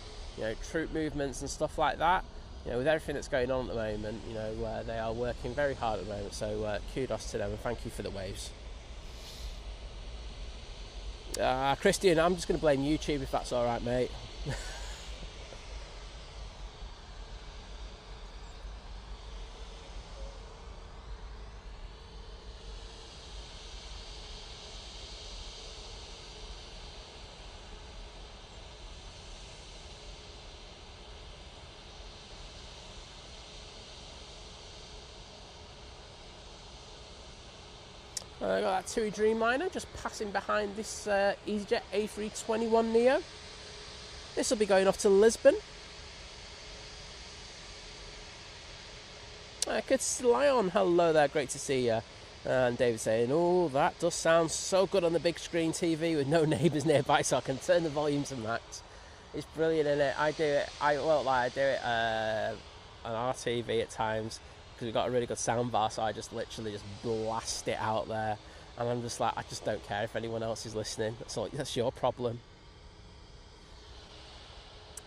troop movements and stuff like that. With everything that's going on at the moment, they are working very hard at the moment. So kudos to them and thank you for the waves. Christian, I'm just going to blame YouTube if that's all right, mate. I got that TUI Dreamliner just passing behind this EasyJet A321neo. This will be going off to Lisbon. Courteous Lion, hello there, great to see you. And David saying, oh, that does sound so good on the big screen TV with no neighbours nearby, so I can turn the volume to max. It's brilliant, isn't it? I do it on our TV at times, because we've got a really good sound bar, so I just literally just blast it out there, and I'm just like, I just don't care if anyone else is listening. That's your problem.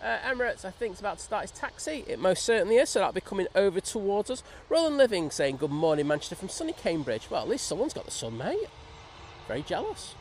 Emirates, I think, is about to start his taxi. It most certainly is, so that'll be coming over towards us. Roland Living saying, good morning, Manchester, from sunny Cambridge. Well, at least someone's got the sun, mate. Very jealous.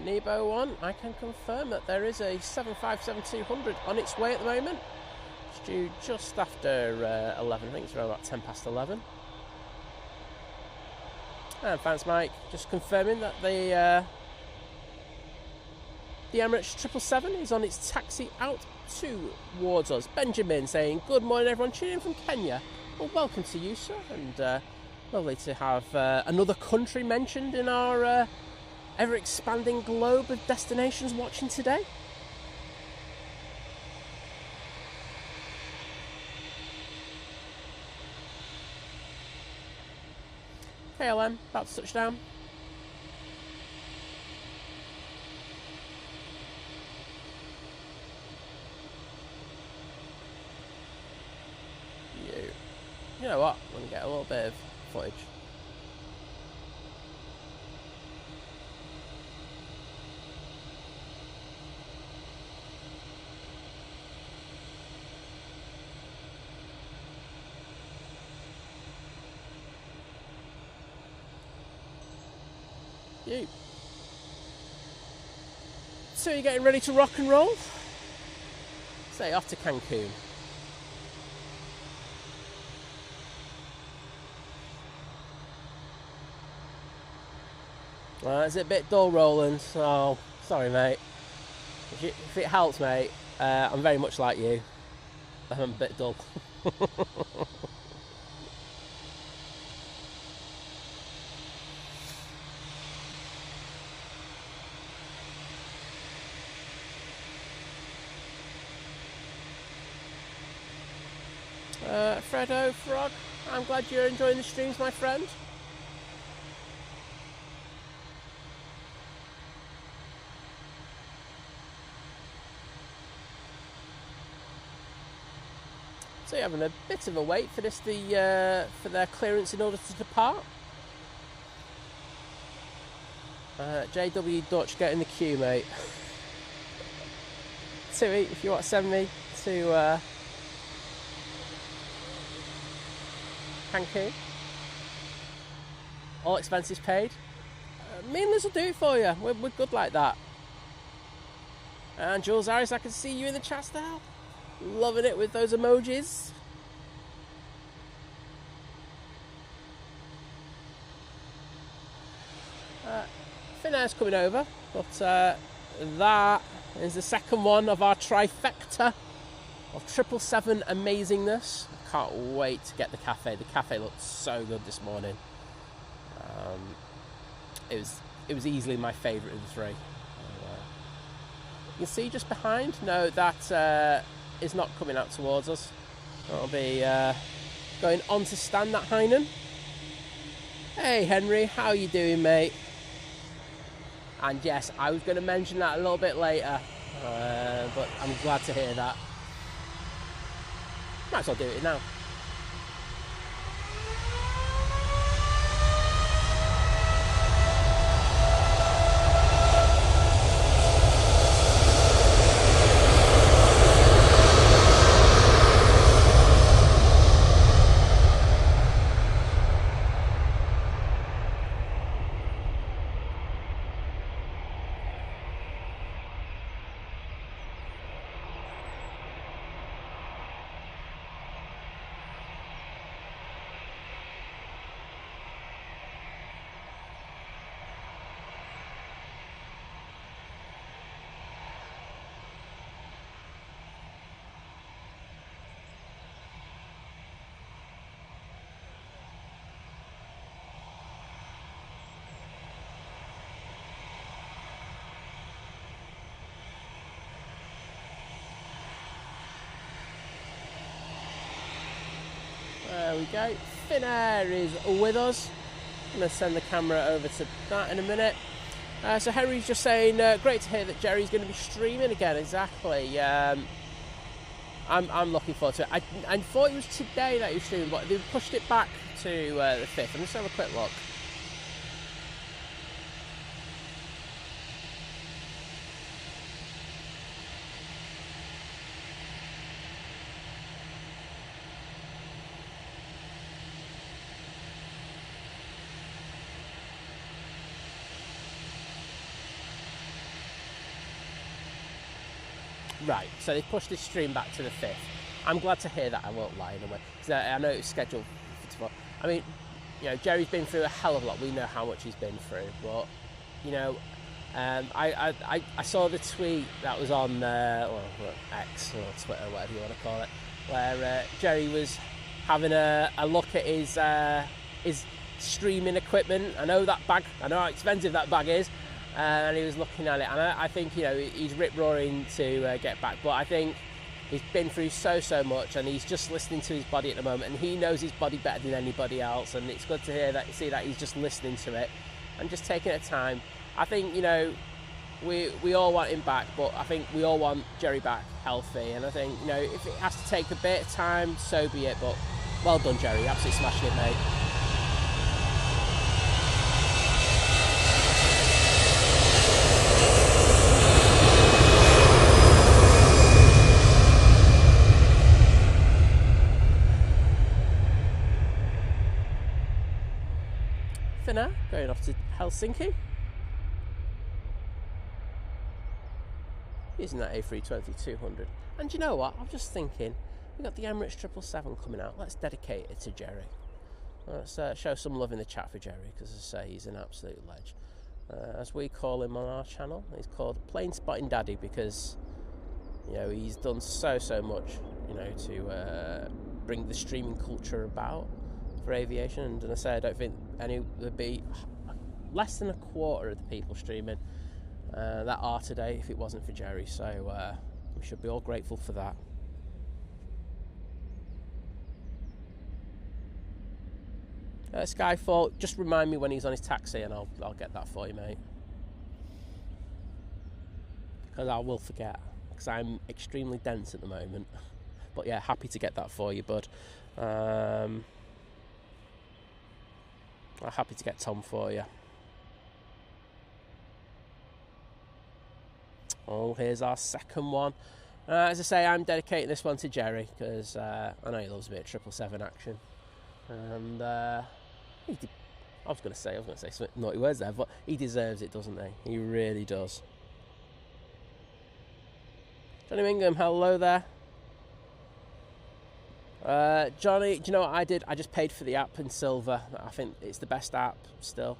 Nebo 1, I can confirm that there is a 757-200 on its way at the moment. It's due just after 11, I think it's around about 10 past 11. And thanks, Mike. Just confirming that the Emirates 777 is on its taxi out towards us. Benjamin saying, good morning everyone, tuning in from Kenya. Well, welcome to you, sir, and lovely to have another country mentioned in our ever-expanding globe of destinations watching today. KLM, about to touch down. You know what? I'm going to get a little bit of footage. You. So you're getting ready to rock and roll? Say off to Cancun. Well, it's a bit dull, Roland. Oh, sorry, mate. If it helps, mate, I'm very much like you. I'm a bit dull. Fredo Frog, I'm glad you're enjoying the streams, my friend. So you're having a bit of a wait for this, for their clearance in order to depart. JW Dutch, get in the queue, mate. TUI, if you want to send me to Cancun, all expenses paid. Me and Liz will do it for you. We're good like that. And Jules Harris, I can see you in the chat now. Loving it with those emojis. Finnair's coming over, but that is the second one of our trifecta of 777 amazingness. I can't wait to get the cafe. The cafe looked so good this morning. It was easily my favourite of the three. You can see just behind. No, that is not coming out towards us. That'll be going on to stand, that Heinen. Hey Henry, how you doing, mate? And yes, I was going to mention that a little bit later, but I'm glad to hear that. Might as well do it now. There we go. Finnair is with us. I'm going to send the camera over to that in a minute. So Henry's just saying, great to hear that Jerry's going to be streaming again. Exactly. I'm looking forward to it. I thought it was today that he was streaming, but they pushed it back to the 5th. I'm just have a quick look. Right, so they pushed this stream back to the 5th. I'm glad to hear that, I won't lie in a way. I know it's scheduled for tomorrow. I mean, you know, Jerry's been through a hell of a lot. We know how much he's been through. But, you know, I saw the tweet that was on X or Twitter, whatever you want to call it, where Jerry was having a look at his streaming equipment. I know how expensive that bag is. And he was looking at it, and I think, you know, he's rip-roaring to get back, but I think he's been through so much, and he's just listening to his body at the moment, and he knows his body better than anybody else, and it's good to see that he's just listening to it and just taking it time. I think, you know, we all want him back, but I think we all want Jerry back healthy, and I think, you know, if it has to take a bit of time, so be it, but Well done, Jerry. Absolutely smashing it, mate. For now, going off to Helsinki. Using that A320-200. And you know what? I'm just thinking, we've got the Emirates 777 coming out. Let's dedicate it to Jerry. Let's show some love in the chat for Jerry, because as I say, he's an absolute ledge. As we call him on our channel, he's called Plane Spotting Daddy, because you know he's done so much, you know, to bring the streaming culture about for aviation. And I say, I don't think there'd be less than a quarter of the people streaming that are today if it wasn't for Jerry. So we should be all grateful for that. Skyfall, just remind me when he's on his taxi and I'll get that for you, mate. Because I will forget, because I'm extremely dense at the moment. But yeah, happy to get that for you, bud. I'm happy to get Tom for you. Oh, here's our second one. As I say, I'm dedicating this one to Jerry, because I know he loves a bit of 777 action. And I was going to say some naughty words there, but he deserves it, doesn't he? He really does. Johnny Mingham, hello there. Johnny, do you know what I did? I just paid for the app in silver. I think it's the best app still.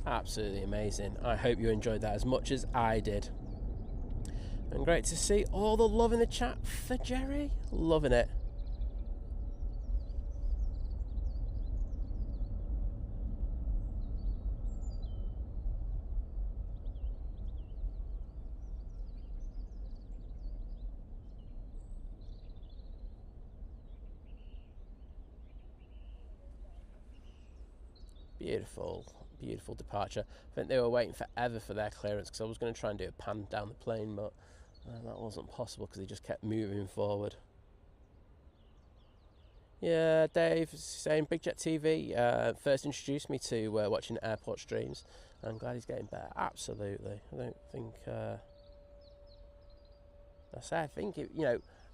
Absolutely amazing. I hope you enjoyed that as much as I did. And great to see all the love in the chat for Jerry. Loving it. Beautiful departure. I think they were waiting forever for their clearance, because I was going to try and do a pan down the plane, but that wasn't possible because they just kept moving forward. Yeah, Dave saying Big Jet TV first introduced me to watching airport streams. I'm glad he's getting better. Absolutely. I don't think I think it,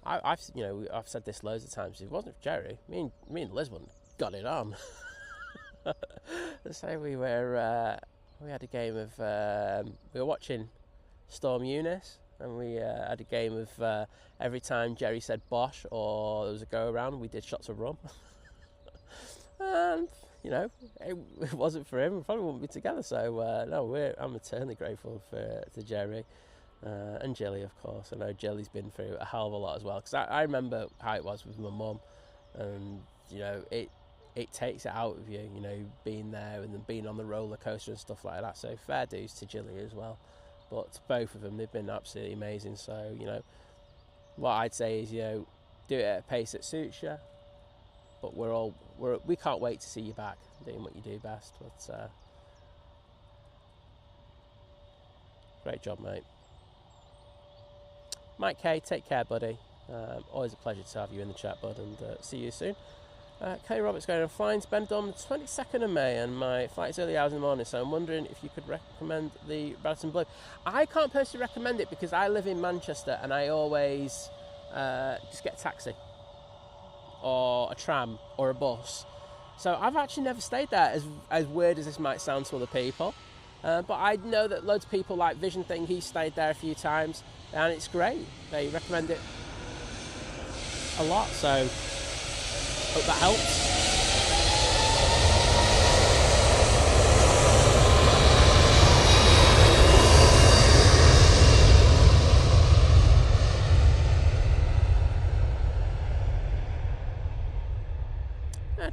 I've said this loads of times. If it wasn't for Jerry, me and Liz wouldn't got it on. So we had a game of we were watching Storm Eunice, and we had a game of every time Jerry said Bosch or there was a go around, we did shots of rum. And, you know, it wasn't for him. We probably wouldn't be together. So, no, I'm eternally grateful to Jerry and Jilly, of course. I know Jilly's been through a hell of a lot as well. Because I remember how it was with my mum. And, you know, it takes it out of you, you know, being there and then being on the roller coaster and stuff like that. So fair dues to Jilly as well. But to both of them, they've been absolutely amazing. So, you know, what I'd say is, you know, do it at a pace that suits you. But we can't wait to see you back doing what you do best. But great job, mate. Mike K, take care, buddy. Always a pleasure to have you in the chat, bud, and see you soon. Kelly Roberts going, I'm flying to Benidorm the 22nd of May, and my flight is early hours in the morning, so I'm wondering if you could recommend the Radisson Blue. I can't personally recommend it because I live in Manchester, and I always just get a taxi or a tram or a bus. So I've actually never stayed there, as weird as this might sound to other people. But I know that loads of people like Vision Thing, he stayed there a few times, and it's great. They recommend it a lot, so hope that helps.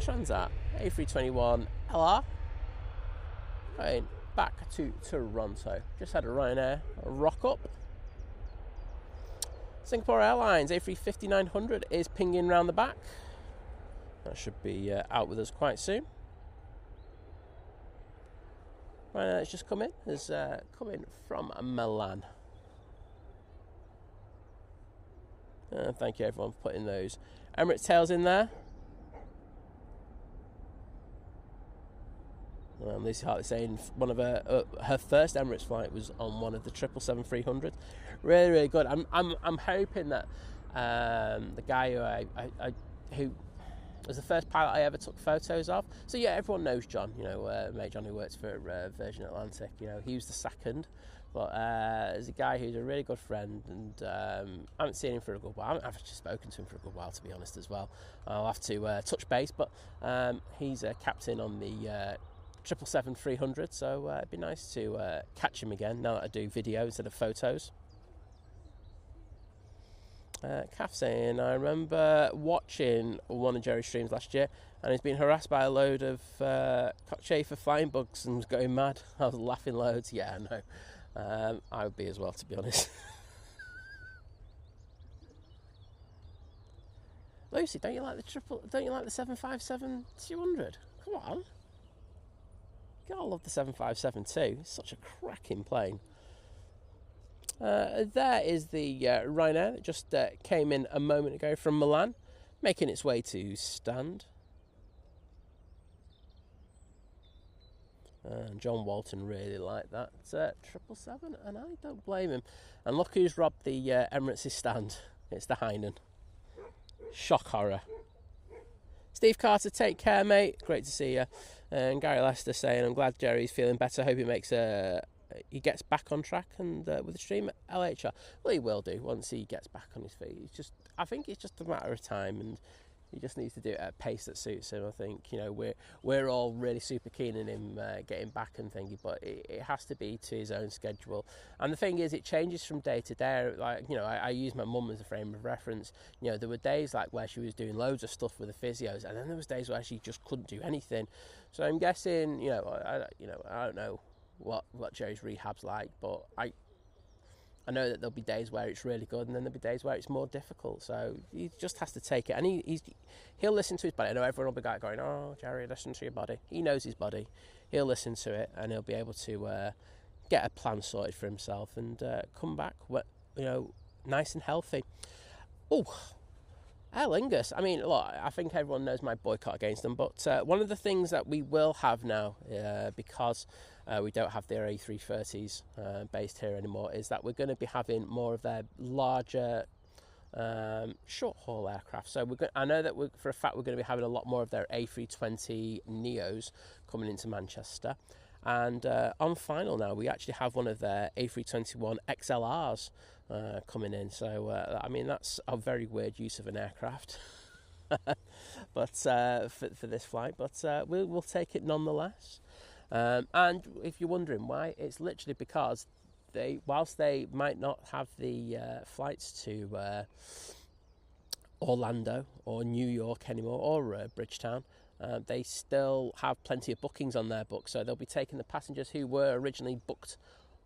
Transat A321 LR going back to Toronto. Just had a Ryanair rock up. Singapore Airlines A350-900 is pinging round the back. That should be out with us quite soon. Ryanair it's just come in. Is coming from Milan. Thank you everyone for putting those Emirates tails in there. Lucy Hartley saying one of her first Emirates flight was on one of the 777-300s. Really, really good. I'm hoping that the guy who was the first pilot I ever took photos of. So yeah, everyone knows John. You know, mate John who works for Virgin Atlantic. You know, he was the second. But there's a guy who's a really good friend, and I haven't seen him for a good while. I've actually spoken to him for a good while, to be honest, as well. I'll have to touch base, but he's a captain on the 777-300, so it'd be nice to catch him again now that I do video instead of photos. Kath saying, I remember watching one of Jerry's streams last year, and he's been harassed by a load of cockchafer flying bugs and was going mad. I was laughing loads. Yeah, I know. I would be as well, to be honest. Lucy, don't you like the 757-200? Come on. You gotta love the 757 too. It's such a cracking plane. There is the Ryanair that just came in a moment ago from Milan, making its way to stand. John Walton really liked that 777, and I don't blame him. And look who's robbed the Emirates' stand. It's the Hainan. Shock horror. Steve Carter, take care, mate. Great to see you. And Gary Lester saying, I'm glad Jerry's feeling better. Hope he gets back on track and with the stream at LHR. Well, he will do once he gets back on his feet. I think it's just a matter of time, and he just needs to do it at a pace that suits him. I think, you know, we're all really super keen on him getting back and thingy, but it has to be to his own schedule. And the thing is, it changes from day to day. Like, you know, I use my mum as a frame of reference. You know, there were days like where she was doing loads of stuff with the physios, and then there was days where she just couldn't do anything. So I'm guessing, I don't know what Jerry's rehab's like, but I know that there'll be days where it's really good, and then there'll be days where it's more difficult. So he just has to take it, and he'll listen to his body. I know everyone will be going, "Oh, Jerry, listen to your body." He knows his body. He'll listen to it, and he'll be able to get a plan sorted for himself and come back, nice and healthy. Oh, Aer Lingus. I mean, look, I think everyone knows my boycott against them, but one of the things that we will have now, because we don't have their A330s based here anymore, is that we're going to be having more of their larger short-haul aircraft. So I know that for a fact we're going to be having a lot more of their A320 Neos coming into Manchester. And on final now, we actually have one of their A321 XLRs coming in. So, I mean, that's a very weird use of an aircraft. but for this flight, but we'll take it nonetheless. And if you're wondering why, it's literally because whilst they might not have the flights to Orlando or New York anymore, or Bridgetown, they still have plenty of bookings on their books. So they'll be taking the passengers who were originally booked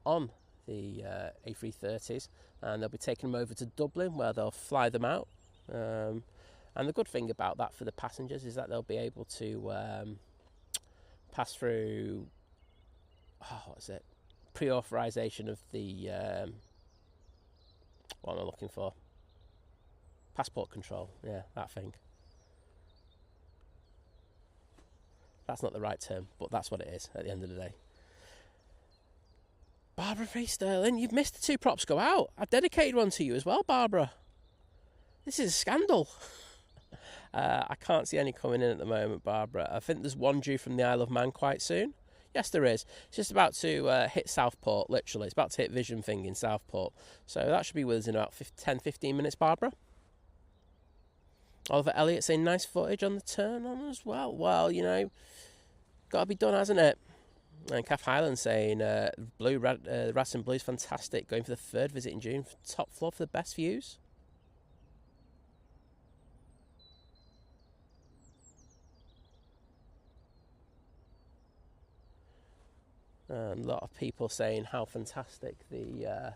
on the A330s, and they'll be taking them over to Dublin, where they'll fly them out. And the good thing about that for the passengers is that they'll be able to pass through, pre-authorization of the, what am I looking for? Passport control, yeah, that thing. That's not the right term, but that's what it is at the end of the day. Barbara Free Sterling, you've missed the 2 props go out. I've dedicated one to you as well, Barbara. This is a scandal. I can't see any coming in at the moment, Barbara. I think there's one due from the Isle of Man quite soon. Yes, there is. It's just about to hit Southport, literally. It's about to hit Vision Thing in Southport. So that should be with us in about 10-15 minutes, Barbara. Oliver Elliott saying nice footage on the turn on as well. Well, you know, got to be done, hasn't it? And Kath Highland saying Radisson Blue's fantastic. Going for the 3rd visit in June. Top floor for the best views. And a lot of people saying how fantastic the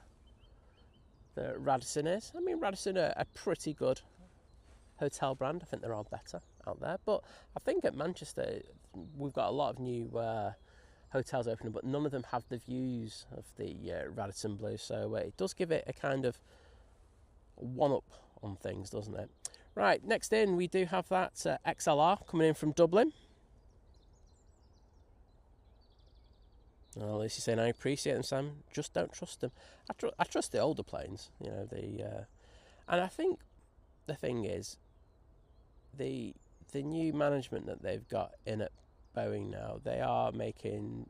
Radisson is. I mean, Radisson are a pretty good hotel brand. I think they're all better out there. But I think at Manchester, we've got a lot of new hotels opening, but none of them have the views of the Radisson Blu. So it does give it a kind of one-up on things, doesn't it? Right, next in, we do have that XLR coming in from Dublin. Oh, Lucy's saying, I appreciate them, Sam. Just don't trust them. I trust the older planes, you know. And I think the thing is, the new management that they've got in at Boeing now, they are making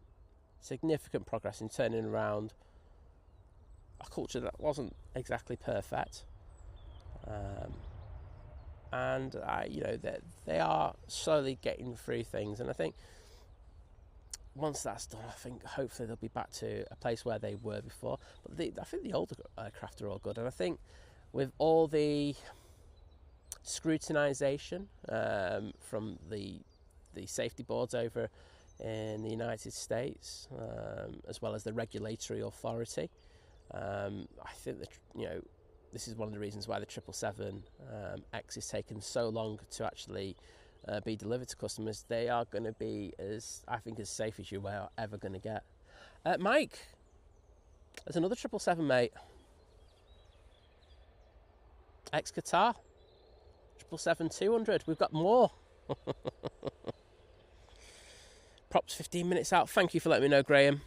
significant progress in turning around a culture that wasn't exactly perfect. And you know, they are slowly getting through things, and I think once that's done, I think hopefully they'll be back to a place where they were before. But I think the older aircraft are all good, and I think with all the scrutinisation from the safety boards over in the United States, as well as the regulatory authority, I think that, you know, this is one of the reasons why the 777X is taking so long to actually be delivered to customers. They are going to be, as safe as you are ever going to get. Mike, there's another 777, mate. Ex-Qatar. 777-200. We've got more. Props 15 minutes out. Thank you for letting me know, Graham.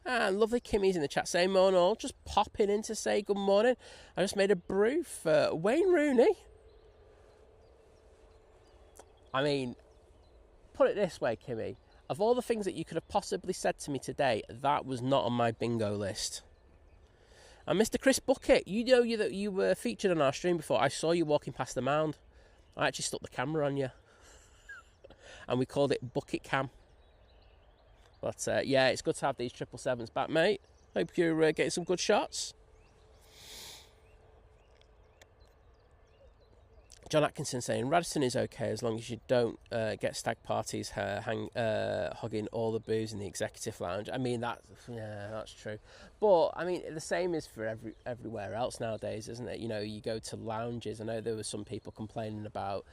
And lovely Kimmy's in the chat saying, morning all, just popping in to say good morning. I just made a brew for Wayne Rooney. I mean, put it this way, Kimmy. Of all the things that you could have possibly said to me today, that was not on my bingo list. And Mr. Chris Bucket, you know that you were featured on our stream before. I saw you walking past the mound. I actually stuck the camera on you. And we called it Bucket Cam. But yeah, it's good to have these 777s back, mate. Hope you're getting some good shots. John Atkinson saying, Radisson is okay as long as you don't get stag parties hugging all the booze in the executive lounge. I mean, that's true. But, I mean, the same is for everywhere else nowadays, isn't it? You know, you go to lounges. I know there were some people complaining about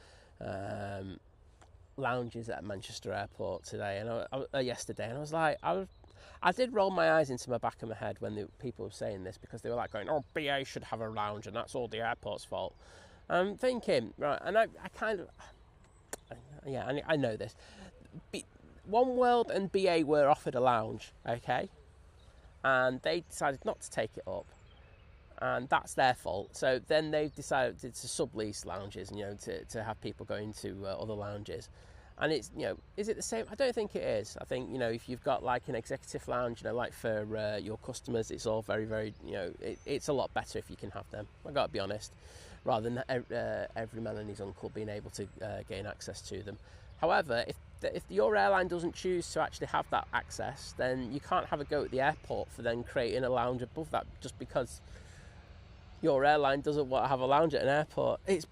lounges at Manchester Airport today, and yesterday, and I was like, I did roll my eyes into my back of my head when the people were saying this, because they were like going, oh, BA should have a lounge and that's all the airport's fault. I'm thinking, right, and I kind of, yeah, I know this. One World and BA were offered a lounge, okay, and they decided not to take it up, and that's their fault. So then they've decided to sublease lounges, you know, to have people going to other lounges. And it's, is it the same? I don't think it is. I think, if you've got like an executive lounge, like for your customers, it's all very, very, it's a lot better if you can have them. I've got to be honest, rather than every man and his uncle being able to gain access to them. However, if your airline doesn't choose to actually have that access, then you can't have a go at the airport for then creating a lounge above that just because your airline doesn't want to have a lounge at an airport. It's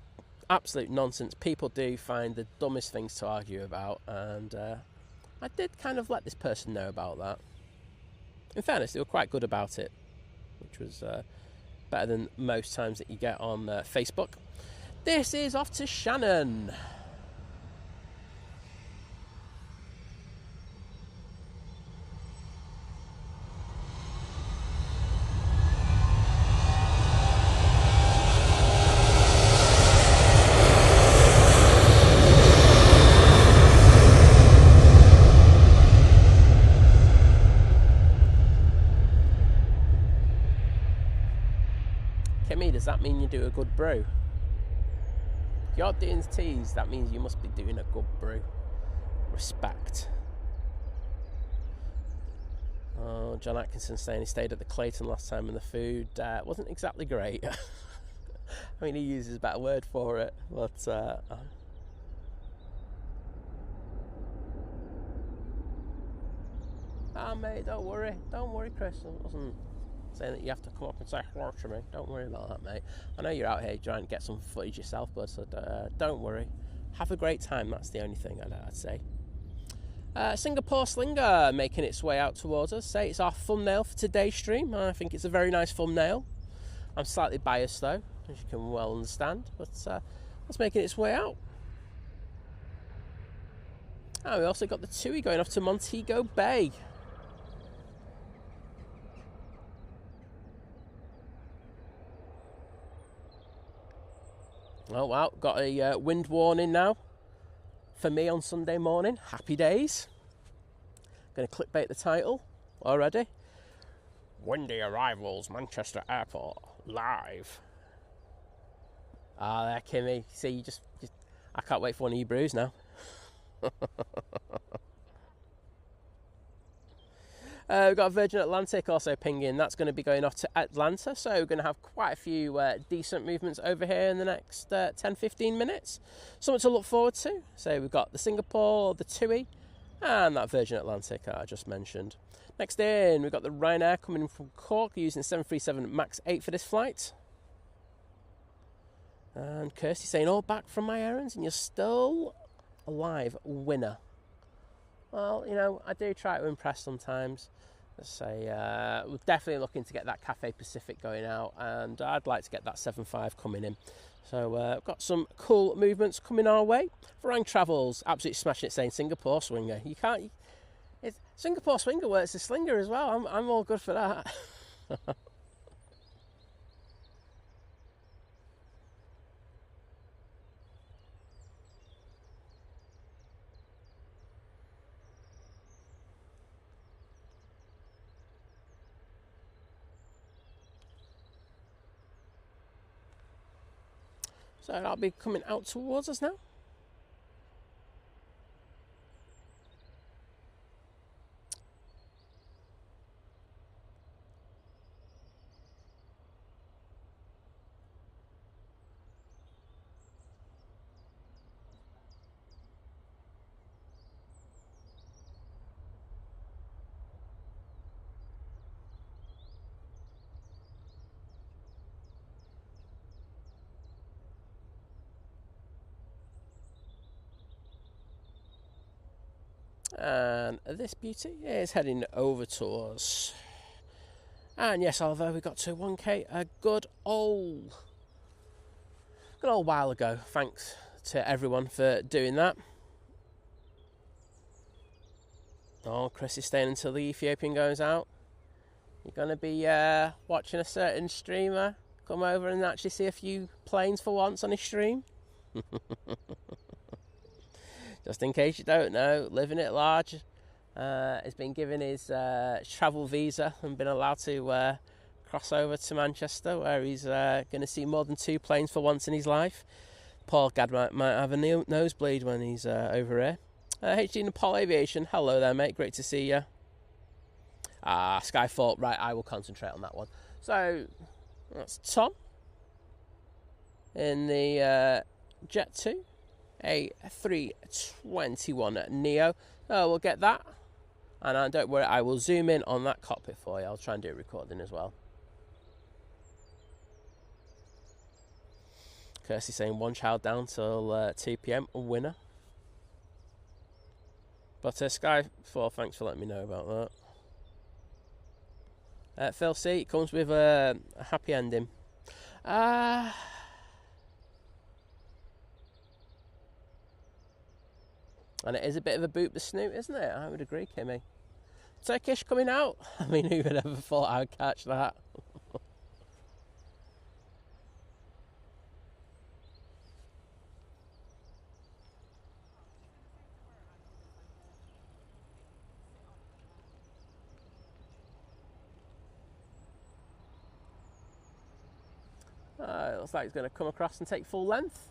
absolute nonsense. People do find the dumbest things to argue about, and I did kind of let this person know about that. In fairness, they were quite good about it, which was better than most times that you get on Facebook. This is off to Shannon. Does that mean you do a good brew? If you're doing teas, that means you must be doing a good brew. Respect. Oh, John Atkinson saying he stayed at the Clayton last time and the food wasn't exactly great. I mean, he uses a better word for it, but mate, don't worry, Chris. I wasn't saying that you have to come up and say hello to me. Don't worry about that, mate. I know you're out here trying to get some footage yourself, bud, so don't worry. Have a great time, that's the only thing I'd say. Singapore Slinger making its way out towards us. Say it's our thumbnail for today's stream. I think it's a very nice thumbnail. I'm slightly biased though, as you can well understand, but it's making its way out. And we also got the TUI going off to Montego Bay. Oh wow, got a wind warning now for me on Sunday morning. Happy days. Going to clickbait the title already. Windy arrivals, Manchester Airport, live. Ah, there, Kimmy. See, you just I can't wait for one of your brews now. We've got Virgin Atlantic also pinging. That's going to be going off to Atlanta, so we're going to have quite a few decent movements over here in the next 10-15 minutes. Something to look forward to. So we've got the Singapore, the TUI, and that Virgin Atlantic I just mentioned. Next in, we've got the Ryanair coming in from Cork using 737 MAX 8 for this flight. And Kirsty saying, all back from my errands and you're still alive, winner. Well, I do try to impress sometimes. Let's say we're definitely looking to get that Cathay Pacific going out, and I'd like to get that 7.5 coming in. So we've got some cool movements coming our way. Varang Travels, absolutely smashing it, saying Singapore Swinger. You can't. Singapore Swinger works as Slinger as well. I'm all good for that. So that'll be coming out towards us now. And this beauty is heading over to us. And yes, Oliver, we got to 1K a good old while ago. Thanks to everyone for doing that. Oh, Chris is staying until the Ethiopian goes out. You're going to be watching a certain streamer come over and actually see a few planes for once on his stream. Just in case you don't know, living at large has been given his travel visa and been allowed to cross over to Manchester, where he's going to see more than 2 planes for once in his life. Poor Gad might have a nosebleed when he's over here. HD Nepal Aviation, hello there, mate. Great to see you. Skyfall. Right, I will concentrate on that one. So, that's Tom in the Jet 2 A321 Neo. We'll get that. And don't worry, I will zoom in on that cockpit for you. I'll try and do a recording as well. Kirsty saying one child down till 2 PM, a winner. But Skyfall, thanks for letting me know about that. Phil C, it comes with a happy ending. And it is a bit of a boot the snoot, isn't it? I would agree, Kimmy. Turkish coming out? I mean, who would ever thought I would catch that? It looks like it's going to come across and take full length.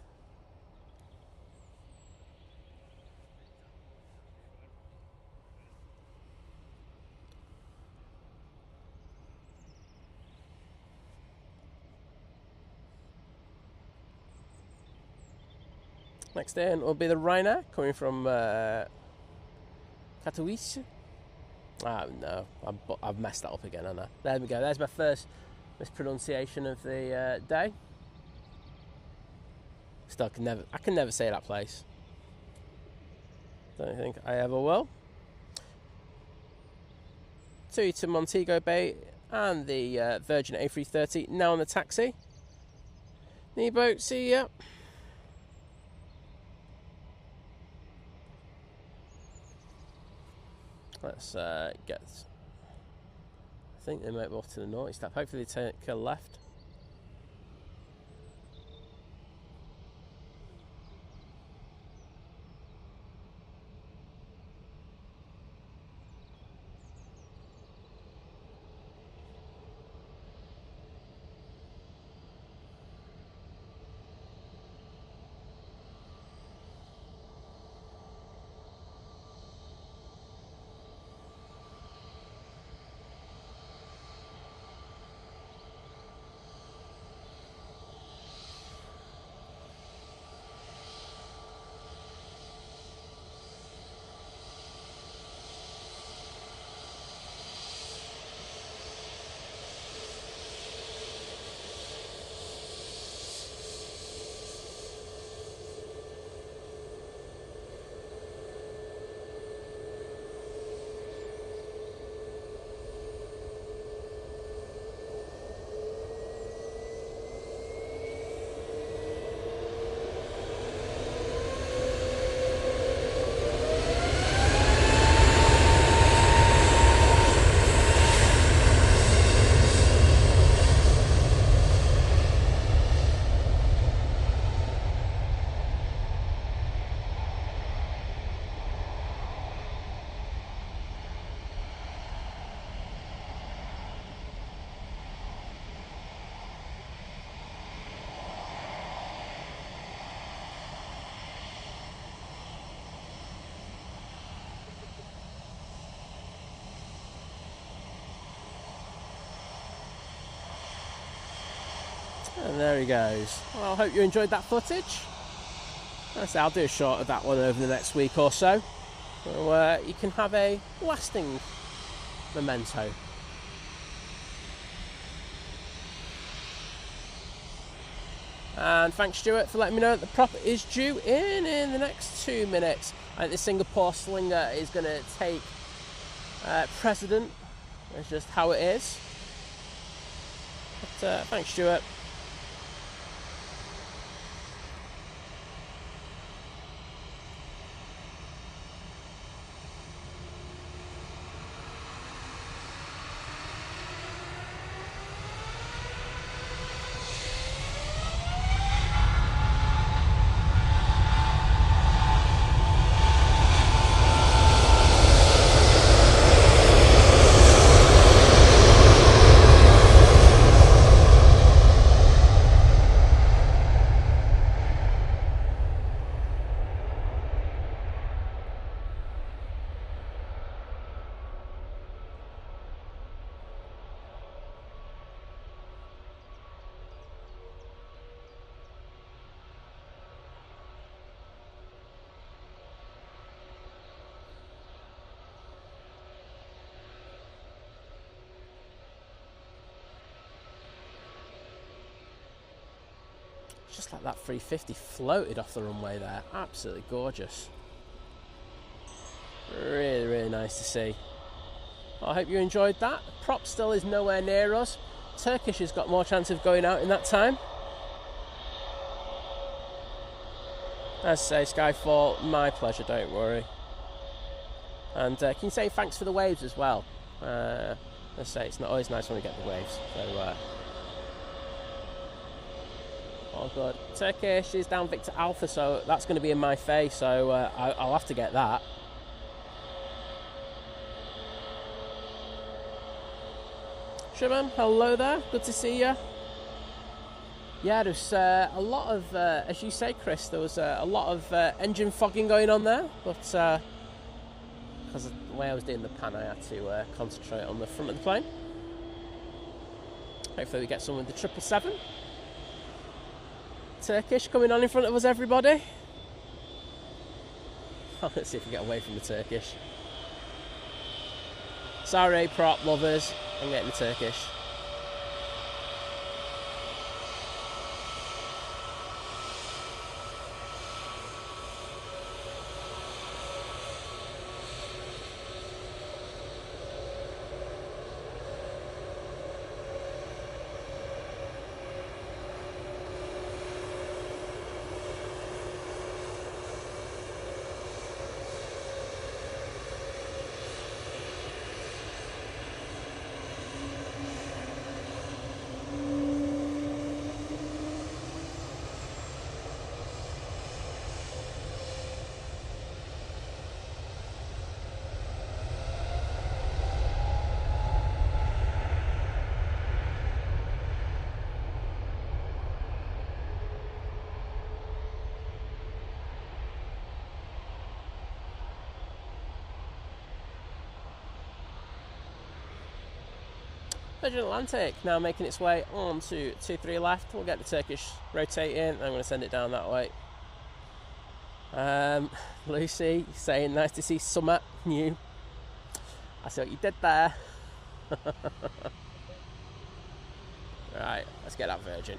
Next in will be the Ryanair coming from Katowice. No, I've messed that up again, haven't I? There we go. There's my first mispronunciation of the day. Still, I can never say that place. Don't think I ever will. To Montego Bay and the Virgin A330 now on the taxi. Nebo, see ya. Let's get. I think they might be off to the naughty step. Hopefully they take a left. And there he goes. Well, I hope you enjoyed that footage. I'll do a shot of that one over the next week or so. So you can have a lasting memento. And thanks, Stuart, for letting me know that the prop is due in the next 2 minutes. I think the Singapore Slinger is going to take precedent. That's just how it is. But thanks, Stuart. Just like that 350 floated off the runway there. Absolutely gorgeous. Really, really nice to see. I hope you enjoyed that. Prop still is nowhere near us. Turkish has got more chance of going out in that time. As I say, Skyfall, my pleasure, don't worry. And can you say thanks for the waves as well? As I say, it's not always nice when we get the waves. So, all good. Turkish is down Victor Alpha, so that's going to be in my face, so I'll have to get that. Shimon, hello there, good to see you. Yeah, there's a lot of, as you say, Chris, there was a lot of engine fogging going on there, but because of the way I was doing the pan, I had to concentrate on the front of the plane. Hopefully we get some with the 777. Turkish coming on in front of us, everybody. Let's see if we get away from the Turkish. Sorry, prop lovers, I'm getting the Turkish. Virgin Atlantic now making its way on to 2-3 left. We'll get the Turkish rotating. I'm going to send it down that way. Lucy saying, nice to see Summer new. I see what you did there. Right, let's get that Virgin.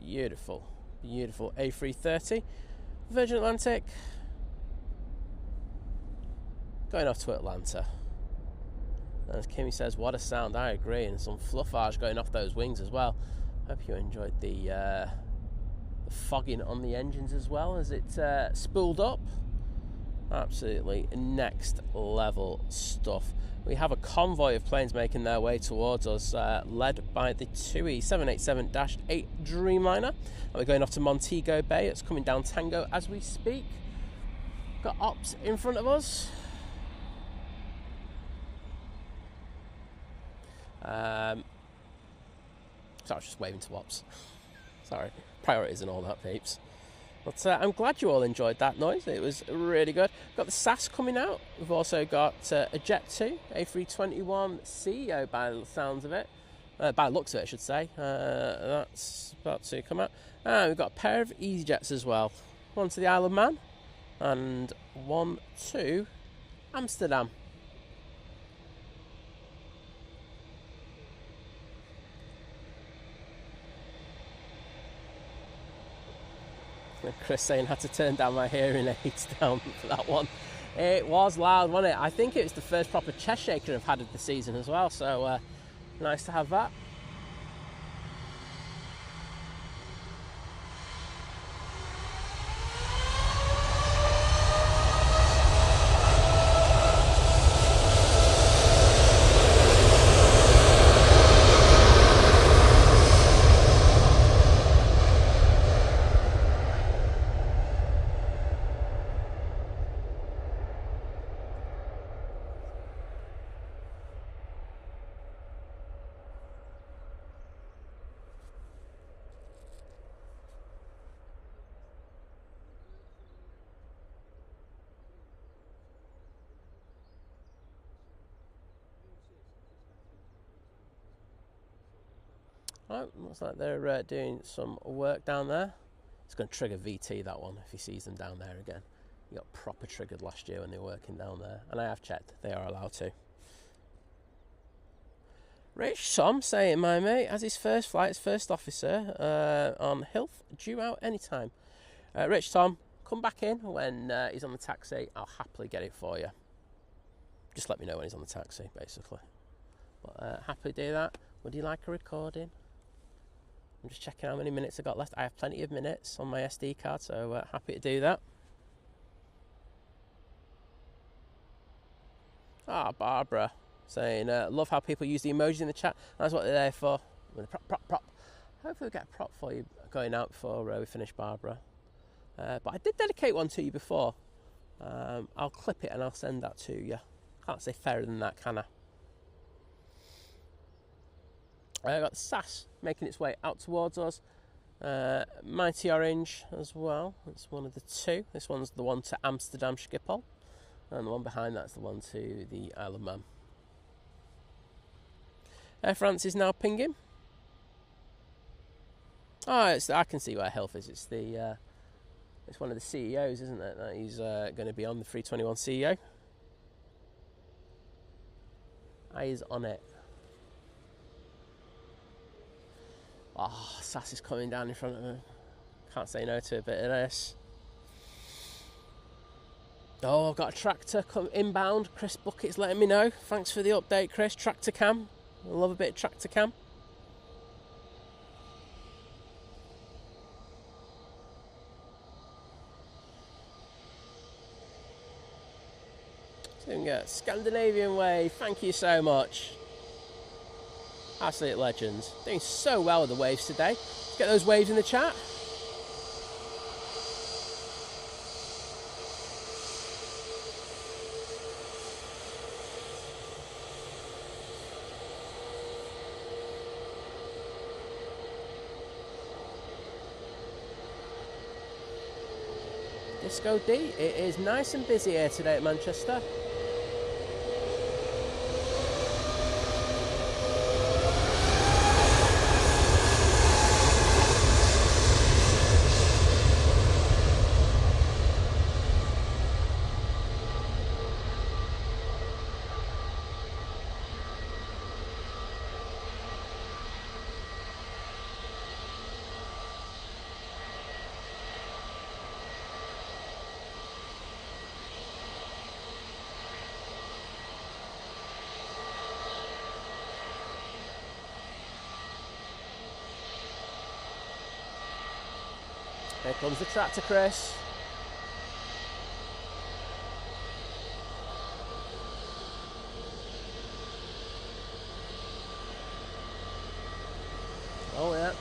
Beautiful, beautiful A330. Virgin Atlantic going off to Atlanta. As Kimmy says, what a sound. I agree, and some fluffage going off those wings as well. Hope you enjoyed the fogging on the engines as well as it spooled up. Absolutely next level stuff. We have a convoy of planes making their way towards us, led by the TUI 787-8 Dreamliner. And we're going off to Montego Bay. It's coming down Tango as we speak. Got Ops in front of us. So I was just waving to Ops. Sorry, priorities and all that, peeps. But I'm glad you all enjoyed that noise. It was really good. Got the SAS coming out. We've also got a Jet 2, A321 CEO by the sounds of it. by the looks of it, I should say. That's about to come out. And we've got a pair of EasyJets as well. One to the Isle of Man and one to Amsterdam. Chris saying had to turn down my hearing aids down for that one. It was loud, wasn't it? I think it was the first proper chest shaker I've had of the season as well, so nice to have that. Oh, looks like they're doing some work down there. It's going to trigger VT, that one, if he sees them down there again. He got proper triggered last year when they were working down there, and I have checked, they are allowed to. Rich Tom saying, my mate has his first flight as first officer on Hilf, due out anytime. Rich Tom, come back in when he's on the taxi. I'll happily get it for you. Just let me know when he's on the taxi, basically. But happily do that. Would you like a recording? I'm just checking how many minutes I've got left. I have plenty of minutes on my SD card, so happy to do that. Barbara saying, love how people use the emojis in the chat. That's what they're there for. Prop. Hopefully we'll get a prop for you going out before we finish, Barbara. But I did dedicate one to you before. I'll clip it and I'll send that to you. Can't say fairer than that, can I? I've got the SAS making its way out towards us. Mighty Orange as well. That's one of the two. This one's the one to Amsterdam Schiphol. And the one behind that's the one to the Isle of Man. Air France is now pinging. I can see where Hilf is. It's it's one of the CEOs, isn't it? That he's going to be on, the 321 CEO. Eyes on it. SAS is coming down in front of me. Can't say no to a bit of this. I've got a tractor come inbound. Chris Bucket's letting me know. Thanks for the update, Chris. Tractor cam. I love a bit of tractor cam. So we can get Scandinavian Wave. Thank you so much. Absolute legends. Doing so well with the waves today. Let's get those waves in the chat. Disco D, it is nice and busy here today at Manchester. Here comes the tractor, Chris. Oh yeah,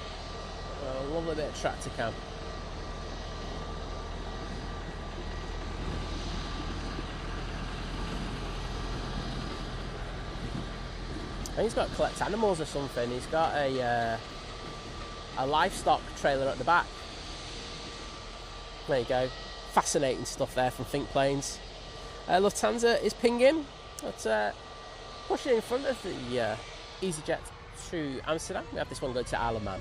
a lovely bit of tractor cam. I think he's got to collect animals or something. He's got a livestock trailer at the back. There you go. Fascinating stuff there from Think Planes. Lufthansa is pinging. But pushing in front of the EasyJet to Amsterdam. We have this one going to Isle of Man.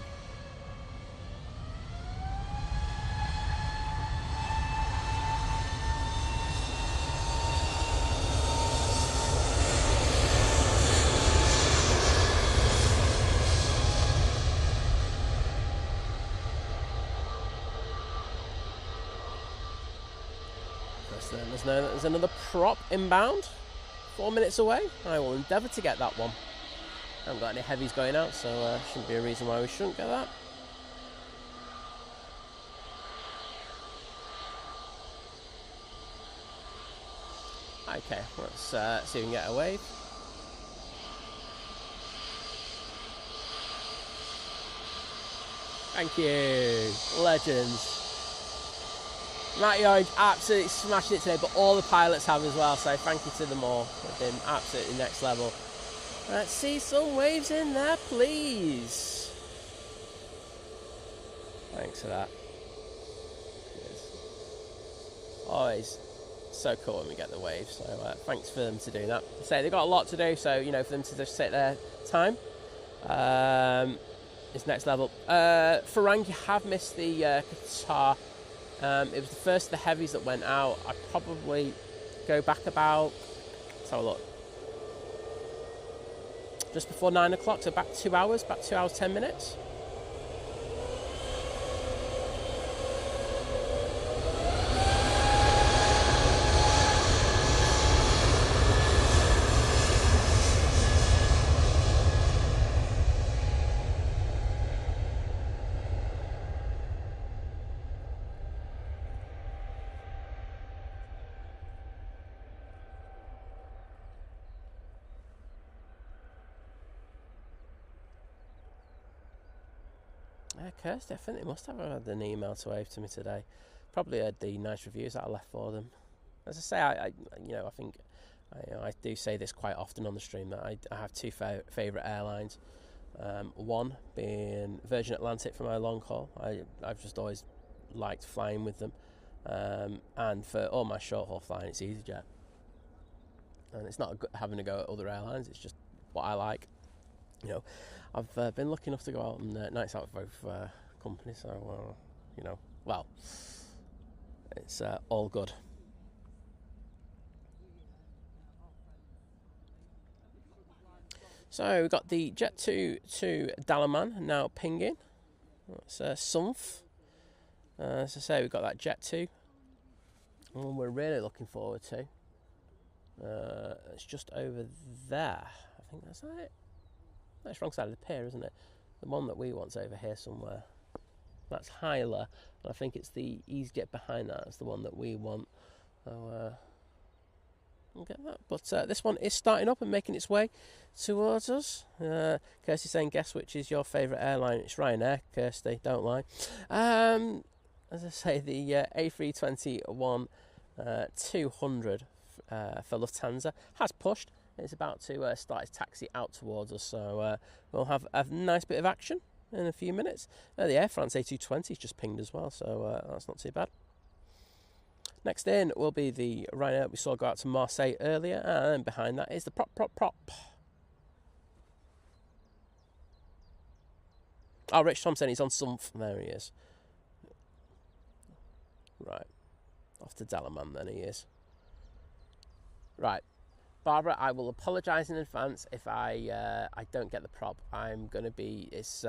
There's another prop inbound, 4 minutes away. I will endeavour to get that one. I haven't got any heavies going out, so shouldn't be a reason why we shouldn't get that. Okay, let's see if we can get a wave. Thank you, legends. Matty Orange absolutely smashed it today, but all the pilots have as well, so thank you to them all. They've been absolutely next level. Let's see some waves in there, please. Thanks for that. Always so cool when we get the waves, so thanks for them to do that. So they've got a lot to do, so you know, for them to just take their time. It's next level. Farang, you have missed the Qatar. It was the first of the heavies that went out. I'd probably go back about, let's have a look, just before 9 o'clock, so about 2 hours, 10 minutes. Kirsty, I think they must have had an email to wave to me today. Probably heard the nice reviews that I left for them. As I say, I think I do say this quite often on the stream, that I have two favourite airlines. One being Virgin Atlantic for my long haul. I've just always liked flying with them, and for all my short haul flying, it's EasyJet. And it's not having to go at other airlines. It's just what I like. You know, I've been lucky enough to go out on nights out with both companies, so well, it's all good. So we've got the Jet 2 to Dalaman now pinging. That's Sumph. As I say, we've got that Jet 2, and one we're really looking forward to. It's just over there. I think that's it. That's wrong side of the pier, isn't it? The one that we want's over here somewhere. That's Hyla, and I think it's the EasyJet behind that. That's the one that we want. So we'll get that. But this one is starting up and making its way towards us. Kirsty saying, guess which is your favourite airline? It's Ryanair, Kirsty, don't lie. As I say, the A321 200 for Lufthansa has pushed. It's about to start its taxi out towards us, so we'll have a nice bit of action in a few minutes. The Air France A220 has just pinged as well, so that's not too bad. Next in will be the Ryanair that we saw go out to Marseille earlier, and behind that is the prop. Oh, Rich Thompson, he's on Sumph. There he is. Right. Off to Dalaman then he is. Right. Barbara, I will apologise in advance if I don't get the prop. I'm going to be... It's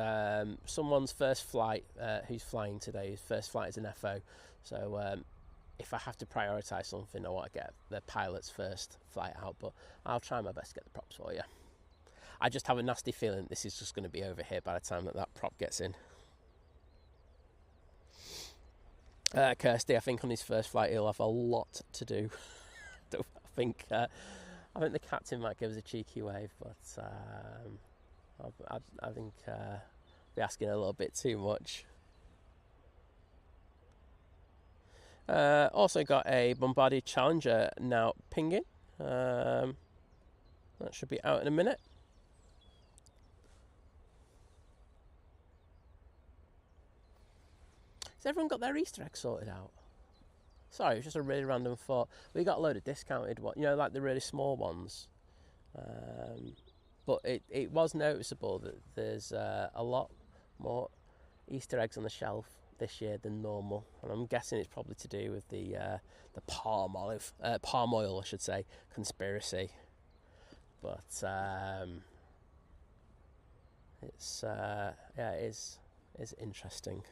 someone's first flight who's flying today. His first flight is an FO. So if I have to prioritise something, I want to get the pilot's first flight out. But I'll try my best to get the props for you. I just have a nasty feeling this is just going to be over here by the time that prop gets in. Kirsty, I think on his first flight he'll have a lot to do. I think the captain might give us a cheeky wave, but I think be asking a little bit too much. Also got a Bombardier Challenger now pinging. That should be out in a minute. Has everyone got their Easter egg sorted out? Sorry, it was just a really random thought. We got a load of discounted ones, like the really small ones. but it was noticeable that there's a lot more Easter eggs on the shelf this year than normal, and I'm guessing it's probably to do with the palm oil, I should say, conspiracy. But it's it is interesting.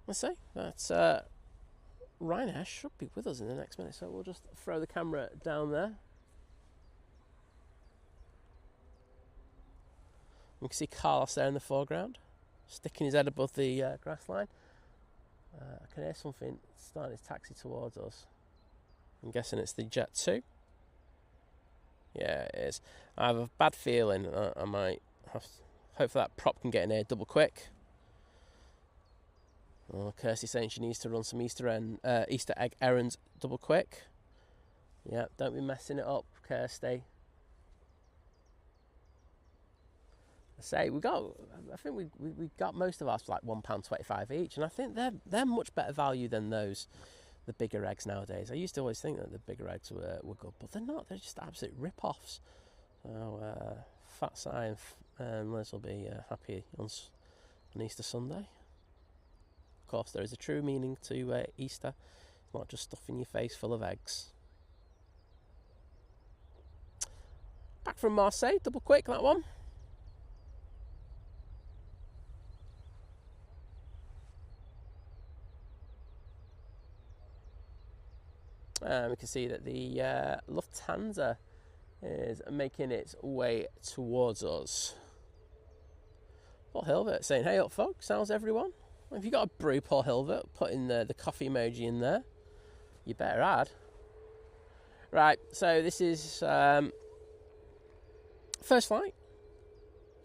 Let's see. That's Ryanair should be with us in the next minute, so we'll just throw the camera down there. We can see Carlos there in the foreground, sticking his head above the grass line. I can hear something starting to taxi towards us. I'm guessing it's the Jet 2. Yeah, it is. I have a bad feeling I might have to, hopefully that prop can get in here double quick. Oh, Kirsty's saying she needs to run some Easter egg errands double quick. Yeah, don't be messing it up, Kirsty. I think we got most of ours for like £1.25 each, and I think they're much better value than the bigger eggs nowadays. I used to always think that the bigger eggs were good, but they're not. They're just absolute rip-offs. So Fat Si and Liz will be happy on Easter Sunday. Of course, there is a true meaning to Easter. It's not just stuffing your face full of eggs. Back from Marseille, double quick that one. We can see that the Lufthansa is making its way towards us. Paul Hilbert saying, "Hey up folks, how's everyone? Have you got a brew, Paul Hilbert? Put in the coffee emoji in there. You better add." Right, so this is first flight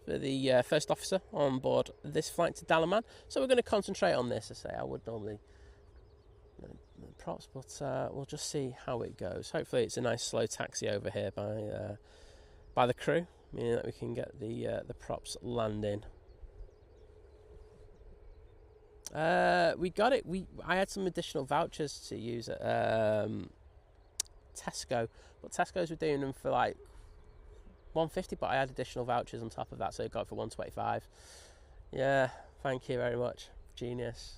for the first officer on board this flight to Dalaman. So we're going to concentrate on this. I say I would normally props, but we'll just see how it goes. Hopefully it's a nice slow taxi over here by the crew, meaning that we can get the props landing. We got it. I had some additional vouchers to use at Tesco, but Tesco's were doing them for like £150, but I had additional vouchers on top of that, so it got it for £125. Yeah, thank you very much, genius.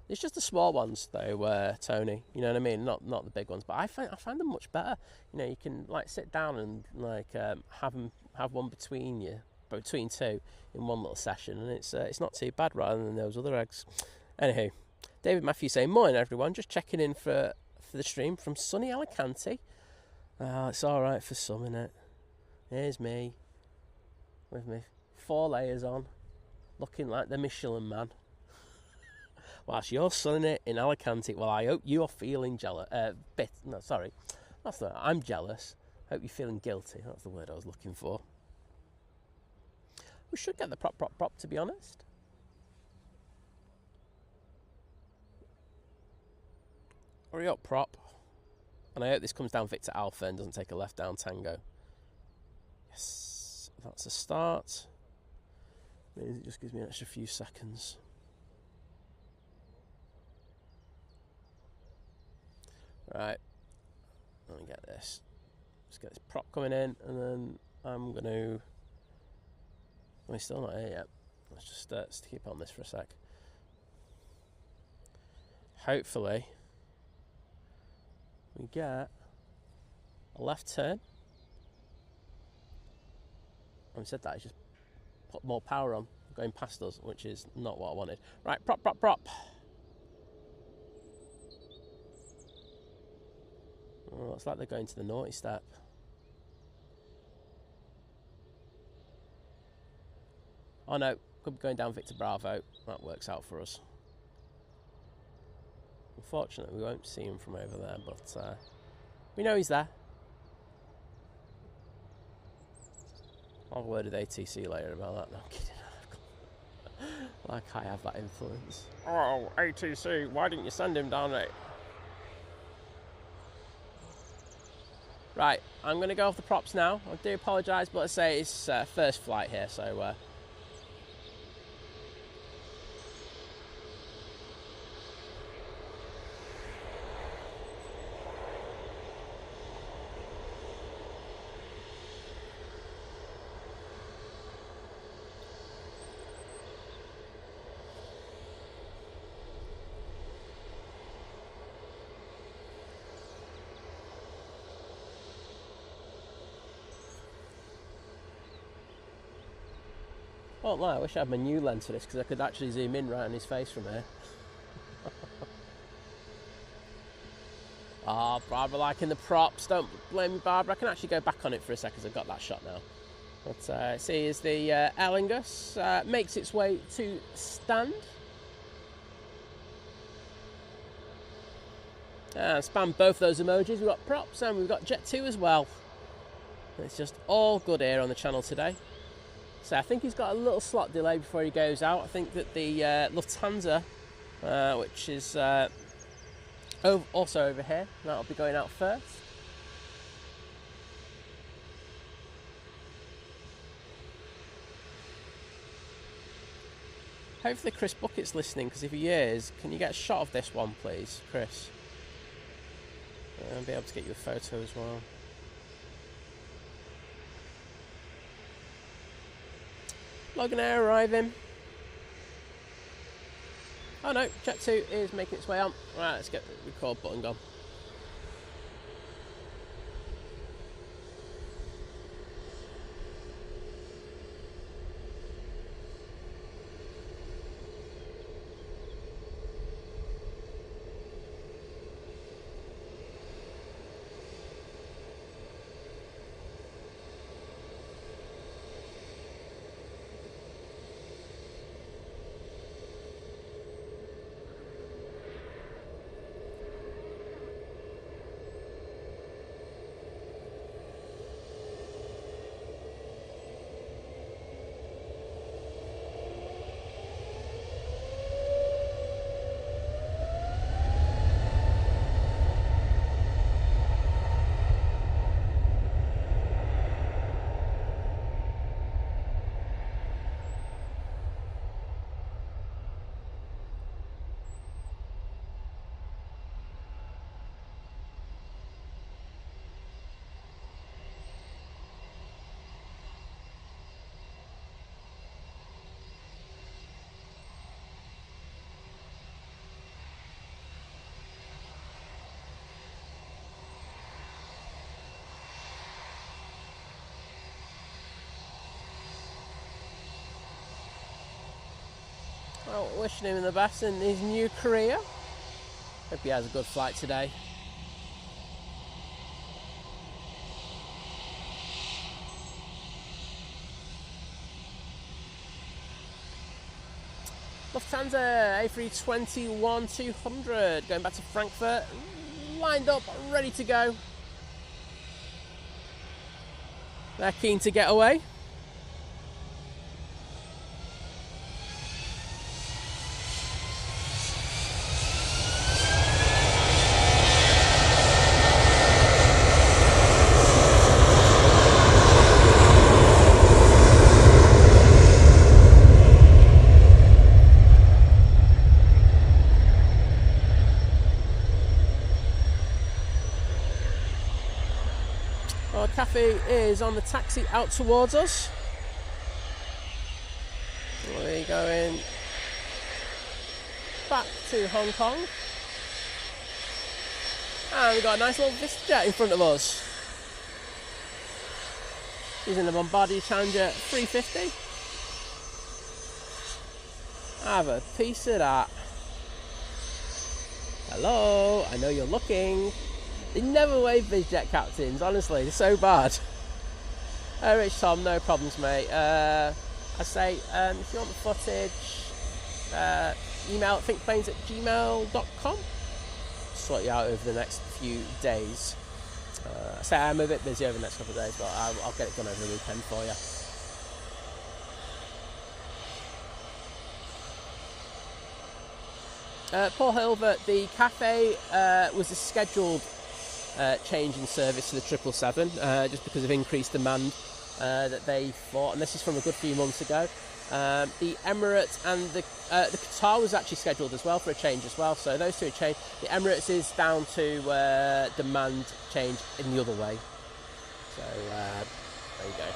It's just the small ones though, Tony. You know what I mean? Not the big ones, but I find them much better. You know, you can like sit down and like have one between two in one little session, and it's not too bad rather than those other eggs. Anywho, David Matthews saying, "Morning everyone, just checking in for the stream from sunny Alicante." It's all right for some, innit? Here's me with me 4 layers on, looking like the Michelin Man. Whilst you're sunning it in Alicante, well, I hope you're feeling jealous. I'm jealous. Hope you're feeling guilty. That's the word I was looking for. We should get the prop, to be honest. Hurry up, prop. And I hope this comes down Victor Alpha and doesn't take a left down Tango. Yes, that's a start. Means it just gives me an extra few seconds. Right, let me get this. Let's get this prop coming in, and then I'm going to... We're still not here yet. Let's just keep on this for a sec. Hopefully, we get a left turn. Having said that, it's just put more power on going past us, which is not what I wanted. Right, prop. Oh, it's like they're going to the naughty step. Oh no, could be going down Victor Bravo. That works out for us. Unfortunately, we won't see him from over there, but we know he's there. I'll have a word with ATC later about that. No, I'm kidding. Like I have that influence. Oh, ATC, why didn't you send him down there? Right, I'm going to go off the props now. I do apologise, but I say it's first flight here, so... Oh, no, I wish I had my new lens for this because I could actually zoom in right on his face from here. Ah, oh, Barbara liking the props. Don't blame me, Barbara. I can actually go back on it for a second because I've got that shot now. But see, as the Aer Lingus makes its way to stand. And spam both those emojis. We've got props and we've got Jet 2 as well. It's just all good here on the channel today. So I think he's got a little slot delay before he goes out. I think that the Lufthansa, which is also over here, that'll be going out first. Hopefully Chris Bucket's listening, because if he is, can you get a shot of this one, please, Chris? I'll be able to get you a photo as well. Logan Air arriving. Oh no, Jet 2 is making its way on. Right, let's get the record button gone. Well, wishing him the best in his new career. Hope he has a good flight today. Lufthansa A320-1200 going back to Frankfurt, lined up, ready to go. They're keen to get away. Cathay is on the taxi out towards us. We're going back to Hong Kong. And we've got a nice little VistaJet in front of us. Using the Bombardier Challenger 350. Have a piece of that. Hello, I know you're looking. They never wave VistaJet captains, honestly, they're so bad. Rich Tom, no problems, mate. I say, if you want the footage, email at thinkplanes@gmail.com. Sort you out over the next few days. I say I'm a bit busy over the next couple of days, but I'll get it done over the weekend for you. Paul Hilbert, the Cathay was a scheduled change in service to the 777 just because of increased demand that they thought, and this is from a good few months ago. The Emirates and the Qatar was actually scheduled as well for a change as well, so those two are changed. The Emirates is down to demand change in the other way, so there you go.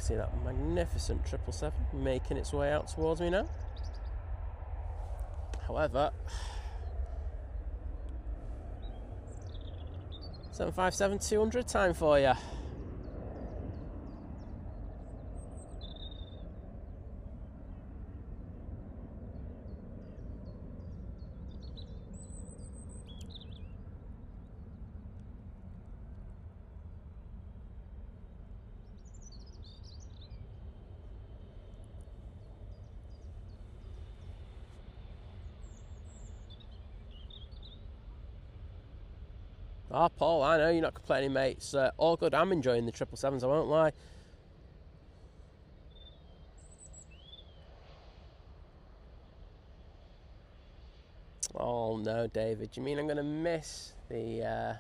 See that magnificent 777 making its way out towards me now. However, 757-200 time for you. Oh, Paul, I know you're not complaining, mate. It's all good. I'm enjoying the 777s, I won't lie. Oh, no, David. Do you mean I'm going to miss the...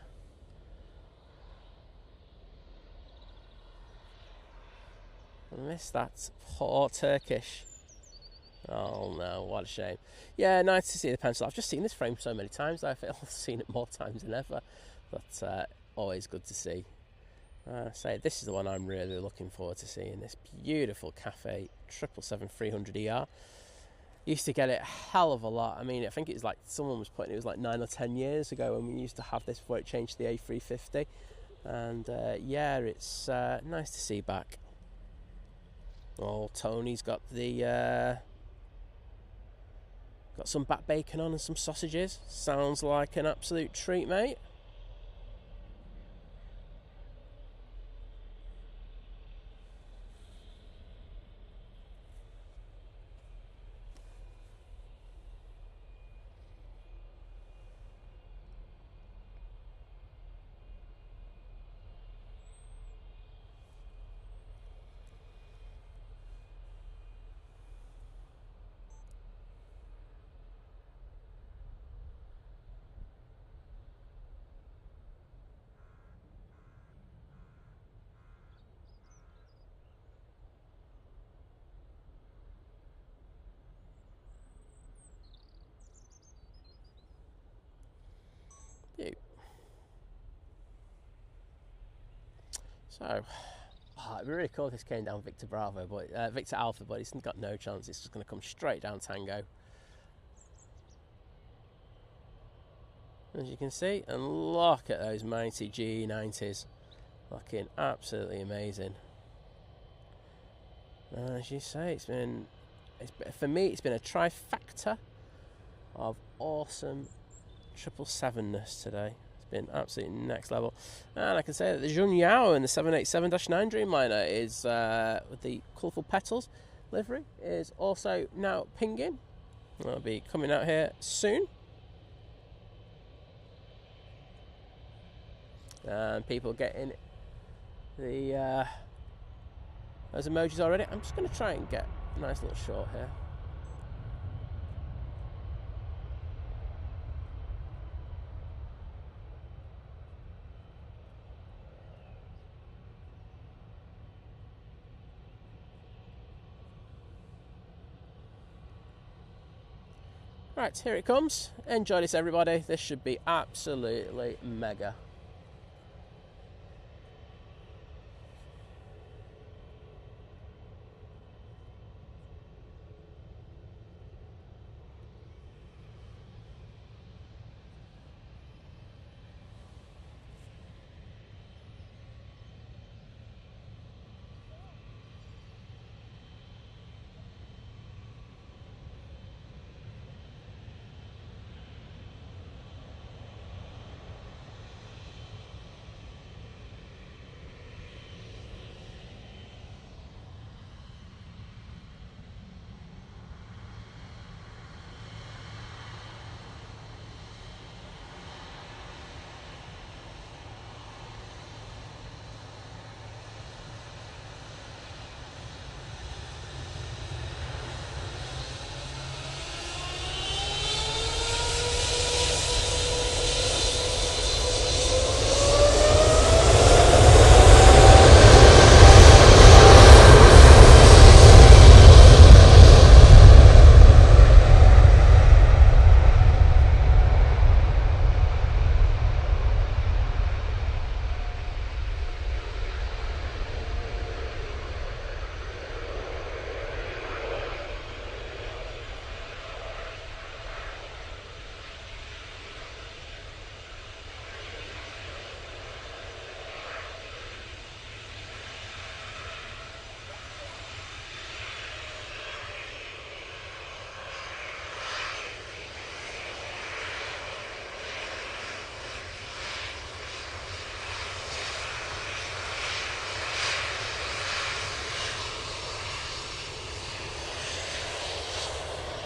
miss that poor Turkish? Oh, no, what a shame. Yeah, nice to see the pencil. I've just seen this frame so many times. I feel I've seen it more times than ever. But always good to see. Say this is the one I'm really looking forward to seeing. This beautiful Cathay 777-300ER. Used to get it a hell of a lot. I mean, I think it was like someone was putting it was like 9 or 10 years ago when we used to have this before it changed to the A350. And yeah, it's nice to see back. Oh, Tony's got the got some back bacon on and some sausages. Sounds like an absolute treat, mate. So, it'd be really cool if this came down Victor Bravo, but Victor Alpha, but it's got no chance. It's just going to come straight down Tango, as you can see. And look at those mighty G90s, looking absolutely amazing. As you say, for me, it's been a trifecta of awesome 777ness today. Been absolutely next level. And I can say that the Jun Yao in the 787-9 Dreamliner is with the colourful petals livery is also now pinging. That'll be coming out here soon. And people getting the those emojis already. I'm just going to try and get a nice little shot here. Right, here it comes. Enjoy this, everybody. This should be absolutely mega.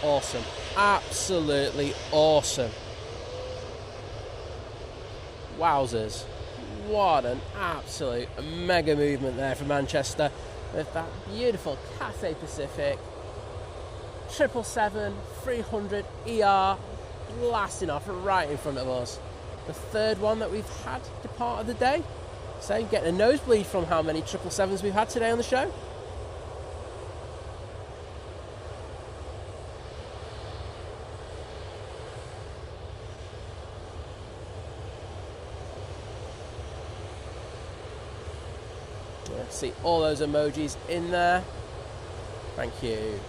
awesome. Absolutely awesome. Wowzers. What an absolute mega movement there from Manchester with that beautiful Cathay Pacific 777-300 ER blasting off right in front of us. The third one that we've had depart of the day. So getting a nosebleed from how many 777s we've had today on the show. See all those emojis in there. Thank you.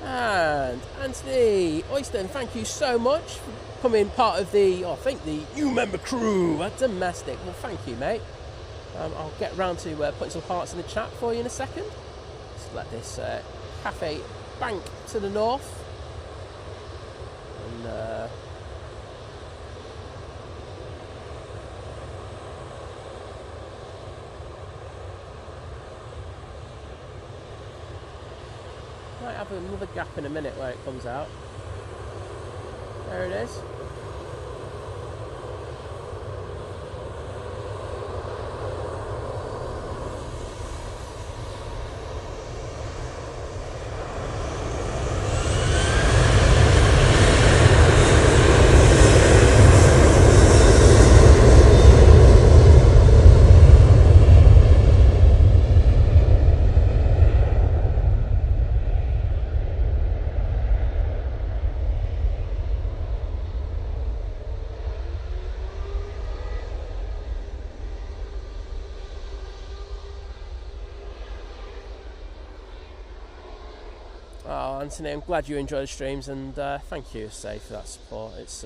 And Anthony Oyston, thank you so much for becoming part of the, I think the new member crew at Domestic. Well, thank you, mate. I'll get round to putting some hearts in the chat for you in a second. Just let this cafe bank to the north. And might have another gap in a minute where it comes out. There it is. Oh, Anthony, I'm glad you enjoy the streams, and thank you, Say, for that support. It's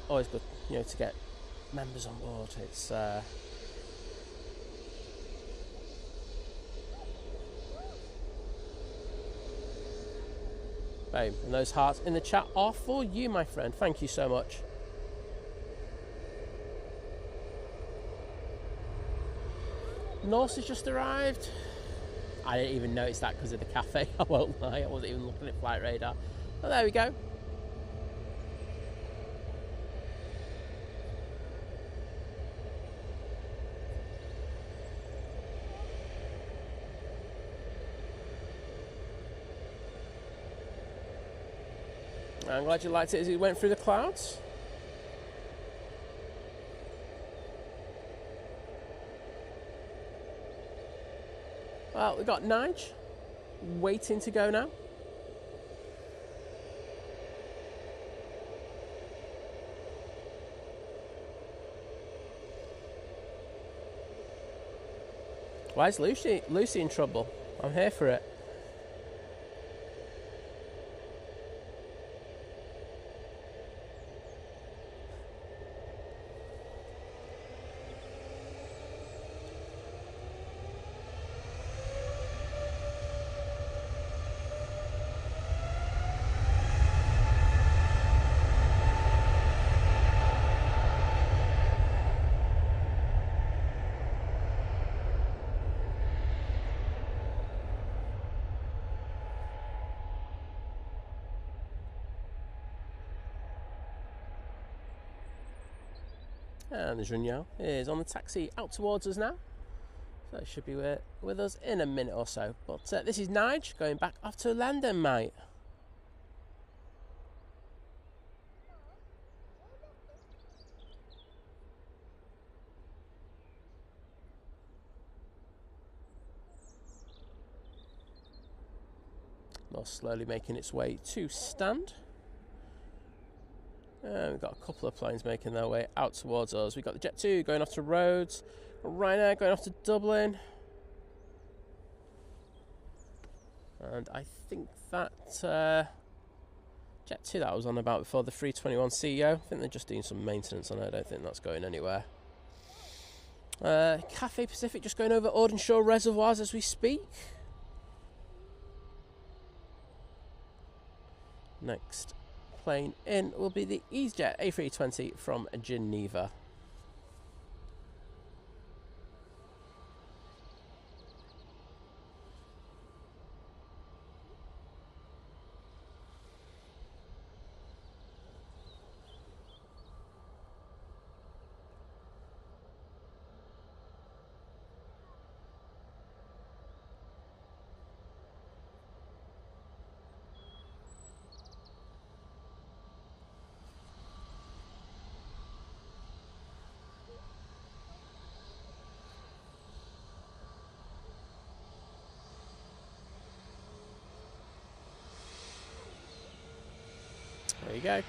always good, to get members on board. It's boom, and those hearts in the chat are for you, my friend. Thank you so much. Norse has just arrived. I didn't even notice that because of the cafe. I won't lie, I wasn't even looking at flight radar. Oh, there we go. I'm glad you liked it as it went through the clouds. Well, we've got Nige waiting to go now. Why is Lucy in trouble? I'm here for it. And the Junyao is on the taxi out towards us now. So it should be with us in a minute or so. But this is Nige going back off to London, mate. More slowly making its way to stand. We've got a couple of planes making their way out towards us. We've got the Jet 2 going off to Rhodes, Ryanair going off to Dublin. And I think that Jet 2 that I was on about before, the 321 CEO, I think they're just doing some maintenance on it. I don't think that's going anywhere. Cathay Pacific just going over Audenshaw reservoirs as we speak. Next plane in will be the EasyJet A320 from Geneva. There you go.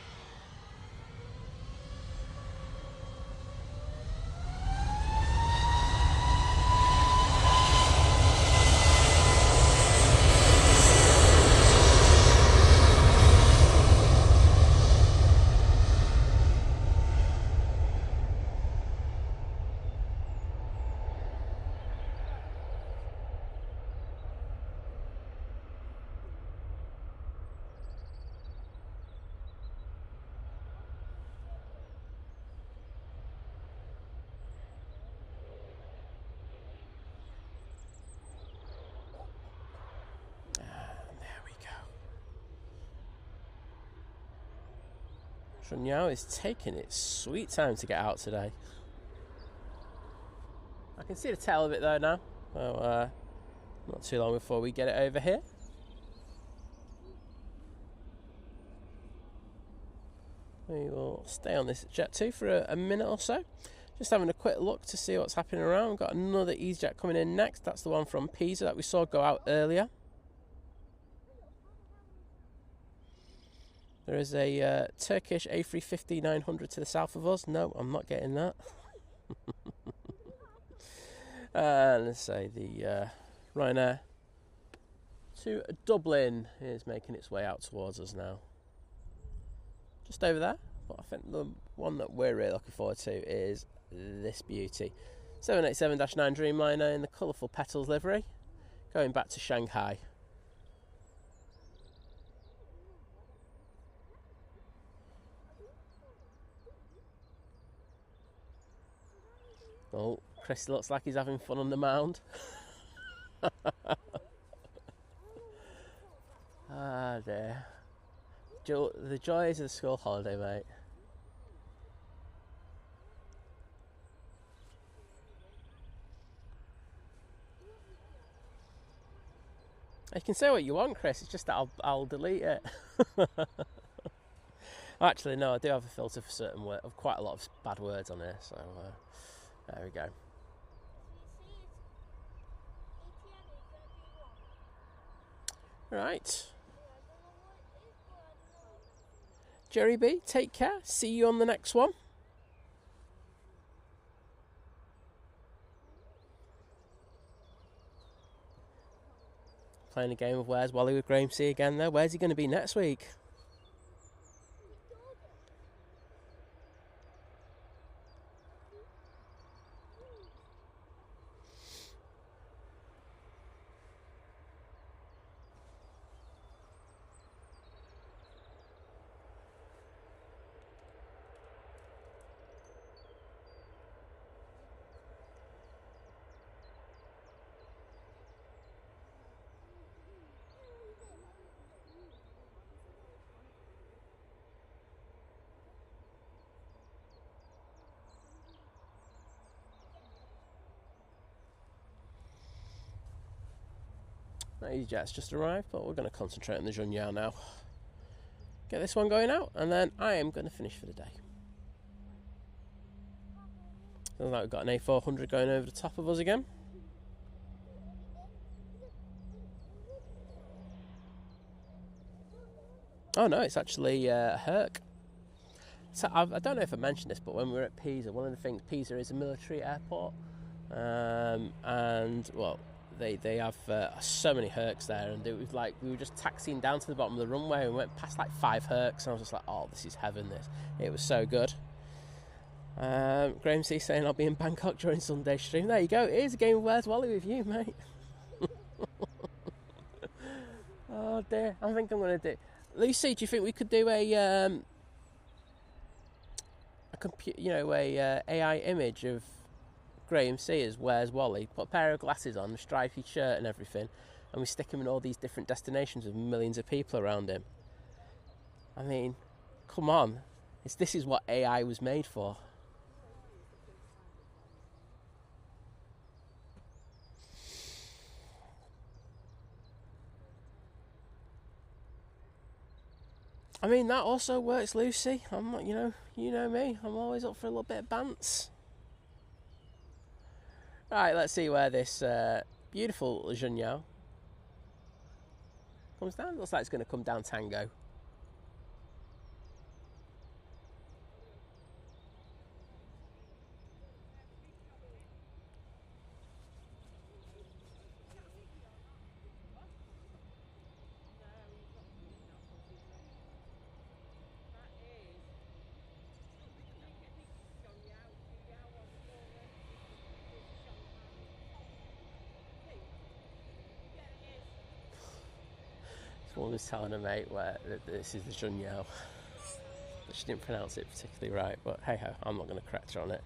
Runway is taking its sweet time to get out today. I can see the tail of it though now. Well, not too long before we get it over here. We will stay on this Jet 2 for a minute or so. Just having a quick look to see what's happening around. We've got another EasyJet coming in next. That's the one from Pisa that we saw go out earlier. There is a Turkish A350-900 to the south of us. No, I'm not getting that. Let's say the Ryanair to Dublin is making its way out towards us now. Just over there. But I think the one that we're really looking forward to is this beauty. 787-9 Dreamliner in the colourful petals livery, going back to Shanghai. Oh, Chris looks like he's having fun on the mound. Ah dear. The joys of the school holiday, mate. You can say what you want, Chris, it's just that I'll delete it. Actually, no, I do have a filter for certain words, of quite a lot of bad words on here, so there we go. Right. Jerry B, take care. See you on the next one. Playing a game of Where's Wally with Graham C again there. Where's he going to be next week? EasyJet's just arrived, but we're going to concentrate on the Runway now. Get this one going out, and then I am going to finish for the day. Looks like we've got an A400 going over the top of us again. Oh no, it's actually Herc. So I don't know if I mentioned this, but when we were at Pisa, one of the things, Pisa is a military airport, and well, they have so many Hercs there, and it was like we were just taxiing down to the bottom of the runway and went past like 5 Hercs, and I was just like, oh, this is heaven. It was so good. Graham C saying I'll be in Bangkok during Sunday's stream. There you go. Here's a game of Where's Wally with you, mate. Oh dear, I think I'm going to do. Lucy, do you think we could do a AI image of Graham C as Where's Wally, put a pair of glasses on, a stripy shirt and everything, and we stick him in all these different destinations with millions of people around him? I mean, come on. This is what AI was made for. I mean, that also works, Lucy. I'm not, you know me. I'm always up for a little bit of bants. Right, let's see where this beautiful Junyo comes down. Looks like it's going to come down Tango. Someone was telling her mate where this is the Junyao. She didn't pronounce it particularly right, but hey ho, I'm not going to correct her on it.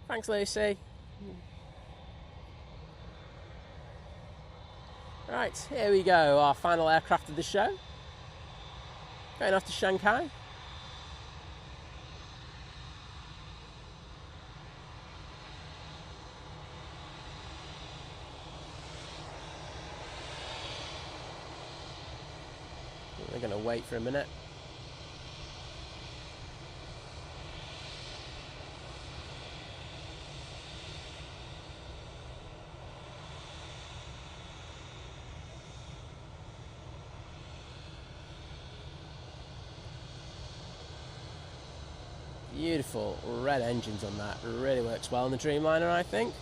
Thanks, Lucy. Right, here we go, our final aircraft of the show. Going off to Shanghai. We're going to wait for a minute. Beautiful red engines on that. Really works well in the Dreamliner, I think.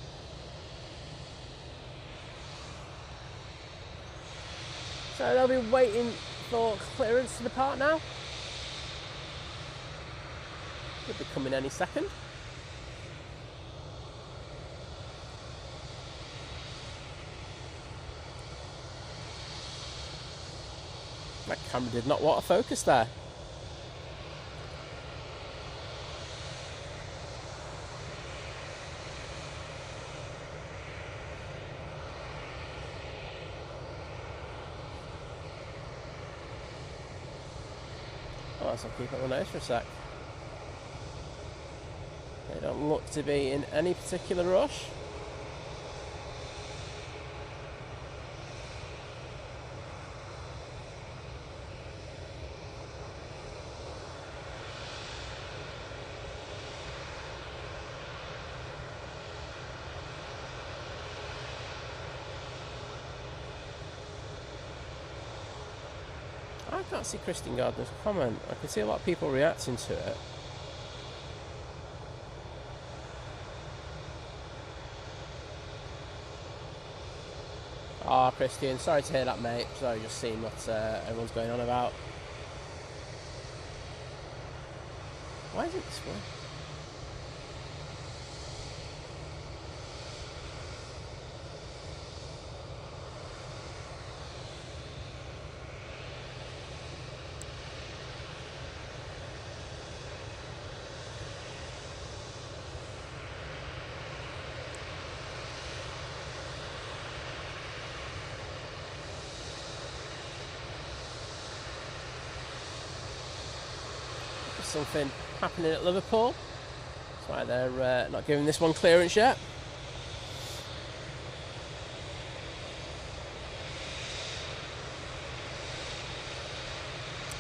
So they'll be waiting for clearance to depart now. Could be coming any second. My camera did not want to focus there. I'll keep it on nose for a sec. They don't look to be in any particular rush. I can't see Christine Gardner's comment. I can see a lot of people reacting to it. Ah, Christian, sorry to hear that, mate. Sorry, just seeing what everyone's going on about. Why is it this way? Something happening at Liverpool. That's why they're not giving this one clearance yet.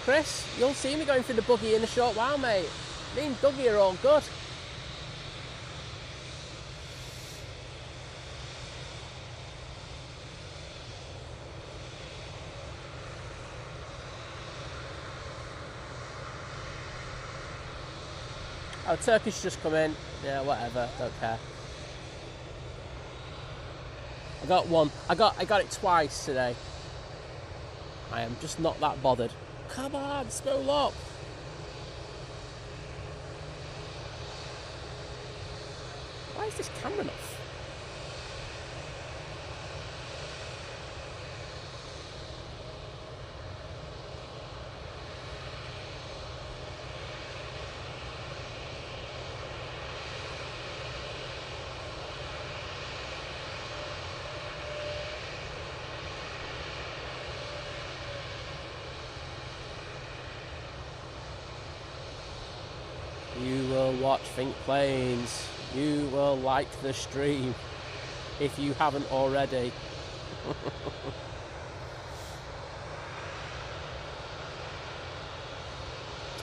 Chris, you'll see me going through the buggy in a short while, mate. Me and Dougie are all good. Oh, Turkish just come in. Yeah, whatever. Don't care. I got one. I got it twice today. I am just not that bothered. Come on, spool up. Why is this camera off? You will watch Think Planes. You will like the stream if you haven't already.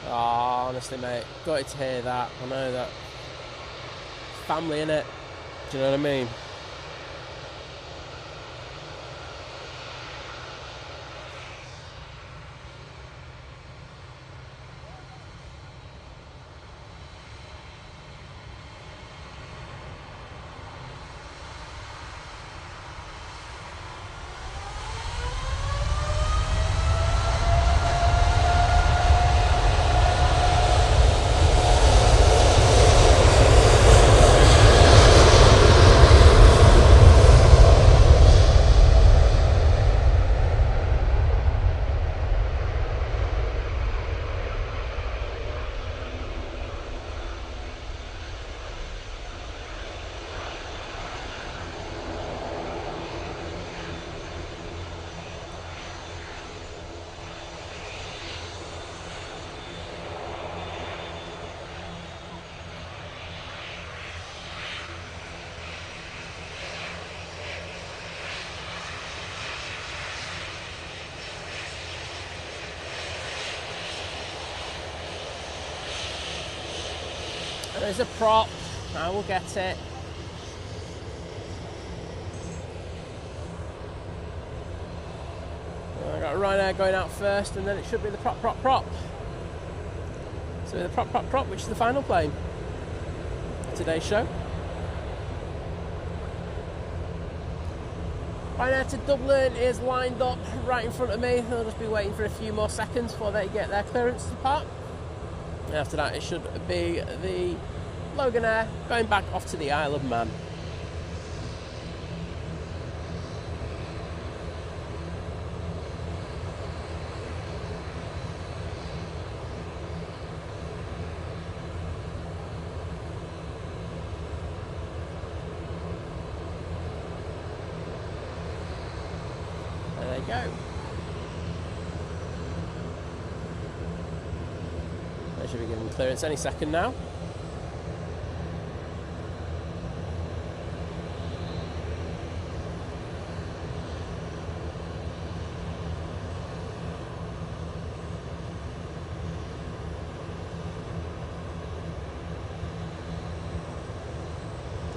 Oh, honestly, mate, got to hear that. I know that. Family, innit? Do you know what I mean? There's a prop. I will get it. I got a Ryanair going out first, and then it should be the prop. So the prop, which is the final plane for today's show. Ryanair to Dublin is lined up right in front of me. They'll just be waiting for a few more seconds before they get their clearance to depart. And after that, it should be the Loganair going back off to the Isle of Man. There they go. They should be giving clearance any second now.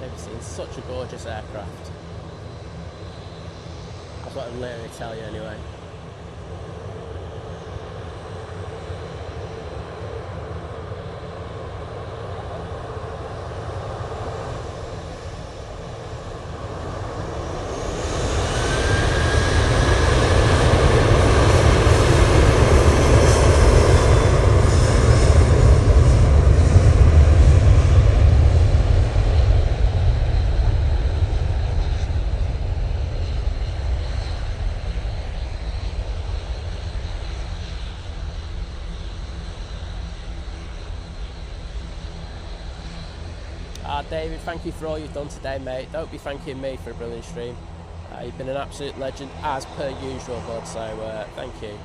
They've seen such a gorgeous aircraft. That's what I'm literally tell you anyway. David, thank you for all you've done today, mate. Don't be thanking me for a brilliant stream. You've been an absolute legend as per usual, bud, so thank you.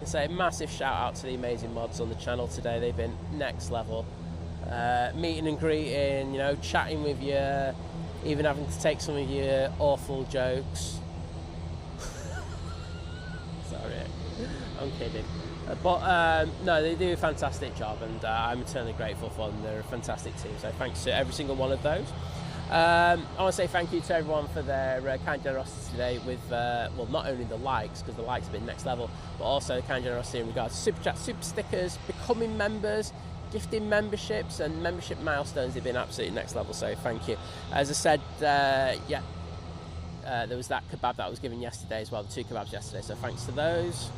I say a massive shout out to the amazing mods on the channel today. They've been next level. Meeting and greeting, you know, chatting with you, even having to take some of your awful jokes. Sorry, I'm kidding. But no, they do a fantastic job, and I'm eternally grateful for them. They're a fantastic team, so thanks to every single one of those. I want to say thank you to everyone for their kind generosity today with, well, not only the likes, because the likes have been next level, but also the kind generosity in regards to super chat, super stickers, becoming members, gifting memberships, and membership milestones. They've been absolutely next level, so thank you. As I said, yeah, there was that kebab that I was given yesterday as well, the 2 kebabs yesterday, so thanks to those.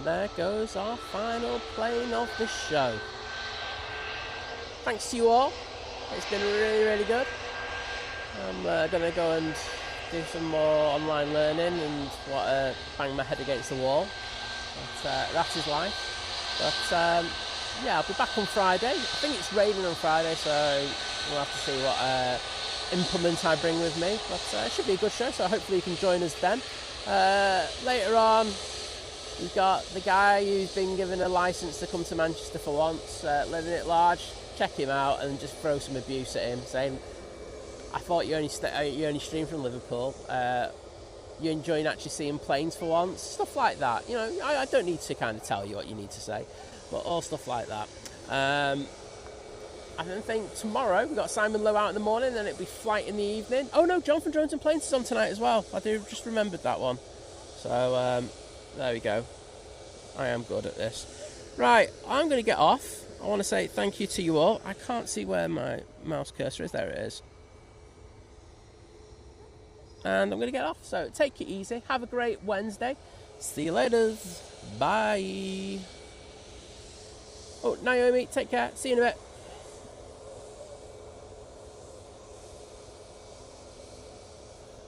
There goes our final plane of the show. Thanks to you all. It's been really, really good. I'm going to go and do some more online learning and bang my head against the wall. But that is life. But yeah, I'll be back on Friday. I think it's raining on Friday, so we'll have to see what implement I bring with me. But it should be a good show, so hopefully you can join us then. Later on, we've got the guy who's been given a licence to come to Manchester for once, living it large. Check him out and just throw some abuse at him, saying, I thought you only streamed from Liverpool. You're enjoying actually seeing planes for once. Stuff like that. You know, I don't need to kind of tell you what you need to say, but all stuff like that. I don't think tomorrow we've got Simon Lowe out in the morning, then it'll be flight in the evening. Oh no, John from Drones and Planes is on tonight as well. I do just remembered that one. So, there we go. I am good at this. Right, I'm going to get off. I want to say thank you to you all. I can't see where my mouse cursor is. There it is. And I'm going to get off. So take it easy. Have a great Wednesday. See you later. Bye. Oh, Naomi, take care. See you in a bit.